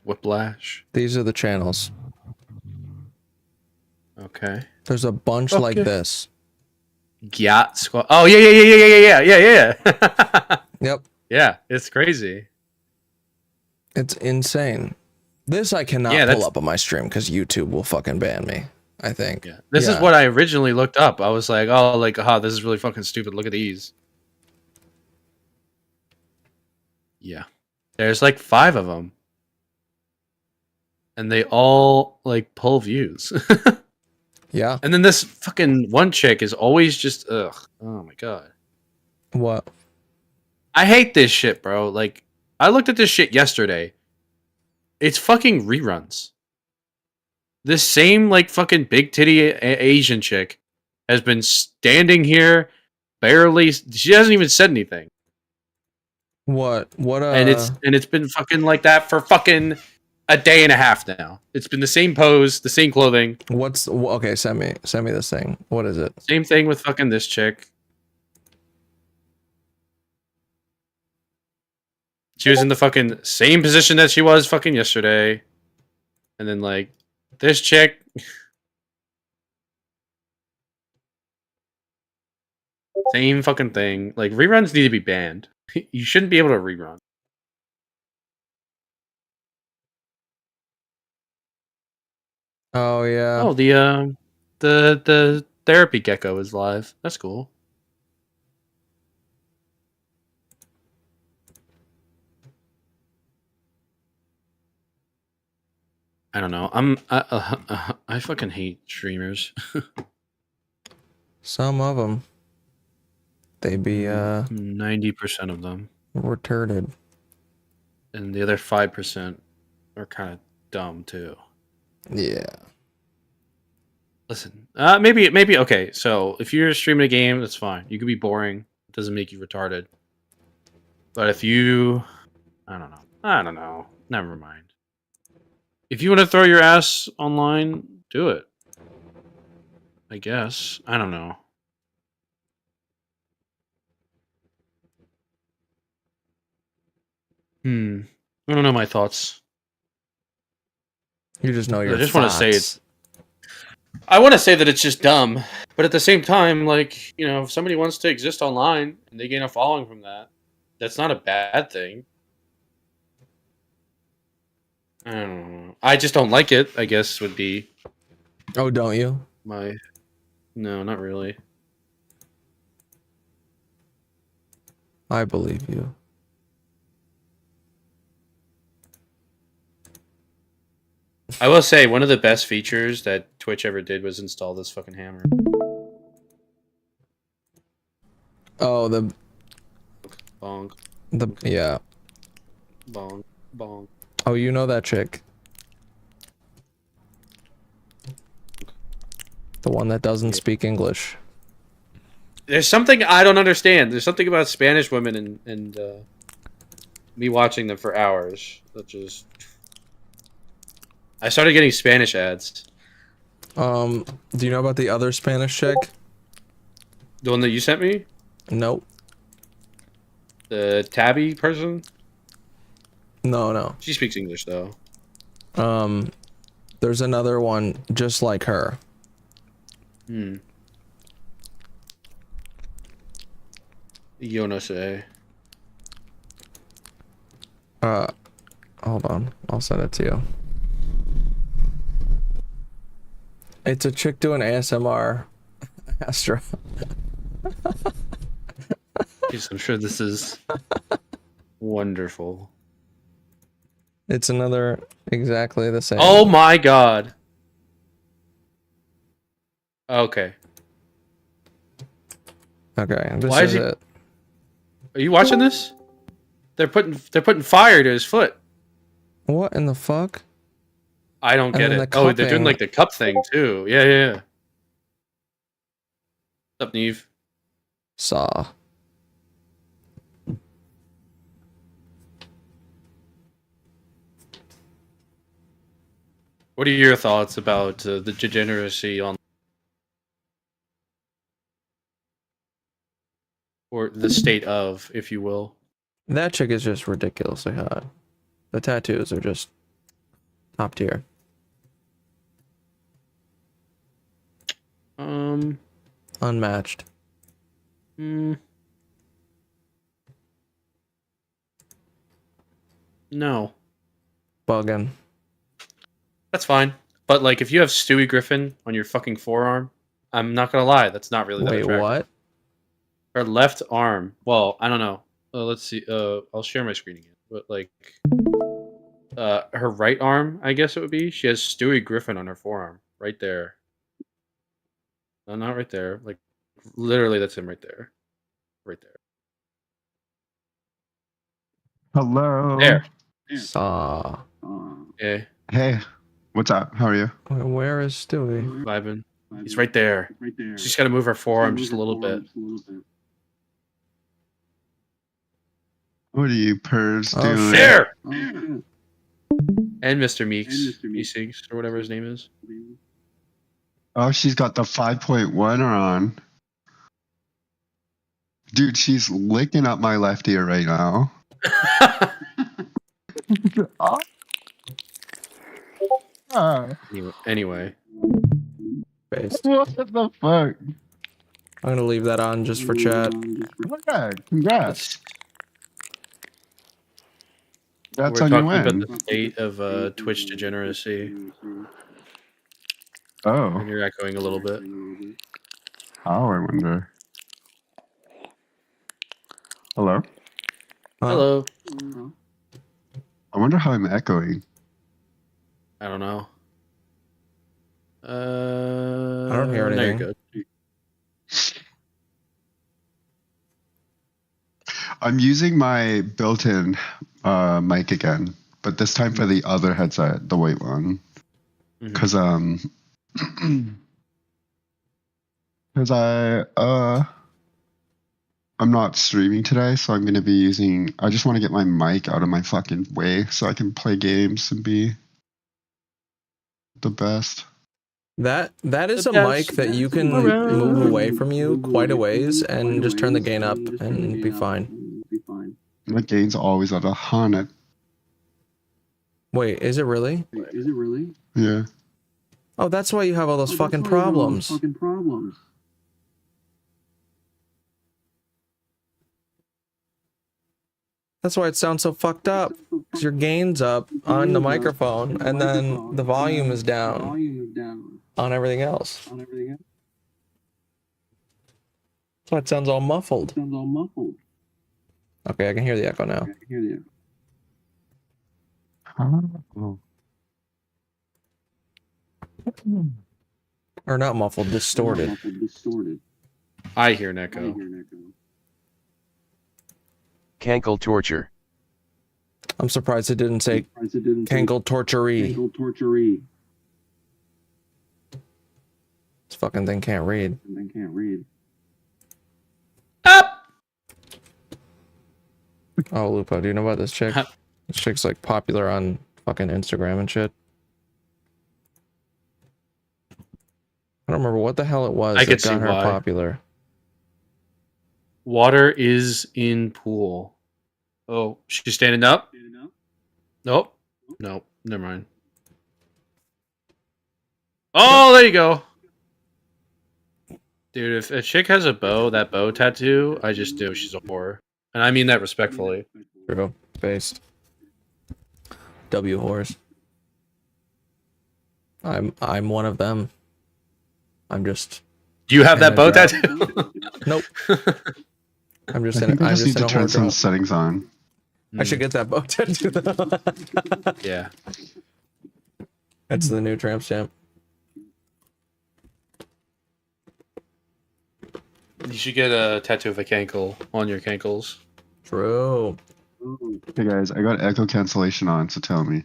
Whiplash. These are the channels. Okay. There's a bunch like this. Gyat squad. Oh yeah. Yep. Yeah, it's crazy. It's insane. This I cannot pull up on my stream because YouTube will fucking ban me, I think. Yeah. This is what I originally looked up. I was like, oh, this is really fucking stupid. Look at these. Yeah. There's like 5 of them. And they all like pull views. Yeah. And then this fucking one chick is always just ugh. Oh my god. What? I hate this shit, bro. Like, I looked at this shit yesterday. It's fucking reruns. This same like fucking big titty Asian chick has been standing here barely. She hasn't even said anything. What? And it's been fucking like that for fucking a day and a half now. It's been the same pose, the same clothing. Okay, send me this thing. What is it? Same thing with fucking this chick. She was in the fucking same position that she was fucking yesterday. And then like this chick. Same fucking thing. Like reruns need to be banned. You shouldn't be able to rerun. Oh yeah. Oh, the therapy gecko is live. That's cool. I don't know. I fucking hate streamers. Some of them. They be 90% of them retarded, and the other 5% are kind of dumb too. Yeah. Listen, maybe okay. So if you're streaming a game, that's fine. You could be boring. It doesn't make you retarded. But if you, I don't know. Never mind. If you want to throw your ass online, do it. I guess. I don't know. I don't know my thoughts. You just know your I just thoughts. want to say it's. I want to say that it's just dumb, but at the same time, like, you know, if somebody wants to exist online and they gain a following from that, that's not a bad thing. I don't know. I just don't like it, I guess, would be. Oh, don't you? No, not really. I believe you. I will say one of the best features that Twitch ever did was install this fucking hammer. Oh, Bong. Yeah. Bong. Bong. Oh, you know that chick. The one that doesn't speak English. There's something I don't understand. There's something about Spanish women and me watching them for hours that just. I started getting Spanish ads. Do you know about the other Spanish chick? The one that you sent me? Nope. The tabby person? No. She speaks English though. There's another one just like her. Yo no sé. Hold on. I'll send it to you. It's a chick doing ASMR. Astra. Yes, I'm sure this is. Wonderful. It's another exactly the same. Oh my god. Okay. Okay, this Why is is he... it. Are you watching this? They're putting fire to his foot. What in the fuck? I don't get then it. the Oh, they're doing cupping. like the cup thing too. Yeah. What's up, Neve? Saw. What are your thoughts about the degeneracy on, or the state of, if you will? That chick is just ridiculously hot. The tattoos are just top tier. Unmatched. No. Bugging. That's fine. But like, if you have Stewie Griffin on your fucking forearm, I'm not gonna lie, that's not really that Wait, attractive. what? Her left arm. Well, I don't know. Let's see. I'll share my screen again. But like, her right arm, I guess it would be. She has Stewie Griffin on her forearm, right there. No, not right there. Like, literally, that's him right there. Right there. Hello. There. Saw. Yeah. Hey, what's up? How are you? Where is Stewie? Vibing. He's right there. She's got to move her forearm just a little bit. What are you pervs Oh, doing? there! And Mr. Meeks, or whatever his name is. Oh, she's got the 5.1 on. Dude, she's licking up my left ear right now. Anyway. Based. What the fuck? I'm gonna leave that on just for chat. Yeah, congrats. That's We're on your talking win. about the state of Twitch degeneracy. Oh. And you're echoing a little bit. How, I wonder. Hello? Hello. I wonder how I'm echoing. I don't know. I don't hear Now anything. you're good. I'm using my built-in mic again, but this time for the other headset, the white one. Because I'm not streaming today, so I'm going to be using... I just want to get my mic out of my fucking way so I can play games and be the best. That is a mic that you can move away from you quite a ways and just turn the gain up and be fine. My gain's always at 100. Wait, is it really? Yeah. Oh, that's why you have all those fucking problems. That's why it sounds so fucked up. 'Cause your gain's up on the microphone and then the volume is down on everything else. That's why it sounds all muffled. Okay, I can hear the echo now. Oh. Or not muffled, distorted. I hear an echo. Cankle torture. I'm surprised it didn't say Cankle torturee. This fucking thing can't read. Oh, Lupo, do you know about this chick? This chick's like popular on fucking Instagram and shit. I don't remember what the hell it was I that could see got her why. popular. Water is in pool. Oh, she's standing up? Nope. Nope. Never mind. Oh, there you go. Dude, if a chick has a bow, that bow tattoo, I just do. She's a whore. And I mean that respectfully. True. Based. W whores. I'm one of them. I'm just... Do you have that bow drop. tattoo? Nope. I'm just I in think I I'm just just need in to a turn whore some drop. settings on. I should get that boat tattoo. Yeah. That's the new tramp stamp. You should get a tattoo of a cankle on your cankles. True. Hey guys, I got echo cancellation on, so tell me.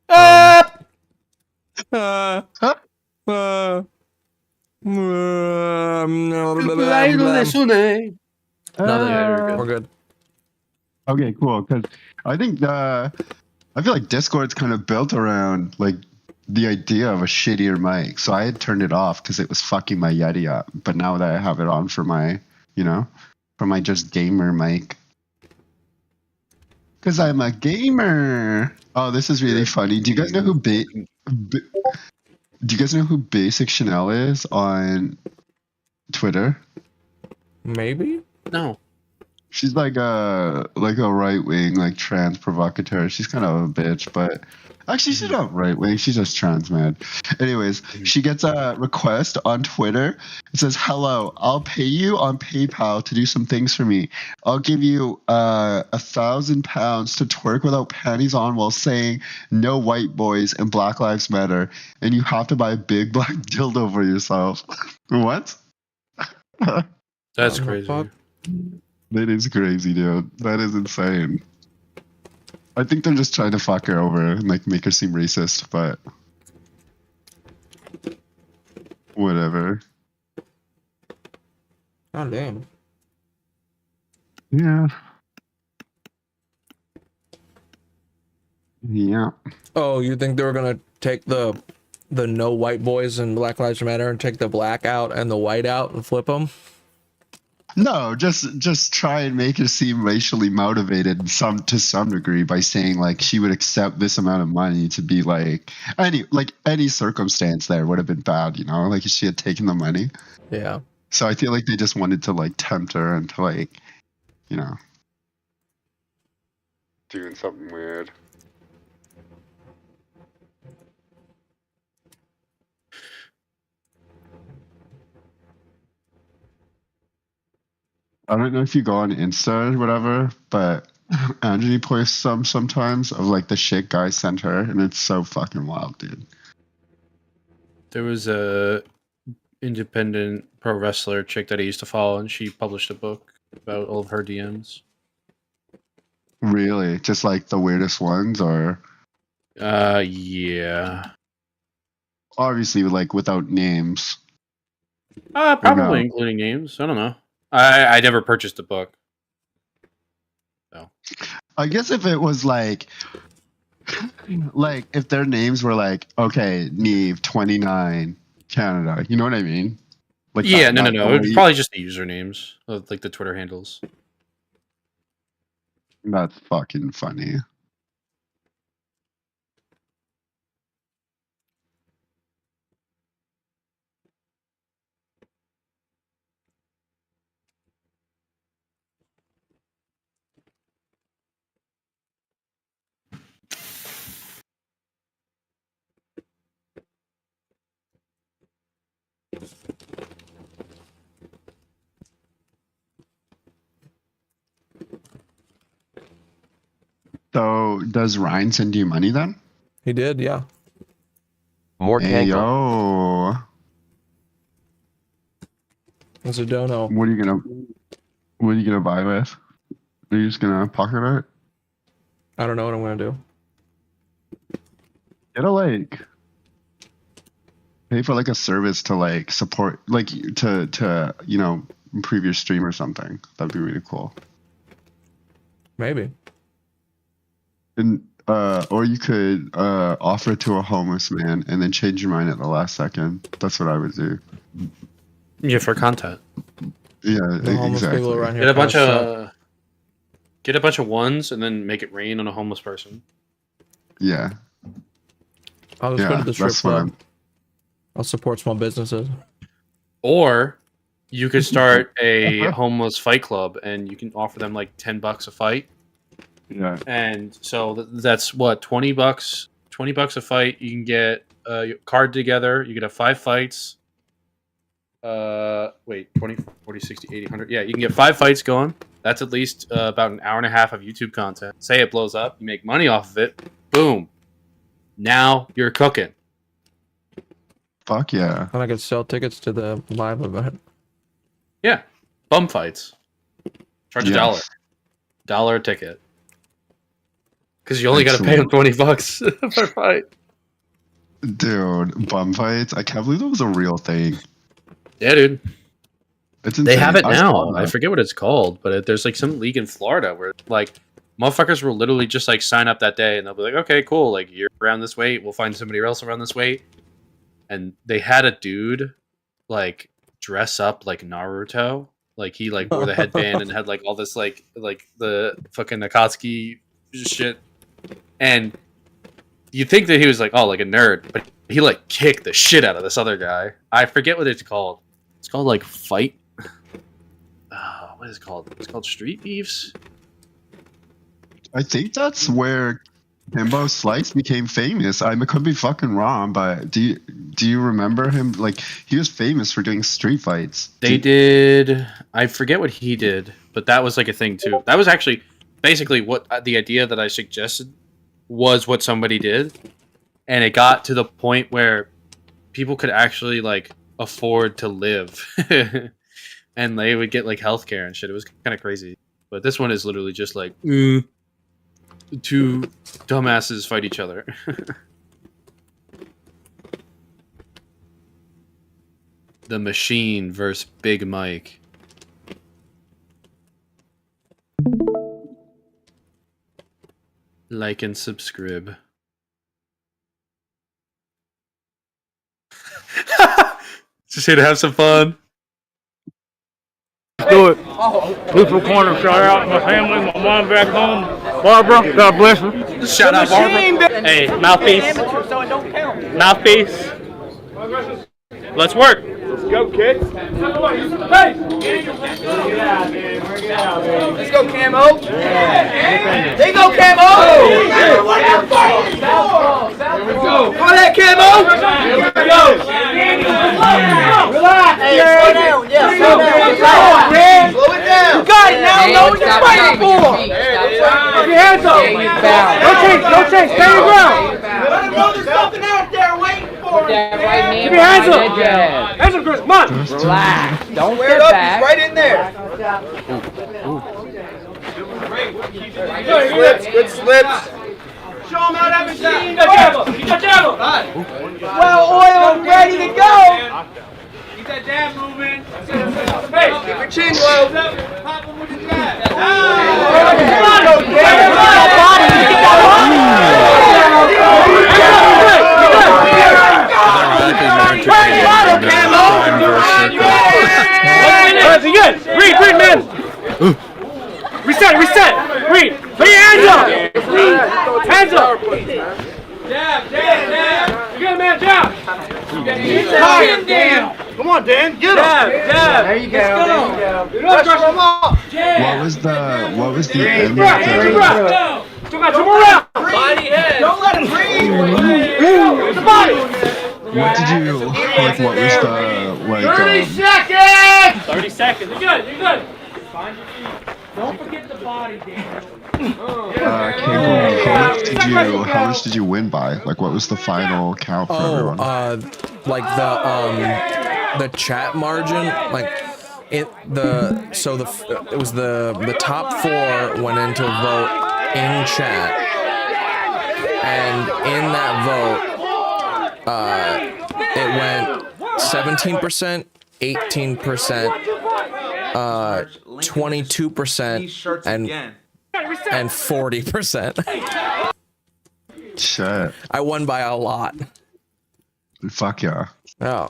We're good. Okay, cool. Because I think I feel like Discord's kind of built around like the idea of a shittier mic. So I had turned it off because it was fucking my Yeti up. But now that I have it on for my, for my just gamer mic. Because I'm a gamer. Oh, this is really funny. Do you guys know who Do you guys know who Basic Chanel is on Twitter? Maybe? No. She's like a right wing, like trans provocateur. She's kind of a bitch, but actually she's not right wing. She's just trans mad. Anyways, she gets a request on Twitter. It says, "Hello, I'll pay you on PayPal to do some things for me. I'll give you £1,000 to twerk without panties on while saying no white boys and Black Lives Matter, and you have to buy a big black dildo for yourself." What? That's crazy. That is crazy, dude. That is insane. I think they're just trying to fuck her over and like make her seem racist, but whatever. Oh damn. Yeah. Yeah. Oh, you think they were gonna take the no white boys and Black Lives Matter and take the black out and the white out and flip them? No, just try and make her seem racially motivated to some degree by saying like she would accept this amount of money to be like any circumstance there would have been bad, like if she had taken the money. Yeah. So I feel like they just wanted to like tempt her into like, doing something weird. I don't know if you go on Insta or whatever, but Angie posts sometimes of like the shit guys sent her, and it's so fucking wild, dude. There was a independent pro wrestler chick that I used to follow, and she published a book about all of her DMs. Really? Just like the weirdest ones, or? Yeah. Obviously, like without names. Probably including names. I don't know. I never purchased the book. So. I guess if it was like if their names were like, okay, Neve 29 Canada, you know what I mean? Like yeah, no. It's probably just the usernames of like the Twitter handles. That's fucking funny. So, does Ryan send you money then? He did, yeah. More hey, Cankle. Yo. That's a dono. What are you gonna buy with? Are you just gonna pocket it? I don't know what I'm gonna do. Get a pay for like a service to like support to improve your stream or something. That'd be really cool. Maybe. And or you could offer it to a homeless man and then change your mind at the last second. That's what I would do. Yeah, for content. Yeah, exactly. Get a bunch of ones and then make it rain on a homeless person. Yeah. I'll just go to the strip club. I'll support small businesses. Or you could start a homeless fight club and you can offer them like $10 a fight. Yeah. And so that's what, $20? $20 a fight. You can get your card together. You could have 5 fights. 20, 40, 60, 80, 100. Yeah, you can get 5 fights going. That's at least about an hour and a half of YouTube content. Say it blows up, you make money off of it. Boom. Now you're cooking. Fuck yeah. And I could sell tickets to the live event. Yeah. Bum fights. Charge Yes. $1 a ticket. Because you only got to pay them $20 per fight. Dude, bum fights? I can't believe that was a real thing. Yeah, dude. It's They insane. have it I saw now. that. I forget what it's called, but there's like some league in Florida where like motherfuckers will literally just like sign up that day and they'll be like, okay, cool. Like you're around this weight. We'll find somebody else around this weight. And they had a dude like dress up like Naruto. Like he like wore the headband and had like all this like the fucking Akatsuki shit. And you think that he was like, oh, like a nerd, but he like kicked the shit out of this other guy. I forget what it's called. It's called like Fight. What is it called? It's called Street Beefs. I think that's where Kimbo Slice became famous. I could be fucking wrong, but do you remember him? Like he was famous for doing street fights. They did. I forget what he did, but that was like a thing too. That was actually basically what the idea that I suggested was what somebody did, and it got to the point where people could actually like afford to live, and they would get like healthcare and shit. It was kind of crazy. But this one is literally just like two dumbasses fight each other. The Machine versus Big Mike. Like and subscribe. Just here to have some fun. Do it. Neutral corner, shout out my family, my mom back home. Barbara, God bless her. Shout out Barbara. Hey, mouthpiece. Mouthpiece. Let's work. Let's go, kids. Hey! Let's go, Camo. There you go, Camo. Here we go. Go ahead, Camo. Here we go. Relax. Hey, slow down. Yeah, slow down. Slow it down. You got it now. Know what you're fighting for. Put your hands up. Don't change. Stay your ground. Let him know there's something out there waiting for him. Keep your hands up. Hands up, Chris. Come on. Relax. Don't get back. He's right in there. Good slips. Show him how that machine goes. Keep that jab up. Well oiled, ready to go. Keep that jab moving. Hey, keep your chin low. Pop him with the jab. Read, man. Reset. Read. Put your hands up. Hands up. Jab. You got a man, jab. Down. Come on, Dan. Get him. Jab. There you go. Pressure him off. What was the end of the... Still got 2 more rounds. Body head. Don't let him breathe. The body. What did you... Like, what was the... Like, 30 seconds. 30 seconds. You're good. Find your feet. Don't forget the body, Dan. Canklemore, how much did you win by? Like, what was the final count for everyone? Like the chat margin, like it was the top 4 went into vote in chat, and in that vote, it went 17%, 18%, 22%, and 40%. Shit. I won by a lot. Fuck yeah. Oh.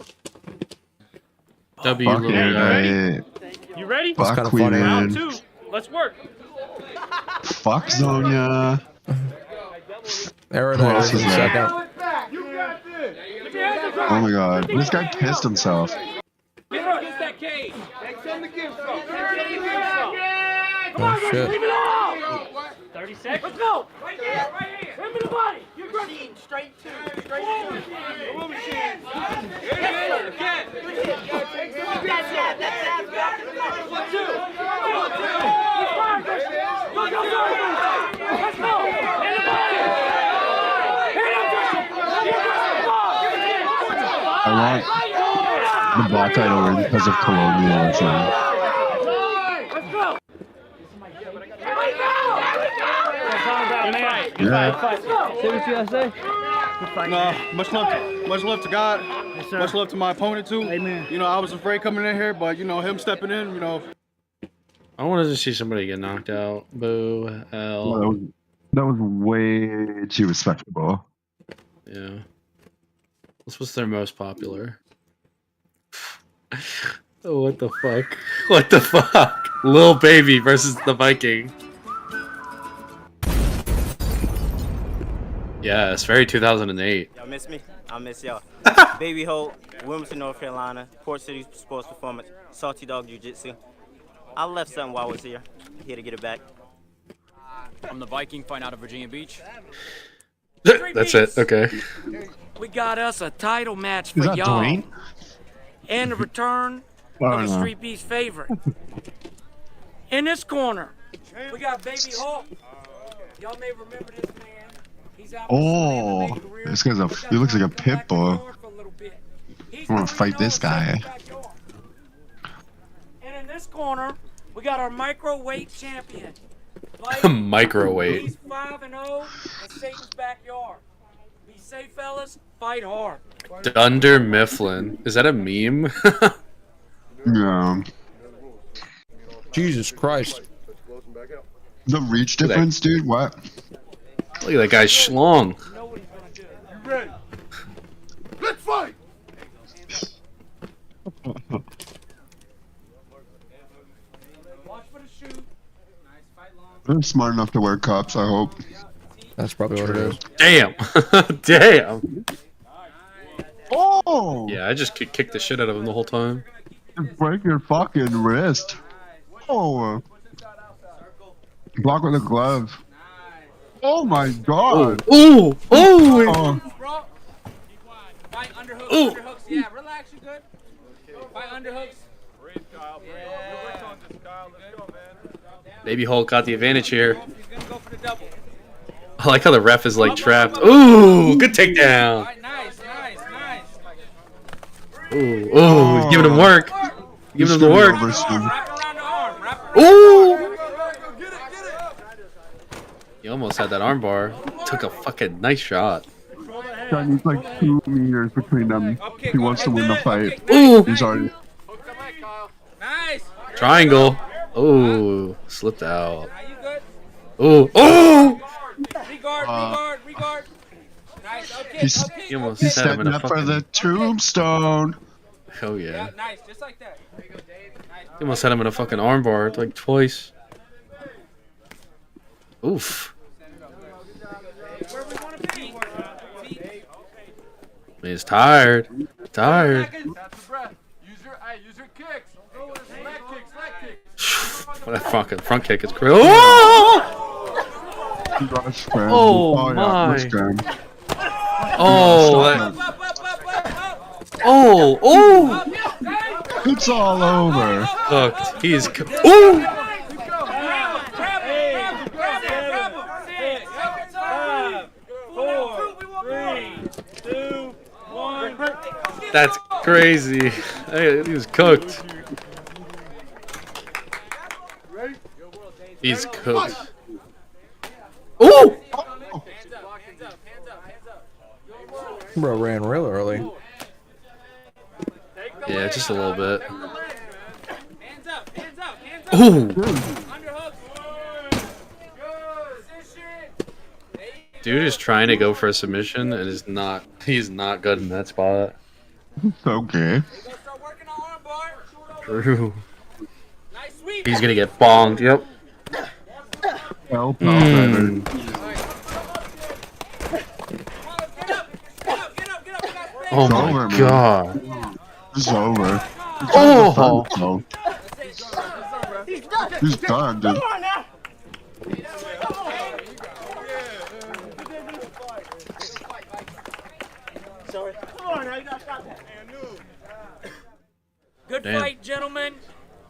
W. Fuck yeah. You ready? Fuck we win. Round 2. Let's work. Fuck Zonia. There it is. Second. Oh my god. This guy pissed himself. Kiss that cage. Send the gift stuff. Oh shit. 30 seconds. Let's go. Right here. Hit him in the body. You're machine. Straight to. Move machine. Again. That's it. 1, 2. I want the black title win because of colonialism. Much love to God. Much love to my opponent too. Amen. You know, I was afraid coming in here, but you know, him stepping in, you know. I wanted to see somebody get knocked out. Boo. Hell. That was way too respectable. Yeah. This was their most popular. Oh, what the fuck? What the fuck? Lil Baby versus the Viking. Yeah, it's very 2008. Y'all miss me? I miss y'all. Baby Hope, Wilmington, North Carolina, Port City Sports Performance, Salty Dog Jiu-Jitsu. I left something while I was here. Here to get it back. I'm the Viking fighting out of Virginia Beach. That's it. Okay. We got us a title match Is for that y'all. Dwayne? And the return Oh, of the no. Street Beast favorite. In this corner, we got Baby Hulk. Y'all may remember this man. He's out Oh, this guy's he looks like a pit bull. I want to fight this guy. And in this corner, we got our microweight champion. Microweight. He's 5-0 in Satan's backyard. Be safe, fellas. Fight hard. Dunder Mifflin. Is that a meme? Yeah. Jesus Christ. The reach difference, dude. What? Look at that guy's schlong. You ready? Let's fight! They're smart enough to wear cups, I hope. That's probably what it is. Damn. Damn. Oh! Yeah, I just kicked the shit out of him the whole time. Just break your fucking wrist. Oh. Block with a glove. Oh my god. Ooh. Ooh. Oh. Fight underhooks. Ooh. Underhooks. Yeah, relax. You good? Fight underhooks. Baby Hulk got the advantage here. I like how the ref is like trapped. Ooh, good takedown. Ooh, he's giving him work. Giving him the work. Ooh. He almost had that armbar. Took a fucking nice shot. God, he's like 2 meters between them. He wants to win the fight. Ooh. He's already. Triangle. Ooh, slipped out. Ooh. Ooh. He's almost he's set him in setting a up for fucking... the tombstone. Hell yeah. Nice, just like that. He almost had him in a fucking armbar like twice. Oof. He's tired. Tired. That fucking front kick is crazy. Oh! Oh my. Oh. Oh. Oh. It's all over. Cooked. He's ooh. That's crazy. Hey, he was cooked. He's cooked. Ooh! Bro ran real early. Yeah, just a little bit. Ooh! Dude is trying to go for a submission and is not. He's not good in that spot. Okay. True. He's gonna get bonged. Yep. Oh my god. It's over. Oh! He's done, dude. Sorry. Come on, now you gotta stop that. Good Damn. fight, gentlemen.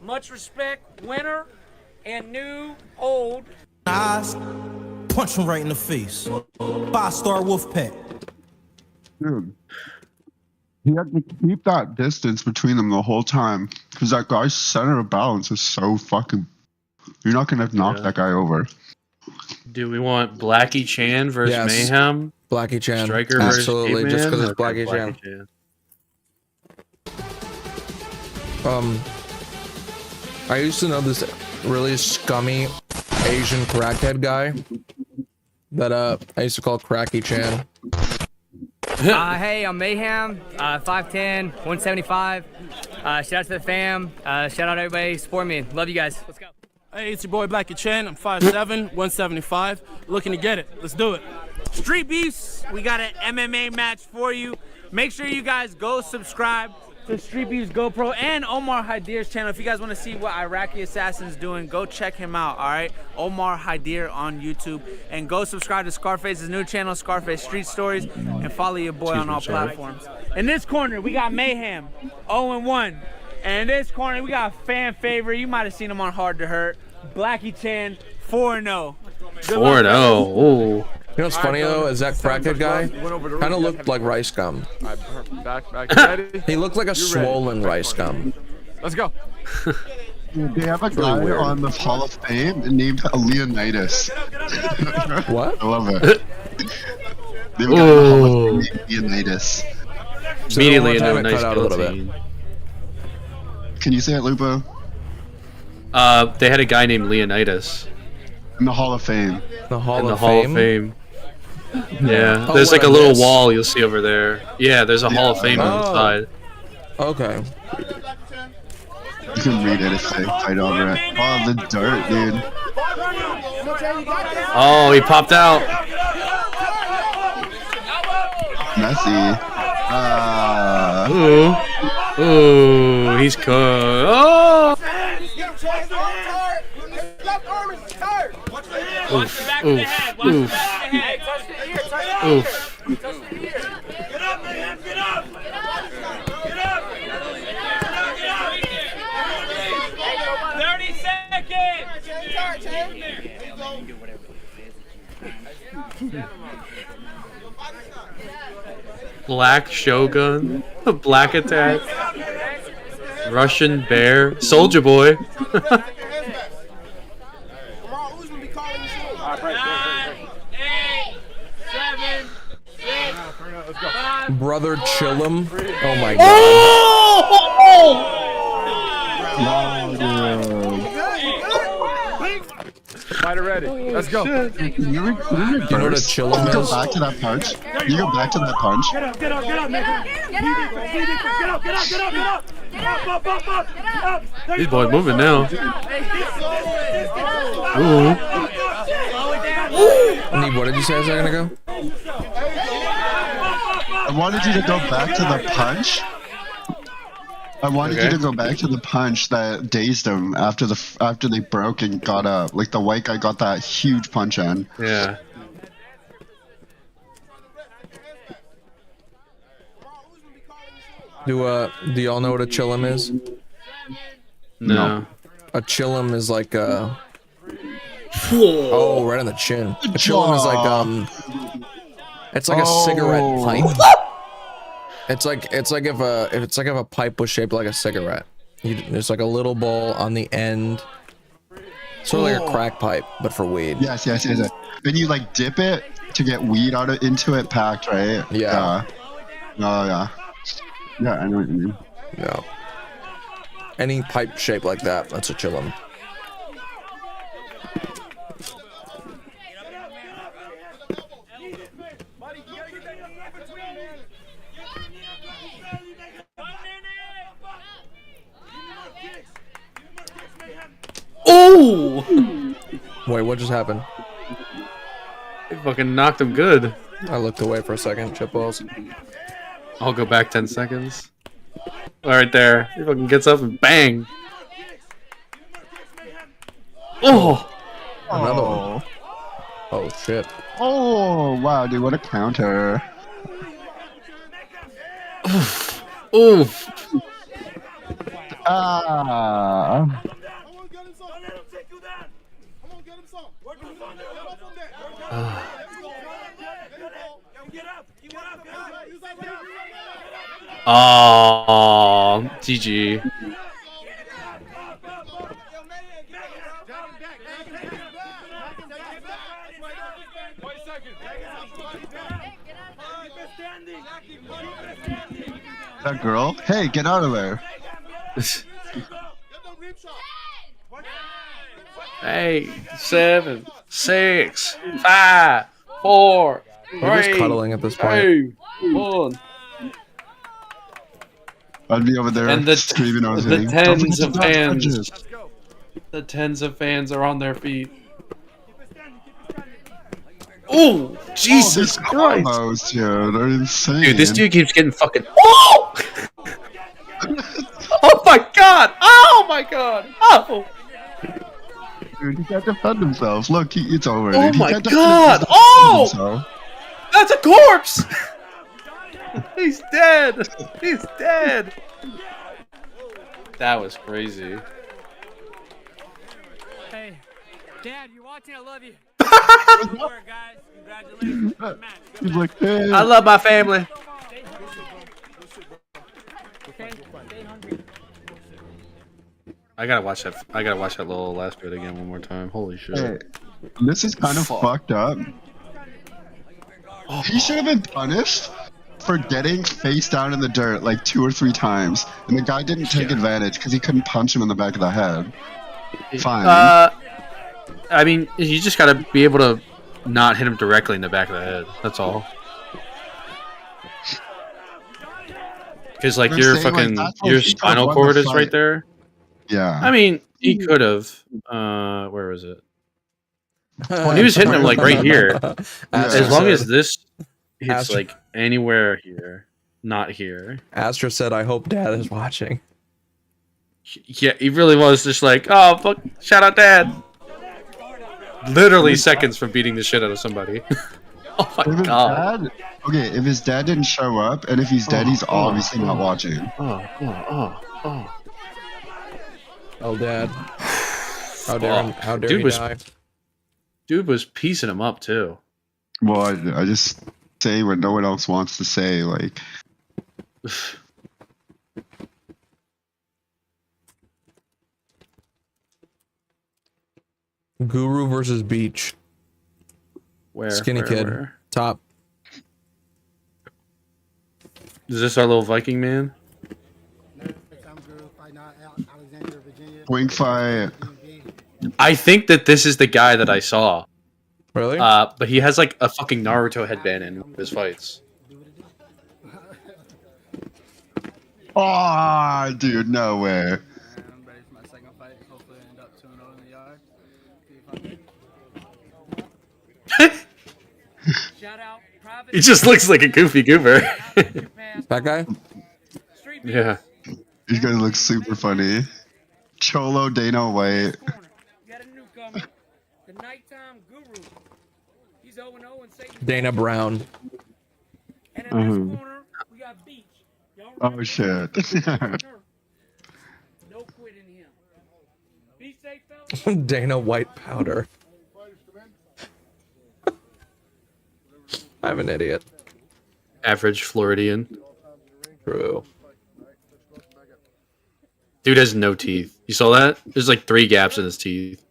Much respect. Winner, and new, old. Eyes, punch him right in the face. 5-star wolf pack. Dude. You have to keep that distance between them the whole time. Because that guy's center of balance is so fucking... You're not going to knock that guy over. Do we want Blackie Chan versus Mayhem? Blackie Chan. Striker Absolutely, versus just because it's Caveman? Blackie Okay, Chan. I used to know this really scummy Asian crackhead guy that I used to call Cracky Chan. Hey, I'm Mayhem, 5'10", 175. Shout out to the fam. Shout out everybody. Support me. Love you guys. Let's go. Hey, it's your boy Blackie Chan. I'm 5'7", 175. Looking to get it. Let's do it. Street Beefs, we got an MMA match for you. Make sure you guys go subscribe to Street Beefs GoPro and Omar Hydir's channel. If you guys want to see what Iraqi Assassin's doing, go check him out, all right? Omar Hydir on YouTube. And go subscribe to Scarface's new channel, Scarface Street Stories, and follow your boy on all platforms. In this corner, we got Mayhem, 0-1. And in this corner, we got a fan favorite. You might have seen him on Hard to Hurt, Blackie Chan, 4-0. 4-0. Ooh. You know what's funny though is that crackhead guy kind of looked like rice gum. He looked like a swollen rice gum. Let's go. They have a guy on the Hall of Fame named Leonidas. What? I love it. They have a guy on the Hall of Fame named Leonidas. Immediately into a nice guillotine. Can you say it, Lupo? They had a guy named Leonidas. In the Hall of Fame. The Hall in the of Hall Fame? of Fame. Yeah, Oh, there's what like a I little missed. wall you'll see over there. Yeah, there's a Hall of Fame on the side. Okay. You can read it if they fight over it. Oh, the dirt, dude. Oh, he popped out. Messy. Ooh, he's cooked. Oh! Oof, oof, oof. Oof. Black Shogun, Black Attack, Russian Bear, Soldier Boy. Brother Chillum. Oh my god. Fighter ready. Let's go. You know what a chillum Go is? back to that punch. You go back to that punch. Get up, man. Get up. These boys moving now. Ooh. Neve, what did you say a second ago? I wanted you to go back to the punch. I wanted you to go back to the punch that dazed him after they broke and got up. Like the white guy got that huge punch in. Yeah. Do y'all know what a chillum is? No. A chillum is like oh, right on the chin. A chillum is like it's like a cigarette pipe. It's like if a pipe was shaped like a cigarette. There's like a little bowl on the end. Sort of like a crack pipe, but for weed. Yes. Then you like dip it to get weed into it packed, right? Yeah. Oh yeah. Yeah, I know what you mean. Yeah. Any pipe shape like that, that's a chillum. Oh! Wait, what just happened? He fucking knocked him good. I looked away for a second. Chip balls. I'll go back 10 seconds. All right, there. He fucking gets up and bang. Oh! Another one. Oh shit. Oh wow, dude, what a counter. Oof. Oh, GG. That girl? Hey, get out of there. Eight, 7, 6, 5, 4, We're just 3, cuddling at this point. 2, 1. I'd be over there And the screaming over the thing. tens of fans. The tens of fans are on their feet. Oh, Jesus Christ! Combos, dude, are insane. Dude, this dude keeps getting fucking. Oh! Oh my god! Oh my god! Oh! Dude, he can't defend himself. Look, it's over. Oh dude. He my can't defend god! Oh! himself. That's a corpse! He's dead! He's dead! That was crazy. Hey, Dad, you're watching. I love you. guys. Congratulations. He's like, hey. I love my family. I gotta watch that. I gotta watch that little last bit again one more time. Holy shit! Hey, this is kind of fucked up. He should have been punished for getting face down in the dirt like 2 or 3 times, and the guy didn't take advantage because he couldn't punch him in the back of the head. Fine. I mean, you just gotta be able to not hit him directly in the back of the head. That's all. Because like your fucking your spinal cord is right there. Yeah. I mean, he could have. Where was it? He was hitting him like right here. As long as this hits like anywhere here, not here. Astra said, "I hope Dad is watching." Yeah, he really was just like, oh fuck, shout out Dad. Literally seconds from beating the shit out of somebody. Oh my god. Okay, if his dad didn't show up, and if he's dead, he's obviously not watching. Oh, Dad. How dare dude he was, die? Dude was piecing him up too. Well, I just say what no one else wants to say, like. Guru versus Beach. Where? Skinny kid. Where? Top. Is this our little Viking man? Wing fight. I think that this is the guy that I saw. Really? But he has like a fucking Naruto headband in his fights. Oh, dude, no way. He just looks like a goofy goober. That guy? Yeah. These guys look super funny. Cholo Dana White. Dana Brown. Oh shit. Dana White powder. I'm an idiot. Average Floridian. True. Dude has no teeth. You saw that? There's like 3 gaps in his teeth.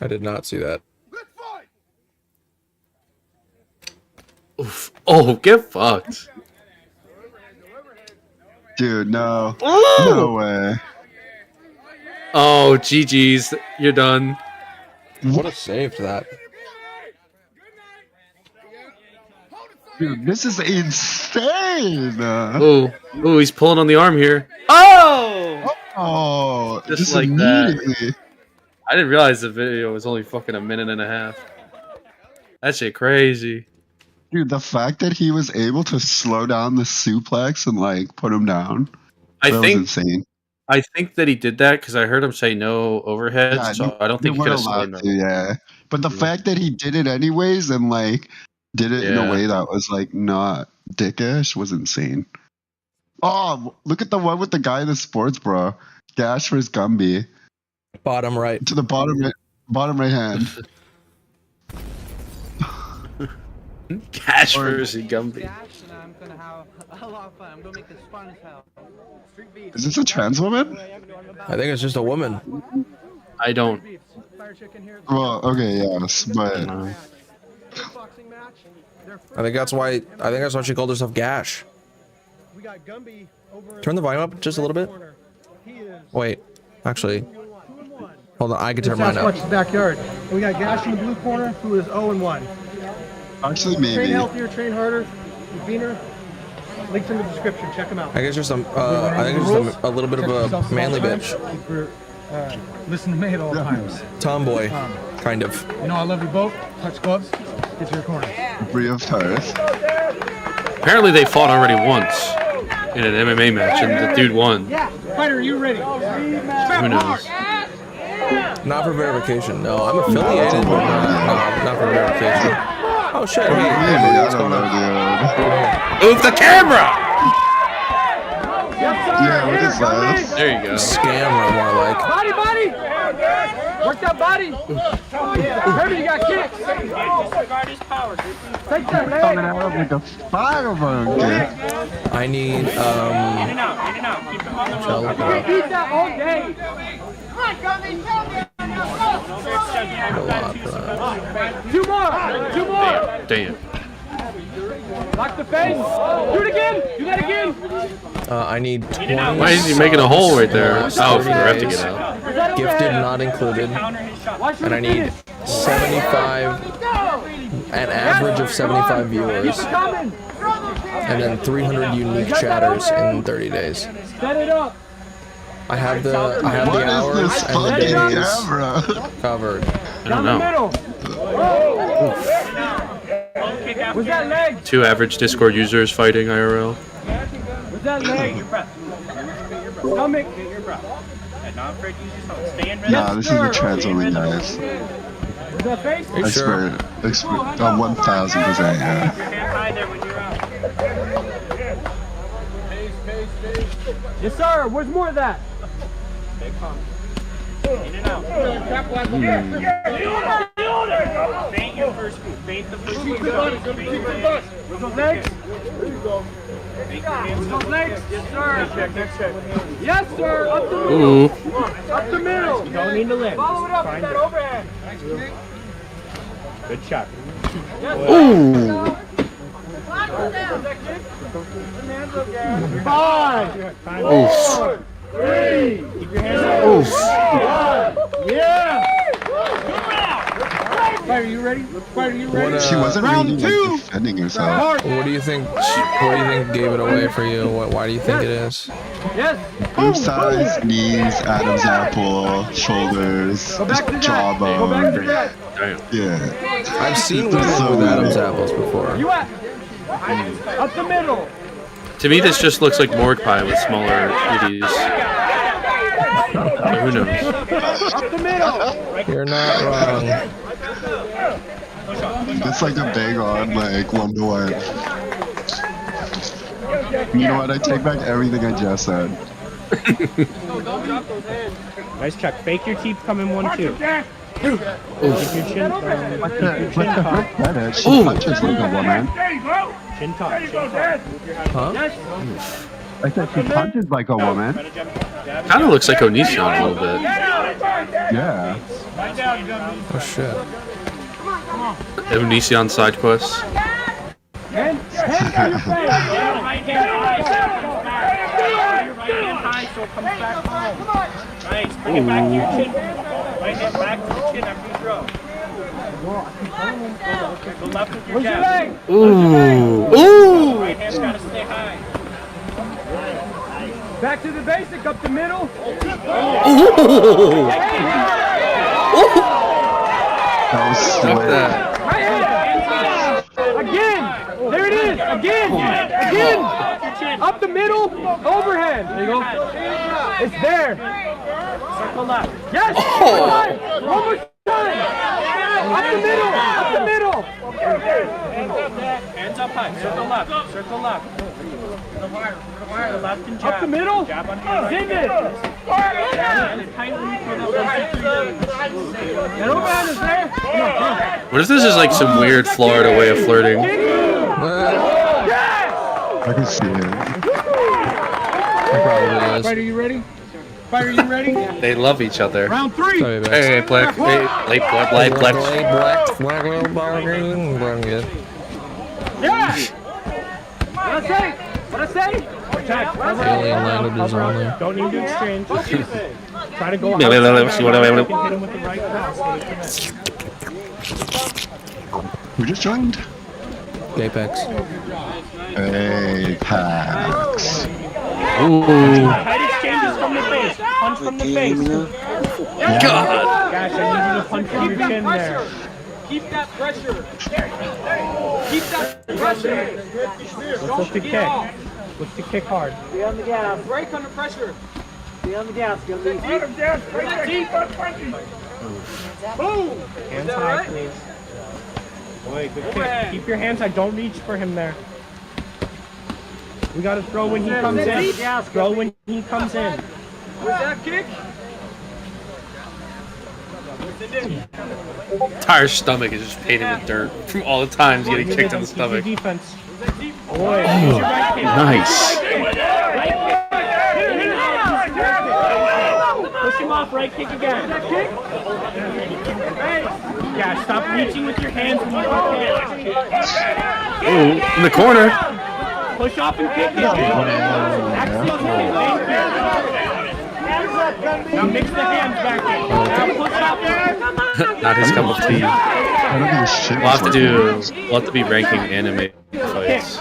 I did not see that. Oof. Oh, get fucked. Dude, no. Oh! No way. Oh, GG's. You're done. What a save to that. Dude, this is insane. Oh, he's pulling on the arm here. Oh! Oh, just like that. I didn't realize the video was only fucking a minute and a half. That shit crazy. Dude, the fact that he was able to slow down the suplex and like put him down, I that think was insane. I think that he did that because I heard him say no overheads, Yeah, so I don't think he they could have weren't slowed allowed him. to, yeah. But the fact that he did it anyways and like did it in a way that was like not dickish was insane. Oh, look at the one with the guy in the sports bra. Gash versus Gumby. Bottom right. To the bottom right hand. Cash versus Gumby. Is this a trans woman? I think it's just a woman. I don't. Well, okay, yes, but I think that's why she called herself Gash. Turn the volume up just a little bit. Wait, actually, hold on. I can turn mine up. Sasquatch's backyard. We got Gash in the blue corner, who is 0-1. actually, maybe. Train healthier, train harder, Beaner. Links in the description. Check them out. I guess just I think it's just a little bit of a manly bitch. Listen to me at all times. Tomboy, kind of. You know I love you both. Touch gloves. Get to your corner. Free of Taurus. Apparently they fought already once in an MMA match, and the dude won. Yeah. Fighter, are you ready? Who knows? Not for verification. No, I'm affiliated, but not for verification. Oh shit! Hey, what's going on? Move the camera! Yeah, what is that? There you go. Scammer, more like. Body! Work that body! Remember, you got kicks! Take that leg! Coming out like a fireball. I need, Beat that all day! Come on, Gummy, Two more! Damn. Lock the face! Do it again! Do that again! I need 20. Why is he making a hole right there? Oh, for the ref to get out. Gifted not included. And I need 75, an average of 75 viewers. And then 300 unique chatters in 30 days. Set it up! I have the hours and the days covered. I don't know. Was that leg? 2 average Discord users fighting IRL. Was that leg? Stomach. Nah, this is the trans only, guys. Was that face? I swear, 1000%, yeah. Yes, sir. Where's more of that? In and out. Faint your first feet. Faint the first feet. Those legs. There you go. Those legs. Yes, sir. Next check. Yes, sir. Up the middle. Up the middle. You don't need to lift. Follow it up with that overhand. Good shot. Ooh. 5, 4, 3, keep your hands up. 1. Yeah! Fighter, you ready? Fighter, you ready? She wasn't really like, defending herself. What do you think? What do you think gave it away for you? Why do you think it is? Yes. Boom size, knees, Adam's apple, shoulders, jawbone. Yeah. I've seen women with Adam's apples before. You at? Up the middle. To me, this just looks like morgue pie with smaller titties. But who knows? Up the middle. You're not wrong. It's like a bang on, like 1-to-1. You know what? I take back everything I just said. Nice check. Fake your teeth coming 1-2. Keep your chin. She punches like a woman. Chin top. Huh? I said she punches like a woman. Kind of looks like Onision a little bit. Yeah. Oh shit. Onision side quests. Ooh. Ooh. Back to the basic, up the middle. That was sweet. Again! There it is! Again! Again! Up the middle, overhead. There you go. It's there. Circle left. Yes! Oh. One more time! Up the middle! Up the middle! Hands up high. Circle left. Circle left. Left and jab. Up the middle. Jab on hand. Dig it. What if this is like some weird Florida way of flirting? I can see it. Fighter, you ready? Fighter, you ready? They love each other. Round 3. Hey, black. Hey, black. Yeah. What I say? What I say? Attack. Alien landed his own there. Don't need to exchange. Try to go out. Hit Hit him with the right pass. Who just joined? Apex. Apex. Ooh. Head exchanges from the face. Punch from the face. God. Gosh, I need you to punch from your chin there. Keep that pressure. Keep that pressure. What's the kick? What's the kick hard? Stay on the gas. Break under pressure. Stay on the gas. Get deep. Boom. Hands high, please. Boy, good kick. Keep your hands high. Don't reach for him there. We gotta throw when he comes in. Throw when he comes in. Where's that kick? Entire stomach is just painted with dirt from all the times getting kicked in the stomach. Defense. Oh, nice. Push him off, right kick again. Yeah, stop reaching with your hands when you kick. Ooh, in the corner. Push off and kick it. Now mix the hands back in. Now push off. Not his cup of tea. We'll have to be ranking anime fights.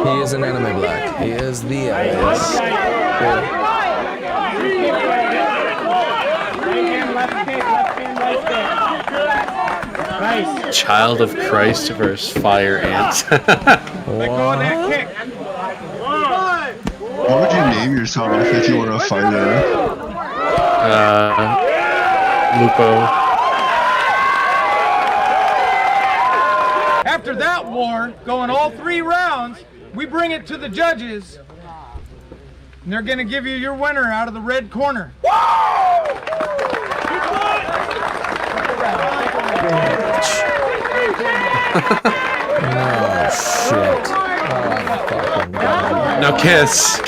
He is an anime black. He is the ass. Nice. Child of Christ versus Fire Ants. What would you name yourself if you were a fighter? Lupo. After that war, going all 3 rounds, we bring it to the judges, and they're gonna give you your winner out of the red corner. Oh shit. Now kiss.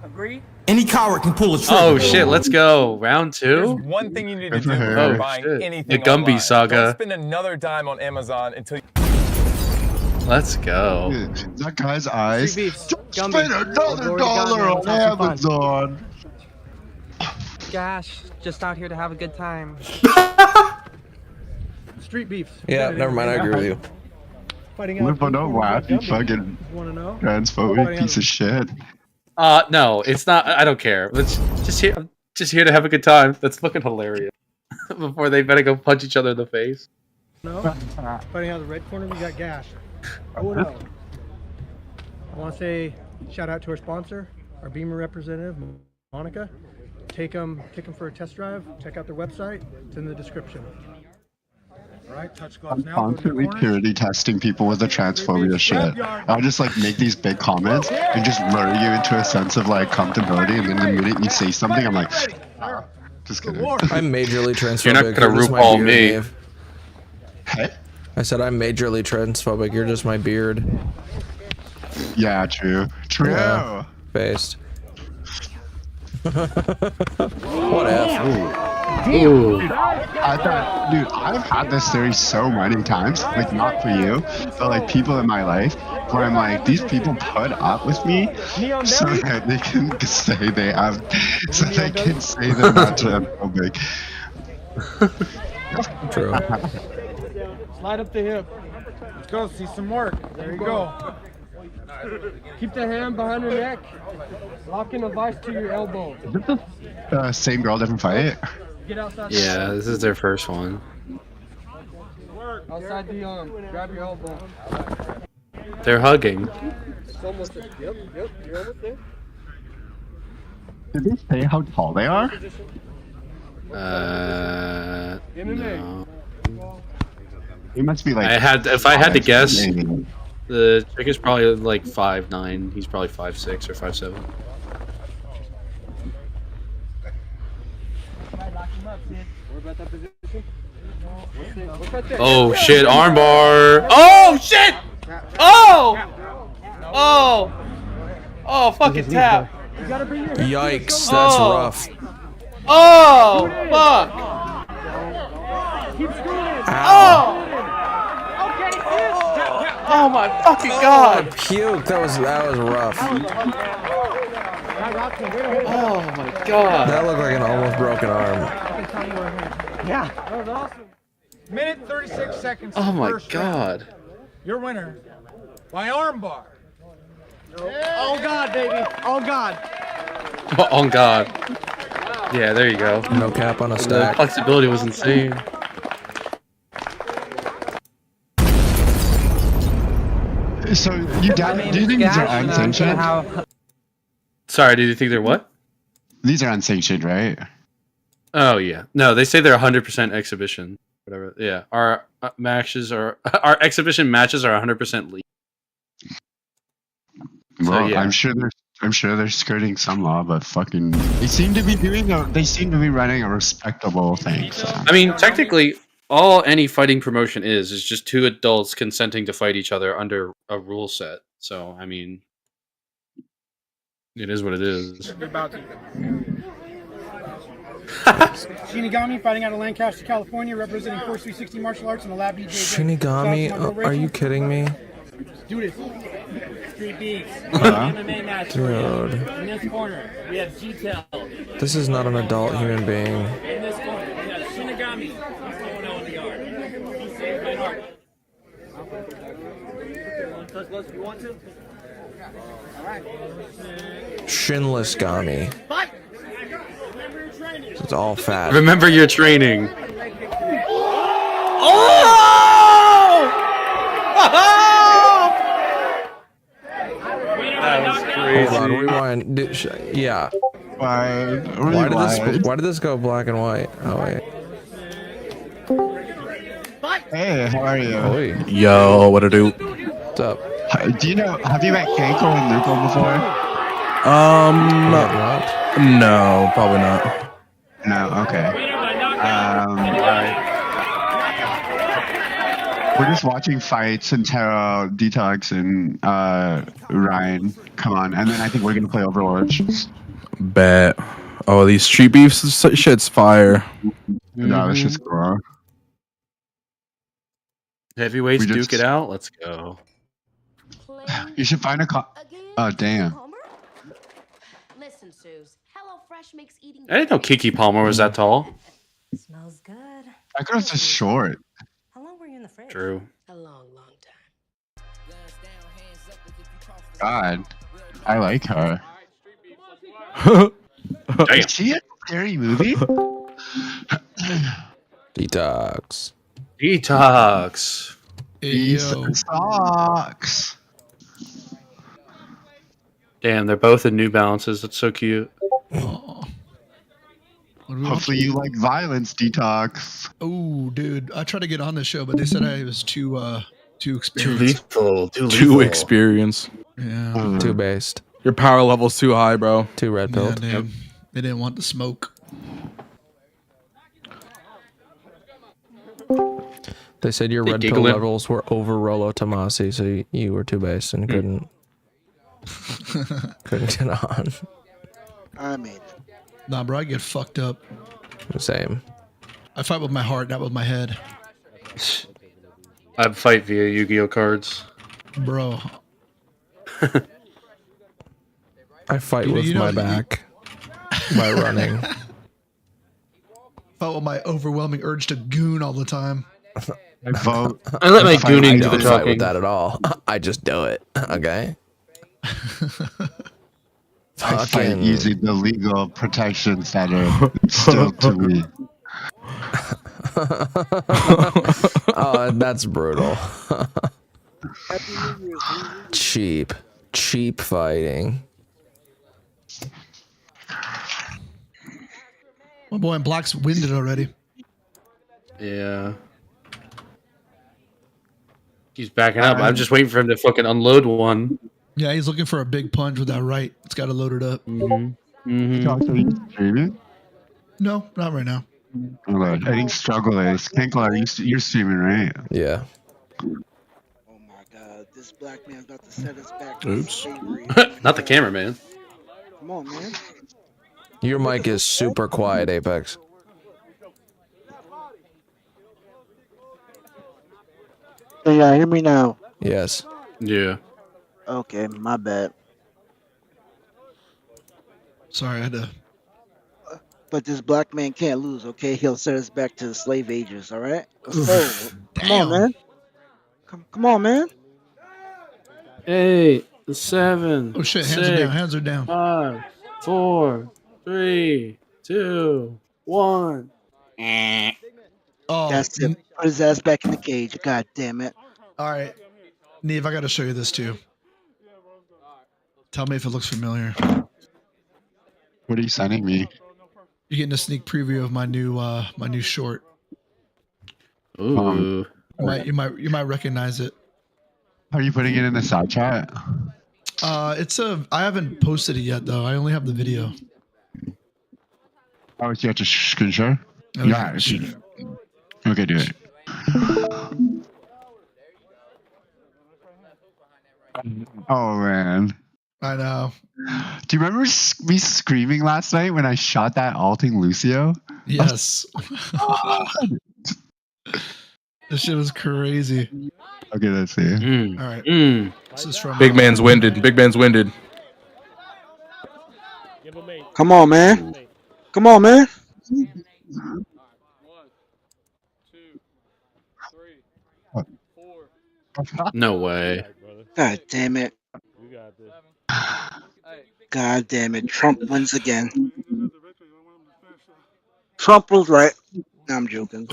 Agree? Any coward can pull a trigger. Oh shit, let's go. Round 2? There's one thing you need to do before buying anything The Gumby online. Saga. Don't spend another dime on Amazon until you... Let's go. That guy's eyes. Just spend another dollar on Amazon. Gosh, just out here to have a good time. Street beefs. Yeah, never mind. I agree with you. Live on don't laugh, you fucking transphobic piece of shit. No, it's not. I don't care. I'm just here to have a good time. That's fucking hilarious. Before they better go punch each other in the face. No. Fighting out of the red corner, we got Gash. Oh no. I want to say shout out to our sponsor, our Beamer representative, Monica. Take them for a test drive. Check out their website. It's in the description. All right, touch gloves I'm now. constantly purity testing people with the transphobia shit. I'll just like make these big comments and just lure you into a sense of like comfortability, and then the minute you say something, I'm like, oh, just kidding. I'm majorly transphobic. You're not gonna RuPaul me. Hey? I said I'm majorly transphobic. You're just my beard. Yeah, true. True. Yeah. Based. What F? Dude, I've had this theory so many times, like not for you, but like people in my life, where I'm like, these people put up with me so that they can say they have, so they can say they're not transphobic. True. Slide up the hip. Let's go, see some work. There you go. Keep the hand behind your neck. Lock in a vice to your elbow. Is it the same girl, different fight? Get outside. Yeah, this is their first one. Outside the arm. Grab your elbow. They're hugging. It's almost there. Yep, you're almost there. Did they say how tall they are? No. He must be like. If I had to guess, the chick is probably like 5'9". He's probably 5'6" or 5'7". Oh shit! Armbar! Oh shit! Oh! Oh! Oh! Fucking tap! Yikes! That's rough. Oh! Fuck! Oh! Oh my fucking god! Puke. That was rough. Oh my god! That looked like an almost broken arm. Yeah. That was awesome. Minute 36 seconds. Oh my god! Your winner by armbar. Oh god, baby. Oh god. Oh god! Yeah, there you go. No cap on a stack. The flexibility was insane. So do you think these are unsanctioned? Sorry, do you think they're what? These are unsanctioned, right? Oh yeah. No, they say they're 100% exhibition. Whatever. Yeah, our matches are our exhibition matches are 100% legal. Well, yeah. I'm sure they're skirting some law, but fucking they seem to be running a respectable thing. So. I mean, technically, all any fighting promotion is just two adults consenting to fight each other under a rule set. So, I mean, it is what it is. Shinigami fighting out of Lancaster, California, representing Force 360 Martial Arts and the Lab DJ. Shinigami? Are you kidding me? Do this. Street Beats. MMA match. Dude. In this corner, we have G-Tel. This is not an adult human being. In this corner, we have Shinigami. He's going on in the yard. He's saved by heart. Touch gloves if you want to. All right. Shinless Gami. Fight! It's all fat. Remember your training. Oh! That was crazy. Hold on, rewind. Yeah. Why did this go black and white? Oh wait. Hey, how are you? Oi. Yo, what to do? What's up? Do you know? Have you met Kanko and Luko before? No, probably not. No. Okay. We're just watching fights and Terra, Detox, and Ryan come on, and then I think we're gonna play Overwatch. Bet. Oh, these street beefs, shit's fire. No, this shit's cool. Heavyweights duke it out. Let's go. You should find a oh damn. Listen, Suze. HelloFresh makes eating. I didn't know Kiki Palmer was that tall. Smells good. That girl's just short. How long were you in the fridge? True. A long time. God, I like her. Is she a scary movie? Detox. Detox. Detox. Damn, they're both in New Balances. That's so cute. Hopefully you like violence, Detox. Oh, dude, I tried to get on this show, but they said I was too experienced. Too experienced. Yeah. Too based. Your power level's too high, bro. Too red pilled. Yeah, they didn't want the smoke. They said your red pill levels were over Rolo Tomasi, so you were too based and couldn't get on. I mean, nah, bro, I get fucked up. Same. I fight with my heart, not with my head. I fight via Yu-Gi-Oh cards. Bro. I fight with my back by running. Fight with my overwhelming urge to goon all the time. I vote. I let my gooning do the talking. Fight with that at all. I just do it. Okay. I fight using the legal protections that are still to me. Oh, that's brutal. Cheap fighting. My boy in black's winded already. Yeah. He's backing up. I'm just waiting for him to fucking unload one. Yeah, he's looking for a big punch with that right. It's got to load it up. Streaming? No, not right now. I think struggle is Canklemore. You're streaming, right? Yeah. This black man's about to set us back. Oops. Not the cameraman. Come on, man. Your mic is super quiet, Apex. Can y'all hear me now? Yes. Yeah. Okay, my bad. Sorry, I had to. But this black man can't lose, okay? He'll set us back to the slave ages, all right? So, come on, man. Come on, man. 8, 7. Oh shit! Hands are down. Hands are down. 5, 4, 3, 2, 1. Oh, That's it. Put his ass back in the cage. God damn it. All right, Neve, I got to show you this too. Tell me if it looks familiar. What are you sending me? You're getting a sneak preview of my new short. Ooh. You might recognize it. Are you putting it in the side chat? I haven't posted it yet though. I only have the video. Oh, you have to screen share? Okay. Yeah. Okay, do it. Oh man. I know. Do you remember me screaming last night when I shot that alting Lucio? Yes. This shit was crazy. Okay, let's see. All right. This is from Big man's winded. Big man's winded. Come on, man. Come on, man. No way. God damn it. God damn it. Trump wins again. Trump was right. No, I'm joking.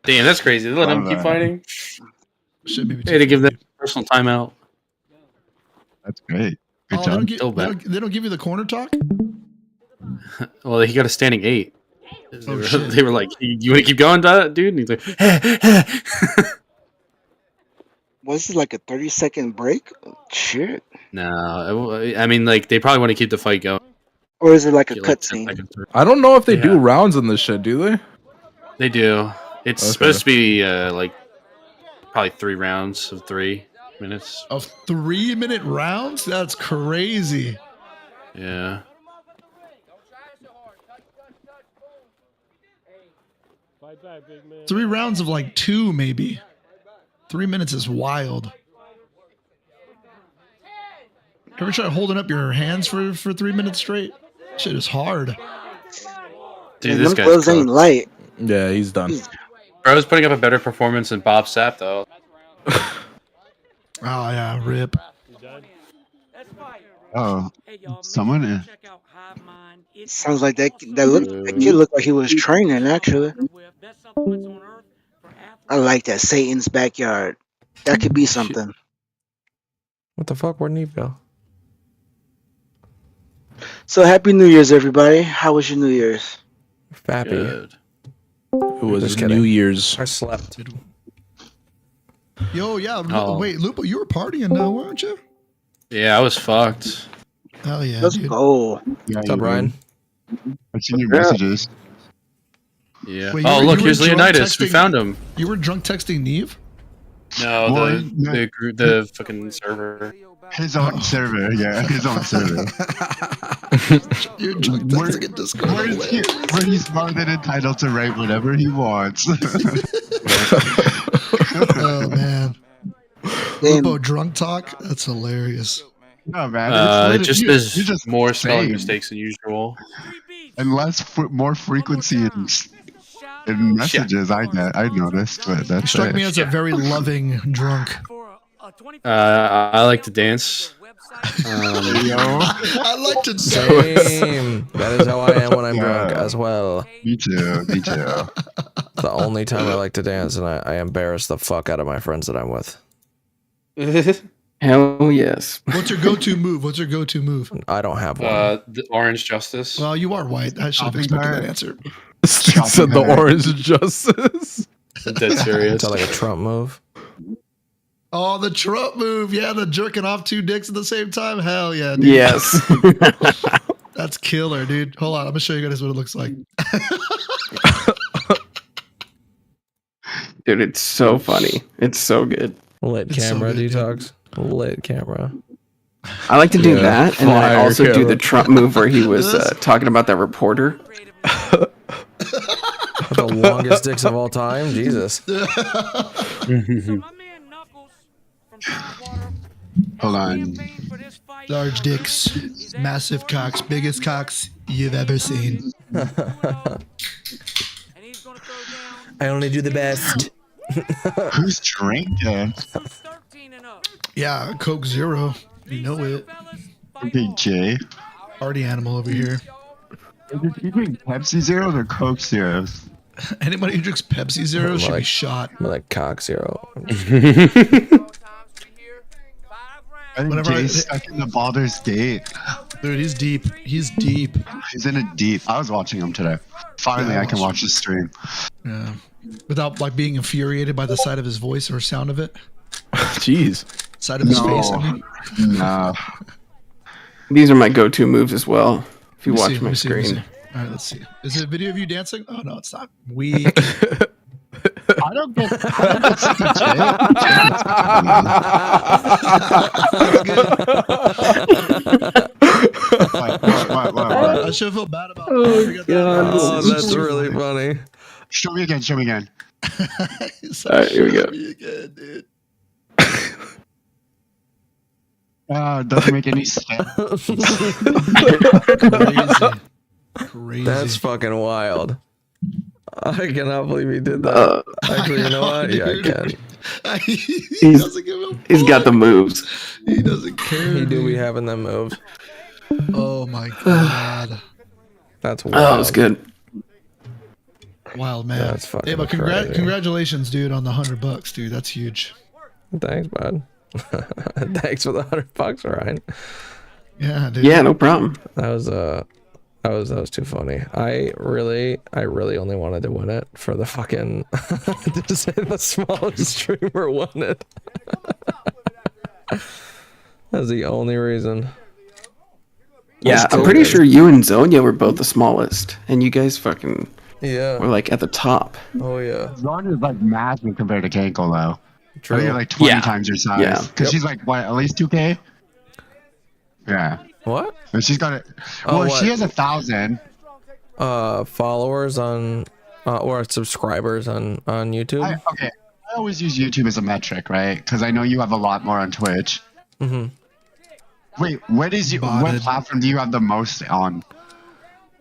Damn, that's crazy. They let him keep fighting. Hey, to give them personal timeout. That's great. Good Oh, job. they don't give you the corner talk? Well, he got a standing 8. Oh, shit. They were like, "You want to keep going, dude?" And he's like, Was this like a 30-second break? Shit. "No, I mean, like they probably want to keep the fight going." Or is it like a Get, like, 10 cutscene? seconds through. I don't know if they do rounds in this shit, do they? They do. It's Okay. supposed to be like probably 3 rounds of 3 minutes. Of 3-minute rounds? That's crazy. Yeah. Fight back, big man. 3 rounds of like 2, maybe. 3 minutes is wild. Ever try holding up your hands for 3 minutes straight? Shit is hard. Dude, Man, this them guy's gloves ain't cooked. light. Yeah, he's done. Bro's putting up a better performance than Bob Sapp, though. Oh yeah, rip. Oh, someone. Sounds like that kid looked like he was training, actually. I like that. Satan's backyard. That could be something. What the fuck? Where'd Neve go? So happy New Year's, everybody. How was your New Year's? Fappy. Good. It was Just kidding. New Year's. I slept. Yo, yeah. Oh. Wait, Lupo, you were partying now, weren't you? Yeah, I was fucked. Hell yeah, Let's dude. go. Yeah, What's up, Ryan? I've seen your messages. Yeah. Wait, Oh, you look, were here's drunk Leonidas. We texting- found him. You were drunk texting Neve? No, Well, the group, the fucking server. His own server, yeah, his own server. You're drunk texting in Discord. Where he's more than entitled to write whatever he wants. Oh man. Lupo drunk talk? That's hilarious. No man, It just is you're just more spelling saying. mistakes than usual. And more frequency in messages. I noticed, but He that's struck it. me as a very loving drunk. I like to dance. I like to dance. Same. That is how I am when I'm drunk Yeah. as well. Me too. Me too. The only time I like to dance, and I embarrass the fuck out of my friends that I'm with. Hell yes. What's your go-to move? What's your go-to move? I don't have one. The Orange Justice. Well, you are white. I should have expected that answer. Said the Orange Justice. Dead serious. Is that like a Trump move? Oh, the Trump move. Yeah, the jerking off 2 dicks at the same time. Hell yeah, dude. Yes. That's killer, dude. Hold on. I'm going to show you guys what it looks like. Dude, it's so funny. It's so good. Lit camera detox. Lit camera. I like to do that, and then I Fire also do camera. the Trump move where he was talking about that reporter. The longest dicks of all time. Jesus. Hold on. Large dicks, massive cocks, biggest cocks you've ever seen. I only do the best. Who's drinking? Yeah, Coke Zero. You know it. Big J. Party animal over here. You drink Pepsi Zeros or Coke Zeros? Anybody who drinks Pepsi Zero should be shot. I'm like Cock Zero. I think Jay's stuck in the Baldur's Gate. Dude, he's deep. He's deep. He's in it deep. I was watching him today. Finally, I can watch the stream. Yeah. Without like being infuriated by the sight of his voice or sound of it. Jeez. Side of his face. I mean. No. These are my go-to moves as well. If you Let me watch see, my let me see, let me screen. see. All right, let's see. Is it a video of you dancing? Oh no, it's not. Weak. I don't get I should feel bad about it. Oh, that's really funny. Show me again. Show me again. All right, here we go. Me again, dude. It doesn't make any sense. Crazy. That's fucking wild. I cannot believe he did that. Actually, you know what? Yeah, I can. He doesn't give a He's got the moves. He doesn't care. He do be having them moves. Oh my god. That's wild. Oh, that was good. Wild man. That's fucking Hey, but crazy. congratulations, dude, on the $100, dude. That's huge. Thanks, bud. Thanks for the $100, Ryan. Yeah, dude. Yeah, no problem. That was too funny. I really only wanted to win it for the fucking to say the smallest streamer won it. That's the only reason. Yeah, I'm pretty sure you and Zonia were both the smallest, and you guys fucking Yeah. were like at the top. Oh yeah. Ron is like massive compared to Kanko though. True. I think you're like 20 Yeah. times your size. Yeah. Because she's like, what, at least 2K? Yeah. What? But she's got it. Oh, Well, what? she has 1,000. Followers on or subscribers on YouTube. Okay. I always use YouTube as a metric, right? Because I know you have a lot more on Twitch. Mm-hmm. Wait, what platform do you have the most on?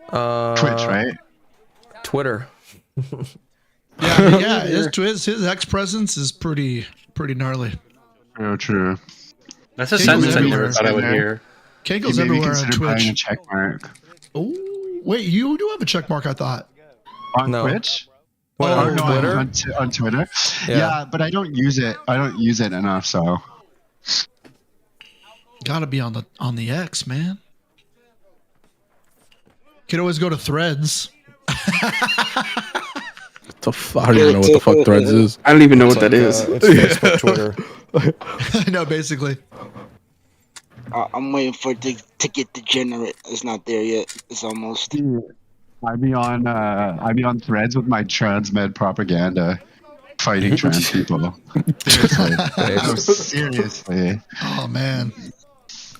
Twitch, right? Twitter. Yeah, his X presence is pretty gnarly. Oh, true. That's a Kanko's sentence I never everywhere. thought I would hear. Kanko's You maybe everywhere on consider buying Twitch. a check mark. Oh, wait, you do have a check mark, I thought. On No. Twitch? What, Oh, on no, Twitter? on Twitter. Yeah. Yeah, but I don't use it. I don't use it enough, so. Gotta be on the X, man. Could always go to Threads. I don't even know what the fuck Threads is. I don't even know what that is. It's Facebook, Twitter. I know, basically. I'm waiting for it to get degenerate. It's not there yet. It's almost. I'd be on Threads with my trans med propaganda, fighting trans people. Seriously. No, seriously. Oh man.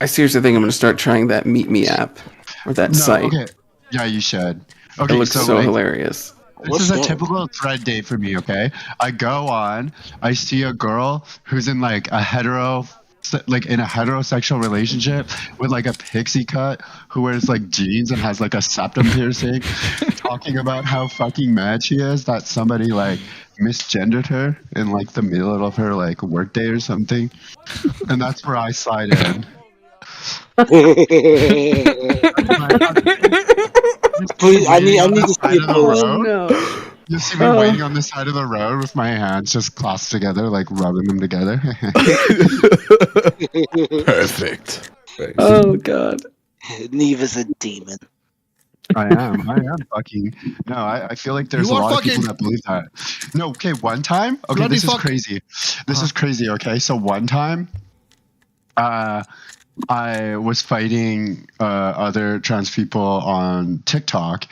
I seriously think I'm gonna start trying that Meet Me app or that site. Okay. Yeah, you should. Okay, It looks so like, hilarious. This is a typical thread date for me, okay? I go on, I see a girl who's in like in a heterosexual relationship with like a pixie cut, who wears like jeans and has like a septum piercing, talking about how fucking mad she is that somebody like misgendered her in like the middle of her like workday or something. And that's where I slide in. Please, I need to see it. Oh, no. You see me waiting on the side of the road with my hands just clasped together, like rubbing them together. Perfect. Oh god. Neve is a demon. I am fucking. No, I feel like there's a lot of people that believe that. No, okay, one time. Okay, Bloody this is fuck. crazy. This is crazy. Okay, so one time, I was fighting other trans people on TikTok,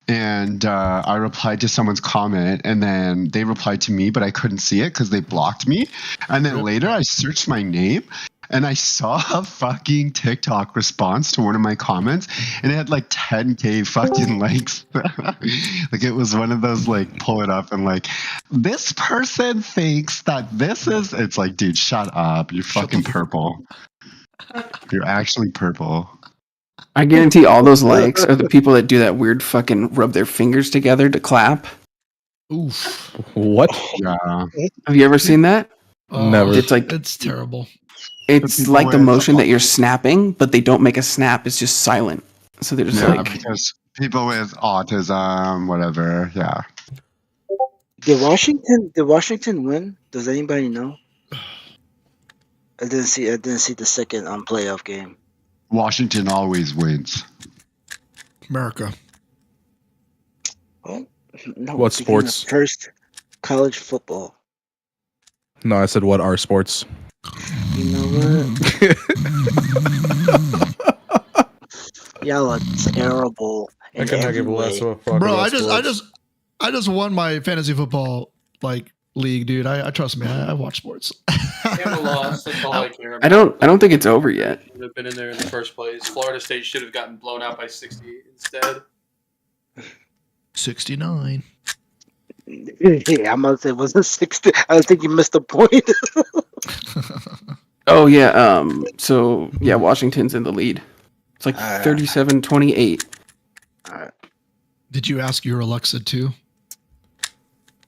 and I replied to someone's comment, and then they replied to me, but I couldn't see it because they blocked me. And then later, I searched my name. And I saw a fucking TikTok response to one of my comments, and it had like 10K fucking likes. Like it was one of those like pull it up and like this person thinks that this is. It's like, dude, shut up. You're fucking purple. You're actually purple. I guarantee all those likes are the people that do that weird fucking rub their fingers together to clap. Oof. What? Yeah. Have you ever seen that? Never. It's like It's terrible. it's like the motion that you're snapping, but they don't make a snap. It's just silent. So they're just like because people with autism, whatever. Yeah. Did Washington win? Does anybody know? I didn't see the second playoff game. Washington always wins. America. Well, no, What because sports? First, college football. No, I said what are sports? You know what? Y'all are terrible. I cannot give less of a fuck. Bro, about I just won my fantasy football league, dude. I trust me. I watch sports. Lost. That's all I care about. I don't think it's over yet. Should have been in there in the first place. Florida State should have gotten blown out by 60 instead. 69. Yeah, I'm gonna say was it 60? I think you missed a point. Oh yeah, so yeah, Washington's in the lead. It's like 37-28. Did you ask your Alexa too?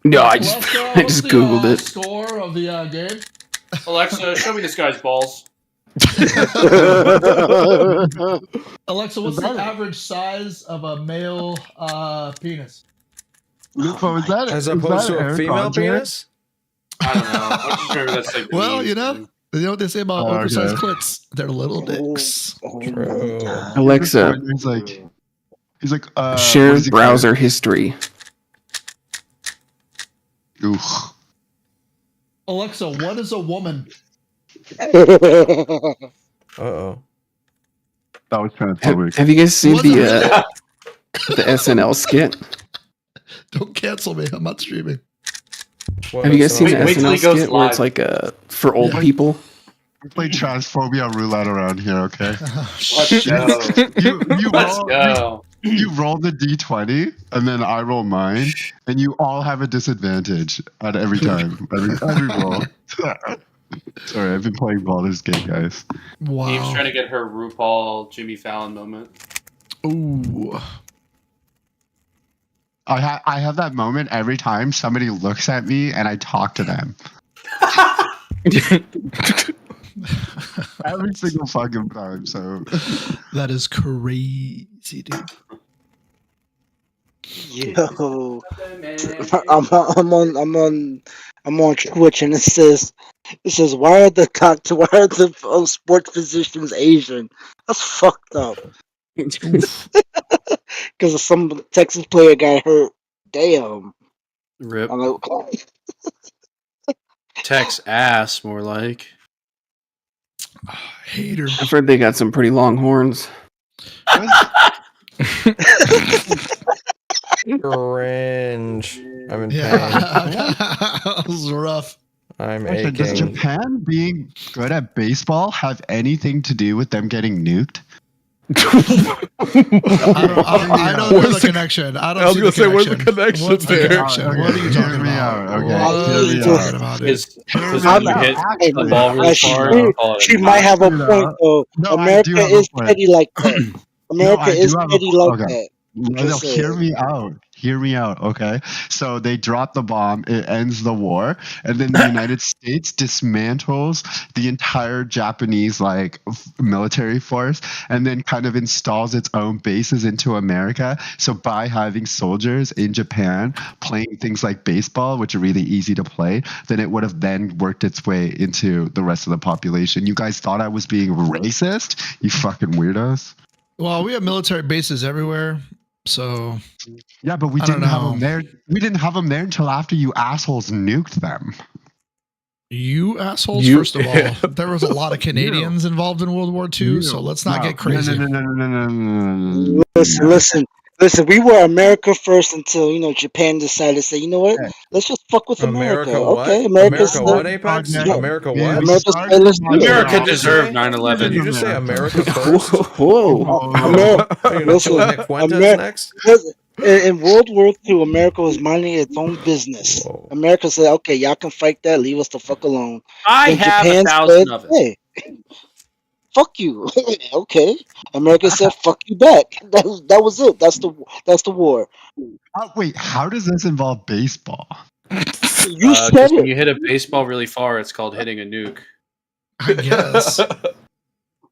No, I just I just googled it. Score of the game. Alexa, show me this guy's balls. Alexa, what's the average size of a male penis? Luke, what was that? As Was opposed that to a Eric female Andre? penis? I don't know. I just remember that's like. Well, you know what they say about Oh, oversized okay. clits. They're little dicks. True. Alexa, He's like share what is he browser called? history. Oof. Alexa, what is a woman? Uh-oh. That was transphobic. Have you guys seen Wasn't the SNL skit? Don't cancel me. I'm not streaming. Have you guys seen the Wait till SNL he goes skit where it's live. like for old people? We play transphobia roulette around here, okay? Let's go. Let's go. You roll the d20, and then I roll mine, and you all have a disadvantage at every time. Every roll. Sorry, I've been playing Baldur's Gate, guys. Wow. Eve's trying to get her RuPaul Jimmy Fallon moment. Ooh. I have that moment every time somebody looks at me and I talk to them. Every single fucking time, so. That is crazy, dude. Yo, I'm on Twitch, and it says why are the sports positions Asian? That's fucked up. Because some Texas player got hurt. Damn. Rip. I'm like, Tex ass, more like. Hater. I've heard they got some pretty long horns. Cringe. I'm in pain. That was rough. I'm Does aching. Japan being good at baseball have anything to do with them getting nuked? I don't know the connection. I don't I was see gonna the say, where's the connection. connection What's the there? connection? Okay, What are you hear talking me about? out, okay? What are Hear you me talking out. about, dude? Because when you hit the ball really far, you call it she a might have a No, point though. no, I America do have a is point. petty like that. America I do is have a petty point. like Okay. that. No, hear me out. hear me out, okay? So they drop the bomb, it ends the war, and then the United States dismantles the entire Japanese military force, and then kind of installs its own bases into America. So by having soldiers in Japan playing things like baseball, which are really easy to play, then it would have then worked its way into the rest of the population. You guys thought I was being racist? You fucking weirdos. Well, we have military bases everywhere, so yeah, but we didn't have them there. We didn't have them there until after you assholes nuked them. You assholes! First of all, there was a lot of Canadians involved in World War II, so let's not get crazy. No. Listen. We were America first until Japan decided to say, you know what? Let's just fuck with America. What? Okay, America what, Apex? America what? America deserved 9/11. Did you just say America first? Whoa. Next? In World War II, America was minding its own business. America said, okay, y'all can fight that. Leave us the fuck alone. I And have Japan 1,000 said, of it. hey, fuck you. Okay. America said, fuck you back. That was it. That's the war. Wait, how does this involve baseball? You said When it. you hit a baseball really far, it's called hitting a nuke. I guess.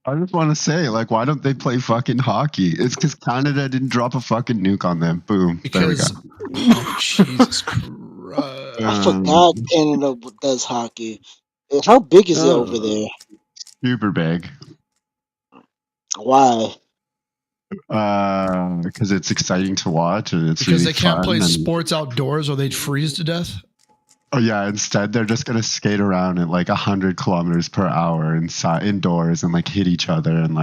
I just want to say, why don't they play fucking hockey? It's because Canada didn't drop a fucking nuke on them. Boom. Because, there we go. oh, Jesus Christ. I forgot Canada does hockey. How big is it over there? Super big. Why? Because it's exciting to watch and it's Because really they can't fun play and- sports outdoors or they'd freeze to death. Oh yeah, instead they're just gonna skate around at 100 kilometers per hour inside indoors and hit each other and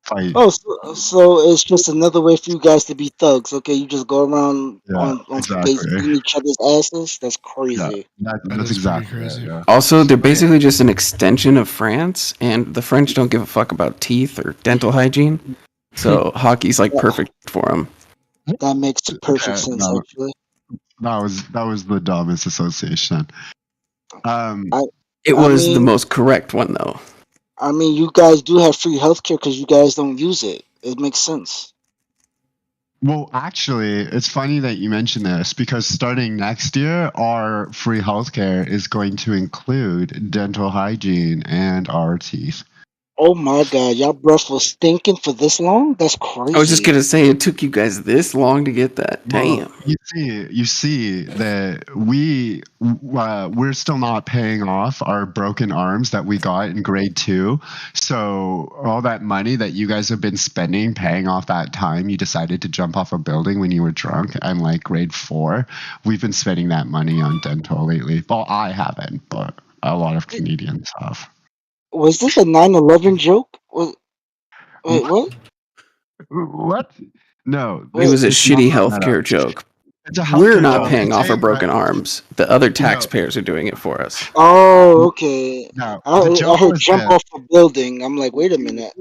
fight. Oh, so it's just another way for you guys to be thugs. Okay, you just go around on exactly. space beating each other's asses. That's crazy. That's exactly crazy. Yeah. Also, they're basically just an extension of France, and the French don't give a fuck about teeth or dental hygiene. So hockey's perfect for them. That makes perfect sense, actually. That was the dumbest association. It was the most correct one, though. I mean, you guys do have free healthcare because you guys don't use it. It makes sense. Well, actually, it's funny that you mentioned this because starting next year, our free healthcare is going to include dental hygiene and our teeth. Oh my god, y'all breath was stinking for this long? That's crazy. I was just gonna say it took you guys this long to get that. Damn. Well, you see that we're still not paying off our broken arms that we got in grade 2. So all that money that you guys have been spending paying off that time you decided to jump off a building when you were drunk and grade 4, we've been spending that money on dental lately. Well, I haven't, but a lot of Canadians have. Was this a 9/11 joke? Wait, what? What? No. It was a shitty healthcare joke. We're not paying off our broken arms. The other taxpayers are doing it for us. Oh, okay. No, I the joke heard was jump this. off a building. I'm like, wait a minute.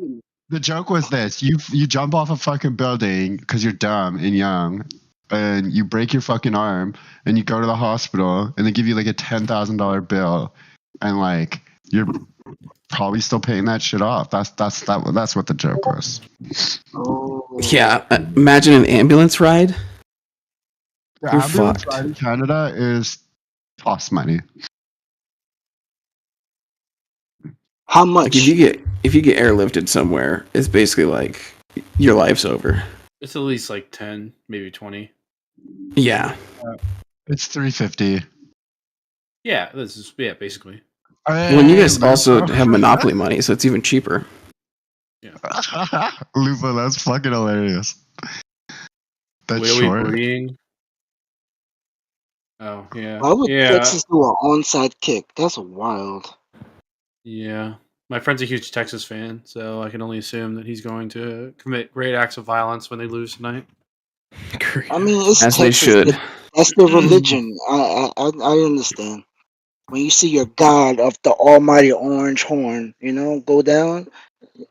The joke was this: you jump off a fucking building because you're dumb and young, and you break your fucking arm, and you go to the hospital, and they give you a $10,000 bill, and you're probably still paying that shit off. That's what the joke was. Yeah, imagine an ambulance ride. The You're ambulance fucked. ride in Canada is cost money. How much? If you get airlifted somewhere, it's basically your life's over. It's at least 10, maybe 20. Yeah. It's $350. Yeah, basically. Well, you guys also have monopoly money, so it's even cheaper. Lupa, that's fucking hilarious. That's Where are we short. agreeing? Oh, yeah. Why would Yeah. Texas do an onside kick? That's wild. Yeah. My friend's a huge Texas fan, so I can only assume that he's going to commit great acts of violence when they lose tonight. I mean, it's As Texas. they should. That's their religion. I understand. When you see your god of the almighty orange horn, go down,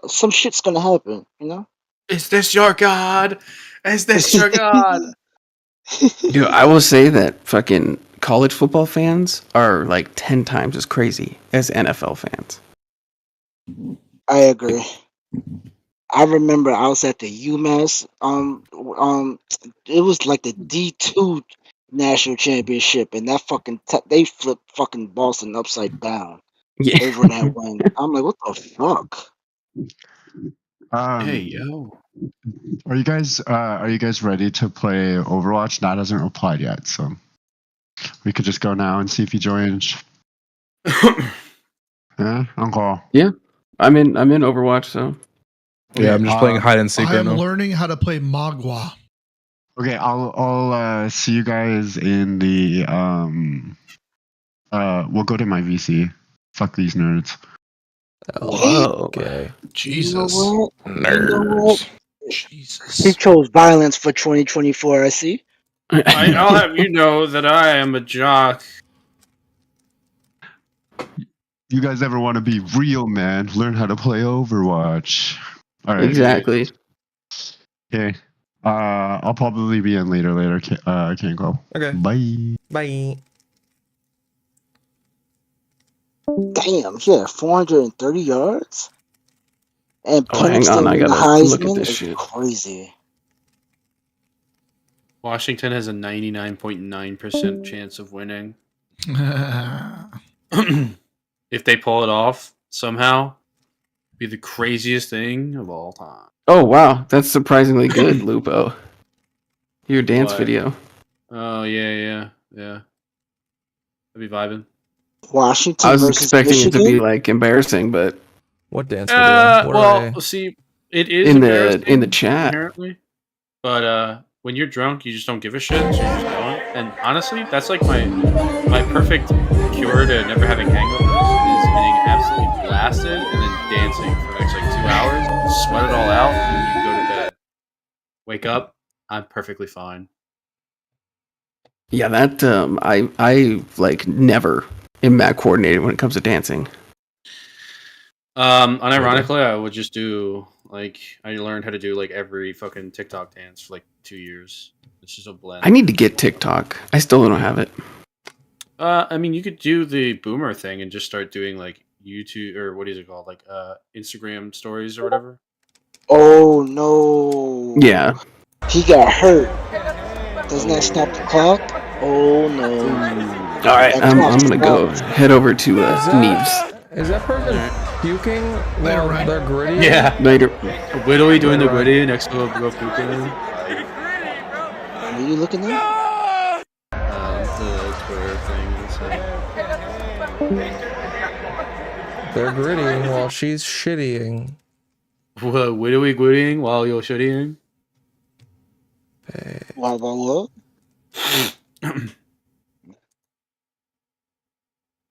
some shit's gonna happen, Is this your god? Is this your god? Dude, I will say that fucking college football fans are 10 times as crazy as NFL fans. I agree. I remember I was at the UMass. It was like the D2 national championship, and that they flipped fucking Boston upside down Yeah. over that win. I'm like, what the fuck? Hey yo. Are you guys ready to play Overwatch? Nat hasn't replied yet, so we could just go now and see if he joins. Yeah, Uncle. Yeah, I'm in Overwatch, so. Yeah, I'm just playing hide and seek right I'm now. learning how to play Magua. Okay, I'll see you guys in the we'll go to my VC. Fuck these nerds. Whoa. Okay. Jesus. You know what? Nerds. Jesus. He chose violence for 2024. I see. I'll have you know that I am a jock. You guys ever want to be real, man? Learn how to play Overwatch. All right. Exactly. Okay. I'll probably be in later. I can't go. Okay. Bye. Bye. Damn, he had 430 yards, and Oh, hang Penix on, didn't I win the gotta look at Heisman. this Is shit. crazy. Washington has a 99.9% chance of winning. If they pull it off somehow, it'd be the craziest thing of all time. Oh wow, that's surprisingly good, Lupo. Your dance What? video. Oh yeah. I'd be vibing. Washington I was versus expecting it to Michigan. be like embarrassing, but What dance video? Well, see, it is in embarrassing the chat. inherently, but when you're drunk, you just don't give a shit, so you're just going. And honestly, that's like my perfect cure to never having hangovers is getting absolutely blasted and then dancing for the next like 2 hours, sweat it all out, and then you go to bed. Wake up, I'm perfectly fine. Yeah, that I like never am that coordinated when it comes to dancing. Unironically, I would just do like I learned how to do like every fucking TikTok dance for like 2 years. It's just a blend. I need to get TikTok. I still don't have it. I mean, you could do the boomer thing and just start doing like YouTube or what is it called, like Instagram stories or whatever. Oh no! Yeah. He got hurt. Doesn't that stop the clock? Oh no! All right, I'm gonna go head over to Neves. Is that person puking while they're gritty? Yeah. Later. Whittly doing the gritty next to a girl puking. What are you looking at? The Twitter thing. They're grittying while she's shittying. Whittly grittying while you're shittying? What?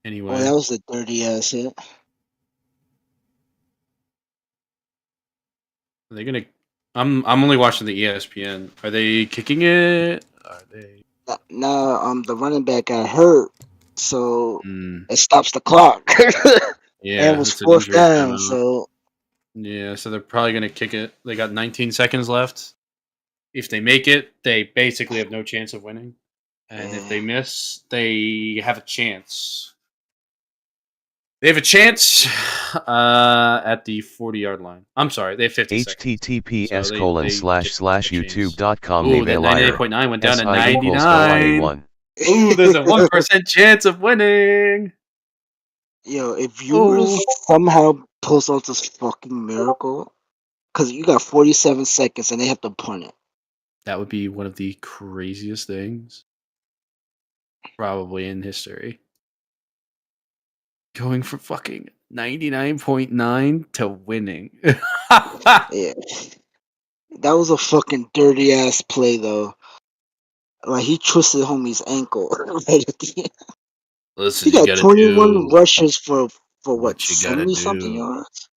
Anyway. Oh, that was a dirty ass hit. Are they gonna? I'm only watching the ESPN. Are they kicking it? Are they? No, the running back got hurt, so Hmm. it stops the clock. Yeah, and it was it's an fourth injury down, timeout. so Yeah, so they're probably gonna kick it. They got 19 seconds left. If they make it, they basically have no chance of winning. And if they miss, they have a chance. They have a chance at the 40-yard line. I'm sorry, they have 50 seconds. https://youtube.com Ooh, that 98.9 went down to 99. Ooh, there's a 1% chance of winning. yo, if you somehow pulls off this fucking miracle, because you got 47 seconds and they have to punt it. That would be one of the craziest things probably in history. Going from fucking 99.9 to winning. Yeah. That was a fucking dirty ass play though. Like he twisted homie's ankle right at the end. Listen, He you got gotta 21 do rushes for what, you gotta 70 something do. yards?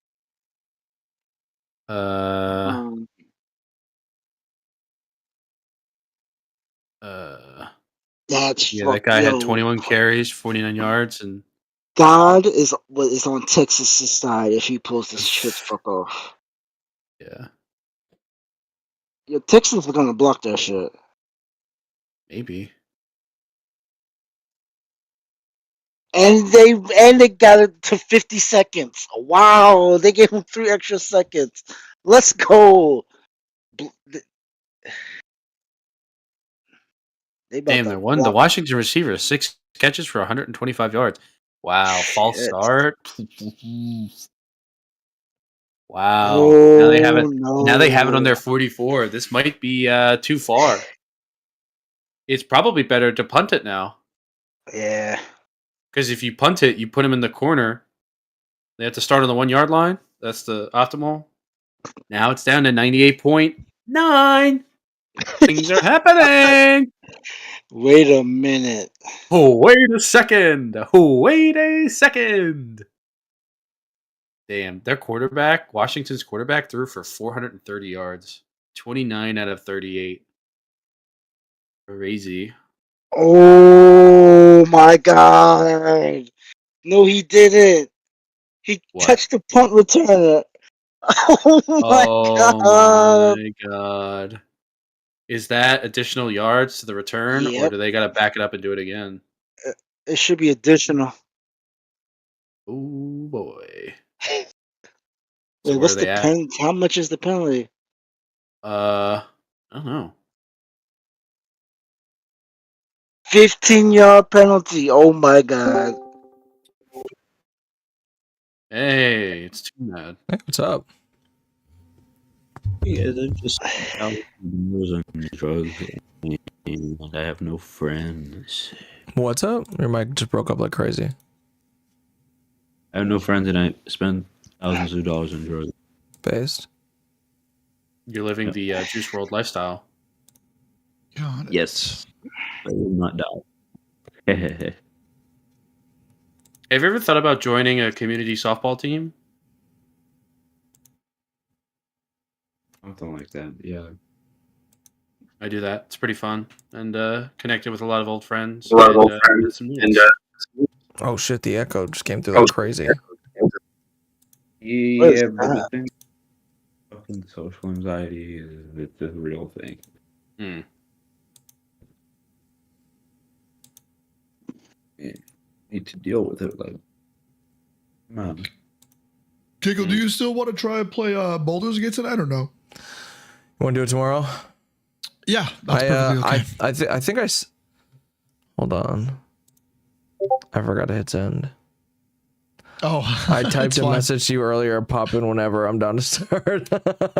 That's yeah, that guy yo. had 21 carries, 49 yards, and God is on Texas' side if he pulls this shit fuck off. yeah, Yo, Texans are gonna block that shit. maybe. And they got it to 50 seconds. Wow, they gave him 3 extra seconds. Let's go. They about Damn, to they won. The block. Washington receiver, 6 catches for 125 yards. Wow, false Shit. start. Wow. Now they have Oh it. Now they have it on no. their 44. This might be too far. It's probably better to punt it now. Yeah. Because if you punt it, you put them in the corner. They have to start on the 1 yard line. That's the optimal. Now it's down to 98.9. Things are happening. Wait a minute. Oh, wait a second. Oh, wait a second. Damn, their quarterback, Washington's quarterback, threw for 430 yards. 29 out of 38. Crazy. Oh my god. No, he didn't. He touched the punt returner. Oh my god. My god. Is that additional yards to the return, or Yep. do they got to back it up and do it again? It should be additional. Oh boy. Wait, So where what's are they the at? penalty? How much is the penalty? I don't know. 15-yard penalty. Oh my god. Hey, it's too mad. Hey, what's up? Yeah, they're just out on drugs, and I have no friends. What's up? Your mic just broke up like crazy. I have no friends, and I spend thousands of dollars on drugs. Based. You're living the Juice WRLD lifestyle. Yes, I will not die. Have you ever thought about joining a community softball team? Something like that, yeah. I do that. It's pretty fun and connected with a lot of old friends. Oh shit! The echo just came through like crazy. Yeah, but the thing, fucking social anxiety is a real thing. Hmm. You need to deal with it, like, man. Tickle, do you still want to try and play Boulders again tonight or no? You want to do it tomorrow? Yeah, that's perfectly okay. I think hold on. I forgot to hit send. Oh, I typed that's a fine. message to you earlier. Pop in whenever I'm down to start.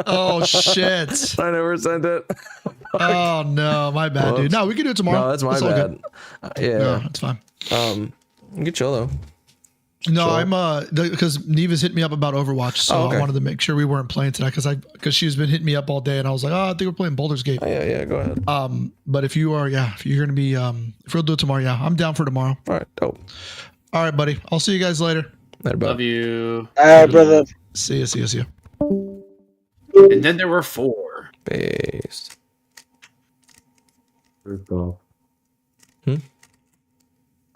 Oh shit! I never sent it. Oh no, my bad, dude. No, we can do it tomorrow. No, that's my all bad. good. Yeah, No, that's fine. You can chill though. No, Sure. I'm because Neva's hit me up about Overwatch, so Oh, okay. I wanted to make sure we weren't playing tonight because she's been hitting me up all day, and I was like, oh, I think we're playing Baldur's Gate. Oh, yeah, go ahead. But if you are, if you're gonna be, if we'll do it tomorrow, I'm down for tomorrow. All right, dope. All right, buddy. I'll see you guys later. Love you. All right, brother. See you. And then there were 4. Based.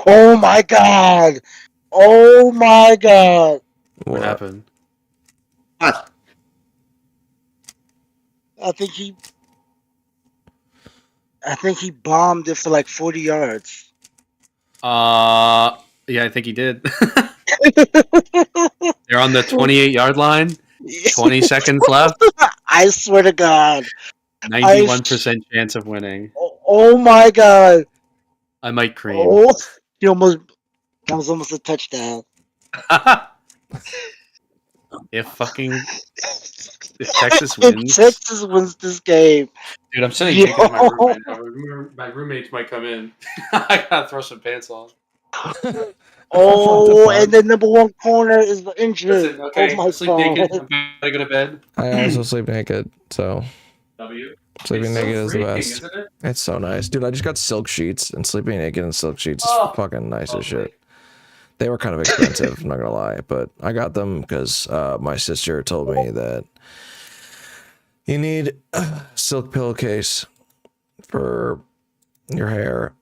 Oh my god. Oh my god. What happened? I think he bombed it for like 40 yards. Yeah, I think he did. They're on the 28-yard line. 20 seconds left. I swear to God. 91% chance of winning. Oh my god. I might cream. Oh, that was almost a touchdown. If Texas wins. If Texas wins this game. Dude, I'm sitting naked in my room right now. My roommates might come in. I gotta throw some pants on. Oh, and the number 1 corner is the injured. Listen, okay, Oh my sleep god. naked. I'm gonna go to bed. I also sleep naked, so W. sleeping It's so naked is the freaking, best. isn't it? It's so nice, dude. I just got silk sheets, and sleeping naked and silk sheets is fucking nice as shit. They were kind of expensive, I'm not gonna lie, but I got them because my sister told me that you need a silk pillowcase for your hair,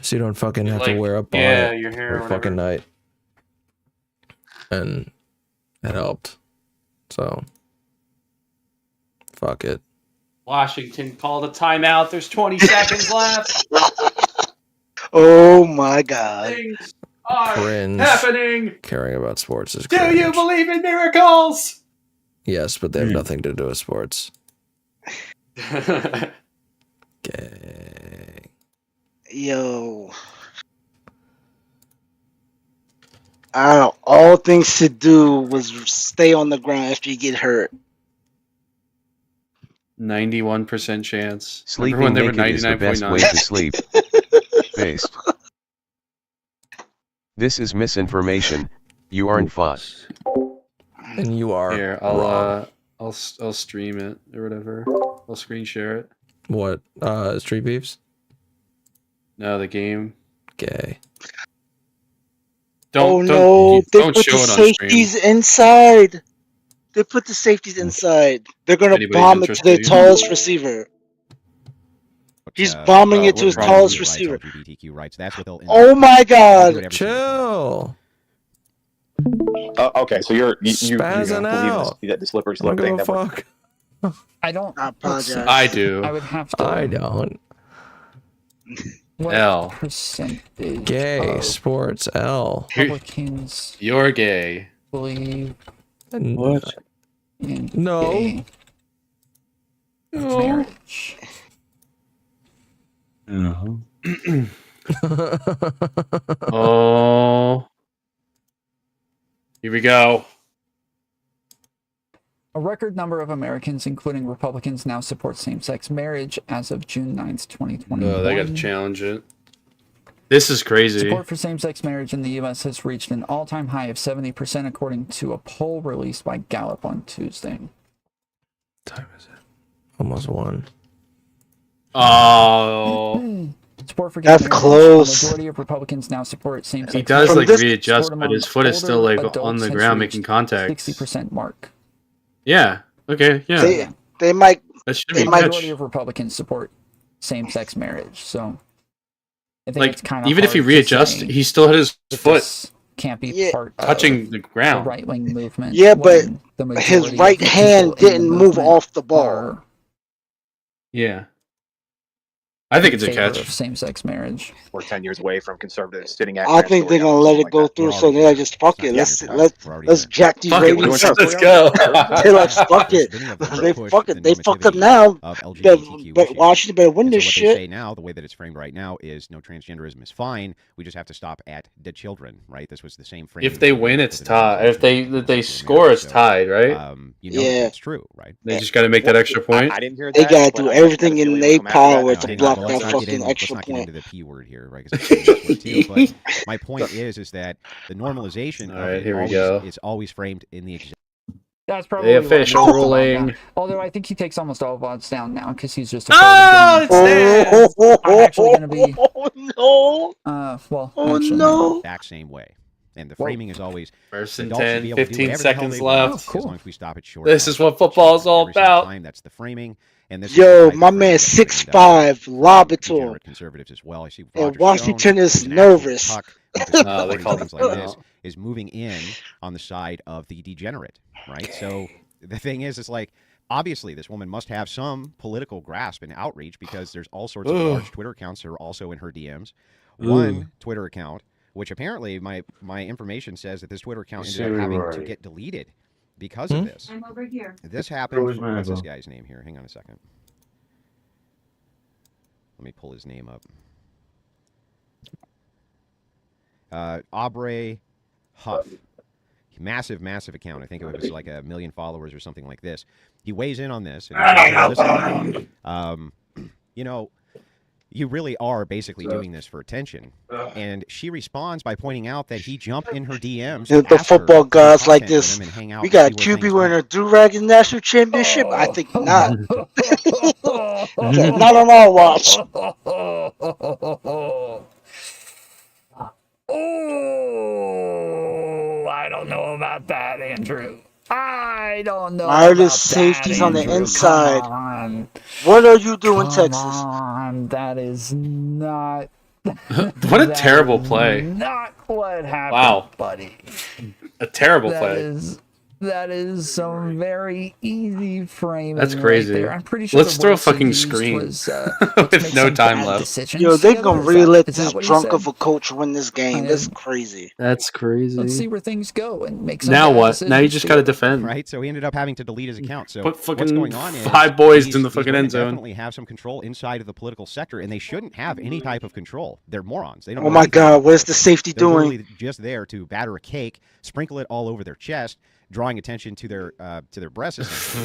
so you don't fucking have to wear up on it your hair every fucking night. And it helped. So, fuck it. Washington called a timeout. There's 20 seconds left. Oh my god. Things are cringe. happening. Caring about sports is Do cringe. you believe in miracles? Yes, but they have nothing to do with sports. Gay. Yo. I don't know. All things to do was stay on the ground after you get hurt. 91% chance. Sleeping Remember when they were naked is the best way to sleep. Based. This is misinformation. You aren't fucked. And you are. Here, I'll stream it or whatever. I'll screen share it. What? Street Beefs? No, the game. Gay. Don't Don't put show the it on safeties stream. inside. They put the safeties inside. They're gonna Anybody's bomb it to their interested? tallest receiver. He's bombing it to his tallest receiver. LGBTQ rights. That's what they'll. Oh my god! Chill. Okay, so you Spazzing out. believe the slippery I slope don't thing. give a fuck. I don't. I apologize. I do. I would have to. I don't. What L. percentage Gay. of Sports. L. Republicans You're gay. believe What? in No. gay marriage? Oh. Here we go. A record number of Americans, including Republicans, now support same-sex marriage as of June 9th, 2021. Oh, they got to challenge it. This is crazy. Support for same-sex marriage in the U.S. has reached an all-time high of 70%, according to a poll released by Gallup on Tuesday. What time is it? Almost 1. Oh. Support for gay That's marriage, close. A majority of Republicans now support same-sex He does marriage. like readjust, but his foot is Older still like adults on the has ground reached making contact. 60% mark. Yeah. Okay. Yeah. They might. That should The be majority catch. of Republicans support same-sex marriage, so I think Like it's kind of even if he readjusts, he still had his foot can't be part touching of the ground. the right-wing movement. Yeah, but when the his majority right of the hand people in the didn't move movement off the ball. are Yeah. I think it's a in favor catch. of same-sex marriage. We're 10 years away from conservatives sitting at. I think they're gonna let it go through, so they're like, just fuck it. Let's jack these Fuck it, ratings let's up. go. They're like, fuck it. They fucked up now. But Washington better win this What they say shit. now, the way that it's framed right now, is no transgenderism is fine. We just have to stop at dead children, right? This was the same frame. If they win, it's tied. If they score, it's tied, right? Yeah. It's true, right? They just got to make that extra point. I didn't hear They that. gotta but do I everything got a in feeling their we'll come after power that to now. block Well, that let's not get fucking in- extra let's not get point. into the P word here, right? 'Cause that's a big one too, but my point is that the normalization All of right, it here we always, go. is always framed in the exact. That's probably The why official he takes a lot ruling. down. Although I think he takes almost all odds down now because he's just. Oh, it's there. I'm actually going to be. Oh no! Well. Oh actually, no! Exact same way. And the framing is always First the and adults should 10, be able to do 15 whatever the hell seconds they want, left. As long as we stop it short. This is what football is all Every single about. time, that's the framing. And this Yo, is my man 6'5", lob it to him. degenerate conservatives as well. I see And Roger Washington Stone, is who's an actual nervous. cuck, who just Oh, they supporting called things it like this, out. is moving in on the side of the degenerate, right? So the thing is, it's like, obviously, this woman must have some political grasp and outreach because there's all sorts of Ugh. large Twitter accounts that are also in her DMs. One Twitter account, which apparently my information says that this Twitter account ended up having to get deleted because of this. I'm over here. This happened. What's this guy's name here? Hang on a second. Let me pull his name up. Aubrey Huff. Massive account. I think it was like 1 million followers or something like this. He weighs in on this. And listen, you know, you really are basically doing this for attention. And she responds by pointing out that he jumped in her DMs. The to ask her football to gods like content with this. him and hang out We and got see where QB things wearing went. a do-rag in the national championship? I think not. Not on our watch. Oh, I don't know about that, Andrew. I don't know. Why are the about safeties that, on the Andrew. inside? Come on. What are you doing, Come Texas? on. That is not. What a terrible play. Not what happened, Wow. buddy. A terrible That play. is That is some very easy framing. That's crazy. Right there. I'm pretty sure. Let's the throw a word fucking used screen was, with no time left. Yo, they gonna really let this what he drunk said? of a coach win this game. That's crazy. That's crazy. Let's see where things go and make some Now bad what? decisions. Now you just gotta defend. Right, so he ended up having to delete his account. So Put what's fucking going on is 5 boys these- in the these fucking women end zone. Definitely have some control inside of the political sector, and they shouldn't have any type of control. They're morons. They don't. Oh know my anything God, about what is the politics. safety They're doing? literally just there to batter a cake, sprinkle it all over their chest, drawing attention to their breasts.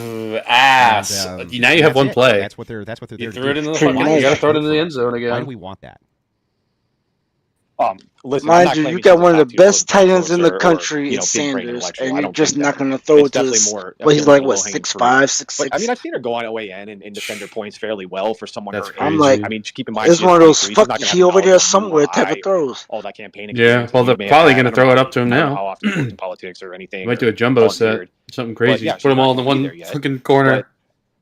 Ass. And, Now you have that's one it. play. That's what they're. That's what they're You there to threw it do. into the fucking. You gotta throw it into the end zone Why again. do we want that? Listen, I'm Mind not you, claiming you got she's one a of the top tier best tight ends in the closer or, country you know, in big brain Sanders, intellectual. and I you're don't just think not that. gonna throw It's it to definitely this. more. Well, he's appealing like to what, low-hanging 6'5", fruit. But I 6'6"? mean, I've seen her go on OAN and defend her points fairly well for someone her age. I'm like, I mean, keep in mind, it's she is one of those 23. She's not fuck. gonna He have over there knowledge of somewhere type of UI, throws. all that campaigning. Yeah, experience well, that you they're may probably have gonna had. throw it up to him I don't know now. how often he works in politics or anything. Might or do a jumbo set, volunteered. something But crazy. yeah, Just put she's them all not in the gonna be one there yet. fucking corner. But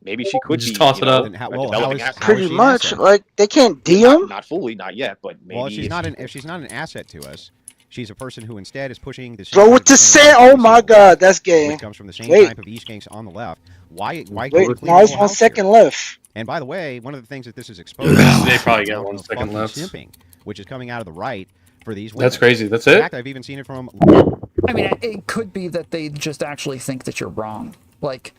maybe she could Just be, toss you it know, up. Then how, a well, developing how is asset. Pretty she an much. asset? Like they can't DM. Not fully, not yet, but maybe. Well, if she's not an asset to us, she's a person who instead is pushing the same Throw type it of to agenda Sam. that Oh we see my on the God, left, that's gay. which comes from the same Wait. type of East Gangs on the left. Why Wait, clean now the it's whole 1 house second here? left. And by the way, one of the things that this is exposed They is probably the get amount 1 of second funky left. simping, which is coming out of the right for these women. That's crazy. That's In it? fact, I've even seen it from. I mean, it could be that they just actually think that you're wrong. Like,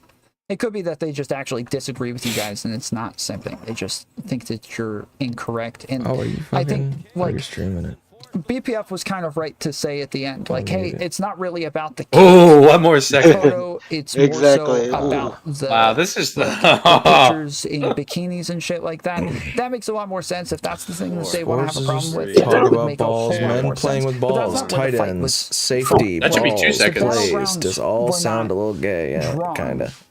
it could be that they just actually disagree with you guys, and it's not simping. They just think that you're incorrect. And Oh, are you I fucking? think, Are you like, streaming it? BPF was kind of right to say at the end, like, hey, it's not really about the Oh, one more second. photo. It's Exactly. more so about the Wow, this is the pictures in bikinis and shit like that. That makes a lot more sense if that's the thing that they want to have a problem with. Talk That would about make a whole balls, lot men more playing sense. with But that's balls, not where the tight fight ends, was safety, That should be 2 balls, seconds. plays. Battlegrounds Does all were sound a not little gay? Yeah, drawn kind of.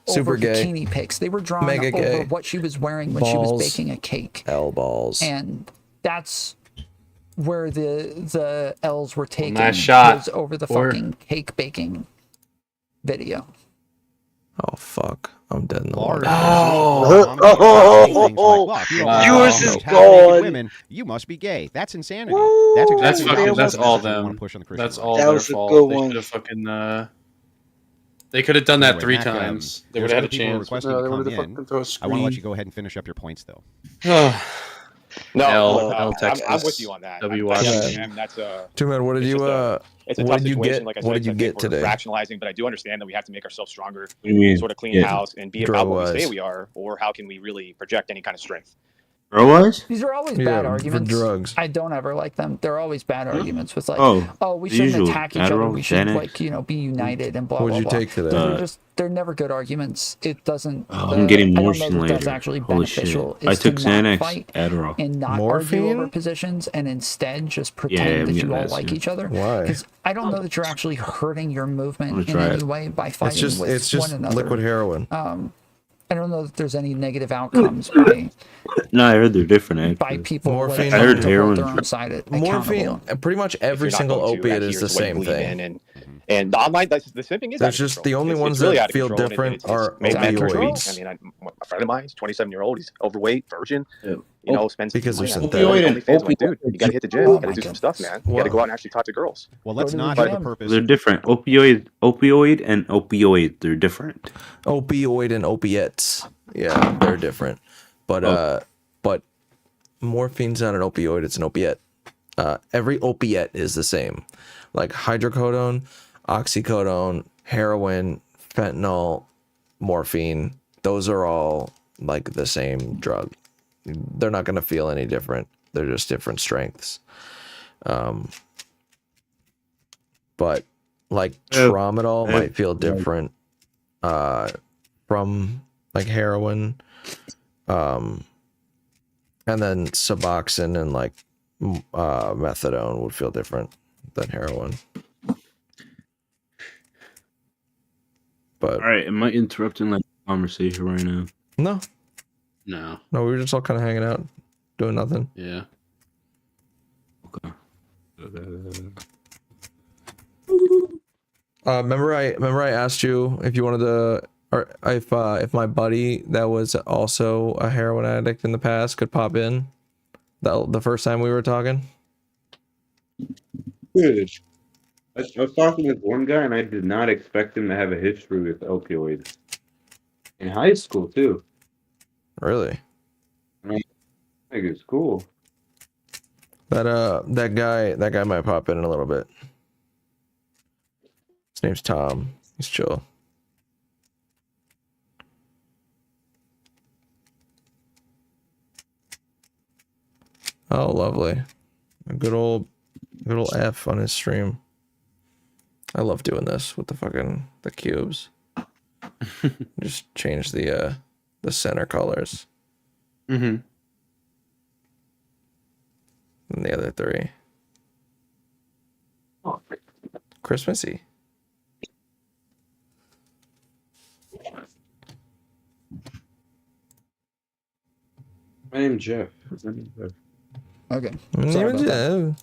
over Super gay. bikini pics. They were drawn Mega over gay. what she was wearing when she was Balls. baking a cake. L balls. And that's where the L's were taken. nice shot. Was over the Or- fucking cake baking video. Oh fuck! I'm dead in the Large. water. Viewers is Naked gone. women, you must be gay. That's insanity. That's exactly That's the fucking. message That's all that we wanna them. push on the Christian That's right. all That their was a fault. good They one. should have fucking. They could have done that Anyway, 3 Mac, times. They there's would have had other a people who are chance. requesting No, to they come would have in. fucking throw a I want to let screen. you go ahead and finish up your points, though. No, L I'm Texas. with you on that. WY. That's a. Two man, what did you It's a what tough did you situation. get? Like I What said, did you I get think we're today? Rationalizing, but I do understand that we have to make ourselves stronger, do you mean? sort of clean Yeah. house, and be about what we say Grow-wise. we are, or how can we really project any kind of strength? Girl-wise? These are always Yeah, bad for arguments. drugs. I don't ever like them. They're always bad arguments with like, Oh, we the shouldn't usual. attack each other. Adderall, We should Xanax. be united and blah What'd blah you blah. take today? They're never good arguments. It doesn't. I'm getting I don't know morphine that that's later. actually Holy shit. beneficial. I is took to not Xanax, fight Adderall. and not argue Morphine? over positions, and instead just Yeah, pretend I'm that you getting all that like soon. each other. Why? Because I don't know that you're actually hurting your I'm movement gonna in try any it. way by fighting with It's just one another. liquid heroin. I don't know that there's any negative outcomes by No, I heard they're different, by actually. people Morphine. letting I heard them to heroin. hold their own side Morphine. accountable. Pretty much every If you're not single going to, opiate that is the here's what you same believe thing. in, and the online, the simping is There's out of just control. the only It's ones really that out of feel control, and different it's are made men control. opioids. I mean, a friend of mine, he's 27-year-old, he's overweight, virgin. Yeah. You know, spends Because they're money on synthetic. OnlyFans. I'm like, dude, you gotta hit the gym. Oh You gotta my do some goodness. stuff, man. You gotta go out and actually talk to girls. Well, let's to the not for the gym. purpose. They're different. Opioid and opioid. They're different. Opioid and opiates. Yeah, they're different. But but morphine's not an opioid, it's an opiate. Every opiate is the same. Like hydrocodone, oxycodone, heroin, fentanyl, morphine, those are all like the same drug. They're not going to feel any different. They're just different strengths. But like tramadol might feel different from like heroin. And then Suboxone and like methadone would feel different than heroin. But All right, am I interrupting like conversation right now? no, No. we were just all kind of hanging out, doing nothing. Yeah. Okay. Remember I asked you if you wanted to, or if my buddy that was also a heroin addict in the past could pop in. The first time we were talking. Good. I was talking with one guy, and I did not expect him to have a history with opioids. In high school, too. Really? I mean, I think it's cool. That guy might pop in a little bit. His name's Tom. He's chill. Oh, lovely. A good old F on his stream. I love doing this with the cubes. Just change the center colors. Mm-hmm. And the other three. Christmassy. My name's Jeff. Okay. My name is Jeff.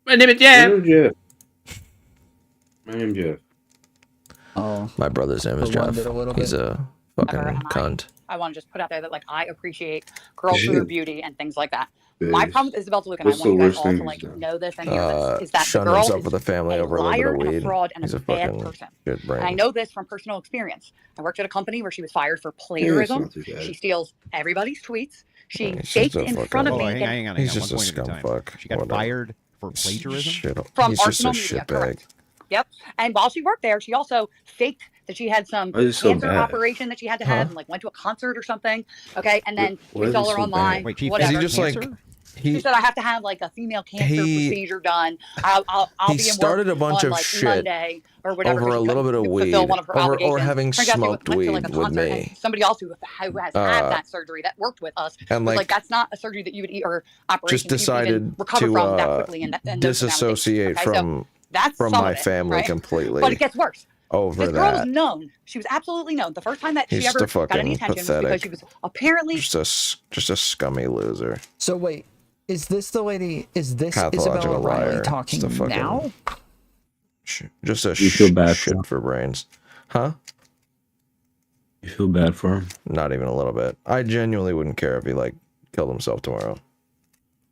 My name is Jeff. My name's Jeff. Oh. My brother's name is Jeff. He's a fucking cunt. I want to just put out there that like I appreciate girls for their beauty and things like that. My problem with Isabel DeLuca, and I want you guys all to like know this and hear this, is that the Shun girl himself is with a family a over a little bit liar of and a weed. fraud and He's a bad fucking person. good brain. And I know this from personal experience. I worked at a company where she was fired for plagiarism. not too bad. She steals everybody's tweets. She He's faked just a in fucking- front of Oh, me. hang on. He's One just a point at a time. scumfuck. She got Whatever. fired for plagiarism? From He's just a Arsenal Media, shitbag. correct. Yep. And while she worked there, she also faked that she had some Why is it so cancer bad? operation that she had to have, Huh? and like went to a concert or something. Okay, and then Why we is saw it her so online. bad? Wait, Chief, whatever. is he just like She said I have to have like a female cancer He- procedure done. I'll he be in started work a bunch on of like shit Monday or whatever. over 'cause a she little bit couldn't of weed, fulfill one of her or obligations. having Turns out she smoked went to, weed like, a with concert, me. and somebody else who has had that surgery that worked with us and, was like, like that's not a surgery that you would eat or operation just that you would even decided recover to from that quickly and those amount of things. disassociate Okay, so from that's some my of it, family right? completely. But it gets worse. over This girl was that. known. She was absolutely known. The first time that He's she ever just a got any fucking attention was because she was apparently just a scummy loser. So wait, is this the lady? Is this Pathological Isabella Riley liar. talking Just a fucking- now? Just a You feel bad for shit him? for brains. Huh? You feel bad for him? Not even a little bit. I genuinely wouldn't care if he like killed himself tomorrow.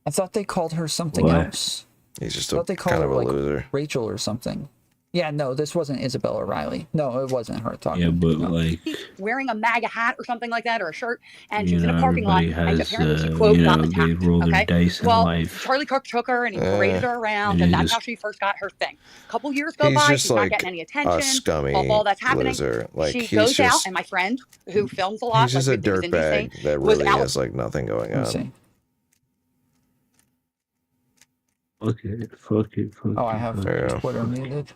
I thought they called her something What? else. He's just I a thought they called kind her of a like loser. Rachel or something. Yeah, no, this wasn't Isabella Riley. No, it wasn't her talking. Yeah, but like, wearing a MAGA hat or something like that, or a shirt, and she you was in know, a parking lot, everybody and has, apparently she quote you got know, they attacked. roll their Okay, dice in well, life. Charlie Cook took her and he paraded her around, and and he that's how just- she first got her thing. A couple years go He's by, just she's like not getting any a attention. scummy all that's happening. loser. Like, she he's goes out, just- and my friend who films a lot, He's just like, a was in DC, dirtbag that was really out. has like nothing going Let me on. see. Fuck it. Oh, I have Yeah. Twitter muted.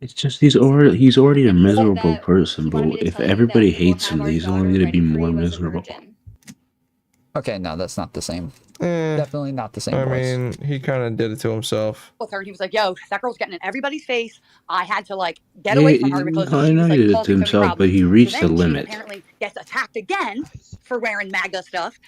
It's just he's already a miserable person, but if everybody hates him, he's only gonna be more miserable. Okay, no, that's not the same. Eh, Definitely not the same I voice. mean, he kind of did it to himself. With her, he was like, "Yo, that girl's getting in everybody's face. I had to like get away from her because I she know was he like did it to causing so many himself, but problems." he reached So the then she limit. apparently gets attacked again for wearing MAGA stuff.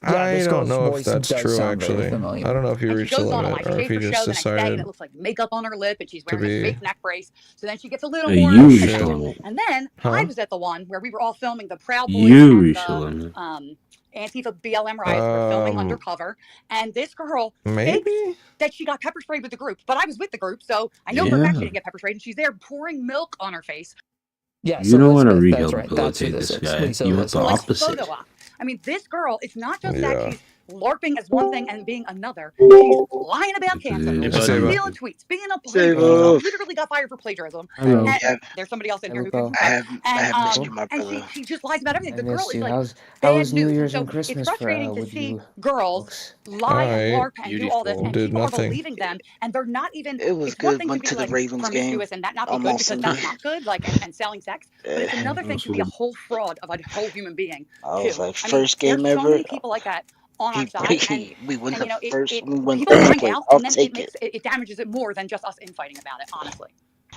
I this don't girl's know if voice that's does true, sound very actually. familiar. I don't know if he And she reached the goes on a limit like or if he shaver show just the next day, and decided. it looks like makeup on her lip, and she's wearing be- this fake neck brace. So then she gets a little Hey, more. you upset. reached the limit. And then Huh? I was at the one where we were all filming the Proud Boys You and reached the the limit. Antifa BLM riots. We're filming undercover, and this girl Maybe? fakes that she got pepper sprayed with the group. But I was with the group, so I know for a fact Yeah. she didn't get pepper sprayed, and she's there pouring milk on her face. Yes, You don't want to Elizabeth, that's right. That's who rehabilitate this this is. guy. Lisa You want the Elizabeth. Like opposite. photo op. I mean, this girl, it's not just Yeah. that she's LARPing as one thing and being another. She's lying about cancer, Hey, she's buddy. stealing tweets, being a Say, plagiarist, literally got fired for plagiarism. Hello. And Yeah. there's somebody else in Hey, here who Rico. can I have missed you, and, my and brother. she just lies about everything. I The girl missed is you. like How bad was New news. Year's So and Christmas it's frustrating to with see you girls folks? lie and Alright. LARP and do all this, and Did people are nothing. believing them, and they're not even. It was It's one good. thing to Went be to the like Ravens game promiscuous and that not be good almost because Sunday. that's not good, like and selling sex. But it's another thing to be a whole fraud of a whole human being. I was Too. like, I mean, first game there's so ever. many people like that on our side, and We win and you know, the first. it We win people first find place. out, I'll and then it take makes it. it damages it more than just us infighting about it, honestly.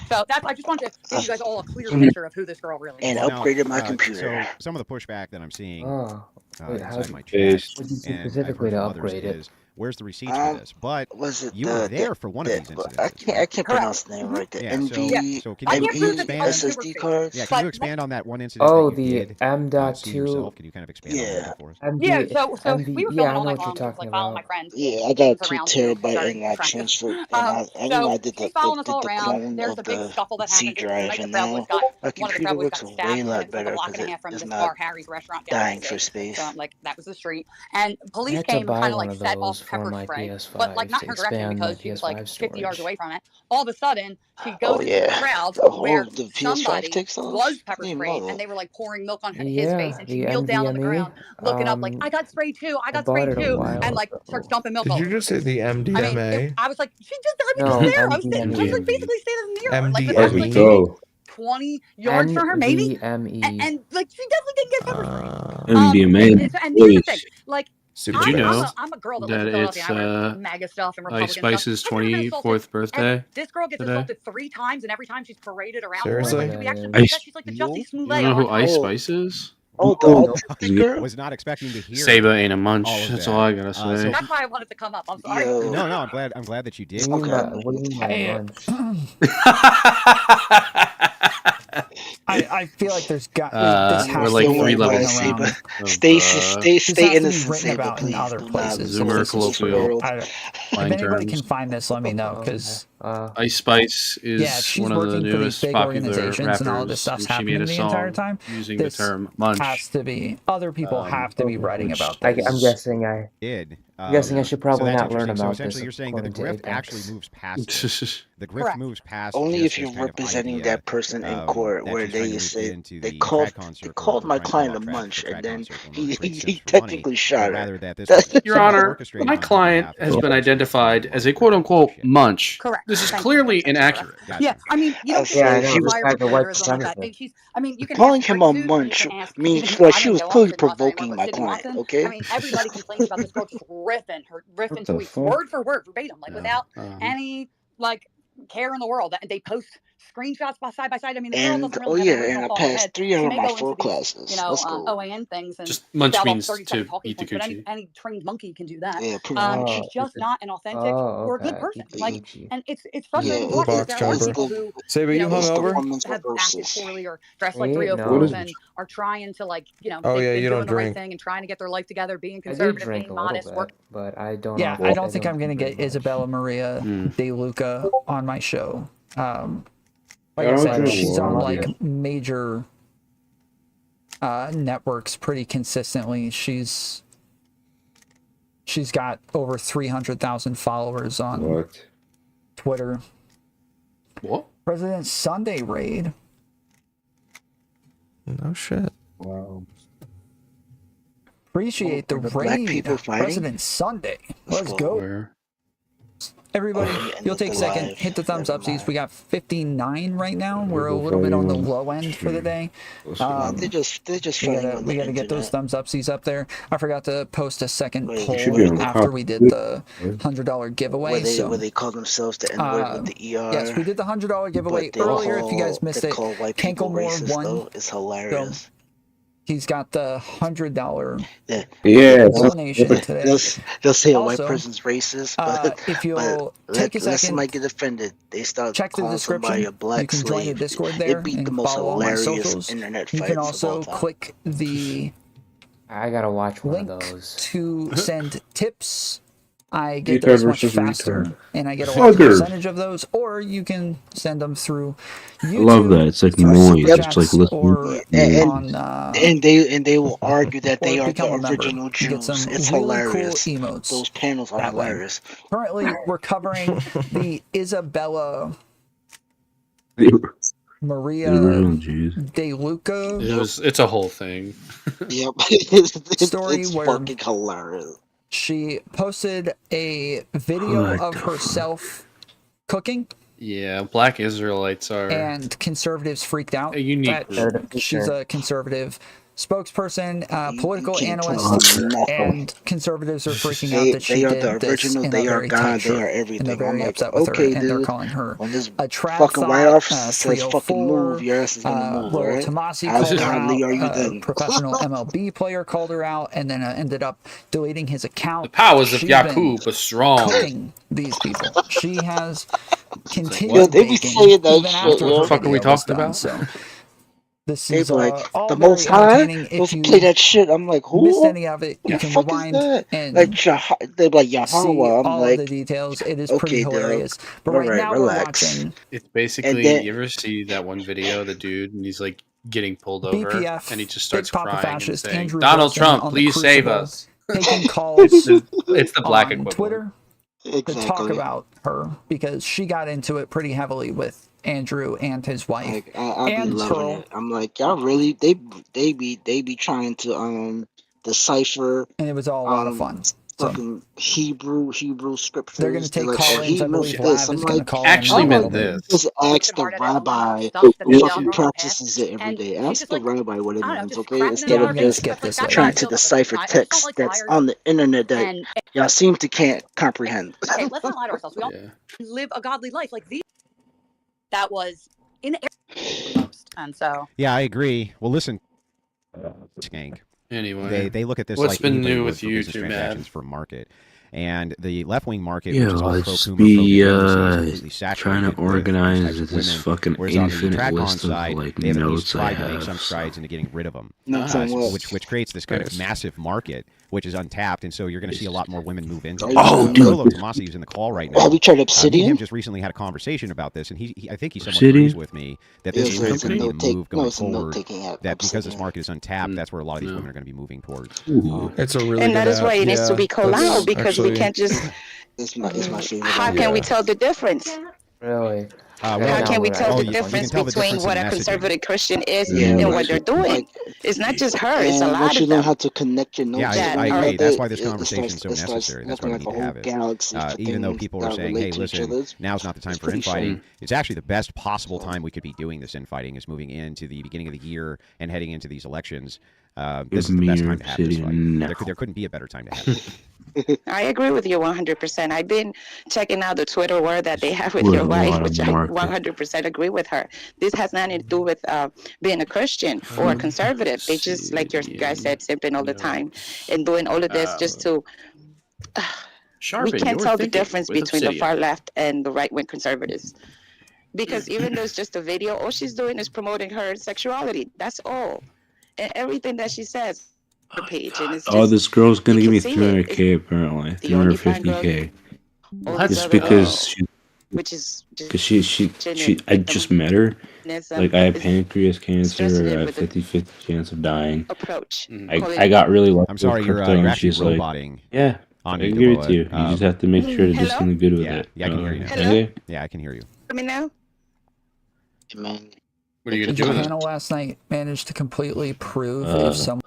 So that's I just wanted to give you guys all a clear picture of who this girl really is. And Well, now, upgraded my so computer. some of the pushback that I'm seeing Oh, inside my chat. What did you do And I've specifically heard to from others upgrade it? is, where's the receipts for this? But Was it you were there for one of these incidences. I can't pronounce the name right. The Yeah, MD so can you expand on SSD cards. Yeah, can you expand on that one incident Oh, that you the did M.2. see yourself? Can you kind of expand on that for us? Yeah, so MD, we were yeah, filming I all know night what you're long. Just talking like following my about. friend. Yeah, I got a 2 around too. terabyte Very and I attractive. transferred and So I did she's following us all the around. clone There's of a big the scuffle that C happens. The drive, night the and Proud Boys now got my one of the computer Proud Boys works got a stabbed. way And lot it's like a better block because and a half from it's this not bar, Harry's restaurant down dying the for street. space. So like that was the street. And I police had to came and buy kind of one like of set those off for pepper my spray, PS5 but like not in to her direction expand my because she was like PS5 50 yards storage. away from it. All of a sudden, she goes Oh into the yeah, crowd where the PS5 somebody takes off. was pepper I didn't sprayed know and they that. were like pouring milk on his face, Yeah, and she the kneeled down on the NVMe. ground looking up like, I got sprayed too, I I got bought sprayed it a too, while and like ago. starts dumping milk Did all you over. just say the I mean, MDMA? I was like, she just, I mean, No, she's there. I was like NVMe. basically standing in the mirror. Like, but MDME? I'm like maybe 20 yards from her, maybe. NVMe. And like, she definitely didn't get pepper sprayed. MDMA. And here's the thing, like, Did you know I'm a girl that that lives in Philadelphia. it's I wear MAGA stuff and Ice Republican Spice's stuff. I've never been assaulted. 24th birthday And this girl gets today? assaulted 3 times, and every time she's paraded around Seriously? for like, reaction. Ice. She's like the Jussie You Smollett don't know of who our Ice time. Spice is? Oh, the autistic girl. Was not expecting to hear. Saba ain't a munch. all of That's that. all I gotta say. So- That's why I wanted to come up. I'm sorry. Yo. No, I'm glad that you did. What do you mean by lunch? I feel like there's got this we're has like to be 3 written levels around. deep. Stay This has to be innocent, written Saba, about in please. other Do not places. Zoomer This is true. colloquial. If Slang anybody terms. can find this, let me know, because Ice Spice is yeah, if she's one of the working for these newest big popular organizations and all of this rappers, stuff's and she made happening a the entire song time, using the this term munch. has to be, other people have to be writing about I'm this. guessing I should probably that's not learn interesting. about So this. essentially, you're saying that the according grift to actually Apex. moves past this. The grift Correct. moves past Only just if you're this kind of representing idea, that person in court, that where she's trying to they loop say into they the called TradCon circle, called or my trying to client a pull off munch, the and then TradCon circle and he create he circular technically money, shot but her. rather that this That's was Your somewhat Honor, orchestrated my on her client behalf has of been the identified as a quote-unquote munch. Correct. This is Thank you. clearly Thank you, inaccurate. Gotcha. Yeah, I mean, you don't Yeah, I get know. to Just fire had to for wipe or the something like that. benefit. I mean, you can Calling ask him Rick a Suit, you munch can ask, means you know, that I she didn't was go clearly up to Boston anymore, provoking but my Sydney client. Watson, Okay. I mean, everybody complains about this girl just ripping the tweets, fuck? word for word, verbatim, like without any, like, care in the world. They post screenshots side by side. I mean, the girl And doesn't oh really have an yeah, original and I thought in her head. passed 3 out She of may my go 4 into these, classes. you know, Let's go. OAN things and Just munch spout off means 30-second to talking eat the points, but coochie. any trained monkey can do that. Yeah, pretty much. She's just not an authentic or a good okay. person. Eat the Like, Gucci. and it's Yeah, frustrating to watch because Box there are chopper. people who, Saba, you you know, it's the hungover? woman's have acted reverses. poorly or dressed like Me? 304s No. and are trying to, like, you know, Oh they've yeah, been you doing don't the right drink. thing and trying to get their life together, being I do conservative, drink being a little modest, bit, work. but I don't. Yeah, I don't think I'm going to very get much. Isabella Maria De Luca on my show. Like I I don't said, drink she's a on lot, like major networks pretty consistently. She's got over 300,000 followers on Twitter. What? President Sunday raid. No shit. Wow. Appreciate the Black raid, people fighting? President Sunday. Let's go. go. Where? Everybody, you'll take a second, hit the thumbs up. We got 59 right now. We're a little bit on the low end for the day. They're just we fighting on the gotta get those internet. thumbs upsies up there. I forgot to post a second Should poll be on after top. we did the $100 giveaway. Where they call themselves the N-word with the ER. Yes, we did the $100 giveaway But they earlier. If you guys call- missed they it, call white people Canklemore racist, won. though. It's hilarious. So he's got the $100 Yeah, donation today. they'll say a Also, white person's racist, but if you'll but take a let second, somebody get offended. They start check the calling somebody description. a black You can join the slave. Discord there It beat and the most follow all my hilarious socials. internet You fights can also of all time. click the I gotta watch one link of those to send tips. I Retard get those much versus faster, retard. and I get a large Fucker. percentage of those. Or you can send them through YouTube. I love that. It's like through noise. Super It's like Chats, listening. or And, on and they will argue that they are the become a member. original You get Jews. some It's really hilarious. cool emotes. Those panels are that way. hilarious. Currently, we're covering the Isabella Maria De Luca It's a whole thing. Yep, it's story where fucking hilarious. she posted a video my of herself cooking, Yeah, black Israelites are and conservatives freaked out a unique that group. she's a conservative. spokesperson, political can't tell analysts, me nothing. and conservatives are freaking out that she They are did the this original. in a They are very God. tight They are shirt, and everything. they're very I'm like, upset with her, okay, and they're dude. calling her When this a trap fucking thought, write-off says fucking 304. move, your ass is gonna move, Lil alright? Tomasi How called her godly out. are you then? Professional MLB player called her out, and then ended up deleting his account. The powers of She's been Yakub are strong. cooking these people. She has continued Yo, they be baking saying that even shit, after yo. her What the fuck are we video was talking done. about? So this They is be like, all the very Most High entertaining. If supposed to you play that shit. I'm like, missed who? any of it, you The can fuck is rewind that? and Like, they be like see Yahweh. I'm all of the like, details. It is pretty okay, dude. hilarious. But All right right, now we're relax. watching It's And basically, then you ever see that one video of the dude and he's like getting pulled over BPF, and he just Big starts Papa crying and Fascist, saying, Andrew Donald Wilson Trump, on the please save Crucible, us. taking calls It's the black on equivalent. Twitter to talk exactly. about her because she got into it pretty heavily with Andrew and his wife Like, I be and loving Pearl, it. I'm like, y'all really? They be trying to decipher and it was all a lot of fun. So fucking Hebrew scriptures. they're going to They're take like, oh, call-ins. he I believe meant this. Lav I'm is going to like, call Actually in a meant little bit. this. just ask the rabbi who fucking practices it every day. Ask the rabbi what it means, okay? Instead Yeah, I'm of going to just skip this trying later. to decipher text that's on the internet that y'all seem to can't comprehend. Okay, let's not lie to ourselves. We all live a godly life like these. That was in the most, and so Yeah, I agree. Well, listen, Skank. Anyway, They look at this what's like been anybody new would with for you business two, transactions man? for market. And the left-wing market, Yeah, which is all let's pro-Puma, be pro-diplomacy, is completely saturated trying to with these organize types of this women. fucking Whereas on the infinite TradCon list of side, like they have at least notes I tried to make some have. strides into getting rid of them, Notes on what? which creates this kind of Nice. massive market, which is untapped, and so you're going to see a lot more women move into it. Oh, dude. Lolo Tomasi is in the call right now. Have you tried Me and Obsidian? him just recently had a conversation about this, and I think he somewhat Obsidian? agrees with me that this is going to be the move going it's a forward. note-taking app. That because this Obsidian. market is untapped, that's where a lot of these women are going to be moving towards. It's a really And good that is app. why it needs to Yeah, be called that's out because we actually- can't just. It's my favorite. How can we tell the difference? Really? How can we tell the difference between what a conservative Christian is and what they're doing? It's not just her; it's a And lot once you of learn them. how to connect your notes, Yeah, I to one agree. That's another, why this it conversation is starts- so it starts necessary. That's why we looking need to like have a it. whole galaxy of Even though things people are that saying, relate "Hey, to each listen, other. now's not the time It's for pretty infighting," fun. it's actually the best possible time we could be doing this infighting is moving into the beginning of the year and heading into these elections. This is the best time to have this fight. There couldn't be a better time to have it. I agree with you 100%. I've been checking out the Twitter war that they have with We're your a wife, lot of which I market. 100% agree with her. This has nothing to do with being a Christian or a conservative. They just, like your guy said, simping all the time and doing all of this just to. We Sharpen can't your tell the thinking difference with between the Obsidian. far left and the right wing conservatives. Because even though it's just a video, all she's doing is promoting her sexuality. That's all. And everything that she says on her page. And it's Oh, just, this girl's gonna give me see it. 300k apparently, the only fine girl 350k. all It's these other because she, which is just cause she, I just met her. Like I have pancreas cancer, I have 50-50 chance of dying. approach. I got really lucky I'm sorry, with you're crypto, and actually she's like, roboting. yeah, on I me, can give it Gaboa. to you. You just have to make sure to do something good with it. Yeah, I can hear you now. Okay? Yeah, I can hear you. Hear me now? Man, what are you The panel last night managed to completely prove if someone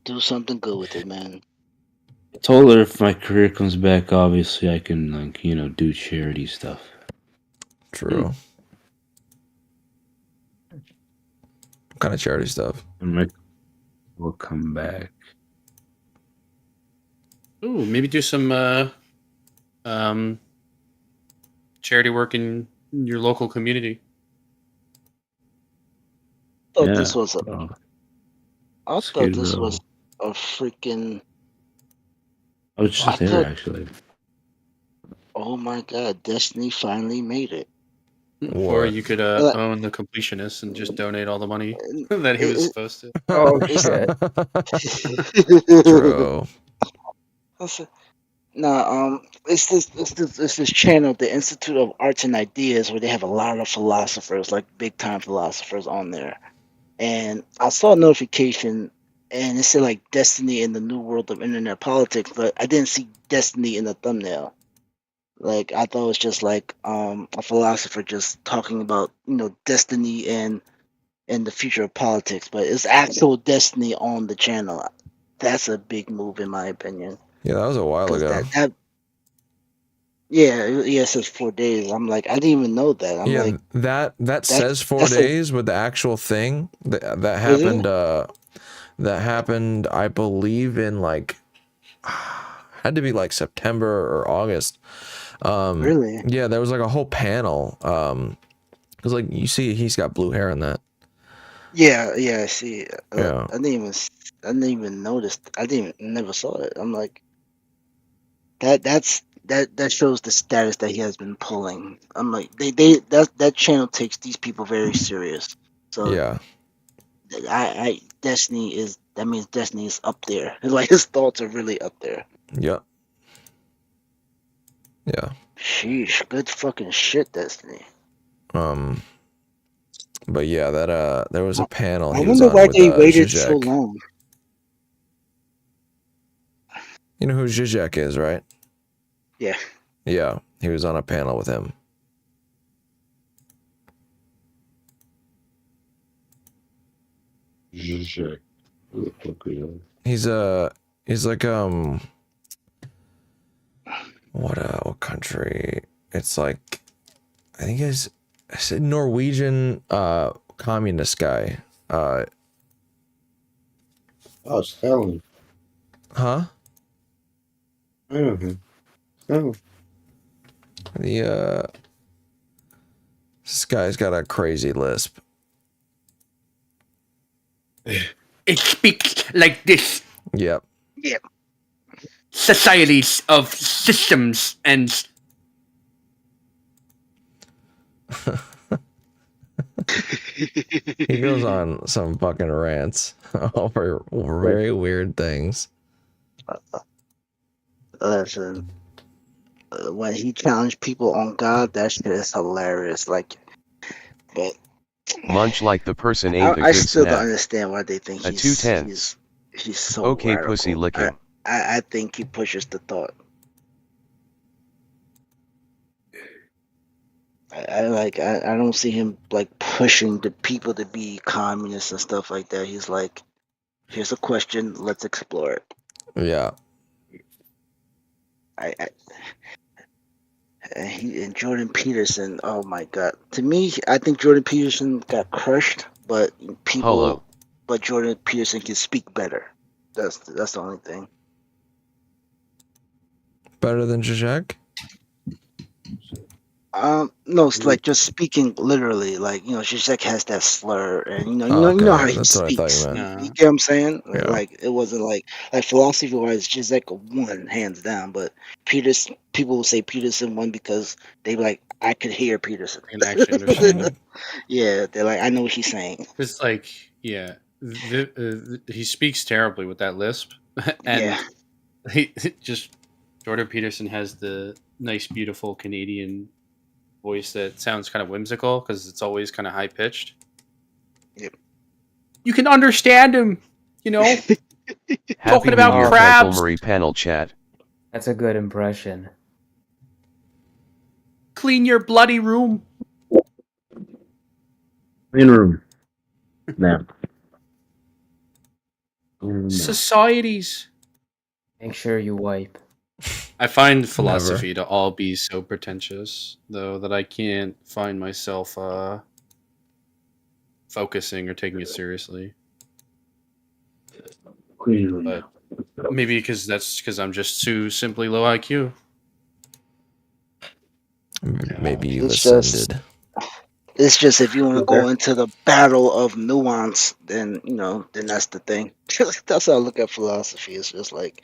do something good with it, man. I told her if my career comes back, obviously I can like do charity stuff. True. What kind of charity stuff? And my will come back. Ooh, maybe do some charity work in your local community. I thought Yeah. this was a. I thought Skid this Row. was a freaking. I was just I there thought- actually. Oh my God! Destiny finally made it. Or you could own the completionist and just donate all the money that he was supposed to. Oh shit! True. No, it's this channel, the Institute of Arts and Ideas, where they have a lot of philosophers, like big time philosophers, on there. And I saw a notification, and it said like Destiny in the New World of Internet Politics, but I didn't see Destiny in the thumbnail. Like I thought it was just like a philosopher just talking about destiny and the future of politics, but it's actual Destiny on the channel. That's a big move in my opinion. Yeah, that was a while ago. It says 4 days. I'm like, I didn't even know that. I'm yeah, like, that says 4 that's days with the actual thing that Is it? happened. that happened, I believe, in like had to be like September or August. Really? Yeah, there was like a whole panel. Because like you see, he's got blue hair in that. Yeah, I see. Yeah. I didn't even notice. Never saw it. I'm like, that shows the status that he has been pulling. I'm like, that channel takes these people very serious. So Yeah. that means Destiny is up there. Like his thoughts are really up there. Yeah. Yeah. Sheesh, good fucking shit, Destiny. But yeah, that there was a panel I he was wonder on why with they waited so Zizek. long. You know who Zizek is, right? Yeah. Yeah, he was on a panel with him. Zizek. Who the fuck is that? He's like what country? It's like I think I said Norwegian communist guy. Oh, Stalin. Huh? I know him. Stalin. This guy's got a crazy lisp. It speaks like this. Yep. Yep. Societies of systems and He goes on some fucking rants over very weird things. Listen, when he challenged people on God, that shit is hilarious. Like, but Munch like the person ate a I good still don't snack. understand why they think A he's 210. he's so Okay, radical. pussy licking. I think he pushes the thought. I don't see him like pushing the people to be communists and stuff like that. He's like, here's a question, let's explore it. Yeah. And Jordan Peterson, oh my god. To me, I think Jordan Peterson got crushed, but Hello. but Jordan Peterson can speak better. That's the only thing. Better than Zizek? No, it's like just speaking literally, like, Zizek has that slur, and you Oh, know how okay. he That's what I thought speaks. you meant. You get what I'm saying? Yeah. Like it wasn't like philosophy wise, Zizek won hands down, but people will say Peterson won because they like I could hear Peterson. I can actually understand him. Yeah, they're like I know what he's saying. It's like, yeah, he speaks terribly with that lisp, and he just Jordan Peterson has the nice, beautiful Canadian voice that sounds kind of whimsical because it's always kind of high pitched. Yep. you can understand him, Happy talking New about Year, crabs. Canklemore panel chat. That's a good impression. Clean your bloody room. In room. Now. Societies. Make sure you wipe. I find philosophy to all be so pretentious, though, that I can't find myself focusing or taking it seriously. But maybe because I'm just too simply low IQ. Maybe you It's ascended. It's just if you want to go into the battle of nuance, then then that's the thing. That's how I look at philosophy. It's just like,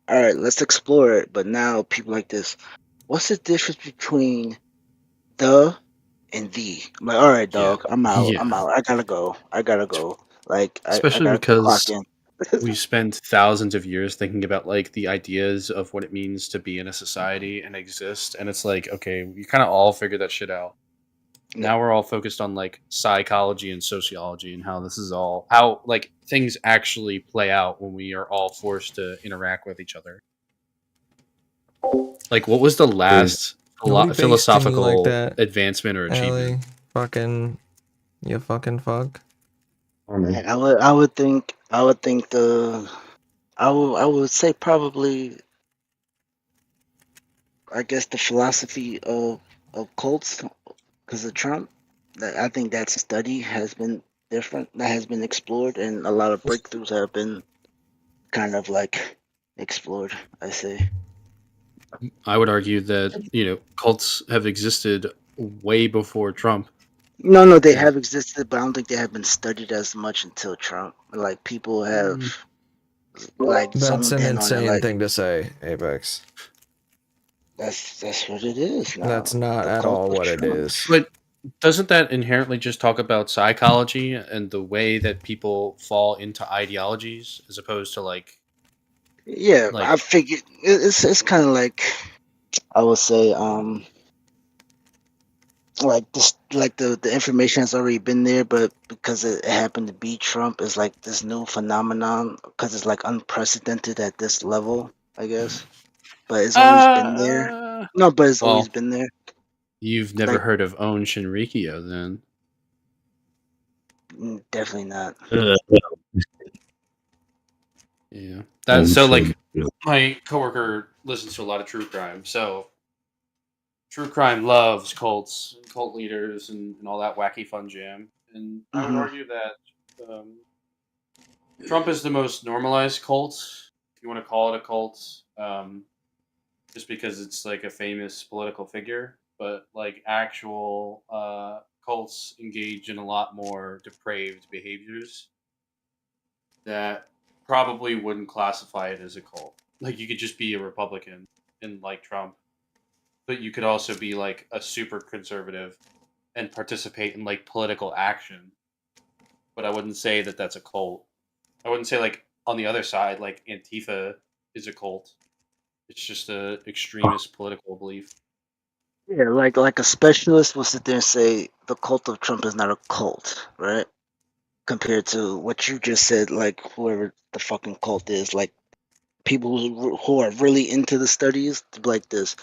all right, let's explore it. But now people like this, what's the difference between the and the? I'm like, all right, dog, I'm out. Yeah. I'm out. I gotta go. Like, Especially I gotta because clock in. we spent thousands of years thinking about like the ideas of what it means to be in a society and exist, and it's like, okay, we kind of all figured that shit out. Now we're all focused on like psychology and sociology and how this is all how like things actually play out when we are all forced to interact with each other. Like, what was the last philosophical advancement or achievement? You fucking fuck. I would think I would say probably, I guess, the philosophy of cults because of Trump. I think that study has been different that has been explored, and a lot of breakthroughs have been kind of like explored. I say. I would argue that cults have existed way before Trump. No, they have existed, but I don't think they have been studied as much until Trump. Like people have like That's zoned an in on it. insane Like thing to say, Apex. that's what it is now. That's not The at cult all of what it Trump. is. But doesn't that inherently just talk about psychology and the way that people fall into ideologies as opposed to like Yeah, like I figured it's kind of like I would say like this like the information has already been there, but because it happened to be Trump, is like this new phenomenon because it's like unprecedented at this level, I guess. But it's always been there. No, but it's always well, been there. you've never Like heard of Own Shinrikyo then. definitely not. Yeah. Oh, That so sure. like my coworker listens to a lot of true crime. So true crime loves cults, cult leaders, and all that wacky fun jam. And I would Mhm. argue that Trump is the most normalized cult, if you want to call it a cult, just because it's like a famous political figure. But like actual cults engage in a lot more depraved behaviors that probably wouldn't classify it as a cult. Like you could just be a Republican and like Trump, but you could also be like a super conservative and participate in like political action. But I wouldn't say that that's a cult. I wouldn't say like on the other side, like Antifa is a cult. It's just a extremist political belief. Yeah, like a specialist will sit there and say the cult of Trump is not a cult, right? Compared to what you just said, like whoever the fucking cult is, like people who are really into the studies like this,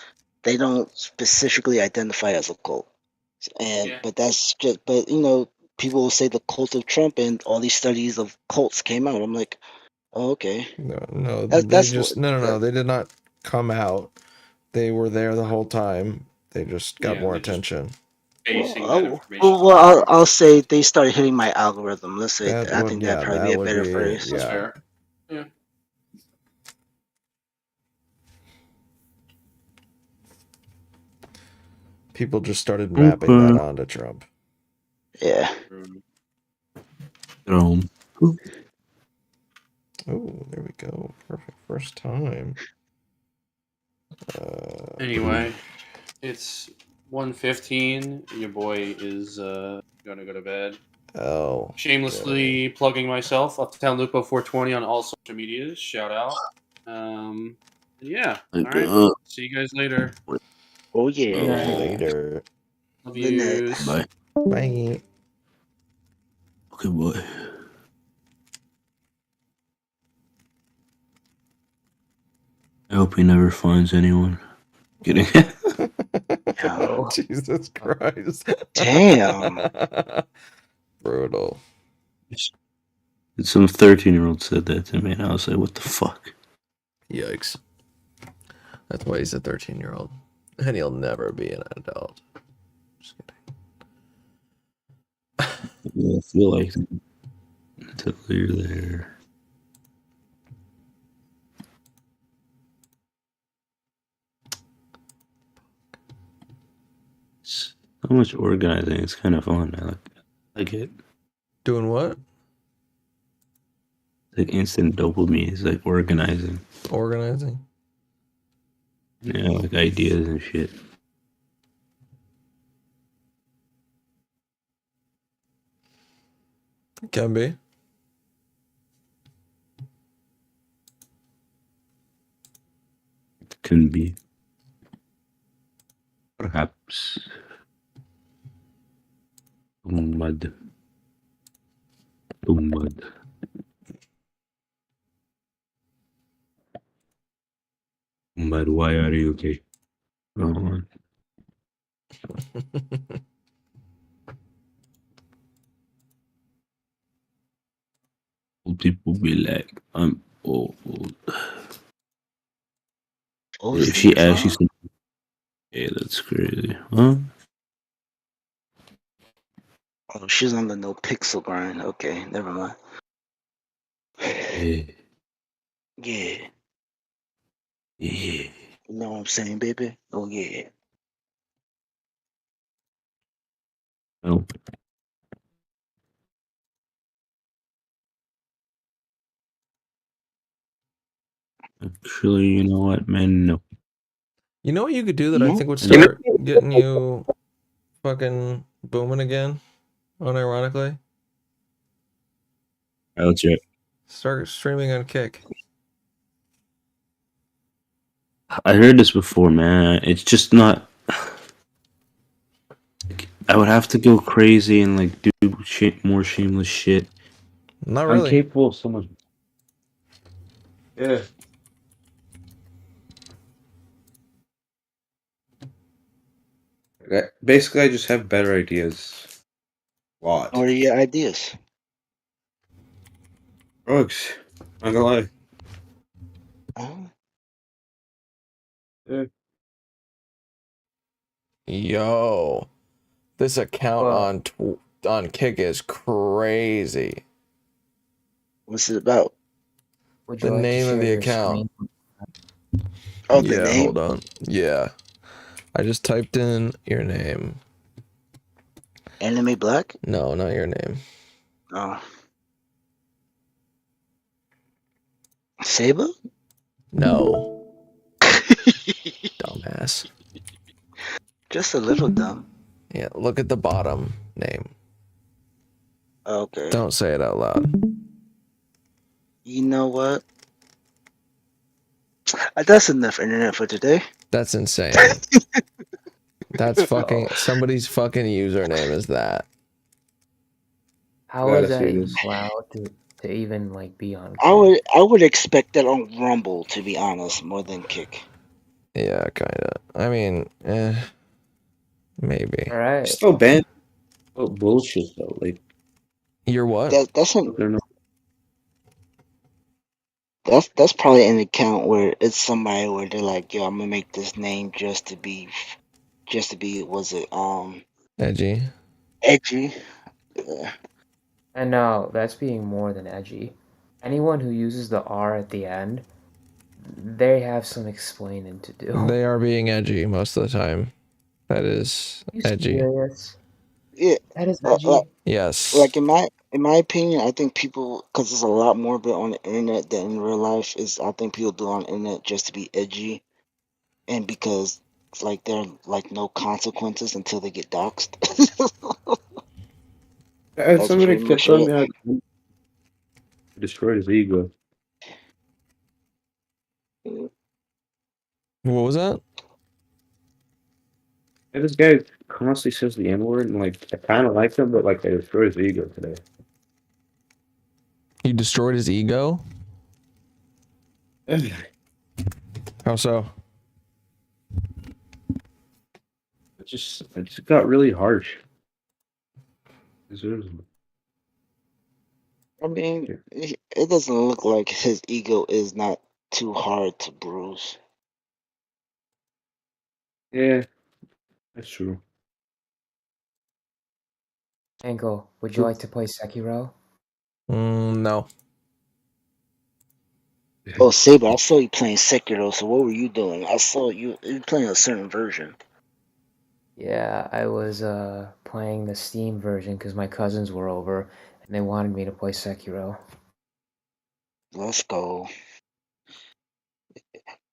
they don't specifically identify as a cult. And but that's just but people will say the cult of Trump and all these studies of cults came out. I'm like, oh, okay. No, That's what no. They did not come out. They were there the whole time. They just got more attention. Basing that well, information. I'll say they started hitting my algorithm. Let's say That I would- think yeah, that'd probably that be a would better be- phrase. yeah. Fair. Yeah. People just started mapping that onto Trump. Yeah. Oh, there we go. Perfect first time. Anyway, it's 1:15. Your boy is gonna go to bed. Oh. Shamelessly plugging myself. Uptown Lupo 420 on all social medias. Shout out. Yeah. All right. See you guys later. Oh yeah. Later. Love Good night. you. Bye. Bye. Okay, boy. I hope he never finds anyone. Kidding. No. Jesus Christ. Damn. Brutal. Some 13-year-old said that to me, and I was like, what the fuck? Yikes. That's why he's a 13-year-old. And he'll never be an adult. Just kidding. Yeah, I feel like until you're there. So much organizing. It's kind of fun. I like it. Doing what? Like instant dopamine. It's like organizing. Organizing? Yeah, like ideas and shit. Can be. Can be. Perhaps. Mud. Mud. But why are you okay? Old people be like, I'm old. Oh, If she asks you something, yeah, that's crazy. Huh? Oh, she's on the no pixel grind. Okay, never mind. Yeah. Yeah. Yeah. You know what I'm saying, baby? Oh yeah. No. Actually, you know what, man? No. You know what you could do that I think would You know- start getting you fucking booming again, unironically? Alright, let's hear it. Start streaming on Kick. I heard this before, man. It's just not. I would have to go crazy and like do more shameless shit. Not I'm really. capable of so much. Yeah. Basically, I just have better ideas. A lot. What are your ideas? Drugs. I'm gonna lie. Oh. Yeah. Yo, this account Well- on Kick is crazy. What's it about? Would The you like to name of share the your account. screen? Oh, the Yeah, name? hold on. Yeah, I just typed in your name. Enemy Black? No, not your name. Oh. Saber? No. Dumbass. Just a little dumb. Yeah, look at the bottom name. Okay. Don't say it out loud. You know what? That's enough internet for today. That's insane. That's fucking somebody's fucking username is that. How Gotta is that see even this. allowed to even like be on? I would expect that on Rumble, to be honest, more than Kick. Yeah, kinda. I mean, maybe. All right. Still banned. Oh, bullshit though. Like, You're what? That's probably an account where it's somebody where they're like, yo, I'm gonna make this name just to be was it Edgy. edgy? Yeah. And no, that's being more than edgy. Anyone who uses the R at the end, they have some explaining to do. They are being edgy most of the time. That is You edgy. serious? Yeah, That is edgy. Yes. like in my opinion, I think people, because there's a lot more of it on the internet than in real life. I think people do it on the internet just to be edgy, and because like there are like no consequences until they get doxxed. That's somebody pretty kept much telling it. me I destroyed his ego. What was that? Yeah, this guy constantly says the N-word, and like I kind of like him, but like I destroyed his ego today. You destroyed his ego? How so? It just got really harsh. Seriously. I mean, it doesn't look like his ego is not too hard to bruise. Yeah, that's true. Ankle, would you like to play Sekiro? No. Oh, Saber, I saw you playing Sekiro, so what were you doing? I saw you playing a certain version. Yeah, I was playing the Steam version because my cousins were over and they wanted me to play Sekiro. Let's go.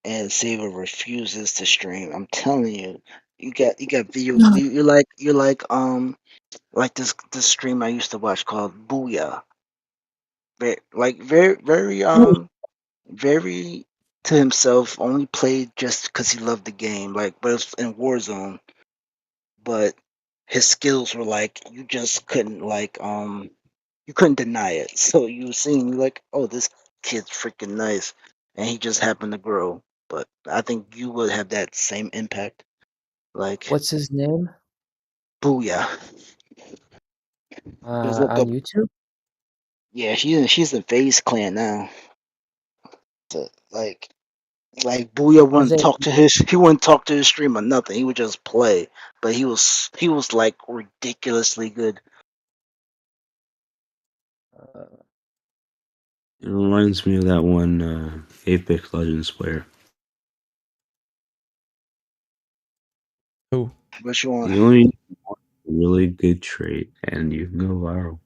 And Saber refuses to stream. I'm telling you, you got video. You're like this stream I used to watch called Booyah. Very to himself. Only played just because he loved the game. But it's in Warzone. But his skills were like you just couldn't you couldn't deny it. So you were seeing like, oh, this kid's freaking nice, and he just happened to grow. But I think you would have that same impact. Like, What's his name? Booyah. Just look On up. YouTube? Yeah, she's in FaZe Clan now. So, like Booyah Was wouldn't it? talk to he wouldn't talk to his stream or nothing. He would just play. But he was like ridiculously good. It reminds me of that one Apex Legends player. Who? Which one? You only need one really good trait, and you can go viral.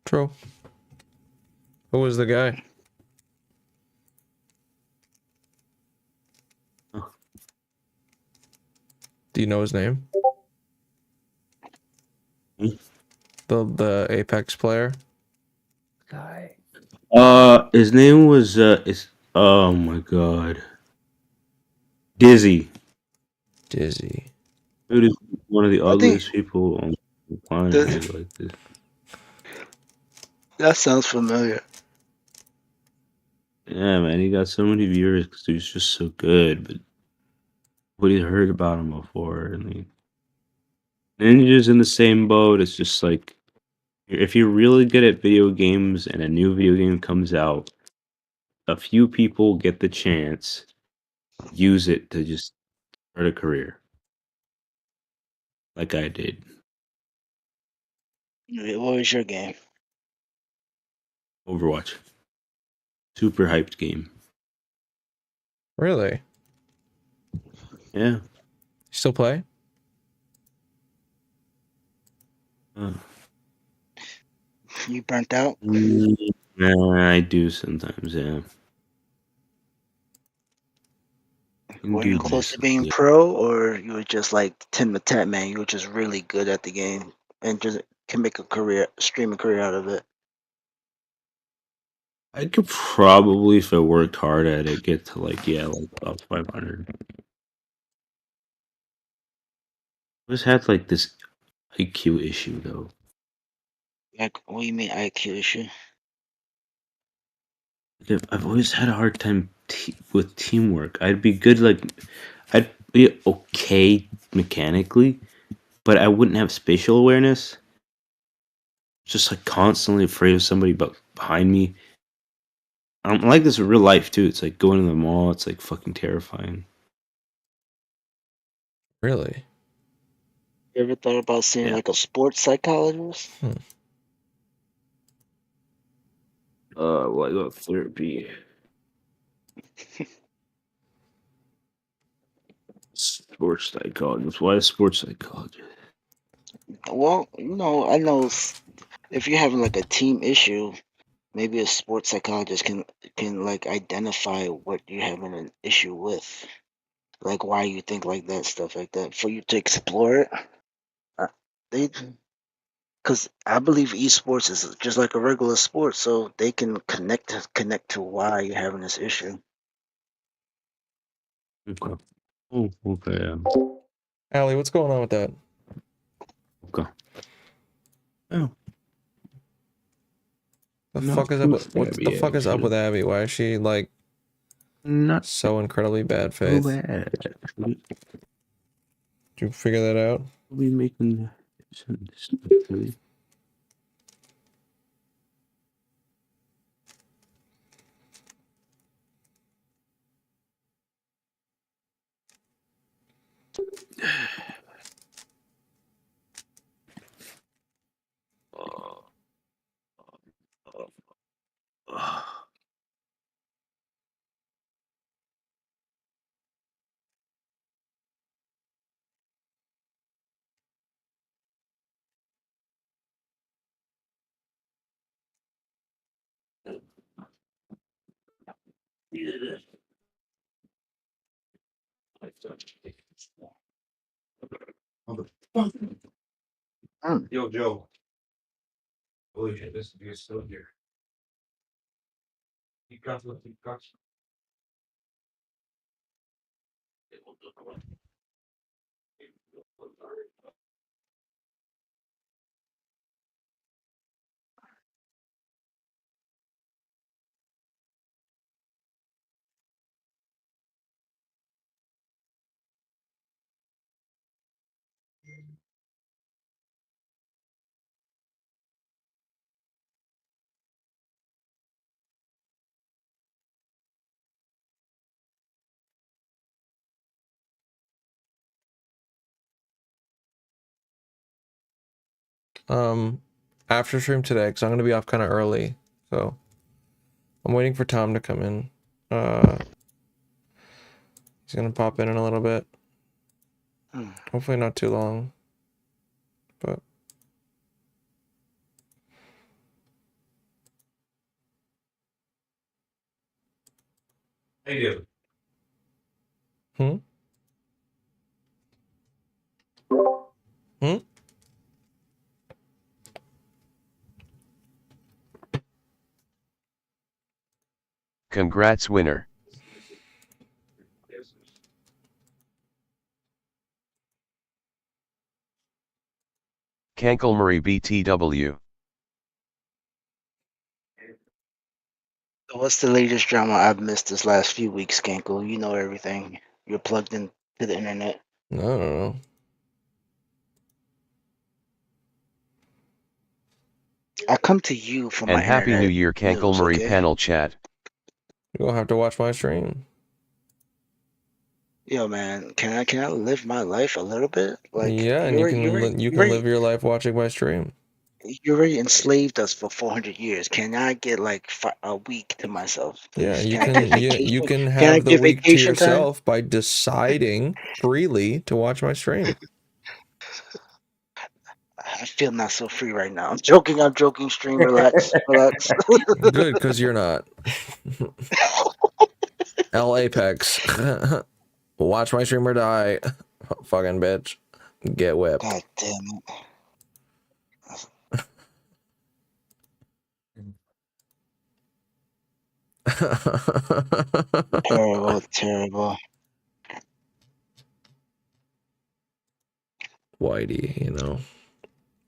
True. Who was the guy? Do you know his name? The Apex player? Guy. His name was oh my god. Dizzy. Dizzy. Dude is one of the I think ugliest people on the planet, the, dude, like this. that sounds familiar. Yeah, man, he got so many viewers because he's just so good, but nobody heard about him before. And Ninja's in the same boat. It's just like, if you're really good at video games and a new video game comes out, a few people get the chance, use it to just start a career. Like I did. What was your game? Overwatch. Super hyped game. Really? Yeah. You still play? You burnt out? Nah, I do sometimes, yeah. Were you close to being pro, or you were just like Tim the Tat Man? You were just really good at the game and just can make a career, stream a career out of it. I could probably, if I worked hard at it, get to like about 500. I just had like this IQ issue though. Like, what do you mean IQ issue? Like, I've always had a hard time with teamwork. I'd be good, like I'd be okay mechanically, but I wouldn't have spatial awareness. Just like constantly afraid of somebody behind me. I'm like this in real life too. It's like going to the mall. It's like fucking terrifying. Really? You ever thought about seeing Yeah. like a sports psychologist? Well, I got therapy. Sports psychologist. Why a sports psychologist? Well, I know if you're having like a team issue, maybe a sports psychologist can like identify what you're having an issue with, like why you think like that, stuff like that, for you to explore it. They, because I believe esports is just like a regular sport, so they can connect to why you're having this issue. Okay. Oh, okay. Yeah. Allie, what's going on with that? Okay. Oh. The Not fuck is up too with what the shabby, fuck is up actually. with Abby? Why is she like not so incredibly bad faith? bad. Did you figure that out? We making some stuff really. Yo, Joe. Holy shit, this is still here. You got what you got. after stream today because I'm gonna be off kind of early. So I'm waiting for Tom to come in. He's gonna pop in a little bit. Hopefully not too long. But I do. Hmm? Hmm? Congrats, winner. Canklemore BTW. So what's the latest drama I've missed this last few weeks, Skankle? You know everything. You're plugged in to the internet. I don't know. I come to you for And my Happy New internet Year, news, Canklemore okay? panel chat. You'll have to watch my stream. Yo, man, can I live my life a little bit? Like Yeah, and you can live your life watching my stream. you already enslaved us for 400 years. Can I get like a week to myself, Yeah, please? you Can I get can you vacation? can Can I have the get week to vacation time? yourself by deciding freely to watch my stream. I feel not so free right now. I'm joking. I'm joking. Stream. Relax. Relax. Good, because you're not. L Apex. Watch my stream or die. Fucking bitch. Get whipped. God damn it. Terrible. Terrible. Whitey, you know.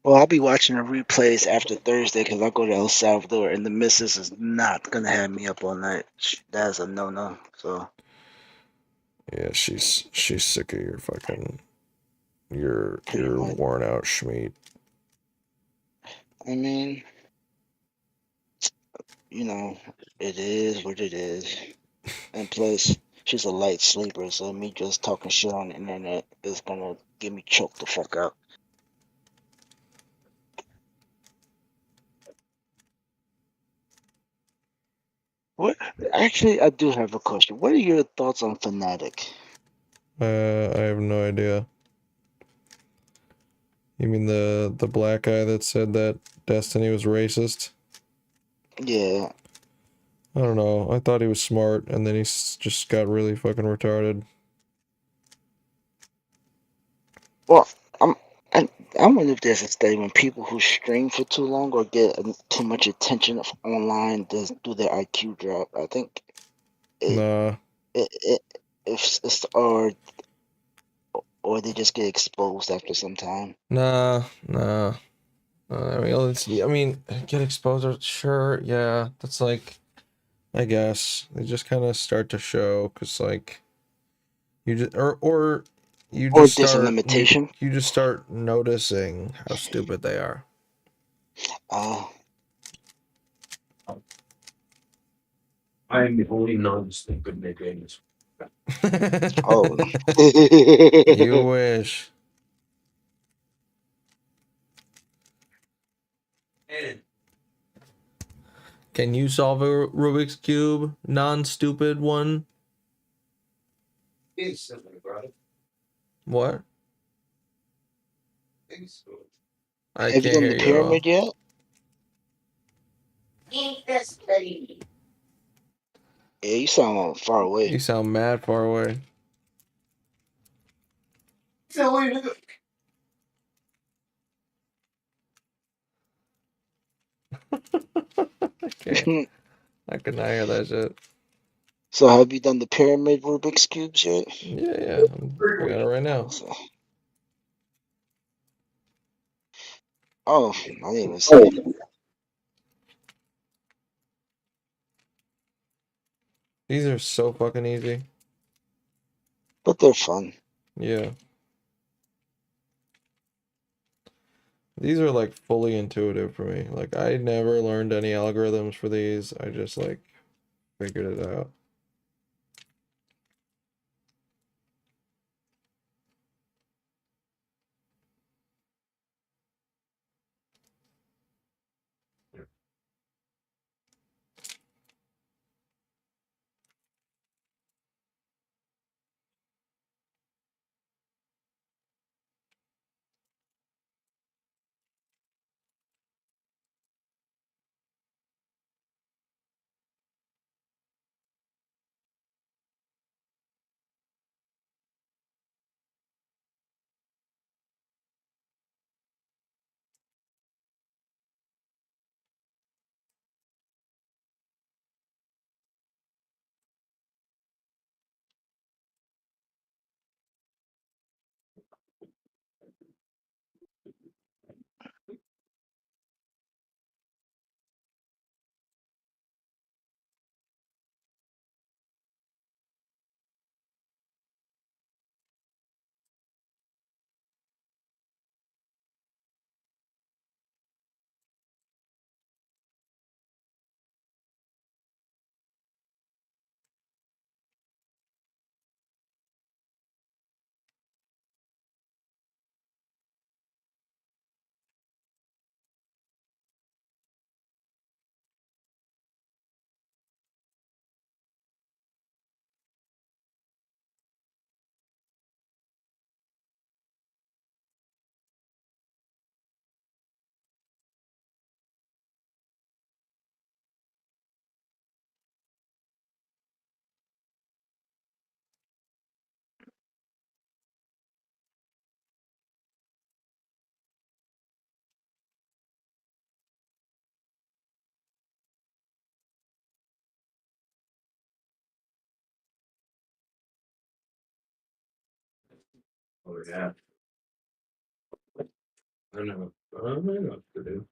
Well, I'll be watching the replays after Thursday because I'll go to El Salvador, and the missus is not gonna have me up all night. That's a no-no. So Yeah, she's sick of your fucking your pretty much. worn out schmeat. I mean, you know, it is what it is. And plus, she's a light sleeper, so me just talking shit on the internet is gonna get me choked the fuck out. What? Actually, I do have a question. What are your thoughts on Fnatic? I have no idea. You mean the black guy that said that Destiny was racist? Yeah. I don't know. I thought he was smart, and then just got really fucking retarded. Well, I, I wonder if there's a study when people who stream for too long or get too much attention online do their IQ drop. I think Nah. it if it's or they just get exposed after some time. Nah. I mean, get exposure. Sure, yeah. That's like, I guess they just kind of start to show because like you just or you Or just there's a start limitation. you just start noticing how stupid they are. I am the only non-stupid nigga in this. Oh. You wish. Can you solve a Rubik's Cube non-stupid one? Instantly, bro. What? I Have you can't done hear the you at all. pyramid yet? Yeah, you sound far away. You sound mad far away. I can't. I could not hear that shit. So have you done the pyramid Rubik's cubes yet? Yeah. I got it right now. Oh, I didn't even see. These are so fucking easy. But they're fun. Yeah. These are like fully intuitive for me. Like I never learned any algorithms for these. I just like figured it out. Oh yeah. I know. I know what to do.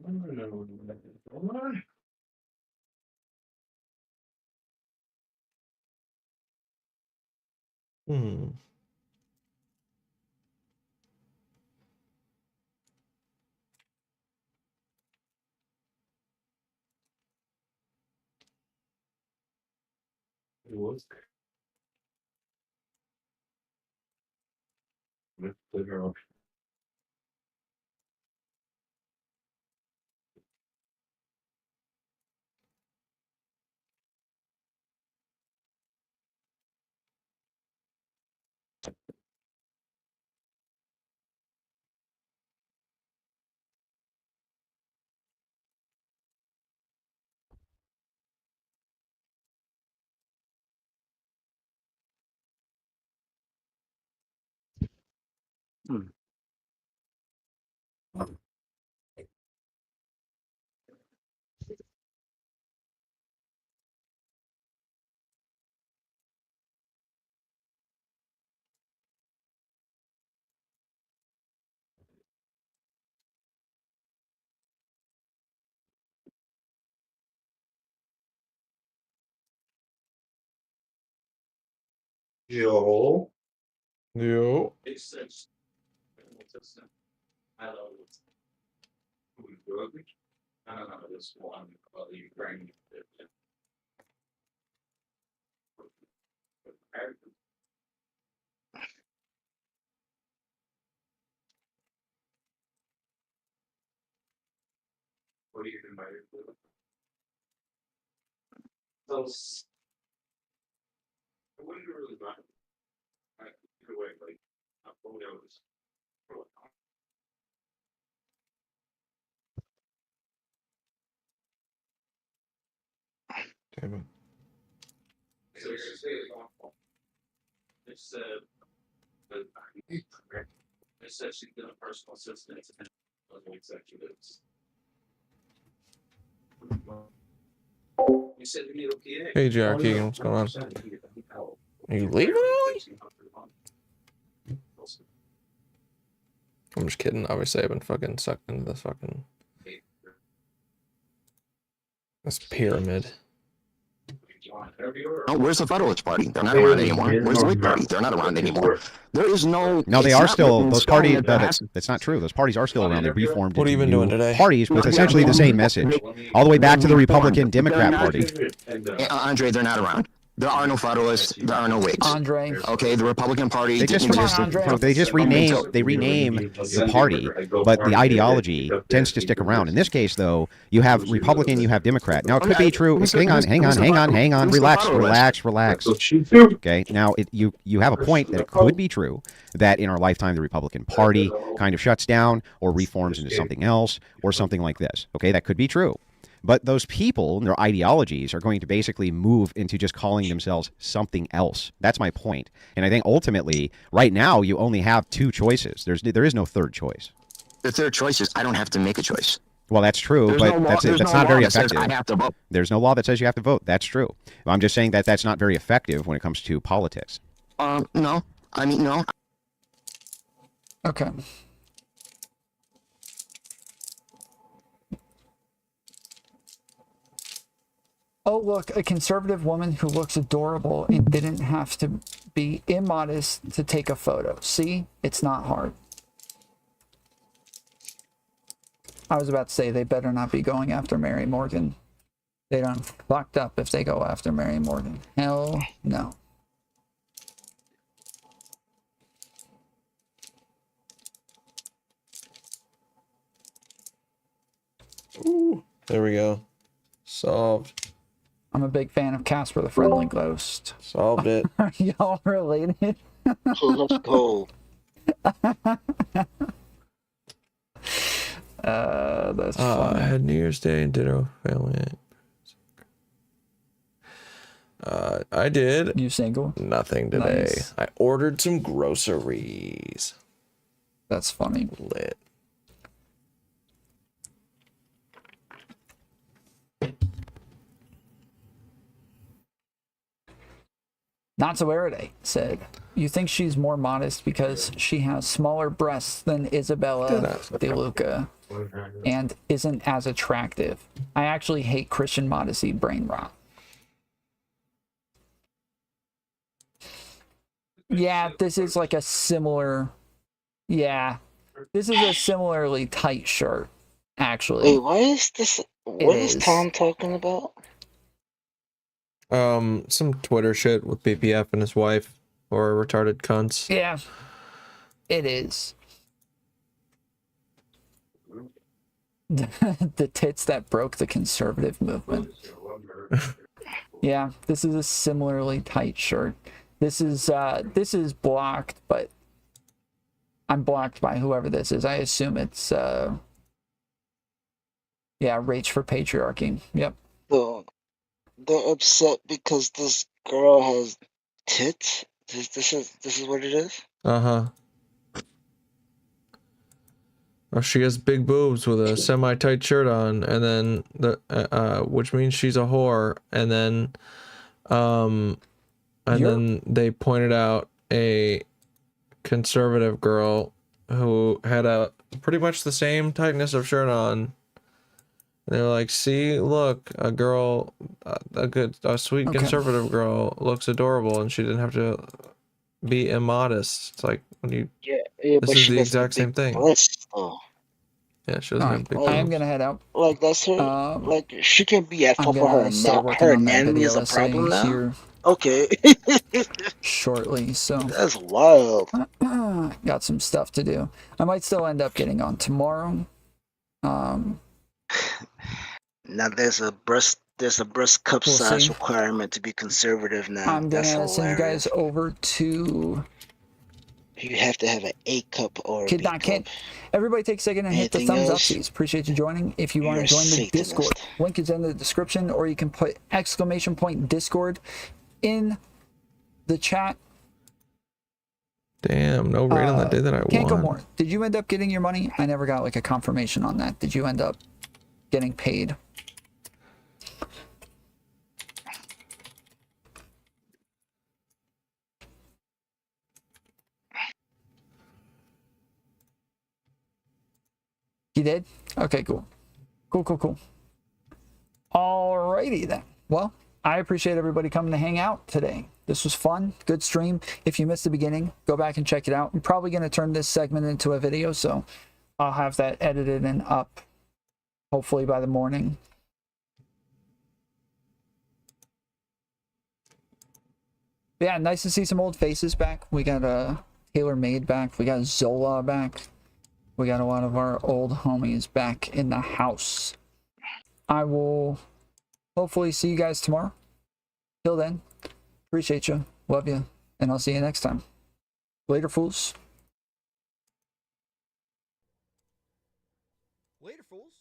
I know. Hmm. Look. With the girl. Joel. Yo. I don't know this one about the Ukraine. What do you think about it? Those. I wouldn't really mind. Either way, like, photos. Damn it. It's it says she's been a personal assistant and other executives. You said you need a PA. Hey, JR Keegan, what's going on? Are you leaving early? I'm just kidding. Obviously, I've been fucking sucked into this fucking this pyramid. Oh, where's the Federalist Party? They're not around anymore. Where's the Whig Party? They're not around anymore. There is no. No, they it's are not still written in those stone parties. that there No, has- that's not true. Those parties are still around. They reformed. What have you into been doing new today? Parties with essentially the same message, all the way back to the Republican Democrat Party. Andre, they're not around. There are no Federalists. There are no Whigs. Andre. Okay, the Republican Party They didn't just exist. they just rename the party, but the ideology tends to stick around. In this case, though, you have Republican, you have Democrat. Now it could be true. Hang on. Relax. Okay. Now you have a point that it could be true that in our lifetime the Republican Party kind of shuts down or reforms into something else or something like this. Okay, that could be true. But those people and their ideologies are going to basically move into just calling themselves something else. That's my point. And I think ultimately, right now, you only have two choices. There is no third choice. The third choice is I don't have to make a choice. Well, that's true, There's but no law- that's there's no not law very that says effective. I have to vote. There's no law that says you have to vote. That's true. I'm just saying that that's not very effective when it comes to politics. No. I mean, no. Okay. Oh, look, a conservative woman who looks adorable and didn't have to be immodest to take a photo. See? It's not hard. I was about to say they better not be going after Mary Morgan. They done fucked up if they go after Mary Morgan. Hell no. Ooh, there we go. Solved. I'm a big fan of Casper the Friendly Ghost. Solved it. Are y'all related? Let's go. That's funny. I had New Year's Day and ditto family. I did. You single? Nothing today. Nice. I ordered some groceries. That's funny. Lit. Not so Erode said, you think she's more modest because she has smaller breasts than Isabella De Luca and isn't as attractive. I actually hate Christian modesty, brain rot. Yeah, this is like a similar... Yeah, this is a similarly tight shirt, actually. Wait, why is this... What is Tom talking about? Some Twitter shit with BPF and his wife, or retarded cunts. Yeah, it is. The tits that broke the conservative movement. Yeah, this is a similarly tight shirt. This is blocked, but I'm blocked by whoever this is. I assume it's yeah, Rage for Patriarchy. Yep. So they're upset because this girl has tits. This is what it is. Uh-huh. Oh, she has big boobs with a semi-tight shirt on, and then which means she's a whore, and then then they pointed out a conservative girl who had a pretty much the same tightness of shirt on. They're like, see, look, a girl, a sweet conservative girl looks adorable, and she didn't have to be immodest. It's like, when you, this is the exact same thing. Breasts, though. Yeah, she doesn't have big I am gonna head out. Like that's her. Like she can be at fault for her anatomy is a problem now. Here okay. shortly, so that's wild. Got some stuff to do. I might still end up getting on tomorrow. Now there's a breast cup size requirement to be conservative now. I'm gonna send you guys over to. You have to have an A cup or a B cup. Everybody take a second and hit the thumbs up, please. Appreciate you joining. If you want to join the Discord, link is in the description, or you can put ! Discord in the chat. Damn, no raid on the day that I won. Canklemore, did you end up getting your money? I never got like a confirmation on that. Did you end up getting paid? You did? Okay, cool. Cool. Alrighty then. Well, I appreciate everybody coming to hang out today. This was fun. Good stream. If you missed the beginning, go back and check it out. I'm probably going to turn this segment into a video, so I'll have that edited and up hopefully by the morning. Yeah, nice to see some old faces back. We got Taylor Made back. We got Zola back. We got a lot of our old homies back in the house. I will hopefully see you guys tomorrow. Till then, appreciate you, love you, and I'll see you next time. Later, fools. Later, fools.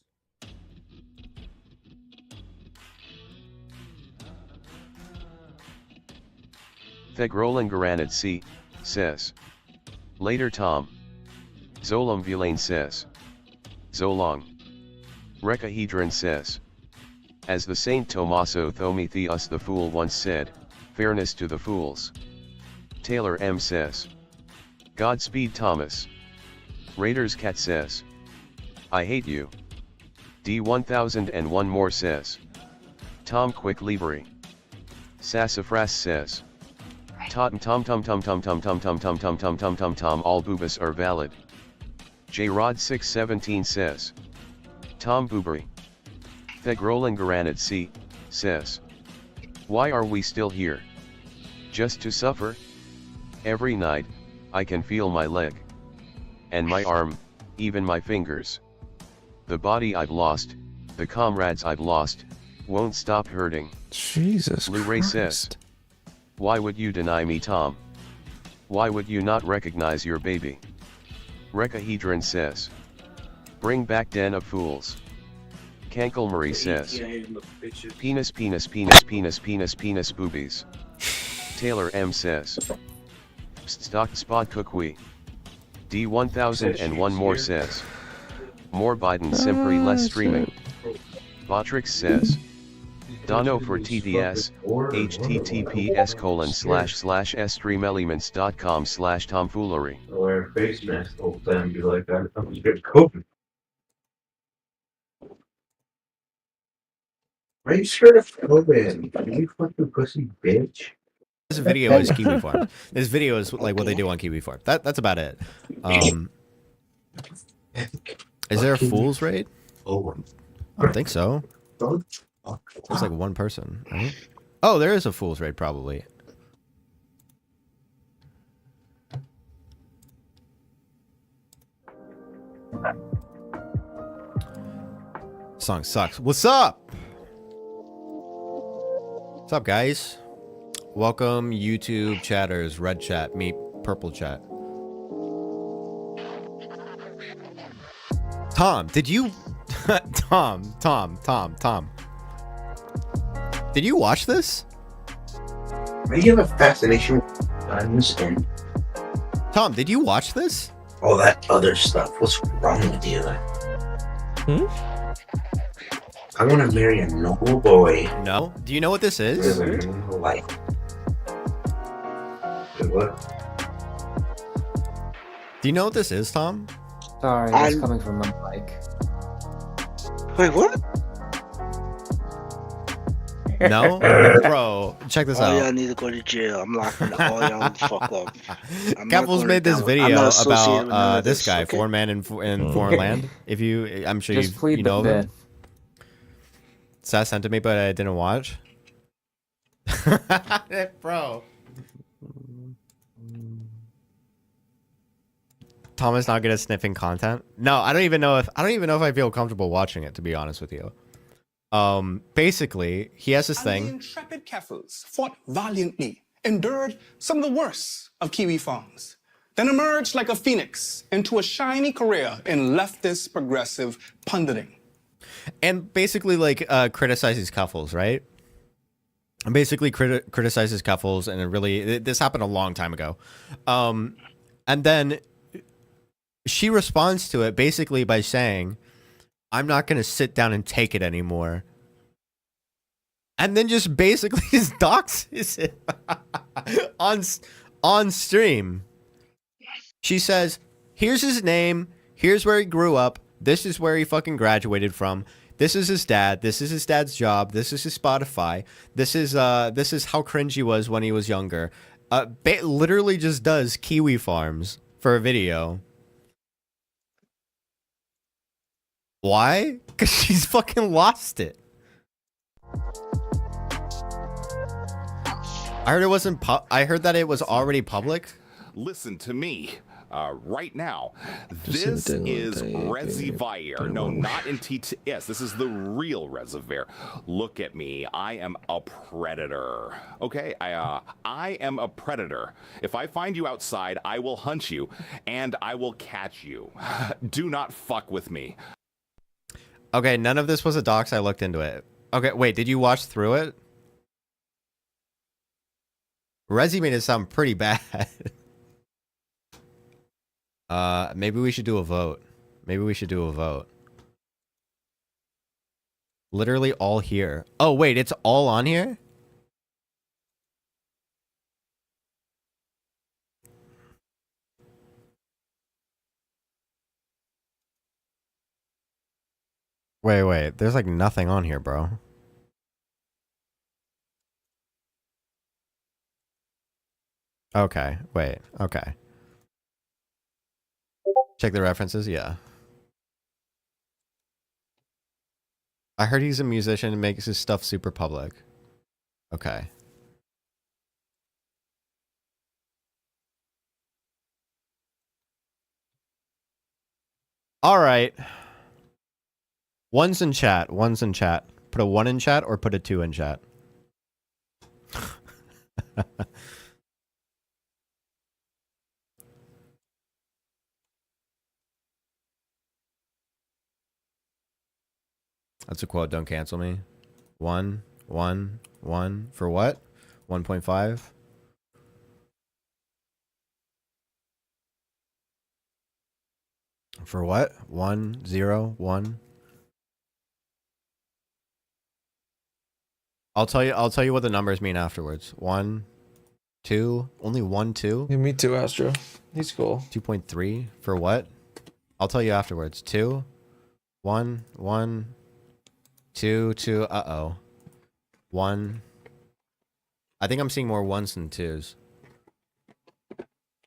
Thegrolan Garanad C. says. Later, Tom. Zolam Vilain says. Zolong. Recahedron says. As the Saint Tommaso Prometheus the Fool once said, fairness to the fools. Taylor M says. Godspeed Thomas. Raiders Cat says. I hate you. D1001 more says. Tom Quick Libre. Sassafras says. Tom all boobas are valid. J-Rod617 says. Tom Boobery. Thegrolan Garanad C. says. Why are we still here? Just to suffer? Every night, I can feel my leg. And my arm, even my fingers. The body I've lost, the comrades I've lost, won't stop hurting. Jesus Blu-ray says. Why would you deny me, Tom? Why would you not recognize your baby? Recahedron says. Bring back Den of Fools. Canklemore says. Penis boobies. Taylor M says. Stock spot cookwee. D1001 more says. More Biden simply less streaming. Botrix says. Dono for TDS, https://streamelements.com/tomfoolery. Wear a face mask the whole time and be like, I'm scared of COVID. Why are you scared of COVID? You fucking pussy bitch. This video is Kiwi Farm. This video is like what they do on Kiwi Farm. That's about it. Is there a fool's raid? I don't think so. There's like one person, right? Oh, there is a fool's raid probably. Song sucks. What's up? What's up, guys? Welcome, YouTube chatters. Red chat, meet purple chat. Tom, did you... Tom. Did you watch this? Why do you have a fascination with guns and Tom, did you watch this? all that other stuff? What's wrong with you? I want to marry a noble boy. No? Do you know what this is? Live a normal life. What? Do you know what this is, Tom? Sorry, it's coming from my mic. Wait, what? No? Bro, check this All out. y'all need to go to jail. I'm locking all y'all the fuck up. Capples made this video about this guy, okay? Foreign Man in Foreign Land. If you, I'm sure Just plead you know the of him. Seth sent to me, but I didn't watch. Bro. Tom is not good at sniffing content. No, I don't even know if I feel comfortable watching it, to be honest with you. Basically, he has this The thing. intrepid Keffels fought valiantly, endured some of the worst of Kiwi farms, then emerged like a phoenix into a shiny career in leftist progressive punditing. And basically, like, criticizes Cuffles, right? And basically criticizes Cuffles, and it really... This happened a long time ago. And then she responds to it basically by saying, I'm not going to sit down and take it anymore. And then just basically doxes it on stream. She says, here's his name, here's where he grew up, this is where he fucking graduated from, this is his dad, this is his dad's job, this is his Spotify, this is how cringe he was when he was younger. Literally just does Kiwi Farms for a video. Why? Because she's fucking lost it. I heard it wasn't. I heard that it was already public. Listen to me. Right now, this is Reservoir. No, not in TTS. This is the real Reservoir. Look at me. I am a predator. Okay, I am a predator. If I find you outside, I will hunt you, and I will catch you. Do not fuck with me. Okay, none of this was a dox. I looked into it. Okay, wait, did you watch through it? Resi made it sound pretty bad. Maybe we should do a vote. Literally all here. Oh, wait, it's all on here? Wait, there's like nothing on here, bro. Okay, wait, okay. Check the references, yeah. I heard he's a musician and makes his stuff super public. Okay. All right. One's in chat. Put a 1 in chat or put a 2 in chat. That's a quote. Don't cancel me. 1 for what? 1.5. For what? 1, 0, 1. I'll tell you what the numbers mean afterwards. 1, 2, only 1, 2. Yeah, me too, Astro. He's cool. 2.3 for what? I'll tell you afterwards. 2, 1, 1, 2, 2. Uh-oh. 1. I think I'm seeing more ones than twos.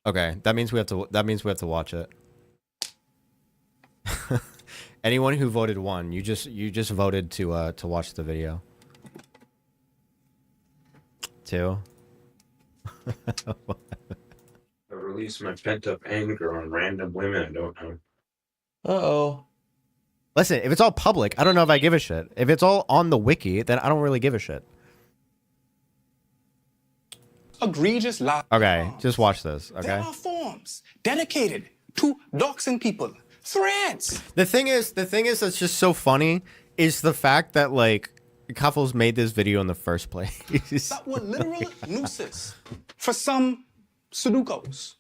Okay, that means we have to watch it. Anyone who voted 1, you just voted to watch the video. 2. I release my pent up anger on random women I don't know. Uh-oh. Listen, if it's all public, I don't know if I give a shit. If it's all on the wiki, then I don't really give a shit. Egregious lie. Okay, just watch this, okay? There are forums dedicated to doxing people. Threads. The thing is that's just so funny is the fact that, like, Cuffles made this video in the first place. That were literal nooses for some Sudokus.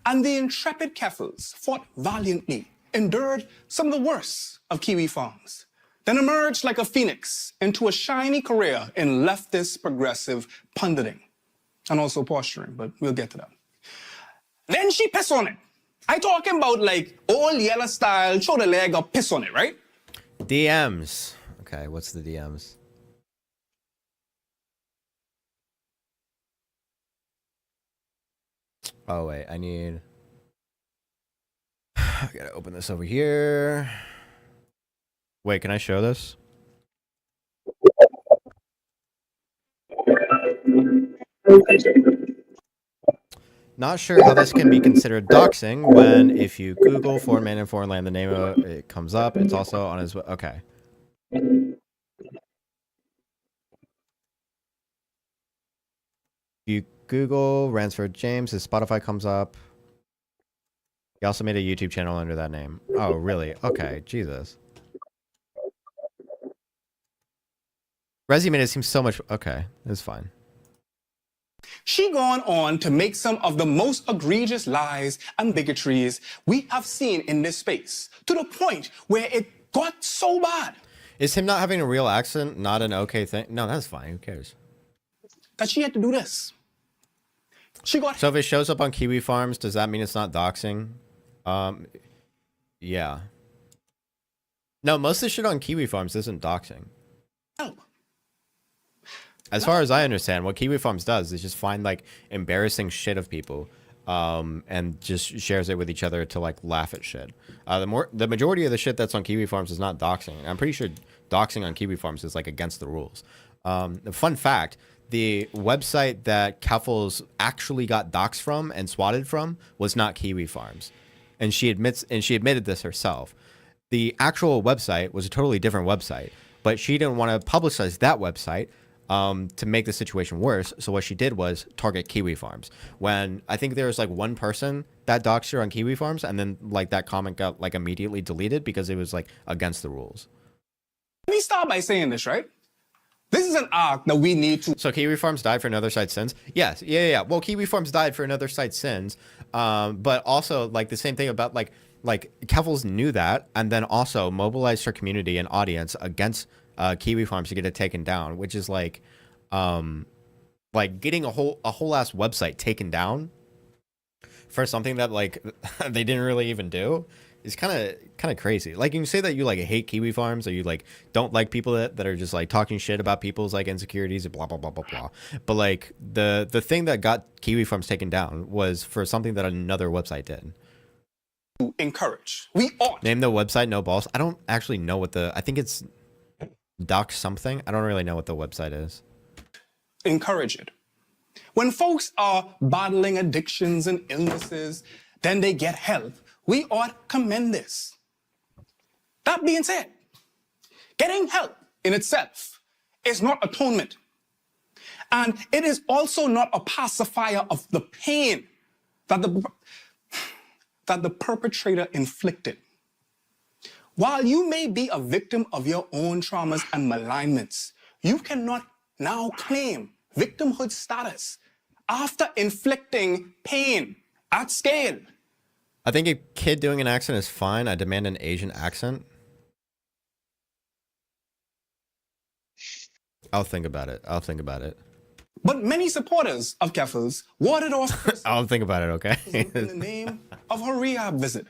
And the intrepid Keffels fought valiantly, endured some of the worst of Kiwi farms, then emerged like a phoenix into a shiny career in leftist progressive punditing and also posturing, but we'll get to that. Then she piss on it. I talking about like old yellow style, show the leg up, piss on it, right? DMs. Okay, what's the DMs? Oh wait, I gotta open this over here. Wait, can I show this? Not sure how this can be considered doxing when if you Google foreign man in foreign land, the name of it comes up. It's also on his. Okay. If you Google Ransford James, his Spotify comes up. He also made a YouTube channel under that name. Oh, really? Okay, Jesus. Resume seems so much. Okay, it's fine. She gone on to make some of the most egregious lies and bigotries we have seen in this space, to the point where it got so bad. Is him not having a real accent not an okay thing? No, that's fine. Who cares? That she had to do this. So if it shows up on Kiwi Farms, does that mean it's not doxing? Yeah. No, most of the shit on Kiwi Farms isn't doxing. No. As far as I understand, what Kiwi Farms does is just find like embarrassing shit of people, and just shares it with each other to like laugh at shit. The majority of the shit that's on Kiwi Farms is not doxing. I'm pretty sure doxing on Kiwi Farms is like against the rules. Fun fact: the website that Keffels actually got doxed from and swatted from was not Kiwi Farms, and she admitted this herself. The actual website was a totally different website, but she didn't want to publicize that website to make the situation worse. So what she did was target Kiwi Farms. When I think there was like one person that doxed her on Kiwi Farms, and then like that comment got like immediately deleted because it was like against the rules. Let me start by saying this, right? This is an arc that we need to. So Kiwi Farms died for another site's sins? Yes. Yeah. Well, Kiwi Farms died for another site's sins. But also like the same thing about like Keffels knew that, and then also mobilized her community and audience against Kiwi Farms to get it taken down, which is like getting a whole ass website taken down for something that like they didn't really even do is kind of crazy. Like you can say that you like hate Kiwi Farms or you like don't like people that are just like talking shit about people's like insecurities and blah blah blah blah blah. But like the thing that got Kiwi Farms taken down was for something that another website did. Encourage. We ought. Name the website No Balls. I don't actually know what I think it's Doc something. I don't really know what the website is. Encourage it. When folks are battling addictions and illnesses, then they get help. We ought commend this. That being said, getting help in itself is not atonement. And it is also not a pacifier of the pain that the perpetrator inflicted. While you may be a victim of your own traumas and malignments, you cannot now claim victimhood status after inflicting pain at scale. I think a kid doing an accent is fine. I demand an Asian accent. I'll think about it. I'll think about it. But many supporters of Keffels warded off I'll think about it, okay? in the name of her rehab visit.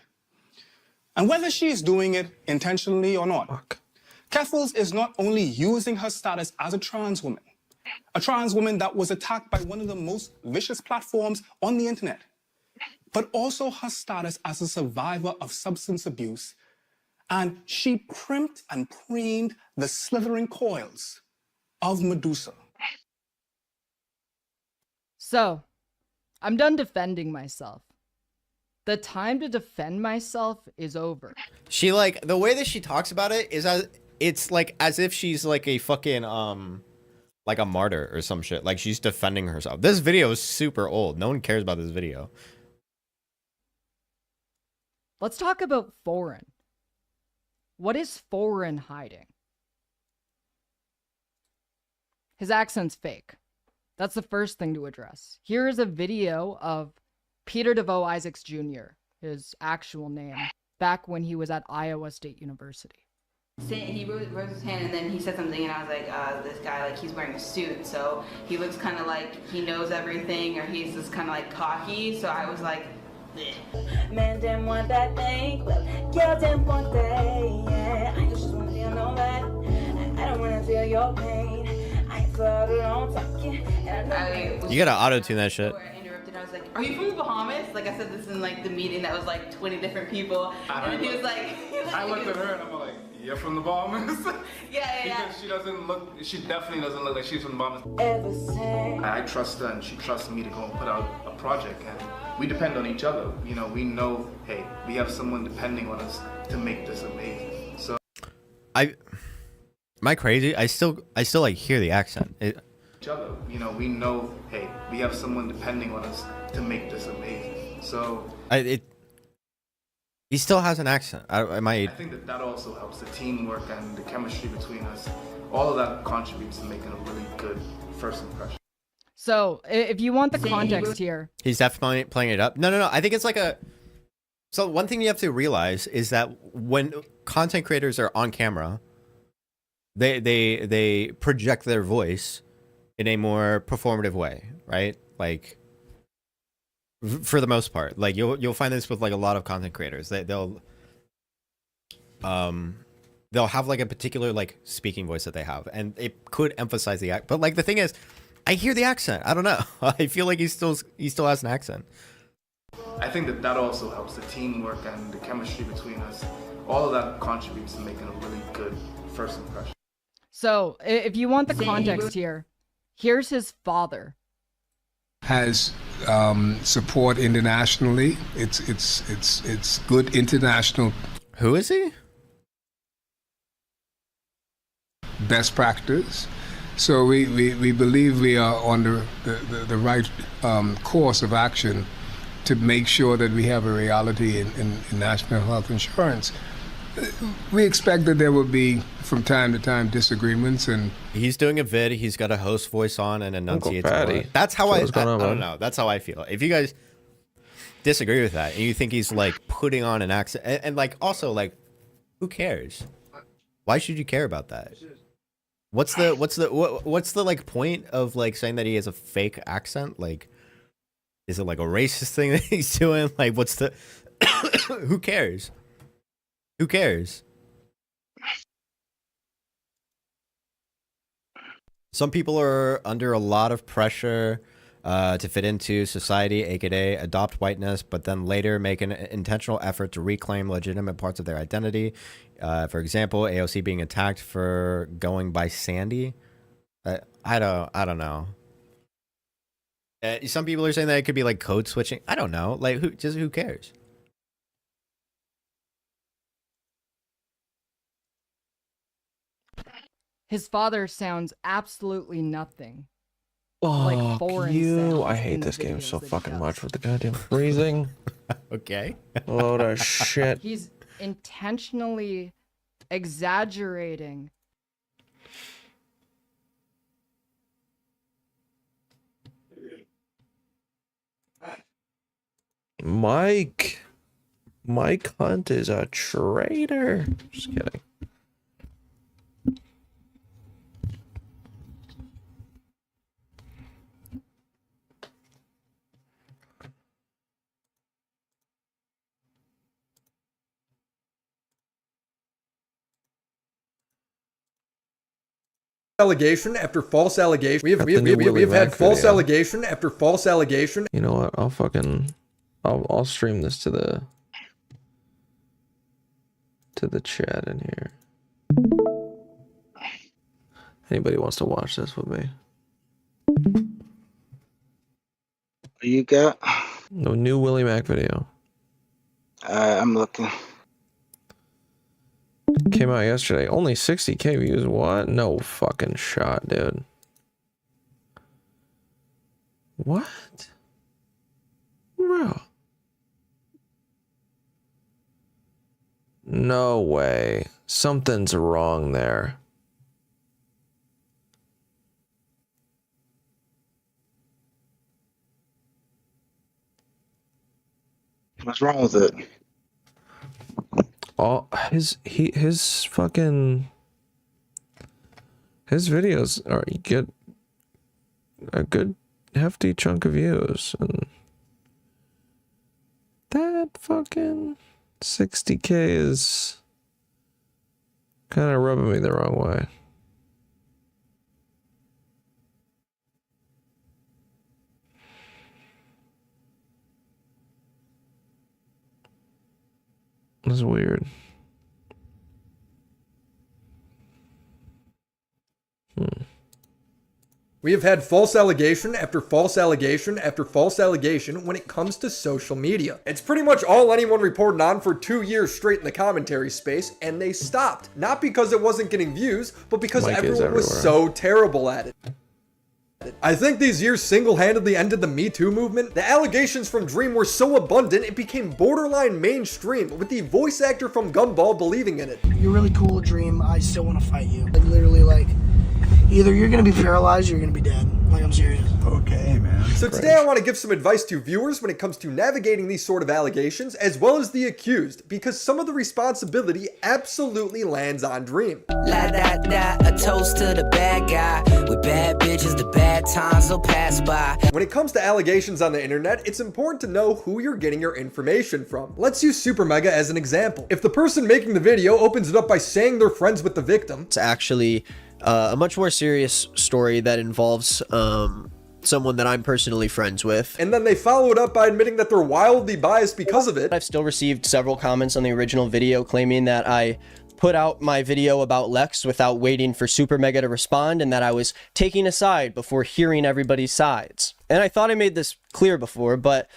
And whether she is doing it intentionally or not, Keffels is not only using her status as a trans woman that was attacked by one of the most vicious platforms on the internet, but also her status as a survivor of substance abuse. And she primped and preened the slithering coils of Medusa. So, I'm done defending myself. The time to defend myself is over. She like the way that she talks about it is it's like as if she's like a fucking like a martyr or some shit. Like she's defending herself. This video is super old. No one cares about this video. Let's talk about Foreign. What is Foreign hiding? His accent's fake. That's the first thing to address. Here is a video of Peter DeVoe Isaacs Jr., his actual name, back when he was at Iowa State University. He rose his hand and then he said something and I was like, this guy, like he's wearing a suit, so he looks kind of like he knows everything or he's just kind of like cocky, so I was like, bleh. Man didn't want that thing, but girl didn't want that, yeah. I just want to feel no that, I don't want to feel your pain. I ain't floated on talking, and I know You gotta auto-tune that shit. I was like, are you from the Bahamas? Like I said this in like the meeting that was like 20 different people. And he was like, I looked at her and I'm like, you're from the Bahamas? yeah. Because she definitely doesn't look like she's from the Bahamas. I trust her and she trusts me to go and put out a project and we depend on each other. You know, we know, hey, we have someone depending on us to make this amazing. So Am I crazy? I still like hear the accent. each other. You know, we know, hey, we have someone depending on us to make this amazing. So he still has an accent. I think that also helps the teamwork and the chemistry between us. All of that contributes to making a really good first impression. So, if you want the context here, He's definitely playing it up. No. I think it's like a. So one thing you have to realize is that when content creators are on camera, they project their voice in a more performative way, right? Like for the most part, like you'll find this with like a lot of content creators. They'll have like a particular like speaking voice that they have, and it could emphasize the act. But like the thing is, I hear the accent. I don't know. I feel like he still has an accent. I think that also helps the teamwork and the chemistry between us. All of that contributes to making a really good first impression. so if you want the context here, here's his father. Has support internationally. It's good international. Who is he? Best practice. So we believe we are on the right course of action to make sure that we have a reality in national health insurance. We expect that there will be from time to time disagreements, and he's doing a vid. He's got a host voice on and enunciates. Fatty. That's how So I what's going on, don't man? know. That's how I feel. If you guys disagree with that and you think he's like putting on an accent, and like also like, who cares? Why should you care about that? What's the like point of like saying that he has a fake accent? Like, is it like a racist thing that he's doing? Like, what's the? Who cares? Who cares? Some people are under a lot of pressure to fit into society, aka adopt whiteness, but then later make an intentional effort to reclaim legitimate parts of their identity. For example, AOC being attacked for going by Sandy. I don't know. Some people are saying that it could be like code switching. I don't know. Like who cares? His father sounds absolutely nothing. Fuck foreign you. sounds I hate in the this game videos so that he fucking does. much with the goddamn freezing. Okay. Load of shit. He's intentionally exaggerating. Mike Hunt is a traitor. Just kidding. allegation after false allegation. We have Willie had Mac false video. allegation after false allegation. You know what? I'll stream this to the chat in here. Anybody wants to watch this with me? What you got? No new Willie Mac video. I'm looking. Came out yesterday. Only 60K views. What? No fucking shot, dude. What? Bro. No way. Something's wrong there. What's wrong with it? All his videos are get a good hefty chunk of views, and that fucking 60K is kind of rubbing me the wrong way. That's weird. We have had false allegation after false allegation after false allegation when it comes to social media. It's pretty much all anyone reported on for 2 years straight in the commentary space, and they stopped. Not because it wasn't getting views, but because everyone was so terrible at it. I think these years single-handedly ended the Me Too movement. The allegations from Dream were so abundant, it became borderline mainstream, with the voice actor from Gumball believing in it. You're really cool, Dream. I still want to fight you. Like, literally, like, either you're going to be paralyzed or you're going to be dead. Like, I'm serious. Okay, man. So today I want to give some advice to viewers when it comes to navigating these sort of allegations, as well as the accused, because some of the responsibility absolutely lands on Dream. La da da, a toast to the bad guy. With bad bitches, the bad times will pass by. When it comes to allegations on the internet, it's important to know who you're getting your information from. Let's use Super Mega as an example. If the person making the video opens it up by saying they're friends with the victim, it's actually a much more serious story that involves someone that I'm personally friends with. And then they follow it up by admitting that they're wildly biased because of it. I've still received several comments on the original video claiming that I put out my video about Lex without waiting for Super Mega to respond, and that I was taking a side before hearing everybody's sides. And I thought I made this clear before, but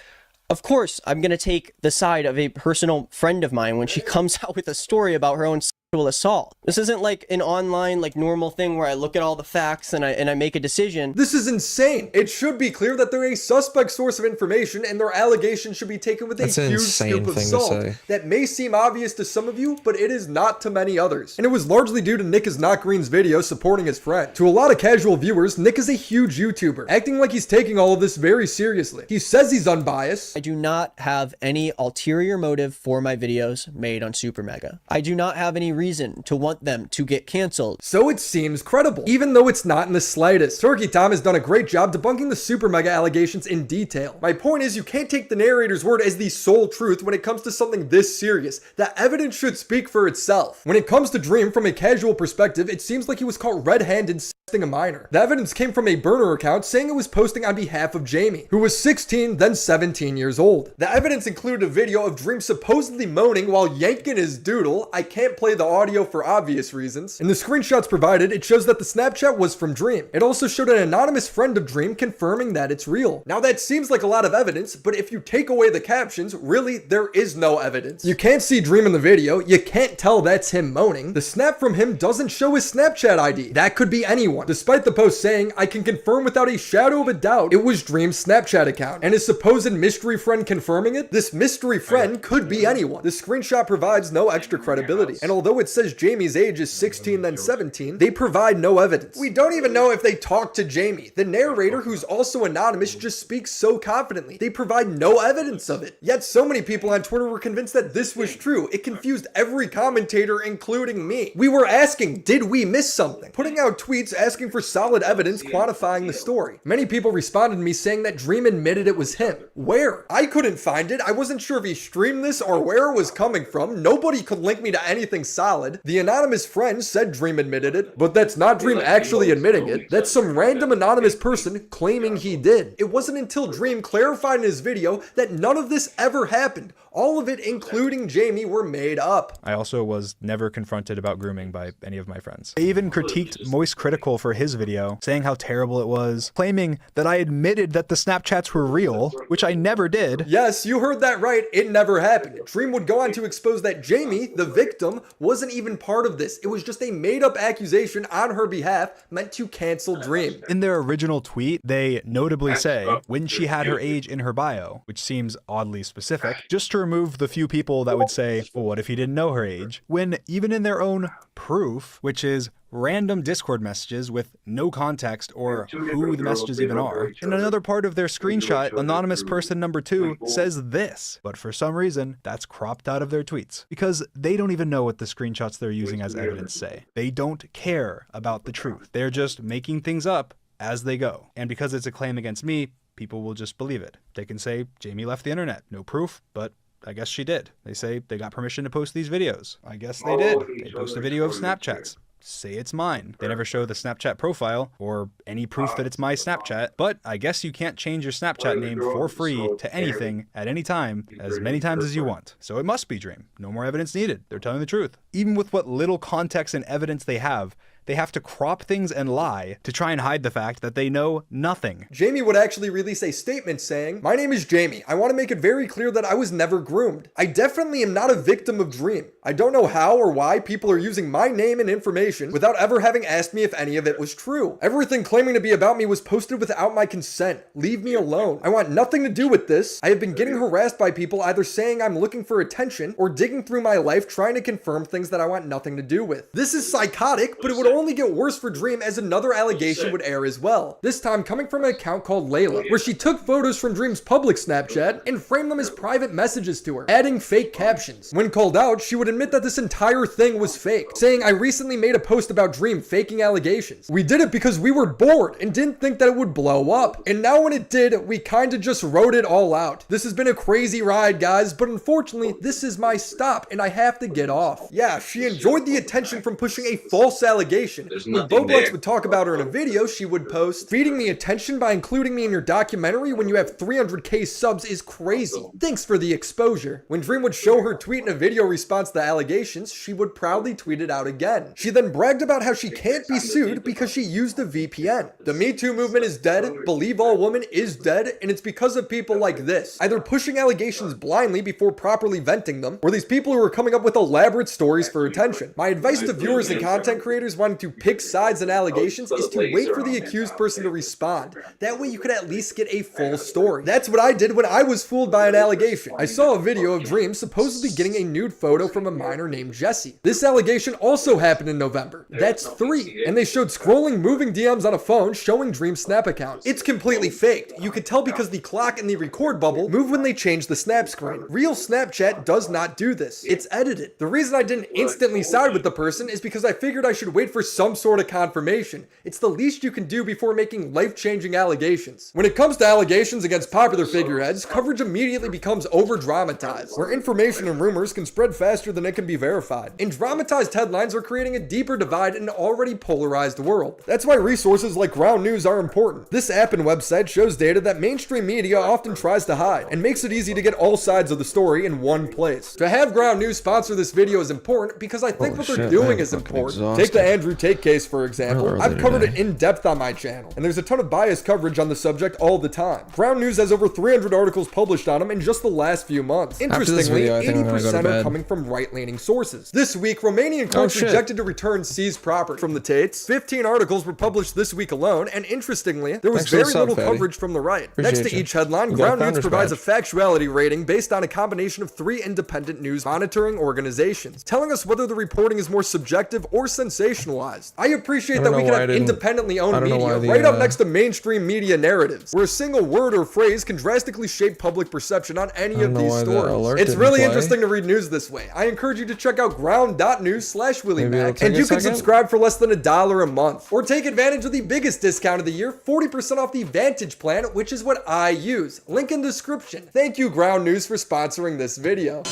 of course I'm going to take the side of a personal friend of mine when she comes out with a story about her own sexual assault. This isn't like an online, like, normal thing where I look at all the facts and I make a decision. This is insane. It should be clear that they're a suspect source of information and their allegations should be taken with a huge scoop of salt. That may seem obvious to some of you, but it is not to many others. And it was largely due to Nick is Not Green's video supporting his friend. To a lot of casual viewers, Nick is a huge YouTuber, acting like he's taking all of this very seriously. He says he's unbiased. I do not have any ulterior motive for my videos made on Super Mega. I do not have any reason to want them to get canceled. So it seems credible, even though it's not in the slightest. Turkey Tom has done a great job debunking the Super Mega allegations in detail. My point is, you can't take the narrator's word as the sole truth when it comes to something this serious. The evidence should speak for itself. When it comes to Dream, from a casual perspective, it seems like he was caught red-handed sexting a minor. The evidence came from a burner account saying it was posting on behalf of Jamie, who was 16, then 17 years old. The evidence included a video of Dream supposedly moaning while yanking his doodle. I can't play the audio for obvious reasons. In the screenshots provided, it shows that the Snapchat was from Dream. It also showed an anonymous friend of Dream confirming that it's real. Now that seems like a lot of evidence, but if you take away the captions, really there is no evidence. You can't see Dream in the video, you can't tell that's him moaning. The snap from him doesn't show his Snapchat ID. That could be anyone. Despite the post saying, I can confirm without a shadow of a doubt, it was Dream's Snapchat account. And his supposed mystery friend confirming it? This mystery friend could be anyone. The screenshot provides no extra credibility. And although it says Jamie's age is 16 then 17, they provide no evidence. We don't even know if they talked to Jamie. The narrator, who's also anonymous, just speaks so confidently. They provide no evidence of it. Yet so many people on Twitter were convinced that this was true. It confused every commentator, including me. We were asking, did we miss something? Putting out tweets asking for solid evidence quantifying the story. Many people responded to me saying that Dream admitted it was him. Where? I couldn't find it. I wasn't sure if he streamed this or where it was coming from. Nobody could link me to anything solid. solid. The anonymous friend said Dream admitted it, but that's not Dream actually admitting it. That's some random anonymous person claiming he did. It wasn't until Dream clarified in his video that none of this ever happened. All of it, including Jamie, were made up. I also was never confronted about grooming by any of my friends. I even critiqued Moist Critical for his video, saying how terrible it was, claiming that I admitted that the Snapchats were real, which I never did. Yes, you heard that right. It never happened. Dream would go on to expose that Jamie, the victim, wasn't even part of this. It was just a made-up accusation on her behalf meant to cancel Dream. In their original tweet, they notably say when she had her age in her bio, which seems oddly specific, just to remove the few people that would say, well, what if he didn't know her age? When even in their own proof, which is random Discord messages with no context or who the messages even are. In another part of their screenshot, anonymous person number 2 says this, but for some reason, that's cropped out of their tweets because they don't even know what the screenshots they're using as evidence say. They don't care about the truth. They're just making things up as they go. And because it's a claim against me, people will just believe it. They can say, Jamie left the internet. No proof, but I guess she did. They say they got permission to post these videos. I guess they did. They post a video of Snapchats. Say it's mine. They never show the Snapchat profile or any proof that it's my Snapchat, but I guess you can't change your Snapchat name for free to anything at any time as many times as you want. So it must be Dream. No more evidence needed. They're telling the truth. Even with what little context and evidence they have to crop things and lie to try and hide the fact that they know nothing. Jamie would actually release a statement saying, "My name is Jamie. I want to make it very clear that I was never groomed. I definitely am not a victim of Dream. I don't know how or why people are using my name and information without ever having asked me if any of it was true. Everything claiming to be about me was posted without my consent. Leave me alone. I want nothing to do with this. I have been getting harassed by people either saying I'm looking for attention or digging through my life trying to confirm things that I want nothing to do with. This is psychotic, but it would only get worse for Dream as another allegation would air as well. This time coming from an account called Layla, where she took photos from Dream's public Snapchat and framed them as private messages to her, adding fake captions. When called out, she would admit that this entire thing was fake, saying, "I recently made a post about Dream faking allegations. We did it because we were bored and didn't think that it would blow up. And now when it did, we kinda just wrote it all out. This has been a crazy ride, guys, but unfortunately, this is my stop and I have to get off." Yeah, she enjoyed the attention from pushing a false allegation. When Boblex would talk about her in a video, she would post, "Feeding me attention by including me in your documentary when you have 300k subs is crazy. Thanks for the exposure." When Dream would show her tweet in a video response to the allegations, she would proudly tweet it out again. She then bragged about how she can't be sued because she used a VPN. The Me Too movement is dead, Believe All Women is dead, and it's because of people like this, either pushing allegations blindly before properly venting them, or these people who are coming up with elaborate stories for attention. My advice to viewers and content creators wanting to pick sides and allegations is to wait for the accused person to respond. That way you could at least get a full story. That's what I did when I was fooled by an allegation. I saw a video of Dream supposedly getting a nude photo from a minor named Jesse. This allegation also happened in November. That's 3. And they showed scrolling moving DMs on a phone showing Dream's Snap account. It's completely faked. You could tell because the clock and the record bubble move when they change the snap screen. Real Snapchat does not do this. It's edited. The reason I didn't instantly side with the person is because I figured I should wait for some sort of confirmation. It's the least you can do before making life-changing allegations. When it comes to allegations against popular figureheads, coverage immediately becomes over-dramatized, where information and rumors can spread faster than it can be verified. And dramatized headlines are creating a deeper divide in an already polarized world. That's why resources like Ground News are important. This app and website shows data that mainstream media often tries to hide, and makes it easy to get all sides of the story in one place. To have Ground News sponsor this video is important because I think what they're doing is important. Take the Andrew Tate case, for example. I've covered it in depth on my channel, and there's a ton of biased coverage on the subject all the time. Ground News has over 300 articles published on them in just the last few months. Interestingly, 80% are coming from right-leaning sources. This week, Romanian courts rejected to return seized property from the Tates. 15 articles were published this week alone, and interestingly, there was very little coverage from the right. Next to each headline, Ground News provides a factuality rating based on a combination of 3 independent news monitoring organizations, telling us whether the reporting is more subjective or sensationalized. I appreciate that we can have independently owned media right up next to mainstream media narratives, where a single word or phrase can drastically shape public perception on any of these stories. It's really interesting to read news this way. I encourage you to check out ground.news/WillyMac, and you can subscribe for less than $1 a month, or take advantage of the biggest discount of the year, 40% off the Vantage plan, which is what I use. Link in description. Thank you, Ground News, for sponsoring this video.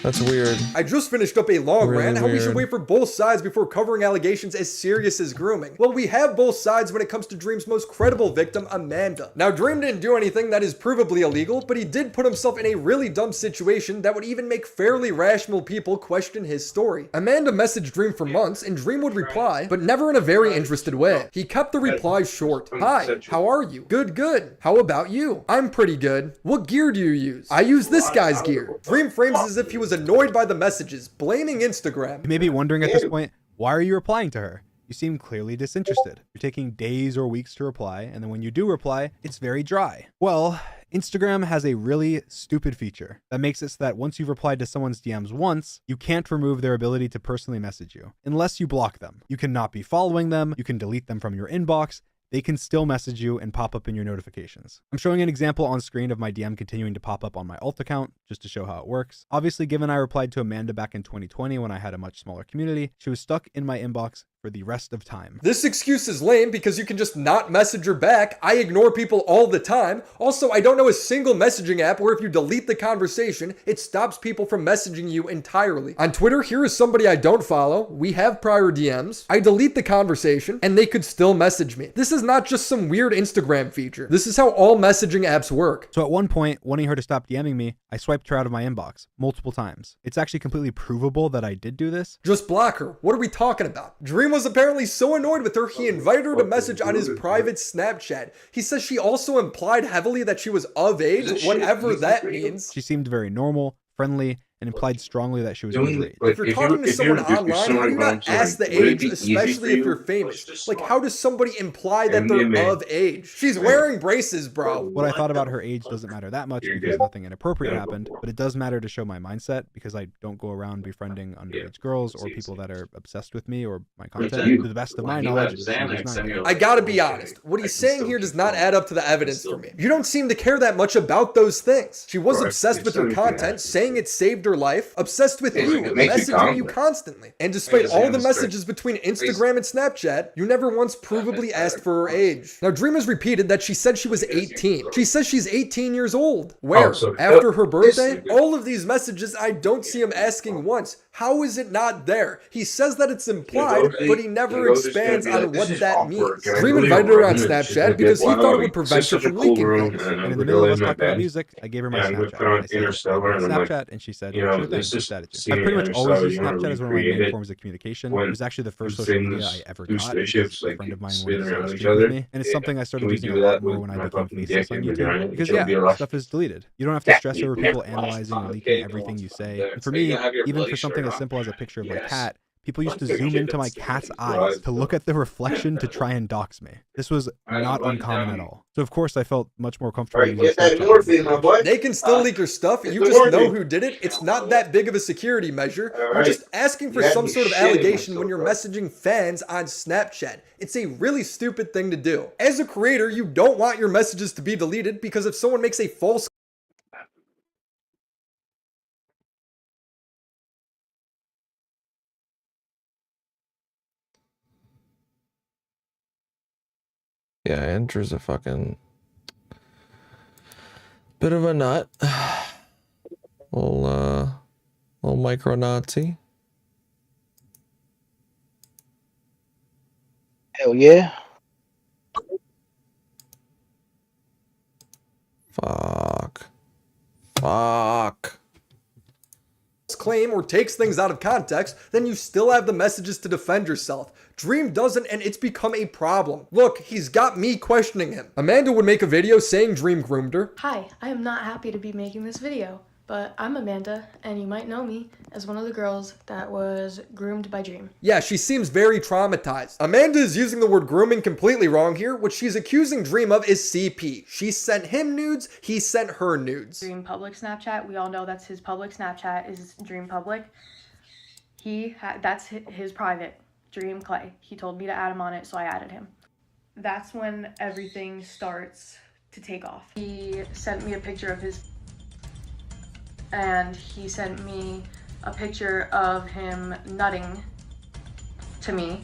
That's weird. I just finished up a long Really rant how we should weird. wait for both sides before covering allegations as serious as grooming. Well, we have both sides when it comes to Dream's most credible victim, Amanda. Now, Dream didn't do anything that is provably illegal, but he did put himself in a really dumb situation that would even make fairly rational people question his story. Amanda messaged Dream for months, and Dream would reply, but never in a very interested way. He kept the replies short. Hi, how are you? Good, good. How about you? I'm pretty good. What gear do you use? I use this guy's gear. Dream frames as if he was annoyed by the messages, blaming Instagram. You may be wondering at this point, why are you replying to her? You seem clearly disinterested. You're taking days or weeks to reply, and then when you do reply, it's very dry. Well, Instagram has a really stupid feature that makes it so that once you've replied to someone's DMs once, you can't remove their ability to personally message you, unless you block them. You cannot be following them, you can delete them from your inbox, they can still message you and pop up in your notifications. I'm showing an example on screen of my DM continuing to pop up on my alt account, just to show how it works. Obviously, given I replied to Amanda back in 2020 when I had a much smaller community, she was stuck in my inbox for the rest of time. This excuse is lame because you can just not message her back. I ignore people all the time. Also, I don't know a single messaging app where if you delete the conversation, it stops people from messaging you entirely. On Twitter, here is somebody I don't follow. We have prior DMs. I delete the conversation and they could still message me. This is not just some weird Instagram feature. This is how all messaging apps work. So at one point, wanting her to stop DMing me, I swiped her out of my inbox multiple times. It's actually completely provable that I did do this. Just block her. What are we talking about? Dream was apparently so annoyed with her, he invited her to message on his private Snapchat. He says she also implied heavily that she was of age, whatever that means. She seemed very normal, friendly, and implied strongly that she was underage. If you're talking to someone online, how do you not ask the age, especially if you're famous? Like, how does somebody imply that they're of age? She's wearing braces, bro. What I thought about her age doesn't matter that much because nothing inappropriate happened, but it does matter to show my mindset because I don't go around befriending underage girls or people that are obsessed with me or my content. To the best of my knowledge, I gotta be honest. What he's saying here does not add up to the evidence for me. You don't seem to care that much about those things. She was obsessed with her content, saying it saved her life, obsessed with you, messaging you constantly. And despite all the messages between Instagram and Snapchat, you never once provably asked for her age. Now, Dream has repeated that she said she was 18. She says she's 18 years old. Where? After her birthday? All of these messages, I don't see him asking once. How is it not there? He says that it's implied, but he never expands on what that means. Dream invited her on Snapchat because he thought it would prevent her from leaking things. And in the middle of us talking about music, I gave her my Snapchat. I said, Snapchat, and she said, sure thing. I pretty much always use Snapchat as one of my main forms of communication. It was actually the first social media I ever got. A friend of mine wanted to speak with me, and it's something I started using a lot more when I became famous on YouTube. Because yeah, stuff is deleted. You don't have to stress over people analyzing and leaking everything you say. And for me, even for something as simple as a picture of my cat, people used to zoom into my cat's eyes to look at the reflection to try and dox me. This was not uncommon at all. So of course I felt much more comfortable using Snapchat. They can still leak your stuff. You just know who did it. It's not that big of a security measure. You're just asking for some sort of allegation when you're messaging fans on Snapchat. It's a really stupid thing to do. As a creator, you don't want your messages to be deleted because if someone makes a false Yeah, Andrew's a fucking bit of a nut. Little micro Nazi. Hell yeah. Fuck. claim or takes things out of context, then you still have the messages to defend yourself. Dream doesn't, and it's become a problem. Look, he's got me questioning him. Amanda would make a video saying Dream groomed her. Hi, I am not happy to be making this video, but I'm Amanda, and you might know me as one of the girls that was groomed by Dream. Yeah, she seems very traumatized. Amanda is using the word grooming completely wrong here. What she's accusing Dream of is CP. She sent him nudes, he sent her nudes. Dream public Snapchat, we all know that's his public Snapchat, is Dream public. That's his private, Dream Clay. He told me to add him on it, so I added him. That's when everything starts to take off. He sent me a picture of his, and he sent me a picture of him nutting to me.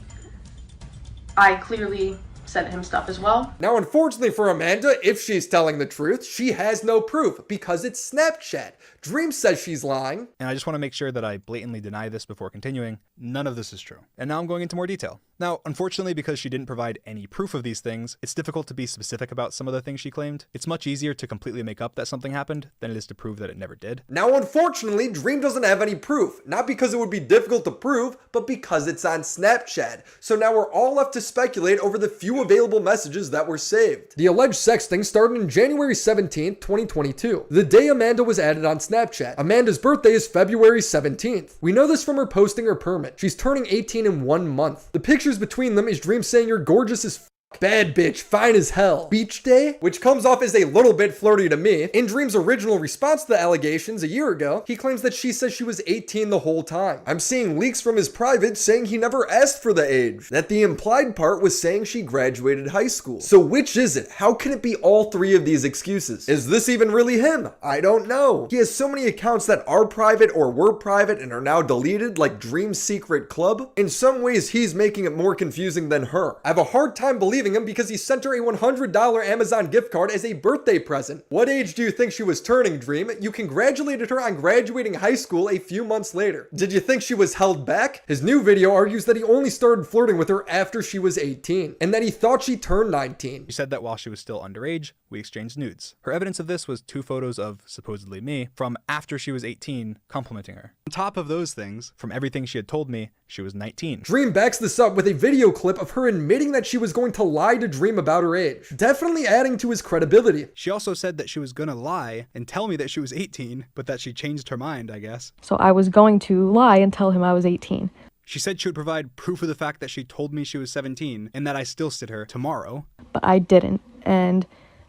I clearly sent him stuff as well. Now, unfortunately for Amanda, if she's telling the truth, she has no proof because it's Snapchat. Dream says she's lying. And I just want to make sure that I blatantly deny this before continuing. None of this is true. And now I'm going into more detail. Now, unfortunately, because she didn't provide any proof of these things, it's difficult to be specific about some of the things she claimed. It's much easier to completely make up that something happened than it is to prove that it never did. Now, unfortunately, Dream doesn't have any proof. Not because it would be difficult to prove, but because it's on Snapchat. So now we're all left to speculate over the few available messages that were saved. The alleged sexting started on January 17th, 2022, the day Amanda was added on Snapchat. Amanda's birthday is February 17th. We know this from her posting her permit. She's turning 18 in 1 month. The pictures between them is Dream saying you're gorgeous as bad bitch, fine as hell. Beach day? Which comes off as a little bit flirty to me. In Dream's original response to the allegations a year ago, he claims that she says she was 18 the whole time. I'm seeing leaks from his private saying he never asked for the age. That the implied part was saying she graduated high school. So which is it? How can it be all three of these excuses? Is this even really him? I don't know. He has so many accounts that are private or were private and are now deleted, like Dream's secret club. In some ways, he's making it more confusing than her. I have a hard time believing him because he sent her a $100 Amazon gift card as a birthday present. What age do you think she was turning, Dream? You congratulated her on graduating high school a few months later. Did you think she was held back? His new video argues that he only started flirting with her after she was 18 and that he thought she turned 19. She said that while she was still underage, we exchanged nudes. Her evidence of this was 2 photos of, supposedly me, from after she was 18, complimenting her. On top of those things, from everything she had told me, she was 19. Dream backs this up with a video clip of her admitting that she was going to lie to Dream about her age, definitely adding to his credibility. She also said that she was gonna lie and tell me that she was 18, but that she changed her mind, I guess. So I was going to lie and tell him I was 18. She said she would provide proof of the fact that she told me she was 17 and that I still stood her tomorrow. But I didn't, and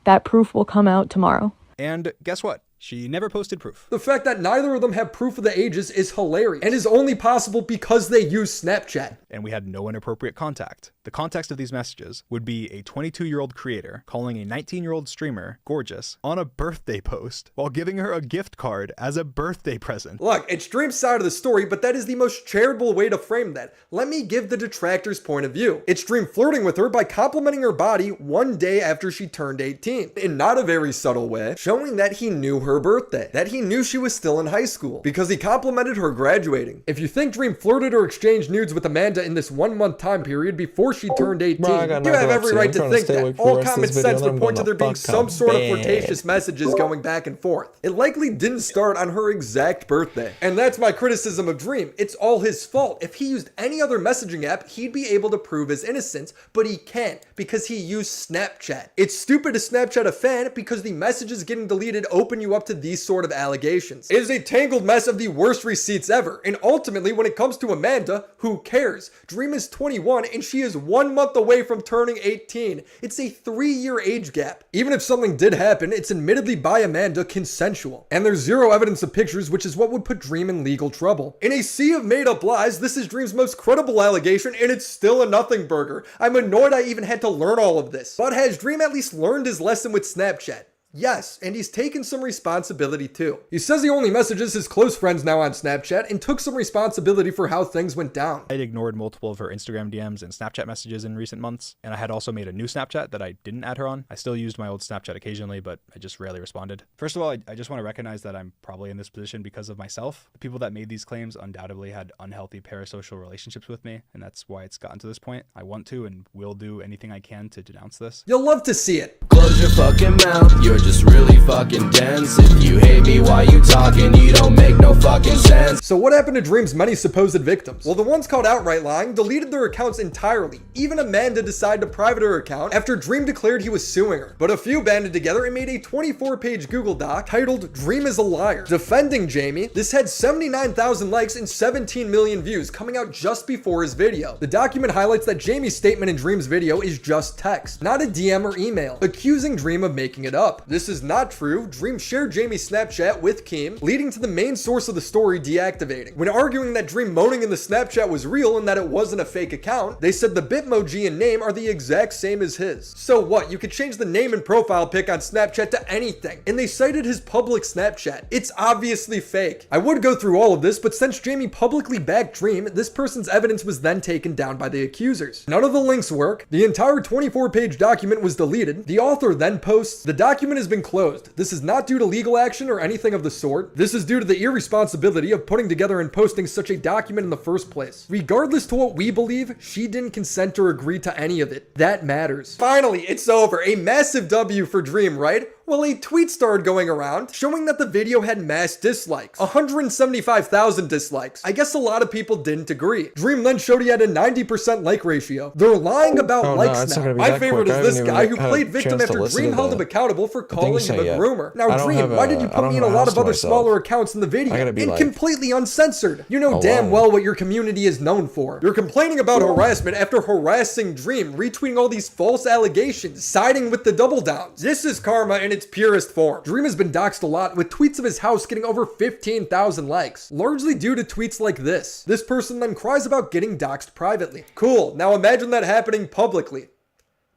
that proof will come out tomorrow. And guess what? She never posted proof. The fact that neither of them have proof of the ages is hilarious and is only possible because they use Snapchat. And we had no inappropriate contact. The context of these messages would be a 22-year-old creator calling a 19-year-old streamer gorgeous on a birthday post while giving her a gift card as a birthday present. Look, it's Dream's side of the story, but that is the most charitable way to frame that. Let me give the detractor's point of view. It's Dream flirting with her by complimenting her body one day after she turned 18, in not a very subtle way, showing that he knew her birthday, that he knew she was still in high school, because he complimented her graduating. If you think Dream flirted or exchanged nudes with Amanda in this 1 month time period before she turned 18, you have every right to think that. All common sense would point to there being some sort of flirtatious messages going back and forth. It likely didn't start on her exact birthday. And that's my criticism of Dream. It's all his fault. If he used any other messaging app, he'd be able to prove his innocence, but he can't because he used Snapchat. It's stupid to Snapchat a fan because the messages getting deleted open you up to these sort of allegations. It is a tangled mess of the worst receipts ever, and ultimately when it comes to Amanda, who cares? Dream is 21 and she is 1 month away from turning 18. It's a 3-year age gap. Even if something did happen, it's admittedly by Amanda consensual. And there's zero evidence of pictures, which is what would put Dream in legal trouble. In a sea of made up lies, this is Dream's most credible allegation and it's still a nothing burger. I'm annoyed I even had to learn all of this. But has Dream at least learned his lesson with Snapchat? Yes, and he's taken some responsibility too. He says he only messages his close friends now on Snapchat and took some responsibility for how things went down. I ignored multiple of her Instagram DMs and Snapchat messages in recent months, and I had also made a new Snapchat that I didn't add her on. I still used my old Snapchat occasionally, but I just rarely responded. First of all, I just want to recognize that I'm probably in this position because of myself. The people that made these claims undoubtedly had unhealthy parasocial relationships with me, and that's why it's gotten to this point. I want to and will do anything I can to denounce this. You'll love to see it. Close your fucking mouth, you're just really fucking dense. If you hate me while you talking, you don't make no fucking sense. So what happened to Dream's many supposed victims? Well, the ones caught outright lying deleted their accounts entirely. Even Amanda decided to private her account after Dream declared he was suing her. But a few banded together and made a 24-page Google Doc titled Dream is a Liar, defending Jamie. This had 79,000 likes and 17 million views, coming out just before his video. The document highlights that Jamie's statement in Dream's video is just text, not a DM or email, accusing Dream of making it up. This is not true. Dream shared Jamie's Snapchat with Keem, leading to the main source of the story deactivating. When arguing that Dream moaning in the Snapchat was real and that it wasn't a fake account, they said the Bitmoji and name are the exact same as his. So what? You could change the name and profile pic on Snapchat to anything, and they cited his public Snapchat. It's obviously fake. I would go through all of this, but since Jamie publicly backed Dream, this person's evidence was then taken down by the accusers. None of the links work. The entire 24-page document was deleted. The author then posts, "The document has been closed. This is not due to legal action or anything of the sort. This is due to the irresponsibility of putting together and posting such a document in the first place. Regardless to what we believe, she didn't consent or agree to any of it. That matters." Finally, it's over. A massive W for Dream, right? Well, a tweet started going around showing that the video had mass dislikes. 175,000 dislikes. I guess a lot of people didn't agree. Dream then showed he had a 90% like ratio. They're lying about likes now. My favorite is this guy who played victim after Dream held him accountable for calling him a groomer. Now, Dream, why did you put me in a lot of other smaller accounts in the video? And completely uncensored. You know damn well what your community is known for. You're complaining about harassment after harassing Dream, retweeting all these false allegations, siding with the double downs. This is karma in its purest form. Dream has been doxxed a lot, with tweets of his house getting over 15,000 likes, largely due to tweets like this. This person then cries about getting doxxed privately. Cool, now imagine that happening publicly.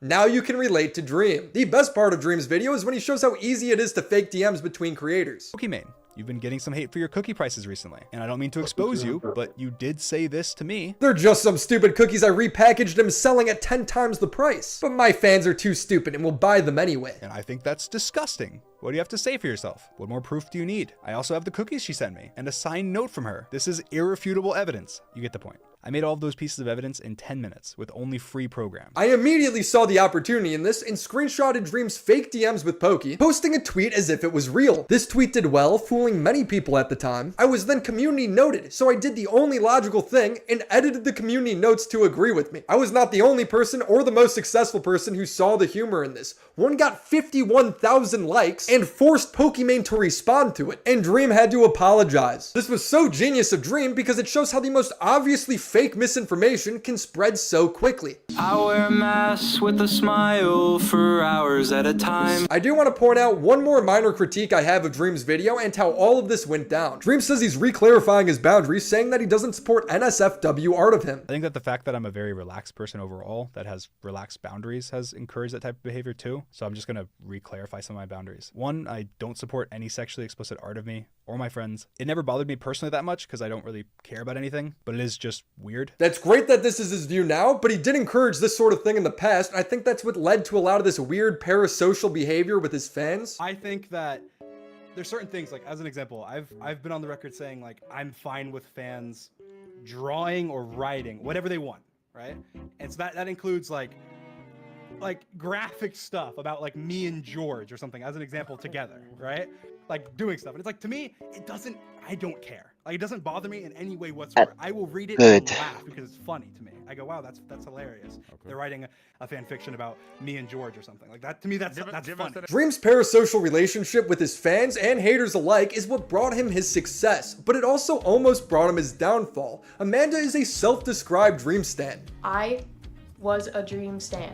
Now you can relate to Dream. The best part of Dream's video is when he shows how easy it is to fake DMs between creators. Pokimane, you've been getting some hate for your cookie prices recently, and I don't mean to expose you, but you did say this to me. They're just some stupid cookies I repackaged them selling at 10 times the price. But my fans are too stupid and will buy them anyway. And I think that's disgusting. What do you have to say for yourself? What more proof do you need? I also have the cookies she sent me, and a signed note from her. This is irrefutable evidence. You get the point. I made all of those pieces of evidence in 10 minutes with only free programs. I immediately saw the opportunity in this and screenshotted Dream's fake DMs with Pokey, posting a tweet as if it was real. This tweet did well, fooling many people at the time. I was then community noted, so I did the only logical thing and edited the community notes to agree with me. I was not the only person or the most successful person who saw the humor in this. One got 51,000 likes and forced Pokimane to respond to it, and Dream had to apologize. This was so genius of Dream because it shows how the most obviously fake misinformation can spread so quickly. I wear a mask with a smile for hours at a time. I do want to point out one more minor critique I have of Dream's video and how all of this went down. Dream says he's re-clarifying his boundaries, saying that he doesn't support NSFW art of him. I think that the fact that I'm a very relaxed person overall that has relaxed boundaries has encouraged that type of behavior too. So I'm just going to re-clarify some of my boundaries. One, I don't support any sexually explicit art of me or my friends. It never bothered me personally that much because I don't really care about anything, but it is just weird. That's great that this is his view now, but he did encourage this sort of thing in the past. I think that's what led to a lot of this weird parasocial behavior with his fans. I think that there's certain things, like as an example, I've been on the record saying like I'm fine with fans drawing or writing whatever they want, right? And so that includes like graphic stuff about like me and George or something as an example together, right? Like doing stuff. And it's like, to me, I don't care. Like, it doesn't bother me in any way whatsoever. I will read it and laugh because it's funny to me. I go, wow, that's hilarious. Okay. They're writing a fan fiction about me and George or something. Like that, to me, that's funny. Dream's parasocial relationship with his fans and haters alike is what brought him his success, but it also almost brought him his downfall. Amanda is a self-described Dream stan. I was a Dream stan.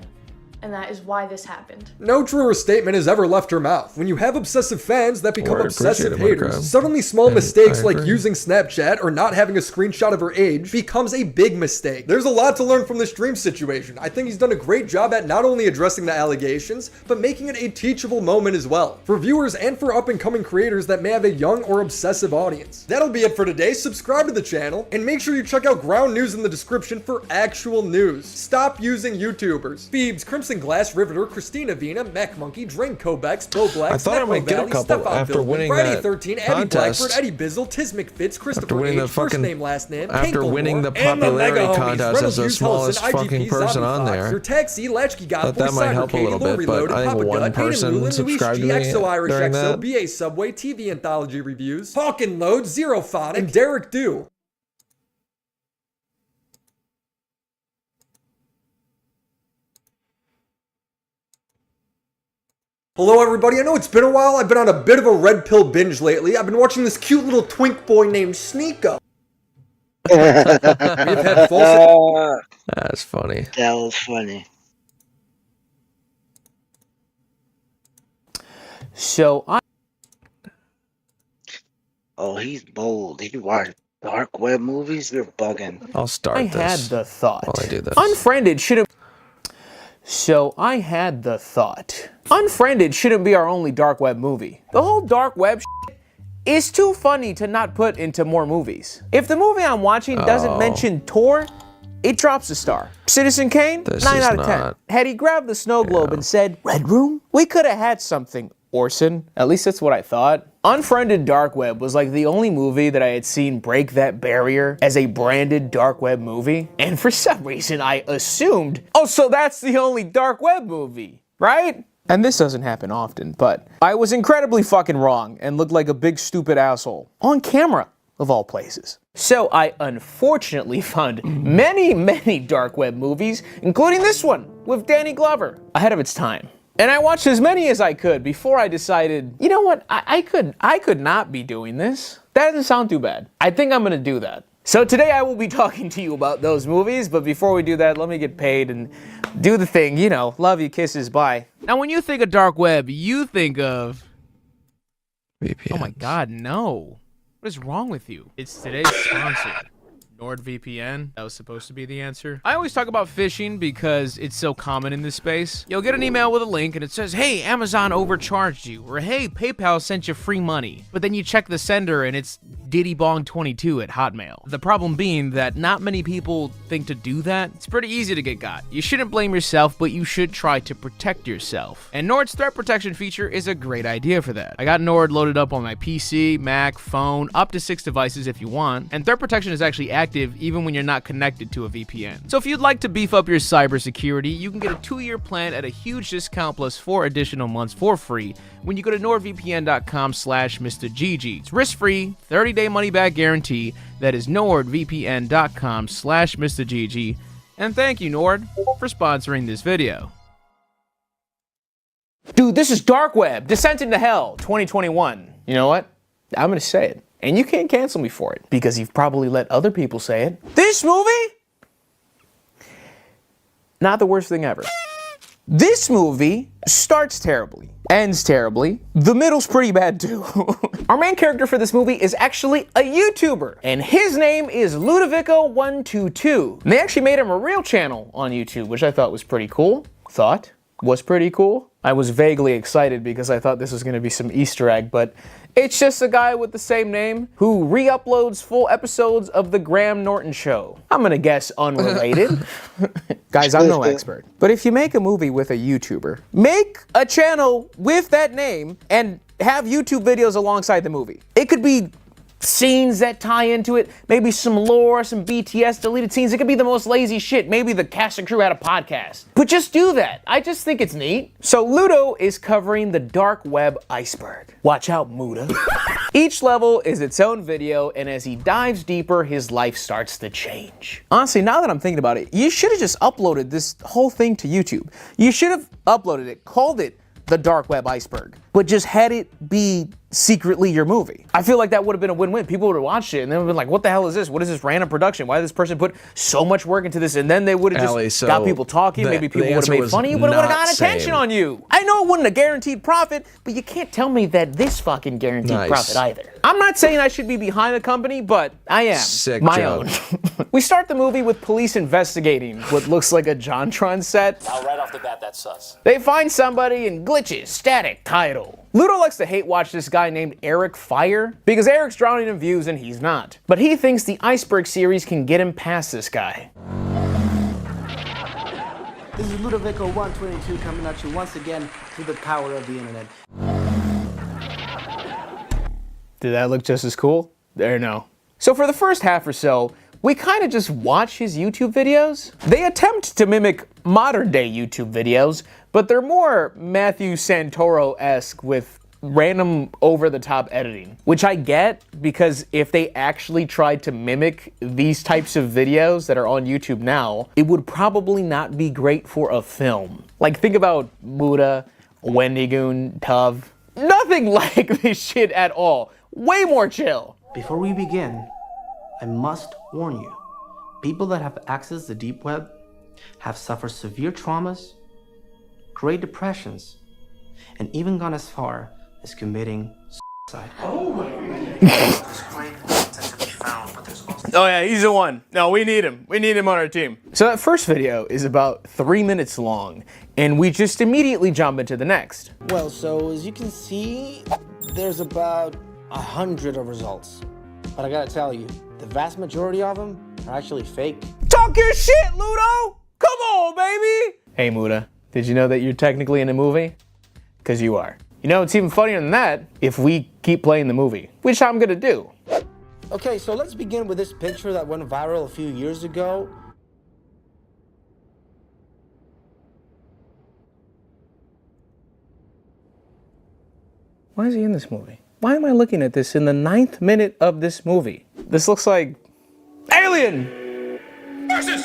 And that is why this happened. No truer statement has ever left her mouth. When you have obsessive fans that become obsessive haters, suddenly small mistakes like using Snapchat or not having a screenshot of her age becomes a big mistake. There's a lot to learn from this Dream situation. I think he's done a great job at not only addressing the allegations, but making it a teachable moment as well, for viewers and for up-and-coming creators that may have a young or obsessive audience. That'll be it for today. Subscribe to the channel, and make sure you check out Ground News in the description for actual news. Stop using YouTubers. Phoebes, Crimson Glass, Riveter, Christina Vina, Mac Monkey, Drain Kobex, Bo Black, I thought I might get a couple after winning that 13, contest. Blackbird, Eddie Bizzle, Tiz McFitz, Christopher After winning H, the first fucking, name, last name, after winning the popularity contest as the smallest fucking person on there. Your taxi, Latchkey God, Thought that might help a little bit, but I think one person subscribed to me during that. BA Subway, TV Anthology Reviews, Hawkin Load, Zero Phonic, and Derek Dew. Hello everybody, I know it's been a while. I've been on a bit of a red pill binge lately. I've been watching this cute little twink boy named Sneeko. We've had false... That's funny. That was funny. So I. Oh, he's bold. He watched dark web movies. You're bugging. I'll start I this had the thought. while I do this. Unfriended shouldn't. So I had the thought. Unfriended shouldn't be our only dark web movie. The whole dark web shit is too funny to not put into more movies. If the movie I'm watching doesn't mention Tor, it drops a star. Citizen Kane, 9 out of 10. Had he grabbed the snow globe and said, Red Room? We could have had something, Orson. At least that's what I thought. Unfriended Dark Web was like the only movie that I had seen break that barrier as a branded dark web movie. And for some reason I assumed, oh, so that's the only dark web movie, right? And this doesn't happen often, but I was incredibly fucking wrong and looked like a big stupid asshole. On camera, of all places. So I unfortunately found many dark web movies, including this one with Danny Glover, ahead of its time. And I watched as many as I could before I decided, you know what, I could not be doing this. That doesn't sound too bad. I think I'm gonna do that. So today I will be talking to you about those movies, but before we do that, let me get paid and do the thing, you know, love you, kisses, bye. Now when you think of dark web, you think of... VPN. Oh my god, no. What is wrong with you? It's today's sponsor. NordVPN, that was supposed to be the answer. I always talk about phishing because it's so common in this space. You'll get an email with a link and it says, hey, Amazon overcharged you, or hey, PayPal sent you free money. But then you check the sender and it's DiddyBong22 at Hotmail. The problem being that not many people think to do that. It's pretty easy to get got. You shouldn't blame yourself, but you should try to protect yourself. And Nord's threat protection feature is a great idea for that. I got Nord loaded up on my PC, Mac, phone, up to 6 devices if you want. And threat protection is actually active even when you're not connected to a VPN. So if you'd like to beef up your cybersecurity, you can get a 2-year plan at a huge discount plus 4 additional months for free when you go to nordvpn.com/MrGG. It's risk-free, 30-day money-back guarantee. That is nordvpn.com/MrGG. And thank you, Nord, for sponsoring this video. Dude, this is Dark Web, Descent into Hell, 2021. You know what? I'm gonna say it. And you can't cancel me for it, because you've probably let other people say it. This movie? Not the worst thing ever. This movie starts terribly, ends terribly, the middle's pretty bad too. Our main character for this movie is actually a YouTuber, and his name is Ludovico122. And they actually made him a real channel on YouTube, which I thought was pretty cool. Was pretty cool. I was vaguely excited because I thought this was gonna be some Easter egg, but it's just a guy with the same name who re-uploads full episodes of The Graham Norton Show. I'm gonna guess unrelated. Guys, I'm no expert. But if you make a movie with a YouTuber, make a channel with that name and have YouTube videos alongside the movie. It could be scenes that tie into it, maybe some lore, some BTS deleted scenes. It could be the most lazy shit. Maybe the cast and crew had a podcast. But just do that. I just think it's neat. So Ludo is covering the dark web iceberg. Watch out, Muda. Each level is its own video, and as he dives deeper, his life starts to change. Honestly, now that I'm thinking about it, you should have just uploaded this whole thing to YouTube. You should have uploaded it, called it the dark web iceberg, but just had it be secretly your movie. I feel like that would have been a win-win. People would have watched it and they would have been like, what the hell is this? What is this random production? Why did this person put so much work into this? And then they would have just got people talking. Maybe people would have made fun of you, but it would have gotten attention on you. I know it wouldn't have guaranteed profit, but you can't tell me that this fucking guaranteed profit either. I'm not saying I should be behind the company, but I am. Sick my joke. own. We start the movie with police investigating what looks like a JonTron set. Now, right off the bat, that's sus. They find somebody and glitches, static, title. Ludo likes to hate watch this guy named Eric Fire because Eric's drowning in views and he's not. But he thinks the Iceberg series can get him past this guy. This is Ludovico122 coming at you once again through the power of the internet. Did that look just as cool? There, no. So for the first half or so, we kind of just watch his YouTube videos. They attempt to mimic modern day YouTube videos, but they're more Matthew Santoro-esque with random over-the-top editing, which I get because if they actually tried to mimic these types of videos that are on YouTube now, it would probably not be great for a film. Like think about Muda, Wendigoon, Tuv. Nothing like this shit at all. Way more chill. Before we begin, I must warn you, people that have access to the deep web have suffered severe traumas, great depressions, and even gone as far is committing suicide. Oh yeah, he's the one. No, we need him. We need him on our team. So that first video is about 3 minutes long, and we just immediately jump into the next. Well, so as you can see, there's about 100 of results. But I gotta tell you, the vast majority of them are actually fake. Talk your shit, Ludo! Come on, baby! Hey, Muda, did you know that you're technically in a movie? Because you are. You know, it's even funnier than that if we keep playing the movie, which I'm gonna do. Okay, so let's begin with this picture that went viral a few years ago. Why is he in this movie? Why am I looking at this in the 9th minute of this movie? This looks like Alien! Versus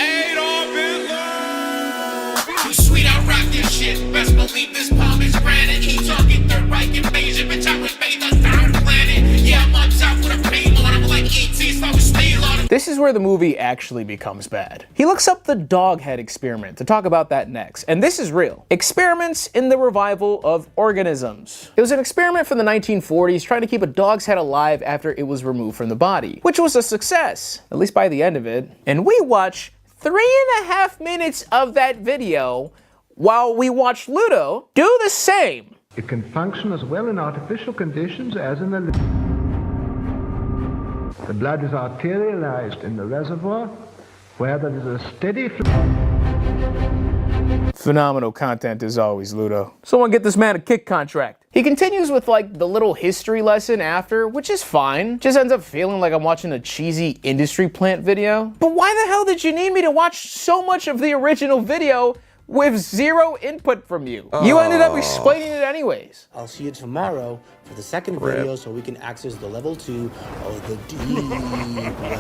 Adolf Hitler. Too sweet, I rock this shit. Best believe this palm is granite. He talking Third Reich invasion, bitch. I was made the third planet. Yeah, I'm on top with a payload. I'm like E.T. so I was steel on it. This is where the movie actually becomes bad. He looks up the dog head experiment to talk about that next, and this is real. Experiments in the revival of organisms. It was an experiment from the 1940s trying to keep a dog's head alive after it was removed from the body, which was a success, at least by the end of it. And we watch 3.5 minutes of that video while we watch Ludo do the same. It can function as well in artificial conditions as in the blood is arterialized in the reservoir where there is a steady flow. Phenomenal content as always, Ludo. Someone get this man a kick contract. He continues with like the little history lesson after, which is fine. Just ends up feeling like I'm watching a cheesy industry plant video. But why the hell did you need me to watch so much of the original video with zero input from you? You ended up explaining it anyways. I'll see you tomorrow for the second video so we can access the level 2 of the deep web.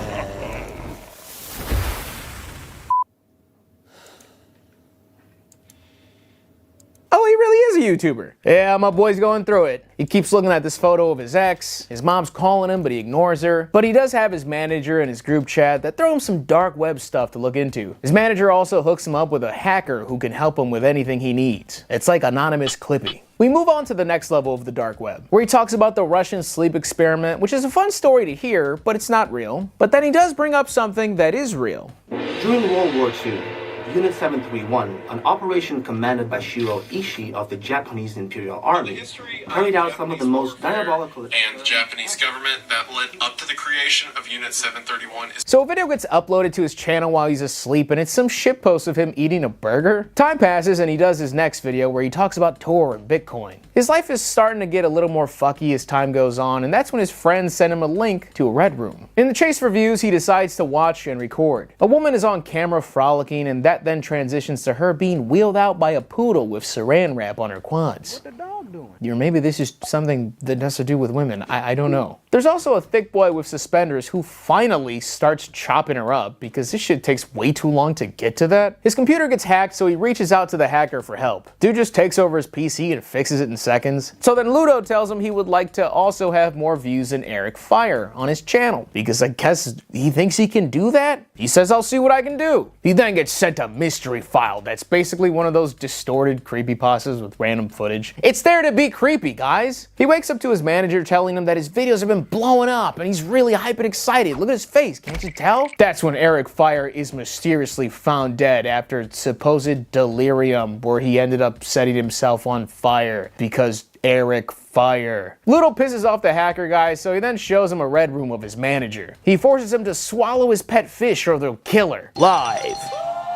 Oh, he really is a YouTuber. Yeah, my boy's going through it. He keeps looking at this photo of his ex. His mom's calling him, but he ignores her. But he does have his manager and his group chat that throw him some dark web stuff to look into. His manager also hooks him up with a hacker who can help him with anything he needs. It's like anonymous Clippy. We move on to the next level of the dark web, where he talks about the Russian sleep experiment, which is a fun story to hear, but it's not real. But then he does bring up something that is real. During World War II, Unit 731, an operation commanded by Shiro Ishii of the Japanese Imperial Army, carried out some of the most diabolical... And the Japanese government that led up to the creation of Unit 731 is... So a video gets uploaded to his channel while he's asleep, and it's some shitpost of him eating a burger. Time passes, and he does his next video where he talks about Tor and Bitcoin. His life is starting to get a little more fucky as time goes on, and that's when his friends send him a link to a Red Room. In the chase for views, he decides to watch and record. A woman is on camera frolicking, and that then transitions to her being wheeled out by a poodle with saran wrap on her quads. What the dog doing? Or maybe this is something that has to do with women. I don't know. There's also a thick boy with suspenders who finally starts chopping her up because this shit takes way too long to get to that. His computer gets hacked, so he reaches out to the hacker for help. Dude just takes over his PC and fixes it in seconds. So then Ludo tells him he would like to also have more views than Eric Fire on his channel because I guess he thinks he can do that. He says, I'll see what I can do. He then gets sent a mystery file that's basically one of those distorted creepypastas with random footage. It's there to be creepy, guys. He wakes up to his manager telling him that his videos have been blowing up and he's really hype and excited. Look at his face, can't you tell? That's when Eric Fire is mysteriously found dead after supposed delirium where he ended up setting himself on fire because Eric Fire. Ludo pisses off the hacker guy, so he then shows him a Red Room of his manager. He forces him to swallow his pet fish or they'll kill her. Live.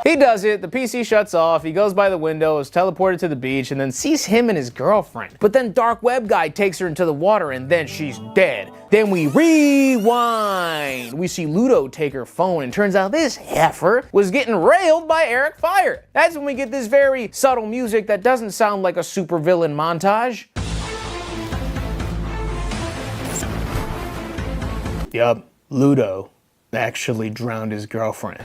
He does it, the PC shuts off, he goes by the window, is teleported to the beach, and then sees him and his girlfriend. But then Dark Web Guy takes her into the water and then she's dead. Then we rewind. We see Ludo take her phone and turns out this heifer was getting railed by Eric Fire. That's when we get this very subtle music that doesn't sound like a supervillain montage. Yup, Ludo actually drowned his girlfriend.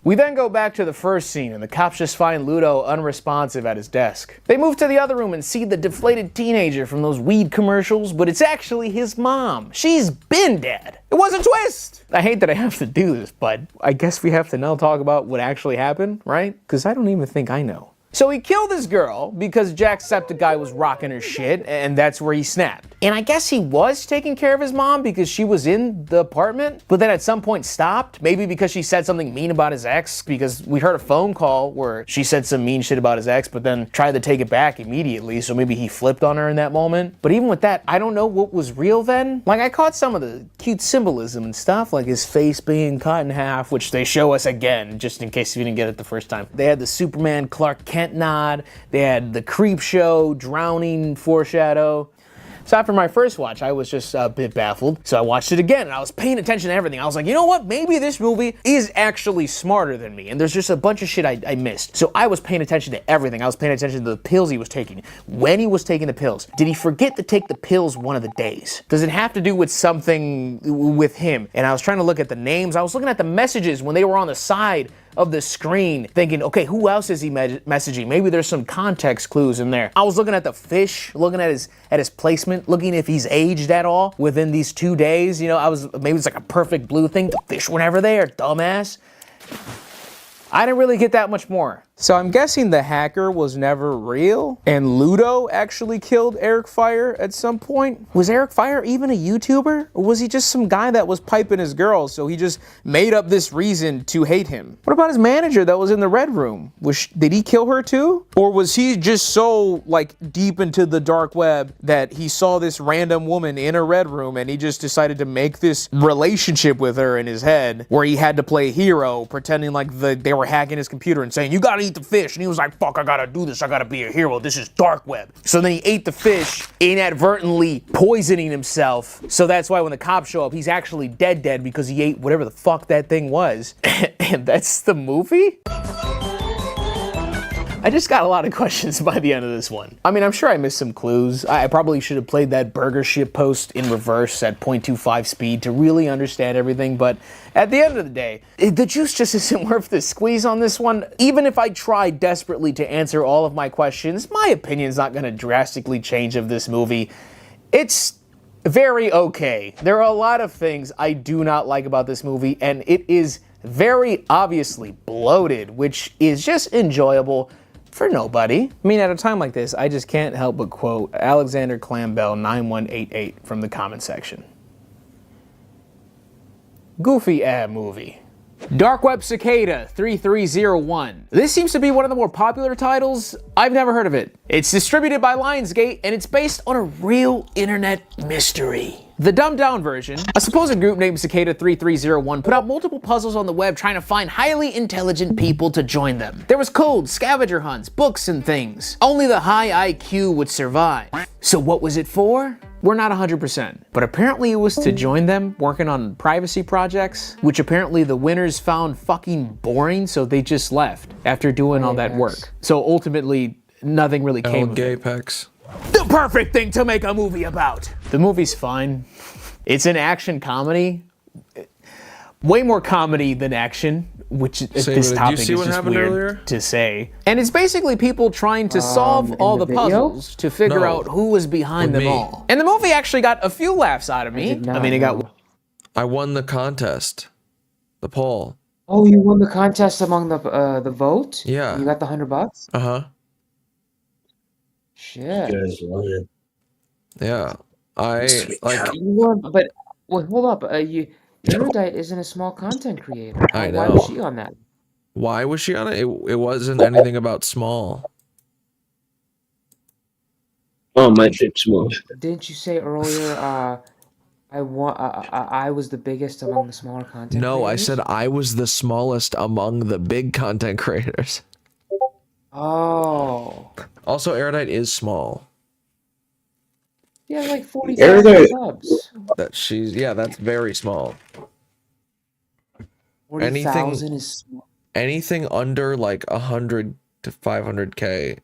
We then go back to the first scene and the cops just find Ludo unresponsive at his desk. They move to the other room and see the deflated teenager from those weed commercials, but it's actually his mom. She's been dead. It was a twist! I hate that I have to do this, but I guess we have to now talk about what actually happened, right? Because I don't even think I know. So he killed his girl because Jacksepticeye was rocking her shit, and that's where he snapped. And I guess he was taking care of his mom because she was in the apartment, but then at some point stopped, maybe because she said something mean about his ex, because we heard a phone call where she said some mean shit about his ex, but then tried to take it back immediately, so maybe he flipped on her in that moment. But even with that, I don't know what was real then. Like, I caught some of the cute symbolism and stuff, like his face being cut in half, which they show us again, just in case you didn't get it the first time. They had the Superman Clark Kent nod, they had the creep show, drowning foreshadow. So after my first watch, I was just a bit baffled. So I watched it again, and I was paying attention to everything. I was like, you know what? Maybe this movie is actually smarter than me, and there's just a bunch of shit I missed. So I was paying attention to everything. I was paying attention to the pills he was taking, when he was taking the pills. Did he forget to take the pills one of the days? Does it have to do with something with him? And I was trying to look at the names. I was looking at the messages when they were on the side of the screen, thinking, okay, who else is he messaging? Maybe there's some context clues in there. I was looking at the fish, looking at his placement, looking if he's aged at all within these 2 days. You know, maybe it's like a perfect blue thing. The fish were never there, dumbass. I didn't really get that much more. So I'm guessing the hacker was never real, and Ludo actually killed Eric Fire at some point. Was Eric Fire even a YouTuber? Or was he just some guy that was piping his girl, so he just made up this reason to hate him? What about his manager that was in the red room? Did he kill her too? Or was he just so, like, deep into the dark web that he saw this random woman in a red room and he just decided to make this relationship with her in his head where he had to play hero, pretending like they were hacking his computer and saying, you gotta eat the fish, and he was like, fuck, I gotta do this, I gotta be a hero, this is dark web. So then he ate the fish, inadvertently poisoning himself. So that's why when the cops show up, he's actually dead because he ate whatever the fuck that thing was. And that's the movie? I just got a lot of questions by the end of this one. I mean, I'm sure I missed some clues. I probably should have played that burger ship post in reverse at 0.25 speed to really understand everything, but at the end of the day, the juice just isn't worth the squeeze on this one. Even if I try desperately to answer all of my questions, my opinion's not gonna drastically change of this movie. It's very okay. There are a lot of things I do not like about this movie, and it is very obviously bloated, which is just enjoyable for nobody. I mean, at a time like this, I just can't help but quote Alexander Clambell 9188 from the comment section. Goofy movie. Dark Web Cicada 3301. This seems to be one of the more popular titles. I've never heard of it. It's distributed by Lionsgate, and it's based on a real internet mystery. The dumbed down version, a supposed group named Cicada 3301 put out multiple puzzles on the web trying to find highly intelligent people to join them. There was codes, scavenger hunts, books, and things. Only the high IQ would survive. So what was it for? We're not 100%, but apparently it was to join them working on privacy projects, which apparently the winners found fucking boring, so they just left after doing all that work. So ultimately, nothing really came of it. Gapex. The perfect thing to make a movie about. The movie's fine. It's an action comedy. Way more comedy than action, which this topic is just weird to say. And it's basically people trying to solve all the puzzles to figure out who was behind them all. And the movie actually got a few laughs out of me. I mean, it got... I won the contest. The poll. Oh, you won the contest among the vote? Yeah. You got the $100? Uh-huh. Shit. Yeah. I like... You won, but wait, hold up. Erudite isn't a small content creator. I know. Why was she on that? Why was she on it? It wasn't anything about small. Oh, my shit's small. Didn't you say earlier, I was the biggest among the smaller content creators? No, I said I was the smallest among the big content creators. Oh. Also, Erudite is small. Yeah, like 40,000 subs. That's very small. 40,000 is small. Anything under like 100 to 500k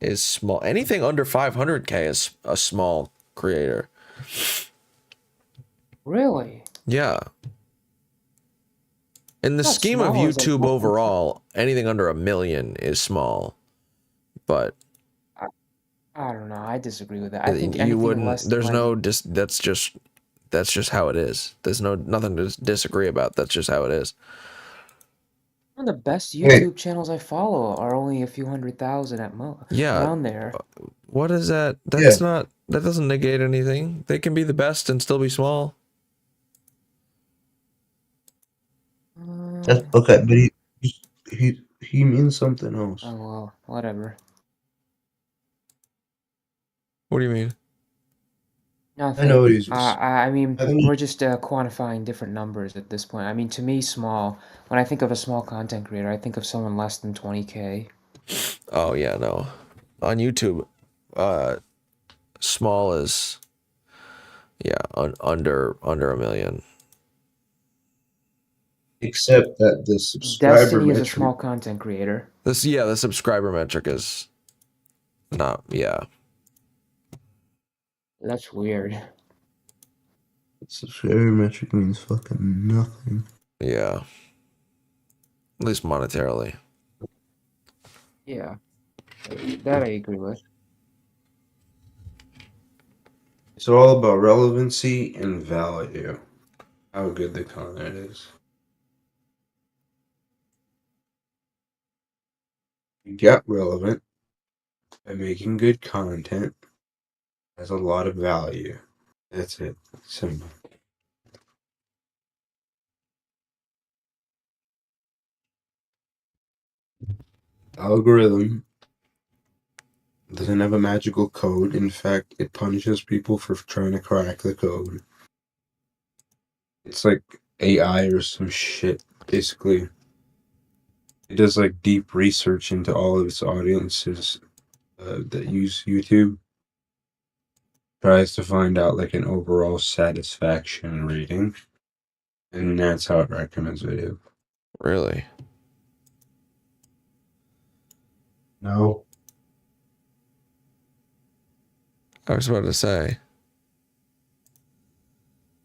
is small. Anything under 500k is a small creator. Really? Yeah. In the scheme of YouTube overall, anything under 1 million is small. But I don't know. I disagree with that. I think you wouldn't. Less there's no. That's just how it is. There's nothing to disagree about. That's just how it is. One of the best Hey. YouTube channels I follow are only a few 100,000 at most. Yeah. Around there. What is that? Yeah. That's not. That doesn't negate anything. They can be the best and still be small. That's okay, but he means something else. Oh well, whatever. What do you mean? Nothing. I know what he's. I mean, I think we're just quantifying different numbers at this point. I mean, to me, small. When I think of a small content creator, I think of someone less than 20K. Oh yeah, no. On YouTube, small is under a million. Except that the subscriber Destiny is a metric. small content creator. The subscriber metric is not. Yeah. That's weird. Subscriber metric means fucking nothing. Yeah. At least monetarily. Yeah, that I agree with. It's all about relevancy and value. How good the content is. You get relevant by making good content. Has a lot of value. That's it. Simple. Algorithm doesn't have a magical code. In fact, it punishes people for trying to crack the code. It's like AI or some shit, basically. It does like deep research into all of its audiences that use YouTube. Tries to find out like an overall satisfaction rating, and that's how it recommends video. Really? No. I was about to say.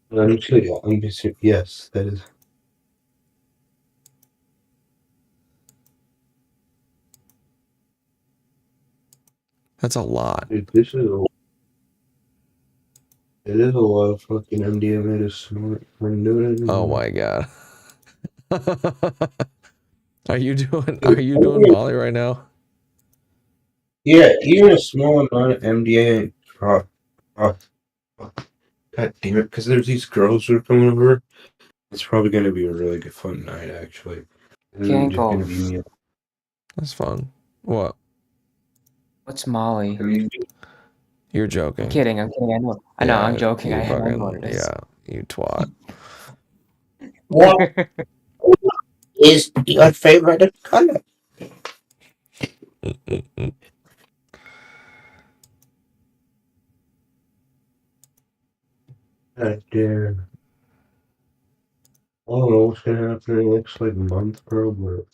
Yes, that is. That's a lot. Dude, it is a lot of fucking MDMA to snort when doing it. Oh my god. Are you doing Molly right now? Yeah, even a small amount of MDA. God damn it, because there's these girls who are coming over. It's probably going to be a really good fun night, actually. Just gonna be me. That's fun. What? What's Molly? You're joking. I'm kidding. I know. I'm joking. You I know fucking, what it is. yeah, you twat. What is your favorite color? God damn. I don't know what's gonna happen in the next like month, bro, but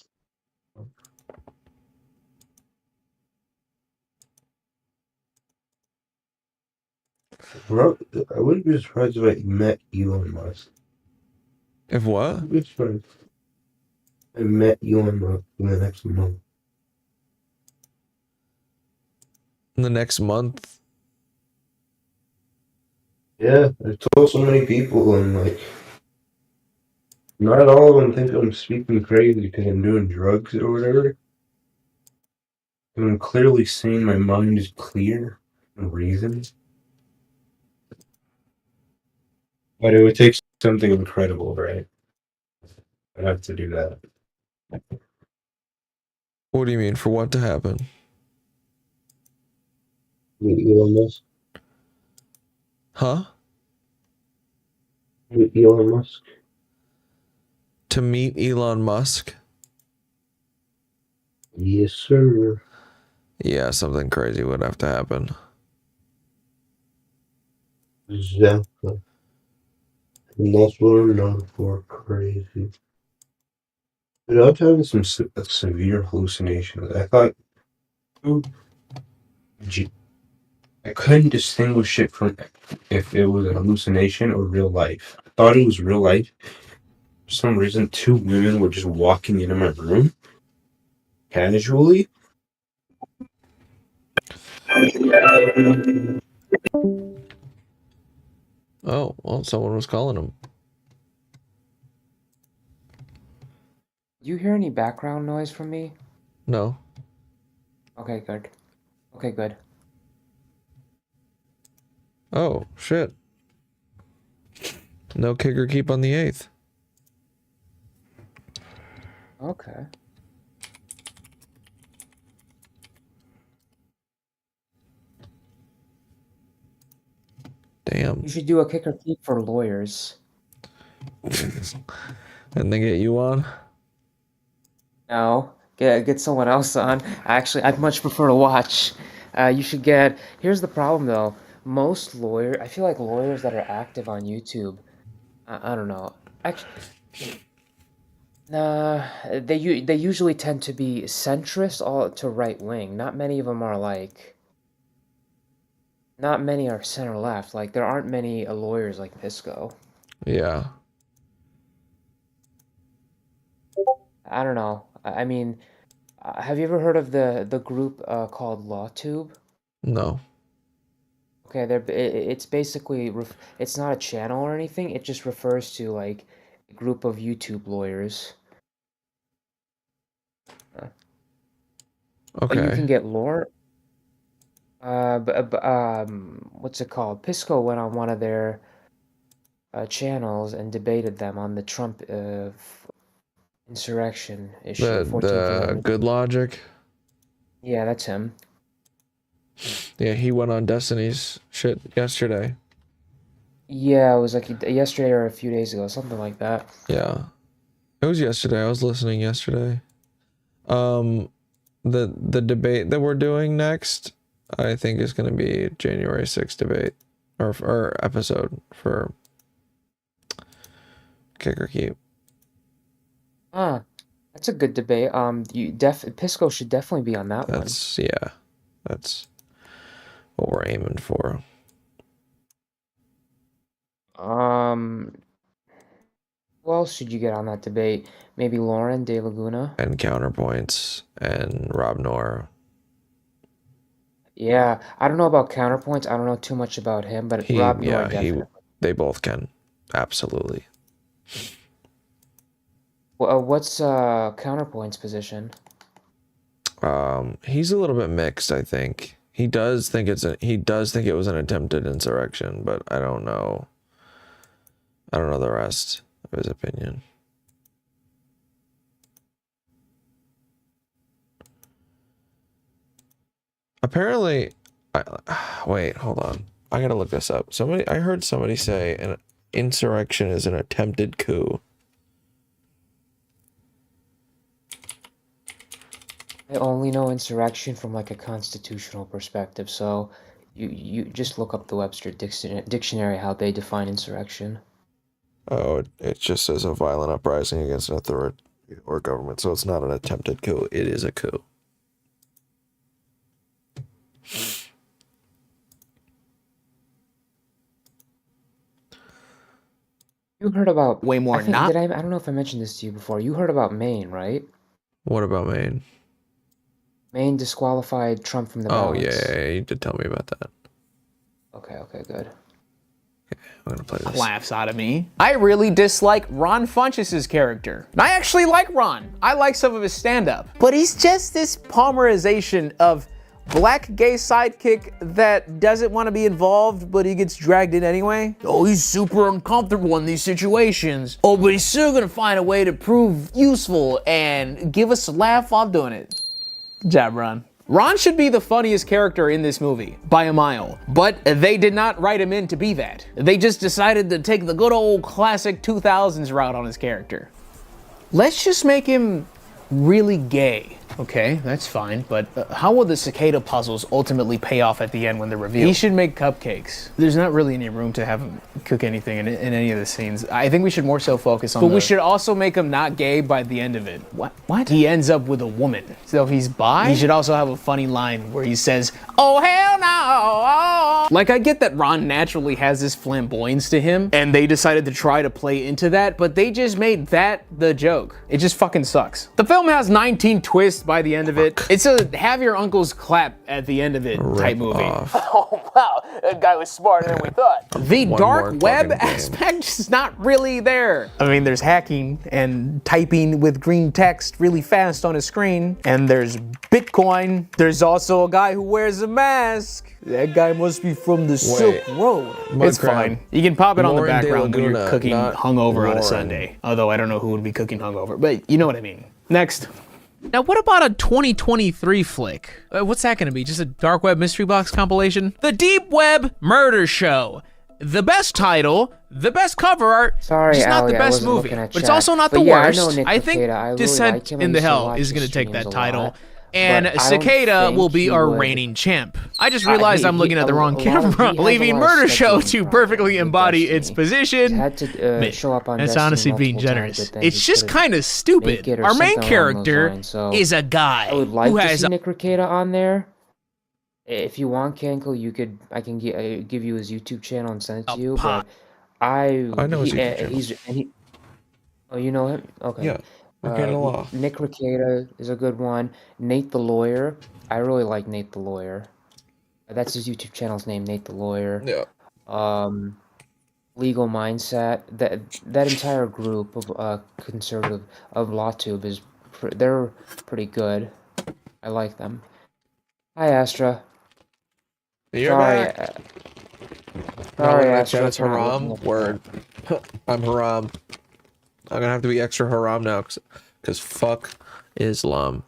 bro, I wouldn't be surprised if I met Elon Musk. If what? I'd be surprised. I met Elon Musk in the next month. In the next month? Yeah, I told so many people, and like, not all of them think I'm speaking crazy because I'm doing drugs or whatever. And I'm clearly saying my mind is clear and reason. But it would take something incredible, right? I'd have to do that. What do you mean? For what to happen? Meet Elon Musk. Huh? Meet Elon Musk. To meet Elon Musk? Yes, sir. Yeah, something crazy would have to happen. Exactly. And that's what I'm known for, crazy. But I was having some severe hallucinations. I thought, I couldn't distinguish it from if it was a hallucination or real life. I thought it was real life. For some reason, two women were just walking into my room casually. Oh, well, someone was calling him. You hear any background noise from me? No. Okay, good. Okay, good. Oh, shit. No kick or keep on the 8th. Okay. Damn. You should do a kick or keep for lawyers. And then get you on? No, get someone else on. Actually, I'd much prefer to watch. You should get. Here's the problem though. I feel like lawyers that are active on YouTube, I don't know. Actually, they usually tend to be centrist all to right wing. Not many of them are like. Not many are center left. Like there aren't many lawyers like Pisco. Yeah. I don't know. I mean, have you ever heard of the group called LawTube? No. Okay, it's basically it's not a channel or anything. It just refers to like a group of YouTube lawyers. But you Okay. can get lore. What's it called? Pisco went on one of their channels and debated them on the Trump insurrection issue. The 14th Amendment. Good Logic. Yeah, that's him. Yeah, he went on Destiny's shit yesterday. Yeah, it was like yesterday or a few days ago, something like that. Yeah. It was yesterday. I was listening yesterday. The debate that we're doing next, I think is going to be January 6th debate or episode for Kick or Keep. That's a good debate. Pisco should definitely be on that one. Yeah. That's what we're aiming for. Who else should you get on that debate? Maybe Lauren De Laguna? And Counterpoints and Rob Noir. Yeah, I don't know about Counterpoints. I don't know too much about him, but Rob Noir definitely. They both can. Absolutely. What's Counterpoint's position? He's a little bit mixed, I think. He does think it was an attempted insurrection, but I don't know. I don't know the rest of his opinion. Apparently, wait, hold on. I gotta look this up. I heard somebody say an insurrection is an attempted coup. I only know insurrection from like a constitutional perspective, so you just look up the Webster dictionary how they define insurrection. Oh, it just says a violent uprising against an authority or government, so it's not an attempted coup. It is a coup. You heard about way more I don't know if I mentioned this to you before. You heard about Maine, right? What about Maine? Maine disqualified Trump from the Oh, ballots. yeah, you did tell me about that. Okay, good. I'm gonna play this. Laughs out of me. I really dislike Ron Funches' character. And I actually like Ron. I like some of his stand-up. But he's just this Palmerization of black gay sidekick that doesn't want to be involved, but he gets dragged in anyway. Oh, he's super uncomfortable in these situations. Oh, but he's still gonna find a way to prove useful and give us a laugh while doing it. Good job, Ron. Ron should be the funniest character in this movie, by a mile. But they did not write him in to be that. They just decided to take the good old classic 2000s route on his character. Let's just make him really gay. Okay, that's fine, but how will the cicada puzzles ultimately pay off at the end when they're revealed? He should make cupcakes. There's not really any room to have him cook anything in any of the scenes. I think we should more so focus on we should also make him not gay by the end of it. What? He ends up with a woman. So if he's bi, he should also have a funny line where he says, "Oh, hell no! Like, I get that Ron naturally has this flamboyance to him, and they decided to try to play into that, but they just made that the joke. It just fucking sucks. The film has 19 twists by the end of it. It's a have your uncles clap at the end of it type movie. Oh, wow, that guy was smarter than we thought. The dark web aspect is not really there. I mean, there's hacking and typing with green text really fast on a screen, and there's Bitcoin. There's also a guy who wears a mask. That guy must be from the Silk Road. It's fine. You can pop it on the background when you're cooking hungover on a Sunday. Although I don't know who would be cooking hungover, but you know what I mean. Next. Now, what about a 2023 flick? What's that gonna be? Just a dark web mystery box compilation? The Deep Web Murder Show. The best title, the best cover art, just not the best movie. But it's also not the worst. I think Descent into Hell is gonna take that title. And Cicada will be our reigning champ. I just realized I'm looking at the wrong camera, leaving Murder Show to perfectly embody its position. That's honestly being generous. It's just kind of stupid. Our main character is a guy who has Nick Ricada on there. If you want, Cankle, I can give you his YouTube channel and send it to you. But I know his YouTube channel. Oh, you know him? Okay. Yeah. Nick Ricada is a good one. Nate the Lawyer. I really like Nate the Lawyer. That's his YouTube channel's name, Nate the Lawyer. Yeah. Legal Mindset. That entire group of conservative of LawTube is they're pretty good. I like them. Hi, Astra. You're back. Sorry, Astra. It's Haram. Word. I'm Haram. I'm gonna have to be extra haram now, because fuck Islam.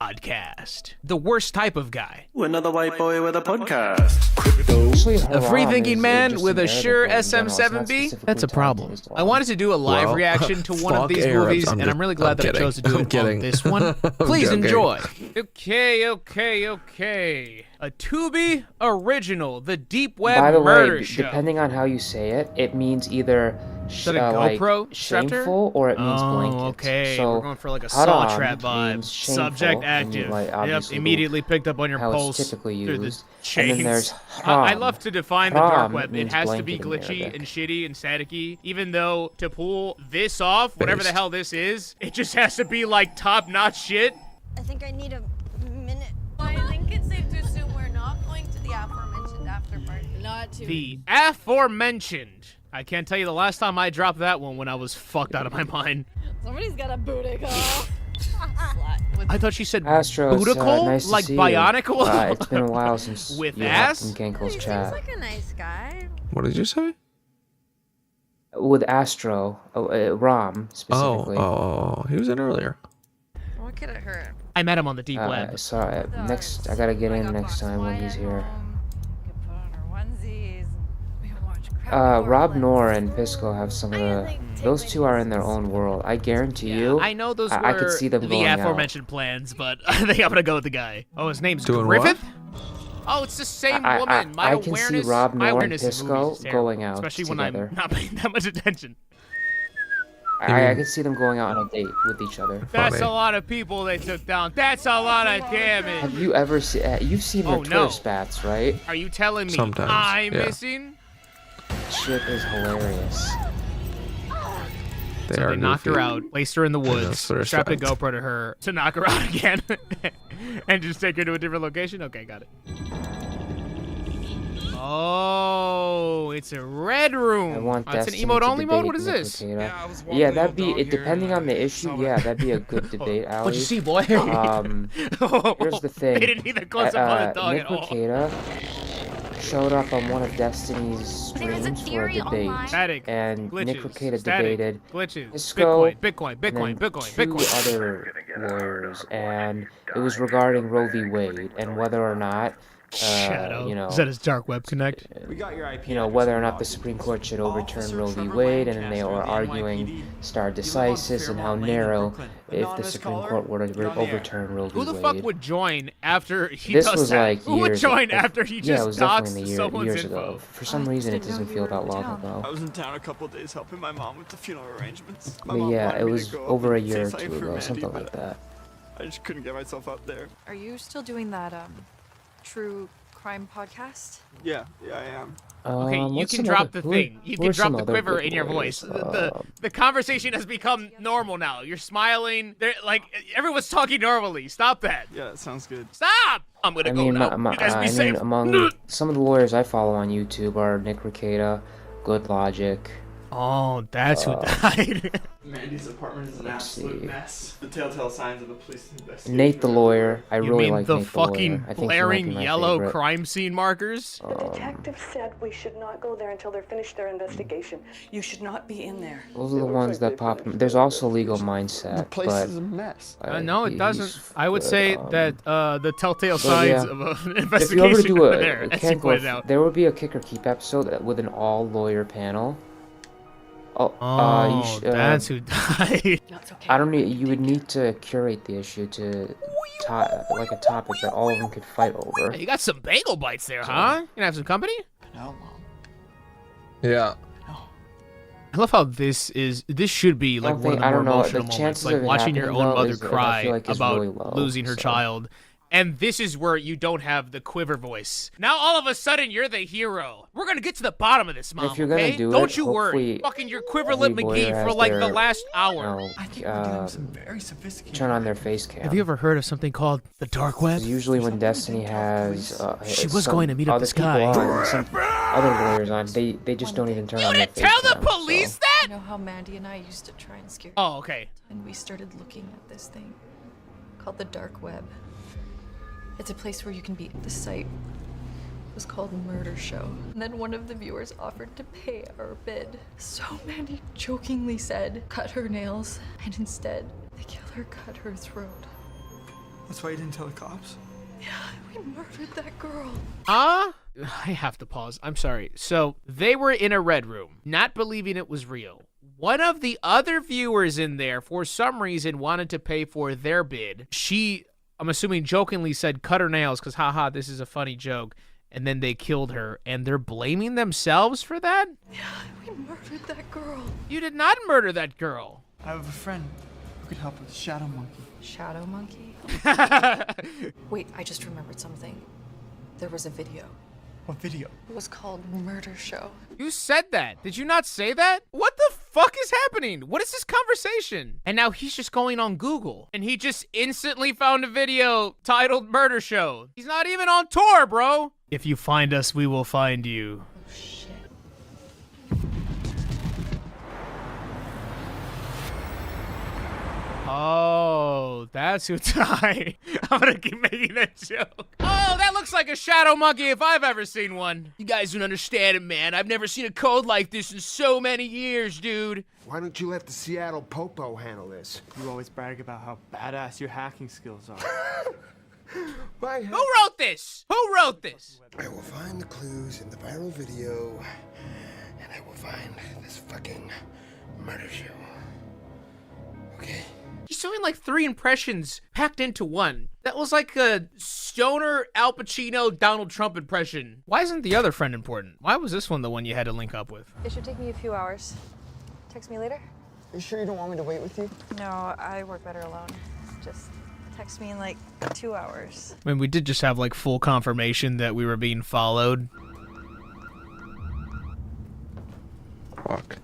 Podcast. The worst type of guy. Another white boy with a podcast. A free-thinking man with a Shure SM7B? That's a problem. I wanted to do a live reaction to one of these movies, and I'm really glad that I chose to do it on this one. Please enjoy. Okay. A Tubi original, The Deep Web Murder Show. Depending on how you say it, it means either GoPro shameful or it means blanket. Okay, so we're going for like a saw trap vibe. Subject active. Yep, immediately picked up on your pulse through the chains. And then there's I love to define the dark web. It has to be glitchy and shitty and staticky. Even though to pull this off, whatever the hell this is, it just has to be like top-notch shit. I think I need a minute. I think it's safe to assume we're not going to the aforementioned after party. Not to. The aforementioned. I can't tell you the last time I dropped that one when I was fucked out of my mind. Somebody's got a booticle. I thought she said Astro, booticle? nice Like to see bionicle? It's been a while since with you ass? hopped in Cankle's chat. Seems like a nice guy. What did you say? With Astro, Rom specifically. Oh, he was in earlier. What could it hurt? I met him on the deep web. Sorry, I gotta get in next time when he's here. Rob Noor and Pisco have some of the. Those two are in their own world. I guarantee you. I know those were I could see them the going aforementioned plans, but I think I'm gonna go with the guy. Oh, his name's Doing Griffith? Oh, it's the same woman. My I can awareness, see Rob my Noor and awareness in Pisco movies is terrible, going out especially together. when I'm not paying that much attention. I can see them going out on a date with each other. That's a lot of people they took down. That's a lot of damage. Have you ever seen? You've seen their Twitter spats, right? Are you telling me Sometimes, I'm yeah. missing? Shit is hilarious. They knocked her out, placed her in the woods, strapped a respect. GoPro to her to knock her out again, and just take her to a different location? Okay, got it. Oh, it's a red room. I want it's an Destiny emote to only mode? debate What is Nick this? Ricada. Yeah, that'd be it. Depending on the issue, yeah, that'd be a good debate, Ali. What'd you see, boy? Here's the thing. They didn't either close up on the dog Nick at all. Ricada showed up on one of Destiny's streams for a debate, and Nick Ricada debated Pisco, Bitcoin, two other lawyers, and it was regarding Roe v. Wade and whether or not. Shadow. You know, Is that his dark web connect? We got your IP. You know, whether or not the Supreme Court should overturn Roe v. Wade, and then they were arguing stare decisis and how narrow if the Supreme Court were to overturn Roe v. Wade. Who the fuck would join after he This does was that? like Who would years join ago. after he Yeah, it just was docs definitely someone's years info? ago. For some reason, it doesn't feel that long ago. I was in town a couple days helping my mom with the funeral arrangements. My But mom yeah, wanted it me to was go up over a and say year or something two for ago, Mandy, something but like that. I just couldn't get myself up there. Are you still doing that true crime podcast? Yeah, I am. Okay, you what's can some drop other- the who- thing. You who can are drop some the other quiver good in your lawyers? voice. The conversation has become normal now. You're smiling. They're like everyone's talking normally. Stop that. Yeah, that sounds good. Stop. I'm gonna I go mean, now. You guys be safe. among some of the lawyers I follow on YouTube are Nick Rekieta, Good Logic. Oh, that's who died. Mandy's apartment is an absolute mess. The telltale signs of a police investigation. Nate the lawyer. I You really mean like the Nate the lawyer. fucking I think he might blaring be my yellow favorite. crime scene markers? The detective said we should not go there until they're finished their investigation. You should not be in there. Those are the ones that pop. There's also Legal Mindset. The place but, is a mess. No, it doesn't. I would say that the telltale but signs yeah. of an If you ever investigation do are a there, as you Canklemore, pointed out. there would be a Kick or Keep episode with an all-lawyer panel. Oh, that's who died. I don't need. You would need to curate the issue to like a topic that all of them could fight over. Hey, you got some bagel bites there, huh? You gonna have some company? No, Yeah. I love how this should be like one of the more emotional moments, like watching your own mother cry about losing her child. And this is where you don't have the quiver voice. Now all of a sudden you're the hero. We're gonna get to the bottom of this, Mom. If you're gonna okay? do Don't it, you worry. hopefully Fucking your quiver lip every McGee lawyer for has like the their, last hour. Very sophisticated. Turn on their face cam. Have you ever heard of something called the dark web? Usually when Destiny has She was going to meet up other this people guy. on, some other lawyers on, they just don't even turn on their face Tell the cam, police so. that? You know how Mandy and I used to try and scare Oh, okay. and we started looking at this thing called the dark web. It's a place where you can be. The site was called Murder Show. And then one of the viewers offered to pay our bid. So Mandy jokingly said, cut her nails, and instead, the killer cut her throat. That's why you didn't tell the cops? Yeah, we murdered that girl. I have to pause. I'm sorry. So they were in a red room, not believing it was real. One of the other viewers in there, for some reason, wanted to pay for their bid. She, I'm assuming, jokingly said, cut her nails, because haha, this is a funny joke. And then they killed her, and they're blaming themselves for that? Yeah, we murdered that girl. You did not murder that girl. I have a friend who could help with Shadow Monkey. Shadow Monkey? Wait, I just remembered something. There was a video. What video? It was called Murder Show. You said that. Did you not say that? What the fuck is happening? What is this conversation? And now he's just going on Google, and he just instantly found a video titled Murder Show. He's not even on tour, bro. If you find us, we will find you. Oh, shit. Oh, that's who died. I'm gonna keep making that joke. Oh, that looks like a shadow monkey if I've ever seen one. You guys don't understand it, man. I've never seen a code like this in so many years, dude. Why don't you let the Seattle Popo handle this? You always brag about how badass your hacking skills are. Who wrote this? Who wrote this? I will find the clues in the viral video, and I will find this fucking murder show. Okay? He's doing like 3 impressions packed into one. That was like a stoner Al Pacino Donald Trump impression. Why isn't the other friend important? Why was this one the one you had to link up with? It should take me a few hours. Text me later? You sure you don't want me to wait with you? No, I work better alone. Just text me in like 2 hours. I mean, we did just have like full confirmation that we were being followed. Fuck.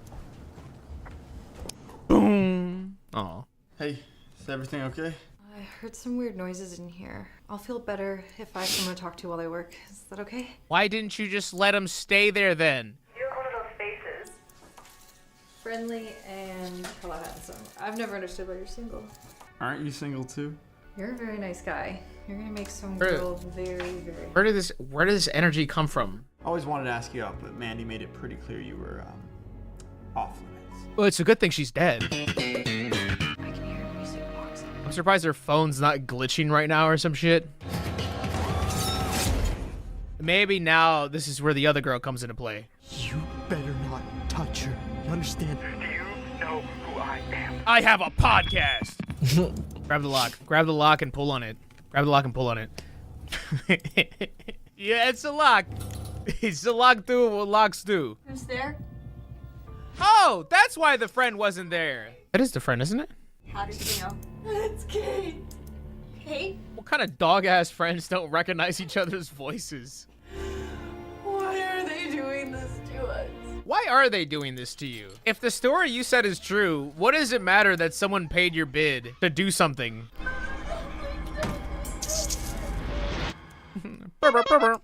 Boom. Aw. Hey, is everything okay? I heard some weird noises in here. I'll feel better if I have someone to talk to while I work. Is that okay? Why didn't you just let him stay there then? You're one of those faces. Friendly and hella handsome. I've never understood why you're single. Aren't you single too? You're a very nice guy. You're gonna make some Where- girl very, very Where did this energy come from? I always wanted to ask you out, but Mandy made it pretty clear you were off limits. Well, it's a good thing she's dead. I can hear music box. I'm surprised her phone's not glitching right now or some shit. Maybe now this is where the other girl comes into play. You better not touch her. You understand? Do you know who I am? I have a podcast. Grab the lock. Grab the lock and pull on it. Grab the lock and pull on it. Yeah, it's a lock. It's a lock doing what locks do. Who's there? Oh, that's why the friend wasn't there. That is the friend, isn't it? How did you know? It's Kate. Kate? What kind of dog-ass friends don't recognize each other's voices? Why are they doing this to you? If the story you said is true, what does it matter that someone paid your bid to do something?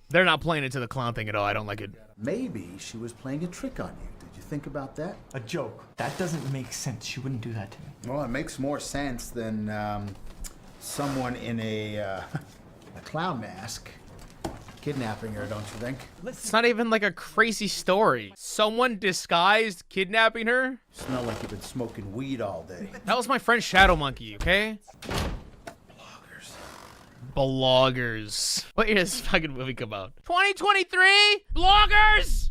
They're not playing into the clown thing at all. I don't like it. Maybe she was playing a trick on you. Did you think about that? A joke. That doesn't make sense. She wouldn't do that to me. Well, it makes more sense than someone in a clown mask kidnapping her, don't you think? It's not even like a crazy story. Someone disguised kidnapping her? Smell like you've been smoking weed all day. That was my friend Shadow Monkey, okay? Bloggers. What year did this fucking movie come out? 2023? Bloggers!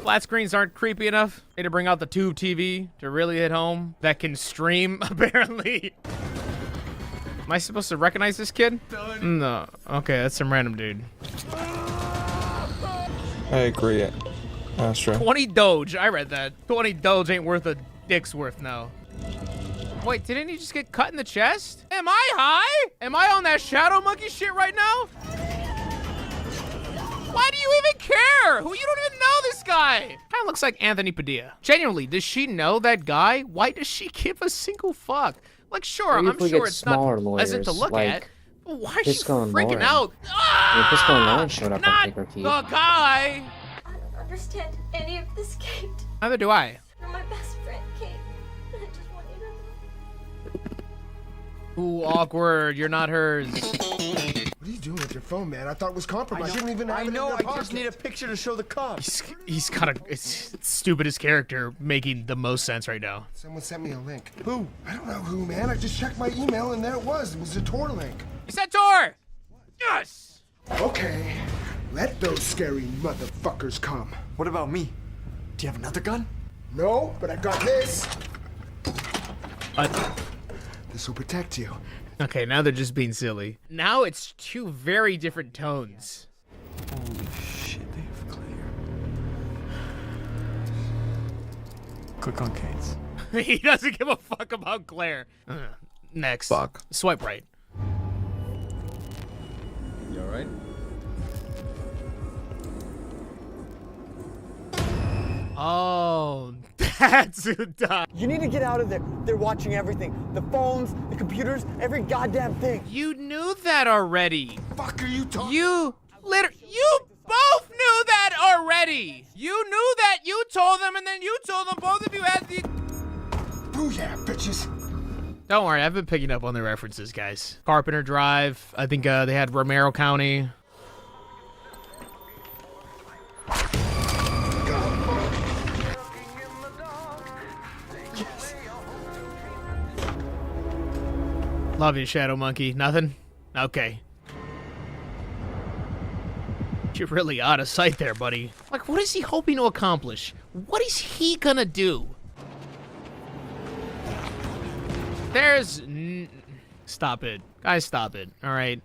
Flat screens aren't creepy enough. They had to bring out the tube TV to really hit home. That can stream, apparently. Am I supposed to recognize this kid? No. Okay, that's some random dude. I agree. Astro. 20 Doge. I read that. 20 Doge ain't worth a dick's worth now. Wait, didn't he just get cut in the chest? Am I high? Am I on that Shadow Monkey shit right now? Why do you even care? Who? You don't even know this guy. Kind of looks like Anthony Padilla. Genuinely, does she know that guy? Why does she give a single fuck? Like, sure, I'm sure it's not pleasant to look at. But why is she freaking out? Pisco and Lauren showed up on Picker Key. The guy! I don't understand any of this, Kate. Neither do I. You're my best friend, Kate. I just want you to know. Ooh, awkward. You're not hers. What are you doing with your phone, man? I thought it was compromised. You didn't even have it in your I pocket. just need a picture to show the cops. He's got a stupidest character making the most sense right now. Someone sent me a link. Who? I don't know who, man. I just checked my email and there it was. It was a Tor link. Is that Tor? Yes! Okay. Let those scary motherfuckers come. What about me? Do you have another gun? No, but I got this. This will protect you. Okay, now they're just being silly. Now it's two very different tones. Holy shit, they have Claire. Click on Kate's. He doesn't give a fuck about Claire. Next. Fuck. Swipe right. You alright? Oh, that's who died. You need to get out of there. They're watching everything. The phones, the computers, every goddamn thing. You knew that already. Fuck are you talking? You both knew that already. You knew that. You told them, and then you told them. Both of you had the... Booyah, bitches. Don't worry, I've been picking up on the references, guys. Carpenter Drive. I think they had Romero County. Love you, Shadow Monkey. Nothing? Okay. You're really out of sight there, buddy. Like, what is he hoping to accomplish? What is he gonna do? There's... Stop it. Guys, stop it. All right.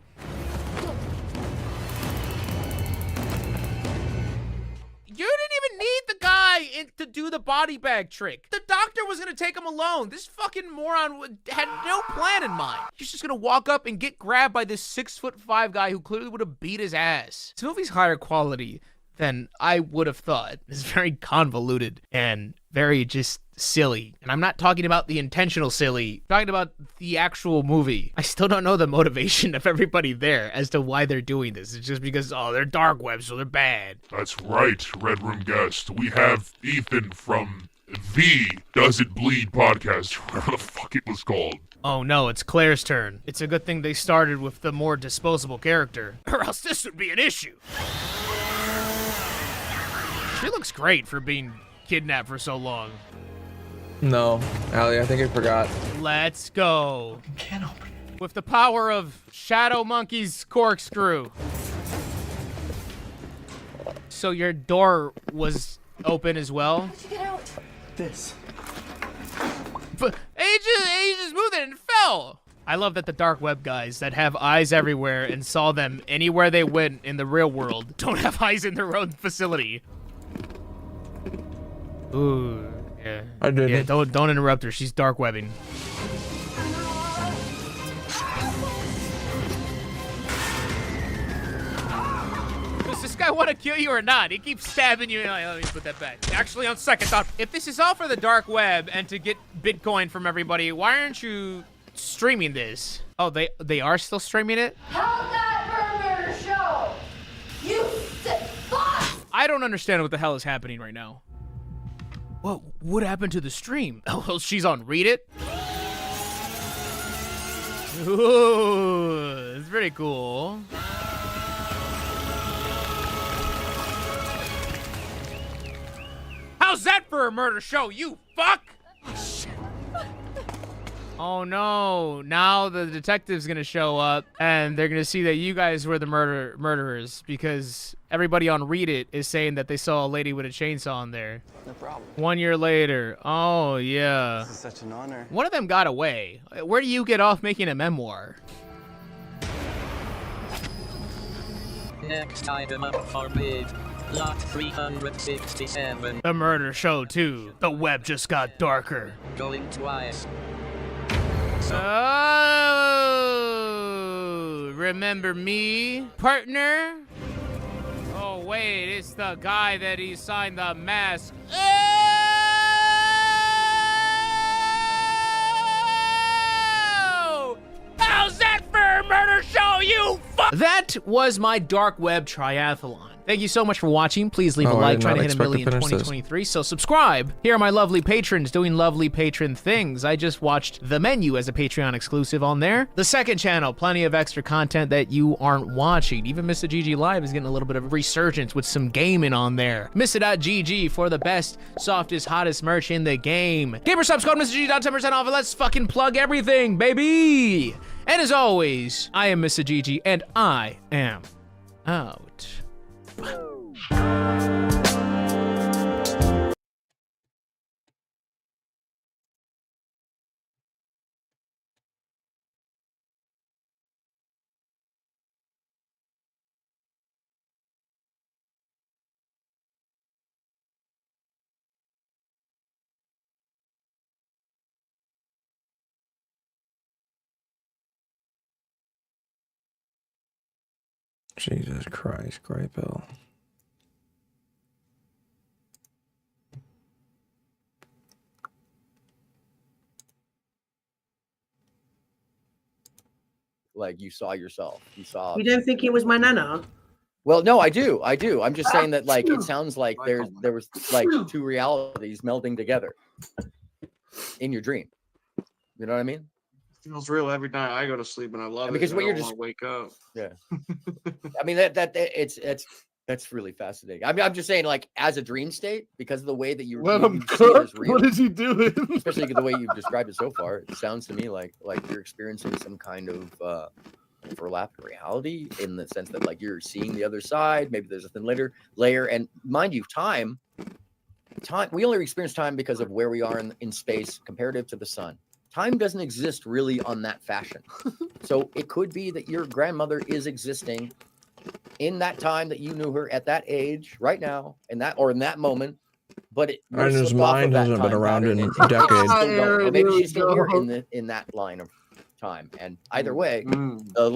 You didn't even need the guy to do the body bag trick. The doctor was gonna take him alone. This fucking moron had no plan in mind. He's just gonna walk up and get grabbed by this 6'5" guy who clearly would have beat his ass. This movie's higher quality than I would have thought. It's very convoluted and very just silly. And I'm not talking about the intentional silly, I'm talking about the actual movie. I still don't know the motivation of everybody there as to why they're doing this. It's just because, oh, they're dark web, so they're bad. That's right, Red Room guest. We have Ethan from the Does It Bleed podcast, whatever the fuck it was called. Oh no, it's Claire's turn. It's a good thing they started with the more disposable character, or else this would be an issue. She looks great for being kidnapped for so long. No, Allie, I think I forgot. Let's go. You can't open it. With the power of Shadow Monkey's corkscrew. So your door was open as well? How'd you get out? This. But he just moved it and fell. I love that the dark web guys that have eyes everywhere and saw them anywhere they went in the real world don't have eyes in their own facility. Ooh, yeah. I did. Yeah, don't interrupt her. She's dark webbing. This guy I want to kill you or not. He keeps stabbing you. Like, let me put that back. Actually, on second thought, if this is all for the dark web and to get Bitcoin from everybody, why aren't you streaming this? Oh, they are still streaming it? How's that burger show? You fuck! I don't understand what the hell is happening right now. What happened to the stream? Oh, well, she's on Read It? Ooh, it's pretty cool. How's that for a murder show, you fuck? Oh no, now the detective's gonna show up and they're gonna see that you guys were the murderers because everybody on Read It is saying that they saw a lady with a chainsaw in there. No problem. 1 year later. Oh yeah. This is such an honor. One of them got away. Where do you get off making a memoir? Next item up for bid. Lot 367. The murder show too. The web just got darker. Going twice. Oh, remember me, partner? Oh wait, it's the guy that he signed the mask. Oh! How's that for a murder show, you fuck? That was my dark web triathlon. Thank you so much for watching. Please leave a like. Trying to hit a million in 2023. So subscribe. Here are my lovely patrons doing lovely patron things. I just watched The Menu as a Patreon exclusive on there. The second channel, plenty of extra content that you aren't watching. Even Mr. GG Live is getting a little bit of a resurgence with some gaming on there. Mr.GG for the best, softest, hottest merch in the game. Gamer subs code Mr. G, 10% off, and let's fucking plug everything, baby. And as always, I am Mr. GG, and I am out. Jesus Christ, Grey Bill. Like you saw yourself. You saw. You don't think it was my nana? Well, no, I do. I'm just saying that like it sounds like there was like two realities melding together in your dream. You know what I mean? It feels real every night I go to sleep, and I love it. Because when you're just wake up. Yeah. I mean that's really fascinating. I mean, I'm just saying, like, as a dream state, because of the way that you Let him see it as cook. real, What is he doing? Especially the way you've described it so far, it sounds to me like you're experiencing some kind of overlap in reality, in the sense that like you're seeing the other side. Maybe there's a thin layer, and mind you, time. We only experience time because of where we are in space comparative to the sun. Time doesn't exist really on that fashion. So it could be that your grandmother is existing in that time that you knew her at that age, right now, in that moment, but it and his mind hasn't been around in decades. And maybe she's still here in that line of time. And either way, the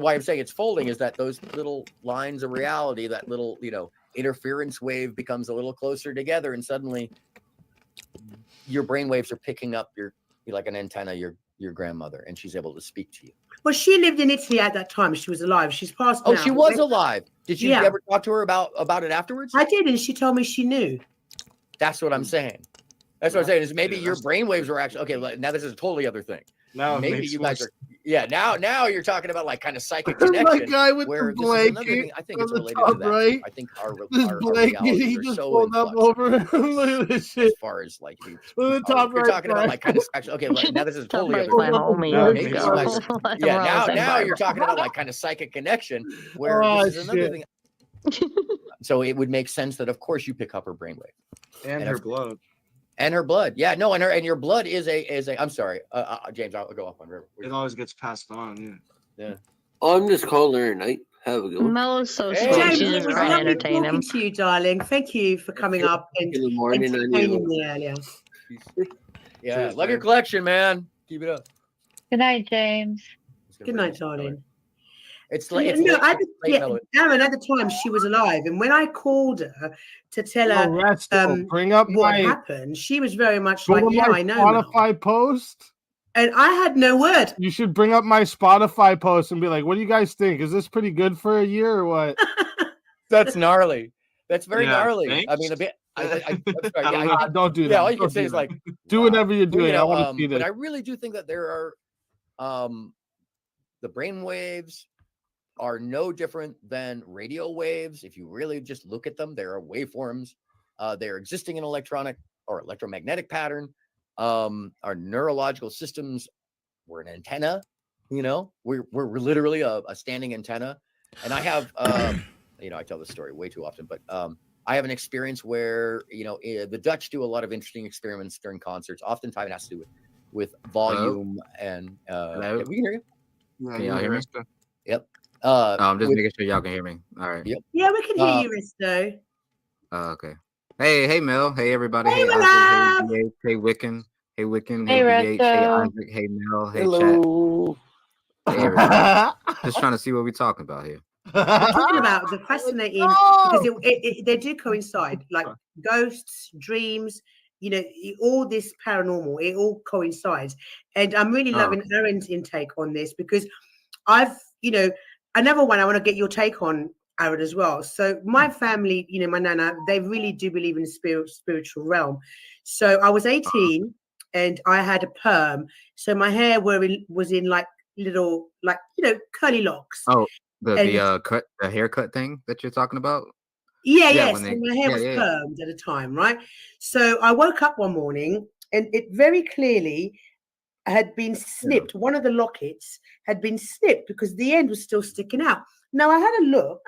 why I'm saying it's folding is that those little lines of reality, that little interference wave becomes a little closer together, and suddenly your brain waves are picking up you're like an antenna, your grandmother, and she's able to speak to you. Well, she lived in Italy at that time. She was alive. She's passed now. Oh, she was alive. Did you ever talk to her about it afterwards? I did, and she told me she knew. That's what I'm saying. That's what I'm saying. Is maybe your brainwaves are actually okay. Now this is a totally other thing. Now maybe you guys are. Yeah. Now you're talking about like kind of psychic connection. My guy with where the blanket. Thing, I think it's related top to that. right. I think our blanket. He just pulled up over. Look at this shit. As far as like the top you're right talking about like kind of actually okay. Like, now this is totally other thing. Now you're talking about like kind of psychic connection where this is another thing. So it would make sense that of course you pick up her brainwave and her blood. And her blood, yeah, no, and your blood is a. I'm sorry, James, I'll go off on river. It always gets passed on, yeah. Oh, I'm just calling her a night. Have a good one. Melo's so Hey, smart. James, She's it just was trying to lovely entertain him. talking to you, darling. Thank you for coming up and In the morning, entertaining me earlier. Yeah, Cheers, love man. your collection, man. Keep it up. Good night, James. Good night, darling. It's like Aaron, at the time she was alive, and when I called her to tell her Resto, bring up what my happened, she was very much go like, to "Yeah, my I know." Mel." Spotify post. And I had no word. You should bring up my Spotify post and be like, "What do you guys think? Is this pretty good for a year or what?" That's gnarly. That's very Yeah, gnarly. thanks. I mean, a bit. I'm sorry. I don't I know. think, Don't do that. Yeah, all you Don't can say do is that. like, do whatever you're doing. You I know, want to see this. but I really do think that there are the brain waves are no different than radio waves. If you really just look at them, there are waveforms. They're existing in electronic or electromagnetic pattern. Our neurological systems, we're an antenna, you know, we're literally a standing antenna. And I have, you know, I tell this story way too often, but I have an experience where, you know, the Dutch do a lot of interesting experiments during concerts. Oftentimes it has to do with volume and yeah, we can hear you. Yeah, can y'all hear me? Yep. I'm just making sure y'all can hear me. All right. Yep. Yeah, we can hear you, Risto. Okay. Hey, Mel. Hey, everybody. Hey, Isaac. Mel. Hey, DH. Hey, Wiccan. Hey, Wiccan. Hey, Hey, DH. Hey, Resto. Isaac. Hey, Mel. Hey, Hello. Chat. Hey, everybody. Just trying to see what we're talking about here. We're talking about the fascinating because they do coincide, like ghosts, dreams, you know, all this paranormal, it all coincides. And I'm really loving Aaron's intake on this because I've, you know, another one I want to get your take on, Aaron, as well. So my family, you know, my nana, they really do believe in the spiritual realm. So I was 18 and I had a perm. So my hair was in like little, like, you know, curly locks. Oh, the haircut thing that you're talking about? Yeah. So my hair was permed at a time, right? So I woke up one morning and it very clearly had been snipped. One of the lockets had been snipped because the end was still sticking out. Now I had a look.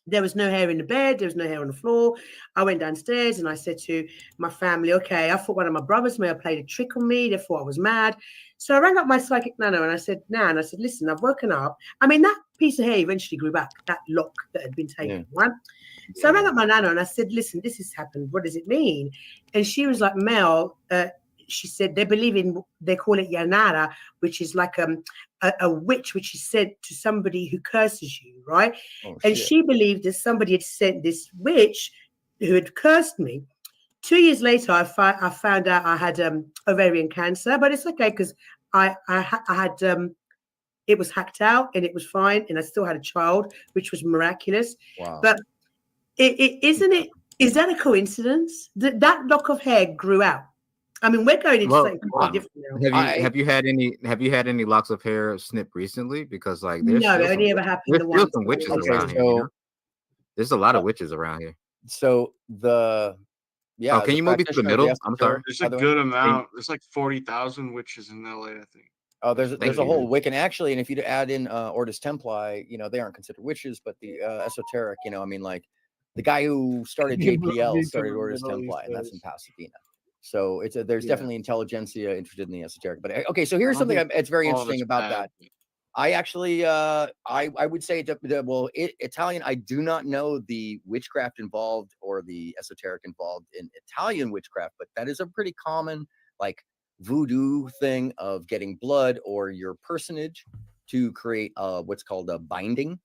There was no hair in the bed. There was no hair on the floor. I went downstairs and I said to my family, okay, I thought one of my brothers may have played a trick on me. They thought I was mad. So I rang up my psychic nana and I said, Nan, I said, listen, I've woken up. I mean, that piece of hair eventually grew back, that lock that had been taken, right? So I rang up my nana and I said, listen, this has happened. What does it mean? And she was like, Mel, she said they believe in, they call it Yanara, which is like a witch, which is sent to somebody who curses you, right? And she believed that somebody had sent this witch who had cursed me. 2 years later, I found out I had ovarian cancer, but it's okay because I had it was hacked out and it was fine, and I still had a child, which was miraculous. Wow. But is that a coincidence? That lock of hair grew out. I mean, we're going into something completely different now. Have you had any locks of hair snipped recently? Because like no, it only ever happened. There's still some witches around here. You know? There's a lot of witches around here. So can you move it to the middle? I'm sorry. There's a good amount. There's like 40,000 witches in LA, I think. Oh, there's a whole Wiccan actually, and if you add in Ordos Templi, you know, they aren't considered witches, but the esoteric, you know, I mean, like the guy who started JPL started Ordos Templi, and that's in Pasadena. So there's definitely intelligentsia interested in the esoteric. But okay, so here's something it's very interesting about that. I actually I would say Italian. I do not know the witchcraft involved or the esoteric involved in Italian witchcraft, but that is a pretty common like voodoo thing of getting blood or your personage to create what's called a binding,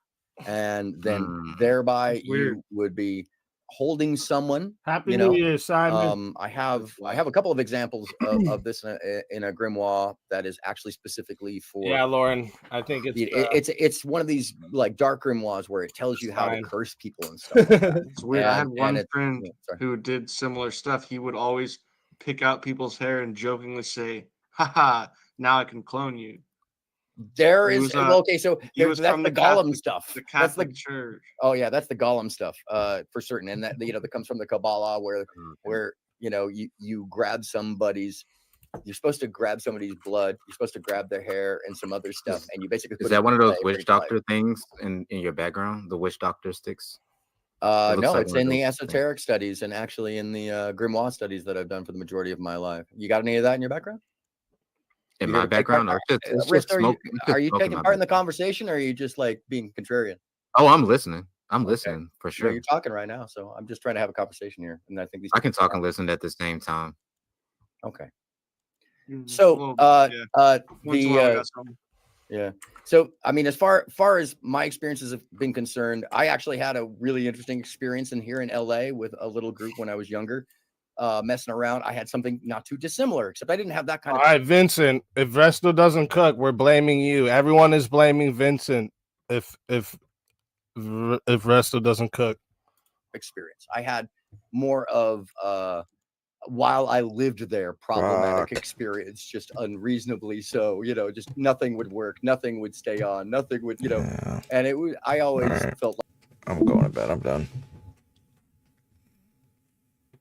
and then thereby you would be holding someone. Happy New Year, Simon. I have a couple of examples of this in a grimoire that is actually specifically for. Yeah, Lauren, I think it's one of these like dark grimoires where it tells you how to curse people and stuff. Like that. It's weird. I had one friend who did similar stuff. He would always pick out people's hair and jokingly say, "Haha, now I can clone you." There is okay, so that's the Gollum stuff. The Catholic Church. Oh yeah, that's the Gollum stuff, for certain, and that that comes from the Kabbalah, where you know you grab somebody's. You're supposed to grab somebody's blood. You're supposed to grab their hair and some other stuff, and you basically. Is that one of those witch doctor things in your background? The witch doctor sticks. No, it's in the esoteric studies and actually in the grimoire studies that I've done for the majority of my life. You got any of that in your background? In my background, are you taking part in the conversation, or are you just like being contrarian? Oh, I'm listening. I'm listening for sure. No, you're talking right now, so I'm just trying to have a conversation here, and I think I can talk and listen at the same time. Okay. So Yeah. So, I mean, as far as my experiences have been concerned, I actually had a really interesting experience in here in LA with a little group when I was younger, messing around. I had something not too dissimilar, except I didn't have that kind All of. right, Vincent. If Resto doesn't cook, we're blaming you. Everyone is blaming Vincent. If Resto doesn't cook. Experience. I had more of while I lived there, problematic experience, just unreasonably so. You know, just nothing would work, nothing would stay on, nothing would, you know, and it was. I always felt like I'm going to bed. I'm done.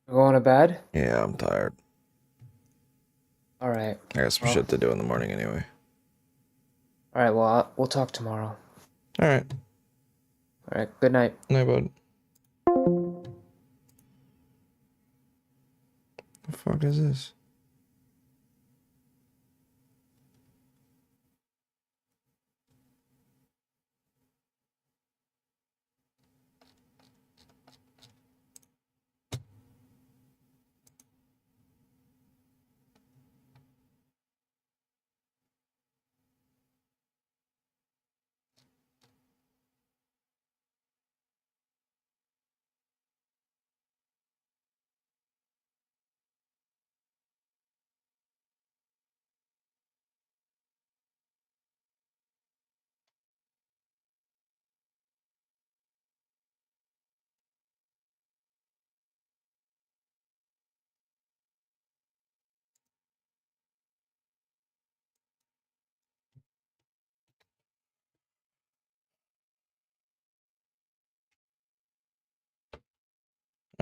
You're going to bed? Yeah, I'm tired. All right. I got some shit to do in the morning anyway. All right. Well, we'll talk tomorrow. All right. All right. Good night. Night, bud. The fuck is this?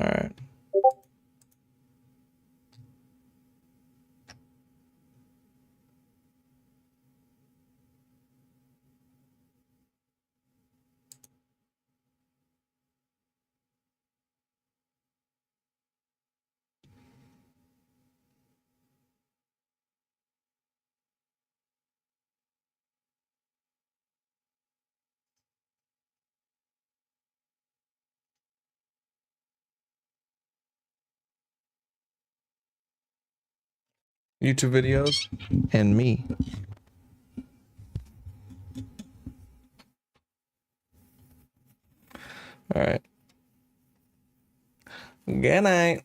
All right. YouTube videos and me. All right. Good night.